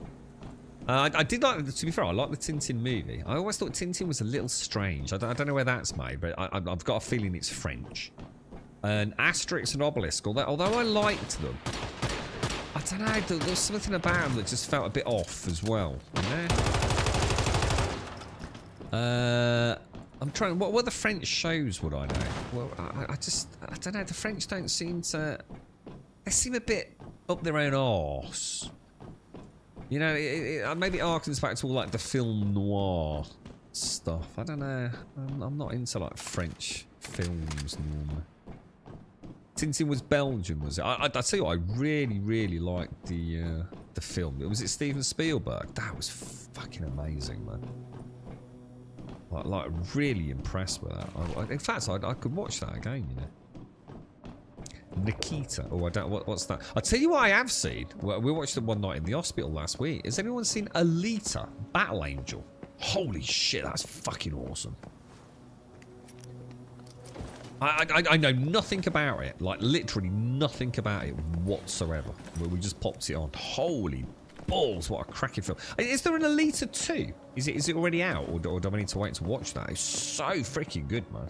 I did like, to be fair, I like the Tintin movie. I always thought Tintin was a little strange. I don't know where that's made, but I've got a feeling it's French. and Asterix and Obelisk, although I liked them, I don't know, there was something about them that just felt a bit off as well, you know? I'm trying, what the French shows would I know? Well, I don't know, the French don't seem to, they seem a bit up their own arse. You know, it maybe harkens back to all like the film noir stuff. I don't know. I'm not into like French films normally. Tintin was Belgian, was it? I tell you what, I really liked the film. Was it Steven Spielberg? That was fucking amazing, man. Like really impressed with that. In fact, I could watch that again, you know. Nikita. Oh, I don't. What's that? I'll tell you what I have seen. Well, we watched it one night in the hospital last week. Has anyone seen Alita: Battle Angel? Holy shit, that's fucking awesome. I know nothing about it. Like literally nothing about it whatsoever. We just popped it on. Holy balls! What a cracking film. Is there an Alita 2? Is it already out, or do I need to wait to watch that? It's so freaking good, man.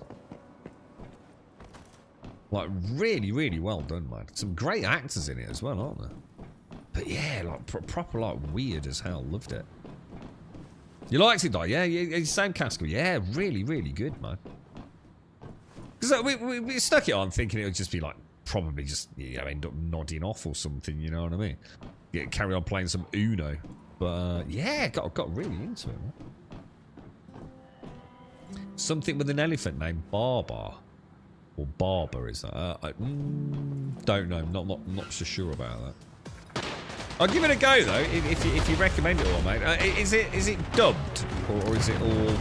Like, really well done, man. Some great actors in it as well, aren't there? But yeah, like, proper, like, weird as hell. Loved it. You liked it, though? Yeah, same category. Yeah, really good, man. Because we stuck it on thinking it would just be, like, probably just, you know, end up nodding off or something, you know what I mean? Yeah, carry on playing some Uno. But, yeah, got really into it, man. Something with an elephant named Barbar. Or Barber, is that? Don't know. Not so sure about that. I'll give it a go though. If you recommend it all, mate. Is it dubbed or is it all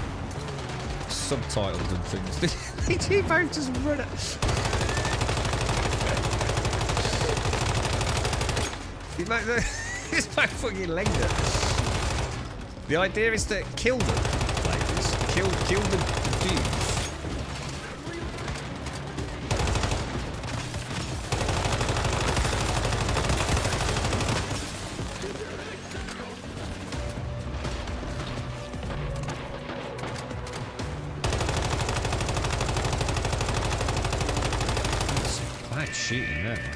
subtitled and things? Did you both just run it? It's back fucking legged it. The idea is to kill them, ladies. Kill the dudes. Shooting there, man.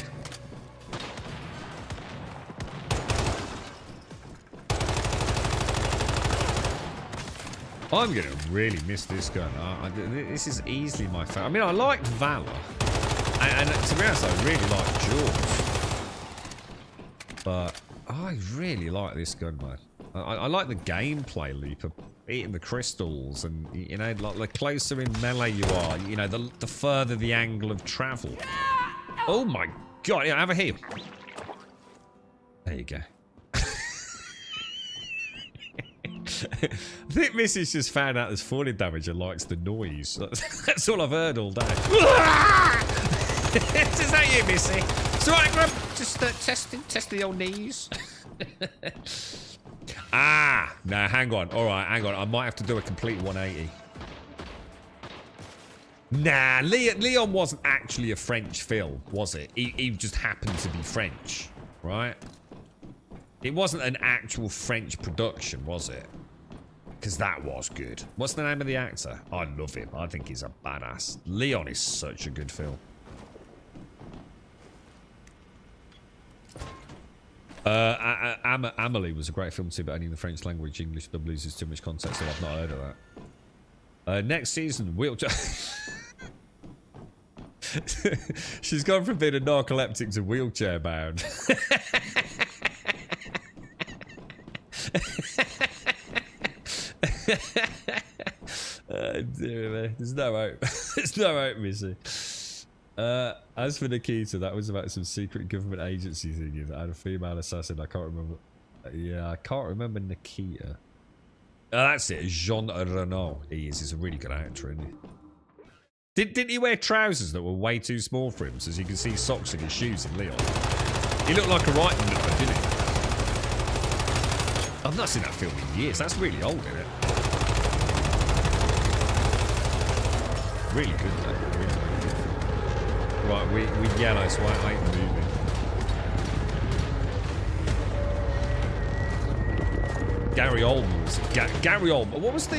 I'm gonna really miss this gun. This is easily my favorite. I mean, I liked Valor, and to be honest, I really like Jaws. But I really like this gun, man. I like the gameplay loop of eating the crystals, and you know, like the closer in melee you are, you know, the further the angle of travel. Oh my god, yeah, have a heal. There you go. I think Missy's just found out there's falling damage and likes the noise. That's all I've heard all day. Is that you, Missy? It's alright, Grub. Just testing the old knees. No, hang on. Alright, hang on. I might have to do a complete 180. Nah, Leon wasn't actually a French film, was it? He just happened to be French, right? It wasn't an actual French production, was it? Because that was good. What's the name of the actor? I love him. I think he's a badass. Leon is such a good film. Amelie was a great film too, but only in the French language. English dub loses too much context, so I've not heard of that. Next season, wheelchair. She's gone from being a narcoleptic to wheelchair bound. Dear me. There's no hope. There's no hope, Missy. As for Nikita, that was about some secret government agency thing that had a female assassin. I can't remember. Yeah, I can't remember Nikita. That's it. Jean Reno. He is. He's a really good actor, isn't he? Didn't he wear trousers that were way too small for him, so as you can see socks in his shoes in Leon? He looked like a right nut, didn't he? I've not seen that film in years. That's really old, isn't it? Really good, though. Really good. Right, we yellow, so I ain't moving. Gary Oldman was Gary Oldman. What was the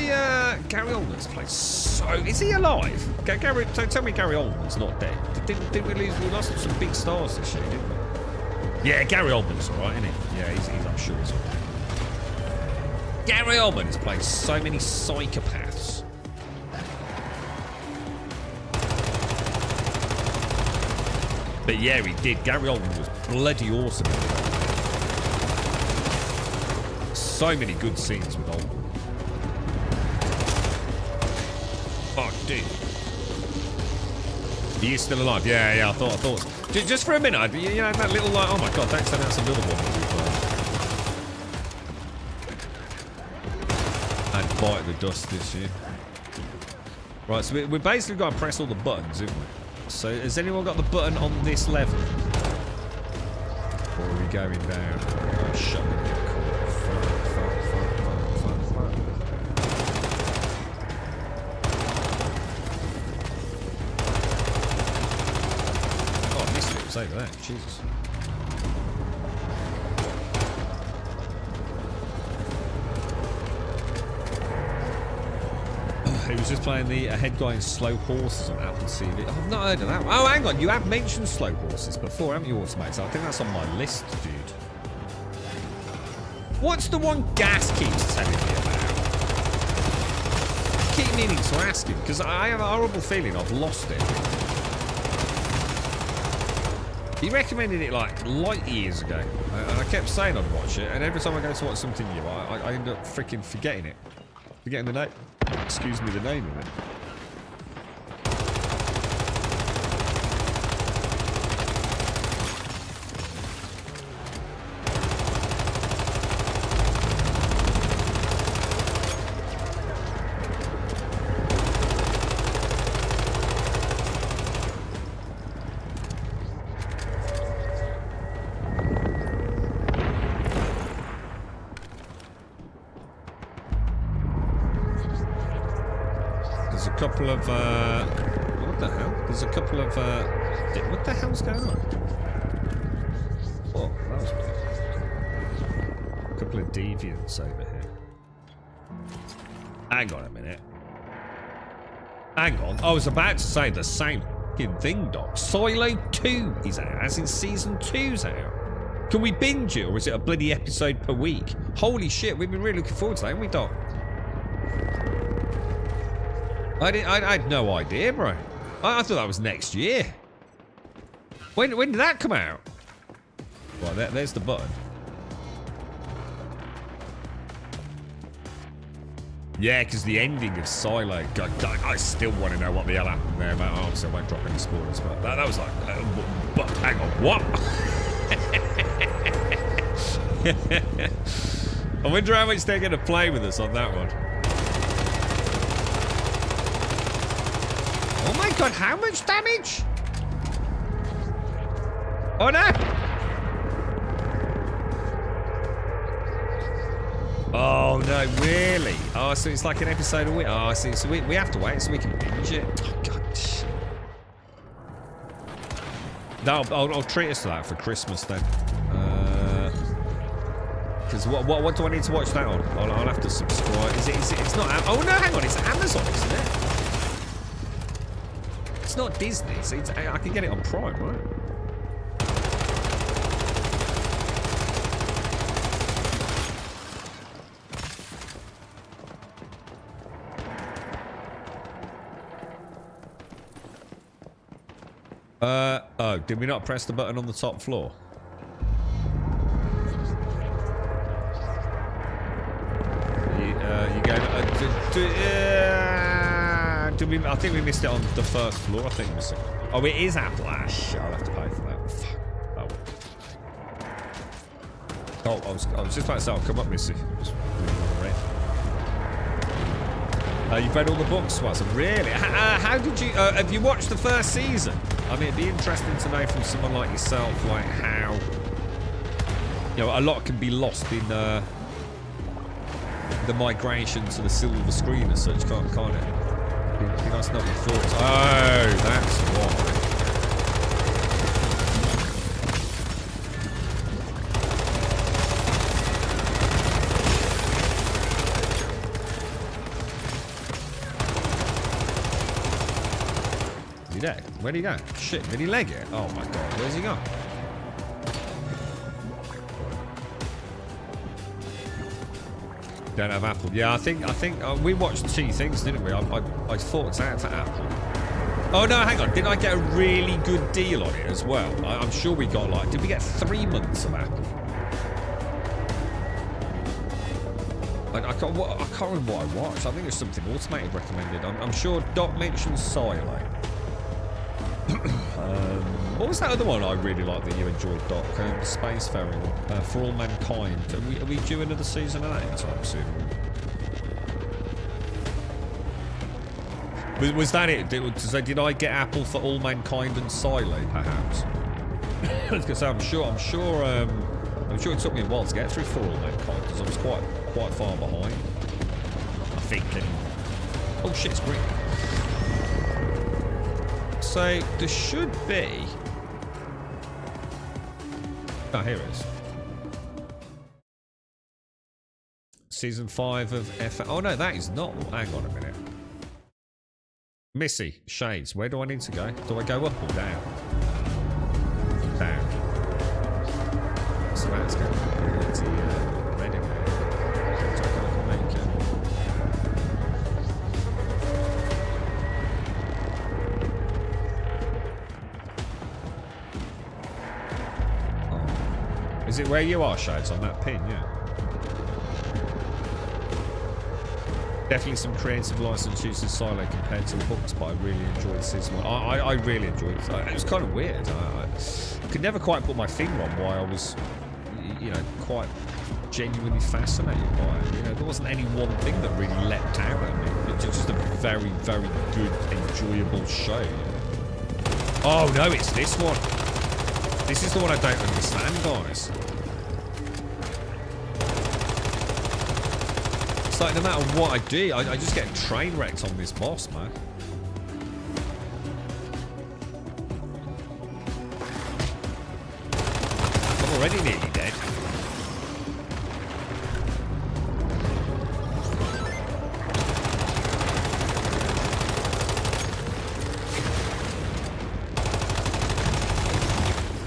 Gary Oldman's place? So is he alive? Gary, tell me Gary Oldman's not dead. Didn't we lose? We lost some big stars this year, didn't we? Yeah, Gary Oldman's all right, isn't he? Yeah, he's I'm sure he's all right. Gary Oldman has played so many psychopaths. But yeah, he did. Gary Oldman was bloody awesome. So many good scenes with Oldman. Fuck, dude. He is still alive. Yeah, I thought. Just for a minute, you know, that little like, oh my god, that's another one. And Bite the Dust this year. Right, so we basically got to press all the buttons, haven't we? So has anyone got the button on this level? Or are we going down? Oh, shut me. Oh, I missed it. It was over there. Jesus. He was just playing the head guy in Slow Horses on Apple TV. I've not heard of that. Oh, hang on. You have mentioned Slow Horses before, haven't you, Automates? I think that's on my list, dude. What's the one Gas keeps telling me about? I keep meaning to ask him, because I have a horrible feeling I've lost it. He recommended it like light years ago, and I kept saying I'd watch it, and every time I go to watch something new, I end up freaking forgetting it. Forgetting the name. Excuse me, the name of it. Couple of what the hell? There's a couple of what the hell's going on? Oh, that was weird. A couple of deviants over here. Hang on a minute. Hang on. I was about to say the same fucking thing, Doc. Silo 2 is out, as in season 2's out. Can we binge it, or is it a bloody episode per week? Holy shit, we've been really looking forward to that, haven't we, Doc? I had no idea, bro. I thought that was next year. When did that come out? Well, there's the button. Yeah, because the ending of Silo. God, I still want to know what the hell happened there, mate. Obviously, I won't drop any spoilers, but that was like. But hang on, what? I wonder how much they're going to play with us on that one. Oh my god, how much damage? Oh no! Oh no, really? Oh, so it's like an episode a week. Oh, I see. So we have to wait so we can binge it. Oh god. No, I'll treat us to that for Christmas then. Because what do I need to watch that on? I'll have to subscribe. Is it? It's not. Oh no, hang on. It's Amazon, isn't it? It's not Disney, so I can get it on Prime, right? Oh, did we not press the button on the top floor? You go. I think we missed it on the first floor. I think we missed it. Oh, it is Apple. Ah, shit, I'll have to pay for that. Fuck. Oh, I was just about to say, I'll come up, Missy. Just you've read all the books, Swaz? Really? How did you... have you watched the first season? I mean, it'd be interesting to know from someone like yourself, like how... You know, a lot can be lost in the migration to the silver screen as such, can't it? Be nice to know your thoughts. Oh, that's why. dead? Where'd he go? Shit, did he leg it? Oh my god, where's he gone? Don't have Apple. Yeah, I think we watched 2 things, didn't we? I thought it's out for Apple. Oh no, hang on. Did I get a really good deal on it as well? I'm sure we got like, did we get 3 months of Apple? I can't remember what I watched. I think it's something Automated recommended. I'm sure Doc mentioned Silo. What was that other one I really liked that you enjoyed, Doc? The Spacefaring one. For All Mankind. Are we due another season of that anytime soon? Was that it? Did I get Apple for All Mankind and Silo, perhaps? Because I'm sure it took me a while to get through For All Mankind because I was quite far behind. I think. Oh shit, it's green. So there should be. Oh, here it is. Season 5 of F. Oh no, that is not. Hang on a minute. Missy, Shades, where do I need to go? Do I go up or down? Down. So that's going to be ready. So I can make it. Oh. Is it where you are, Shades, on that pin? Yeah. Definitely some creative license used in Silo compared to the books, but I really enjoyed season 1. I really enjoyed it. It was kind of weird. I could never quite put my finger on why I was, quite genuinely fascinated by it. There wasn't any one thing that really leapt out at me. It's just a very, very good, enjoyable show. Oh no, it's this one. This is the one I don't understand, guys. It's like no matter what I do, I just get train wrecked on this boss, man. I'm already nearly dead.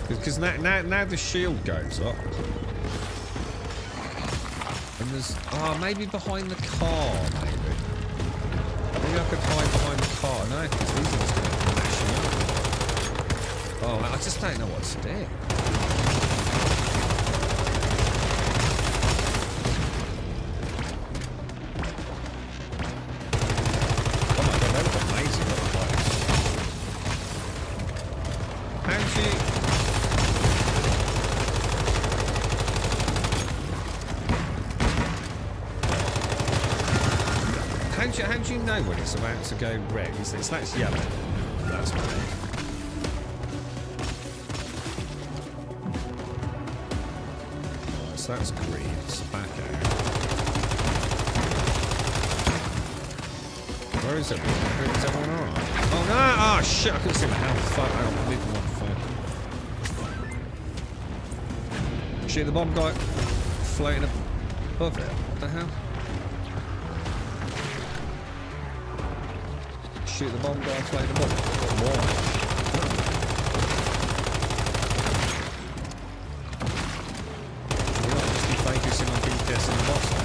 Because now the shield goes up. And there's... maybe behind the car, maybe. Maybe I could hide behind the car. No, because these are just going to mash me up. Oh, I just don't know what to do. Oh my god, they look amazing, little players. How do you... How do you know when it's about to go red? That's yellow. That's red. Right, so that's green. It's back out. Where is everyone? Is everyone alright? Oh no! Oh shit! I couldn't see my health. Fuck! I don't believe one. Shoot the bomb guy floating above it. What the hell? Shoot the bomb guy floating above it. Why? You're not just be focusing on DPS in the boss now.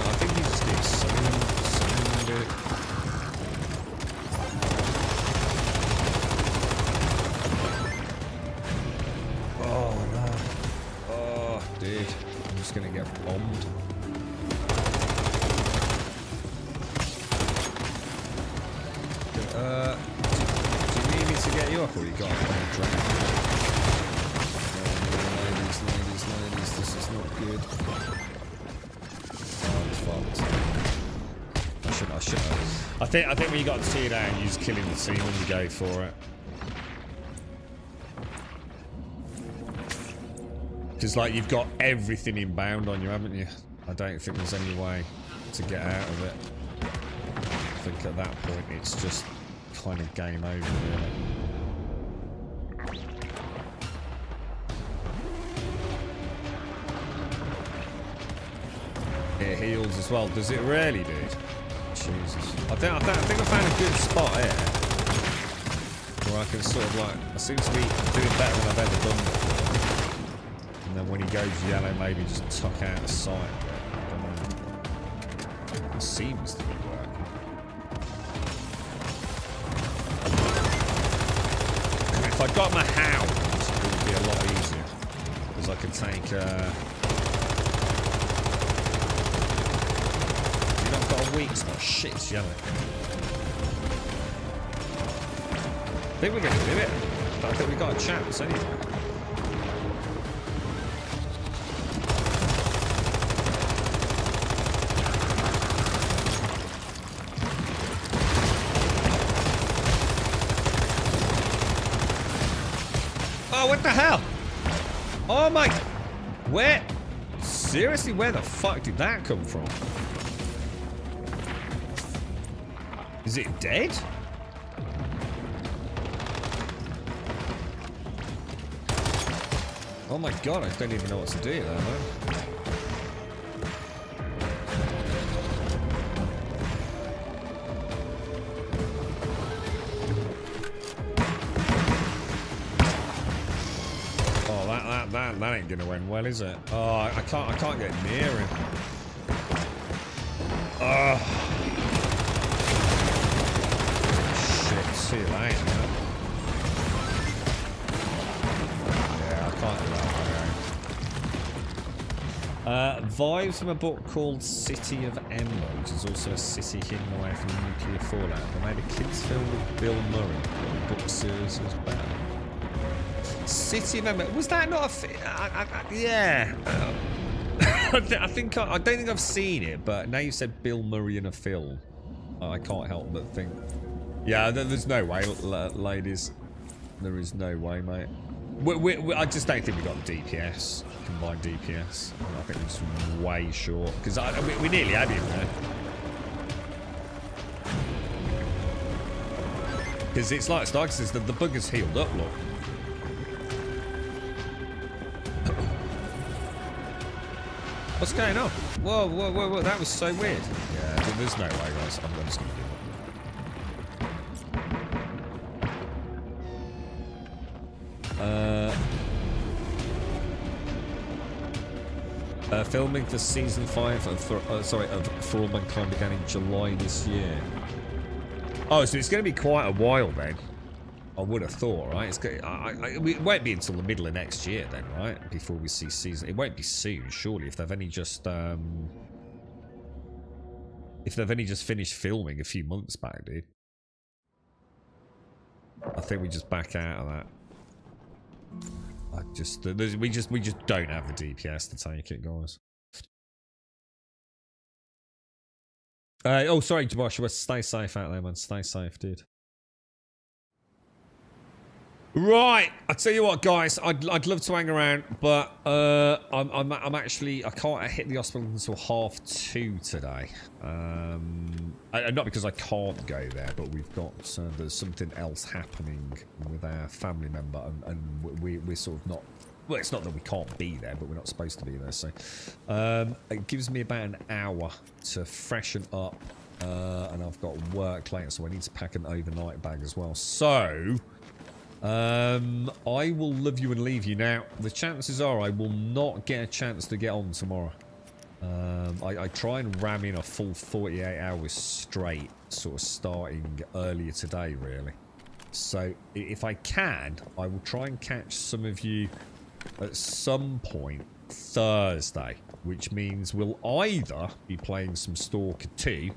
I think he just did something. Gonna get bombed. Do you need me to get you up or you got a drag? Ladies, this is not good. Oh, I'm fucked. I should have. I think when you got the team down, you're just killing the team when you go for it. Because, like, you've got everything inbound on you, haven't you? I don't think there's any way to get out of it. I think at that point, it's just kind of game over, really. It heals as well. Does it really, dude? Jesus. I think I found a good spot here. Where I can sort of like... I seem to be doing better than I've ever done before. And then when he goes yellow, maybe just tuck out of sight a bit. I don't know. It seems to be working. If I got my hound, it would be a lot easier. Because I can take... You've not got a weak spot. Shit, it's yellow. I think we're going to do it. I think we've got a chance anyway. Oh, what the hell? Oh my... Where? Seriously, where the fuck did that come from? Is it dead? Oh my god, I don't even know what to do there, man. That ain't gonna end well, is it? Oh, I can't get near him. Oh. Shit, see you later, man. Yeah, I can't do that. Vibes from a book called City of Ember, which is also a city hidden away from nuclear fallout. They made a kids film with Bill Murray. The book series was better. City of Ember, was that not a yeah. I don't think I've seen it, but now you said Bill Murray in a film, I can't help but think, yeah, there's no way, ladies, there is no way, mate. I just don't think we got the DPS, combined DPS. I think it's way short because we nearly had him there. Because it's like Stark says, the bugger's healed up, look. What's going on? Whoa, whoa, whoa, whoa, that was so weird. Yeah, there's no way, guys. I'm just going to give up. Filming for season 5 of For All Mankind began in July this year. Oh, so it's going to be quite a while then. I would have thought, right? It's good. It won't be until the middle of next year, then, right? Before we see season. It won't be soon, surely. If they've only just finished filming a few months back, dude. I think we just back out of that. We just don't have the DPS to take it, guys. Oh, sorry, Joshua. Stay safe out there, man. Stay safe, dude. Right, I tell you what, guys, I'd love to hang around, but I'm actually I can't hit the hospital until 2:30 today. Not because I can't go there, but we've got there's something else happening with our family member, and we're sort of not. Well, it's not that we can't be there, but we're not supposed to be there. So it gives me about an hour to freshen up, and I've got work later, so I need to pack an overnight bag as well. So. I will love you and leave you. Now, the chances are I will not get a chance to get on tomorrow. I try and ram in a full 48 hours straight, sort of starting earlier today, really. So, if I can, I will try and catch some of you at some point Thursday, which means we'll either be playing some Stalker 2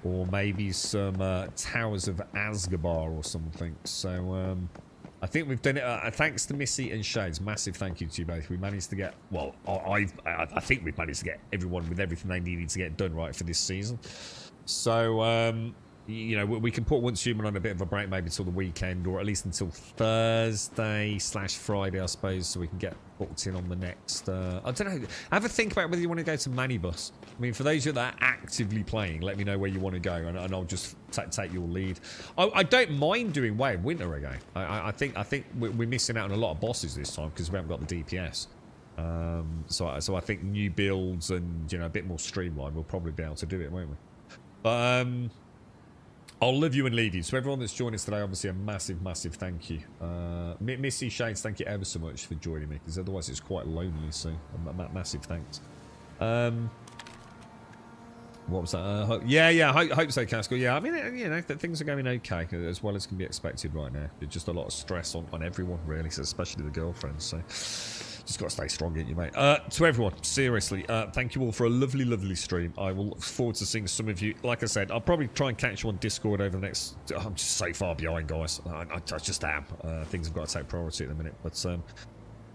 or maybe some Towers of Asgabar or something. So, I think we've done it. Thanks to Missy and Shades. Massive thank you to you both. We managed to get, well, I think we've managed to get everyone with everything they needed to get done right for this season. So, you know, we can put Once Human on a bit of a break, maybe until the weekend, or at least until Thursday/Friday, I suppose, so we can get booked in on the next. I don't know. Have a think about whether you want to go to Manibus. I mean, for those of you that are actively playing, let me know where you want to go, and I'll just take your lead. I don't mind doing Way of Winter again. I think we're missing out on a lot of bosses this time because we haven't got the DPS. So I think new builds and a bit more streamlined, we'll probably be able to do it, won't we? But I'll love you and leave you. So everyone that's joined us today, obviously a massive thank you. Missy Shades, thank you ever so much for joining me, because otherwise it's quite lonely. So massive thanks. What was that? Yeah, hope so, Casco. Yeah, I mean, things are going okay, as well as can be expected right now. There's just a lot of stress on everyone, really, so especially the girlfriends. So just got to stay strong, ain't you, mate? To everyone, seriously, thank you all for a lovely stream. I will look forward to seeing some of you. Like I said, I'll probably try and catch you on Discord over the next... I'm just so far behind, guys. I just am. Things have got to take priority at the minute, but...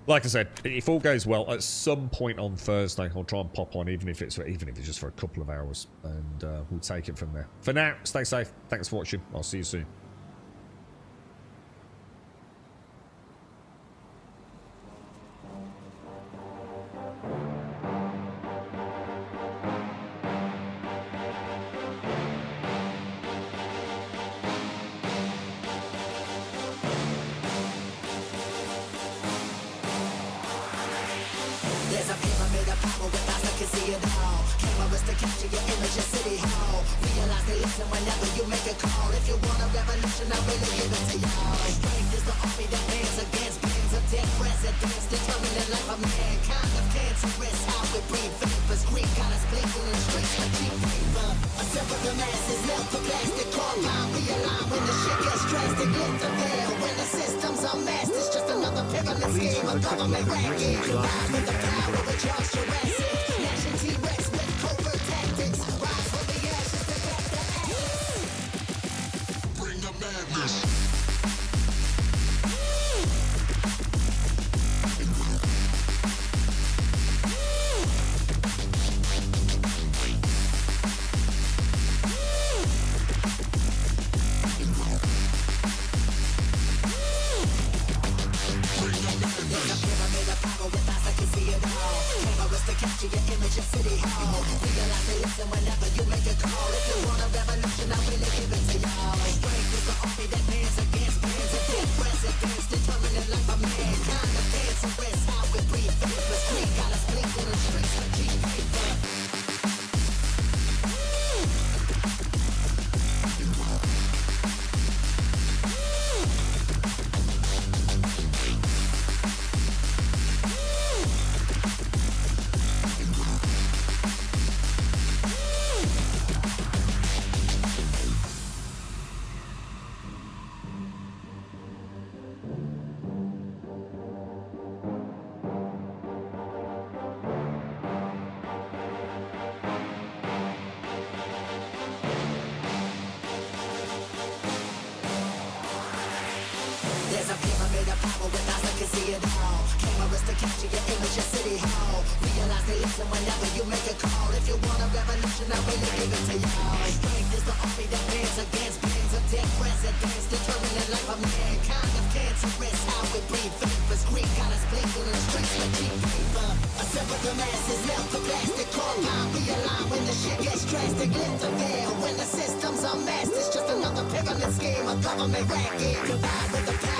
like I said, if all goes well, at some point on Thursday, I'll try and pop on, even if it's just for a couple of hours, and we'll take it from there. For now, stay safe. Thanks for watching. I'll see you soon. There's a pyramid of power with eyes that can see it all. Cameras to capture your image at City Hall. Realize they listen whenever you make a call. If you want a revolution, I really give it to y'all. Strength is the army that bands against bands of dead presidents, determining the life of mankind. Of cancerous, how we breathe vapors. Green got us blinking in streets like cheap paper. A simple the masses, melt the plastic carbine. Realign when the shit gets drastic. Lift the veil when the systems are masked. It's just another pyramid scheme, a government racket. Combined with the power of Charles Jurassic. Nation T-Rex with covert tactics. Rise from the ashes to back the ashes. Bring the madness. Capture your image at City Hall. Realize they listen whenever you make a call. If you want a revolution, I really give it to y'all. Strength is the army that bands against bands of dead presidents, determining the life of mankind. Of cancerous, how we breathe vapors. Green got us blinking in streets like cheap paper. There's a pyramid of power with eyes that can see it all. Cameras to capture your image at City Hall. Realize they listen whenever you make a call. If you want a revolution, I really give it to y'all. Strength is the army that bands against bands of dead presidents, determining the life of mankind. Of cancerous, how we breathe vapors. Green got us blinking in streets like cheap paper. Assemble the masses, melt the plastic carbine. Realign when the shit gets drastic. Lift the veil when the systems are masked. It's just another pyramid scheme, a government racket. Combined with the power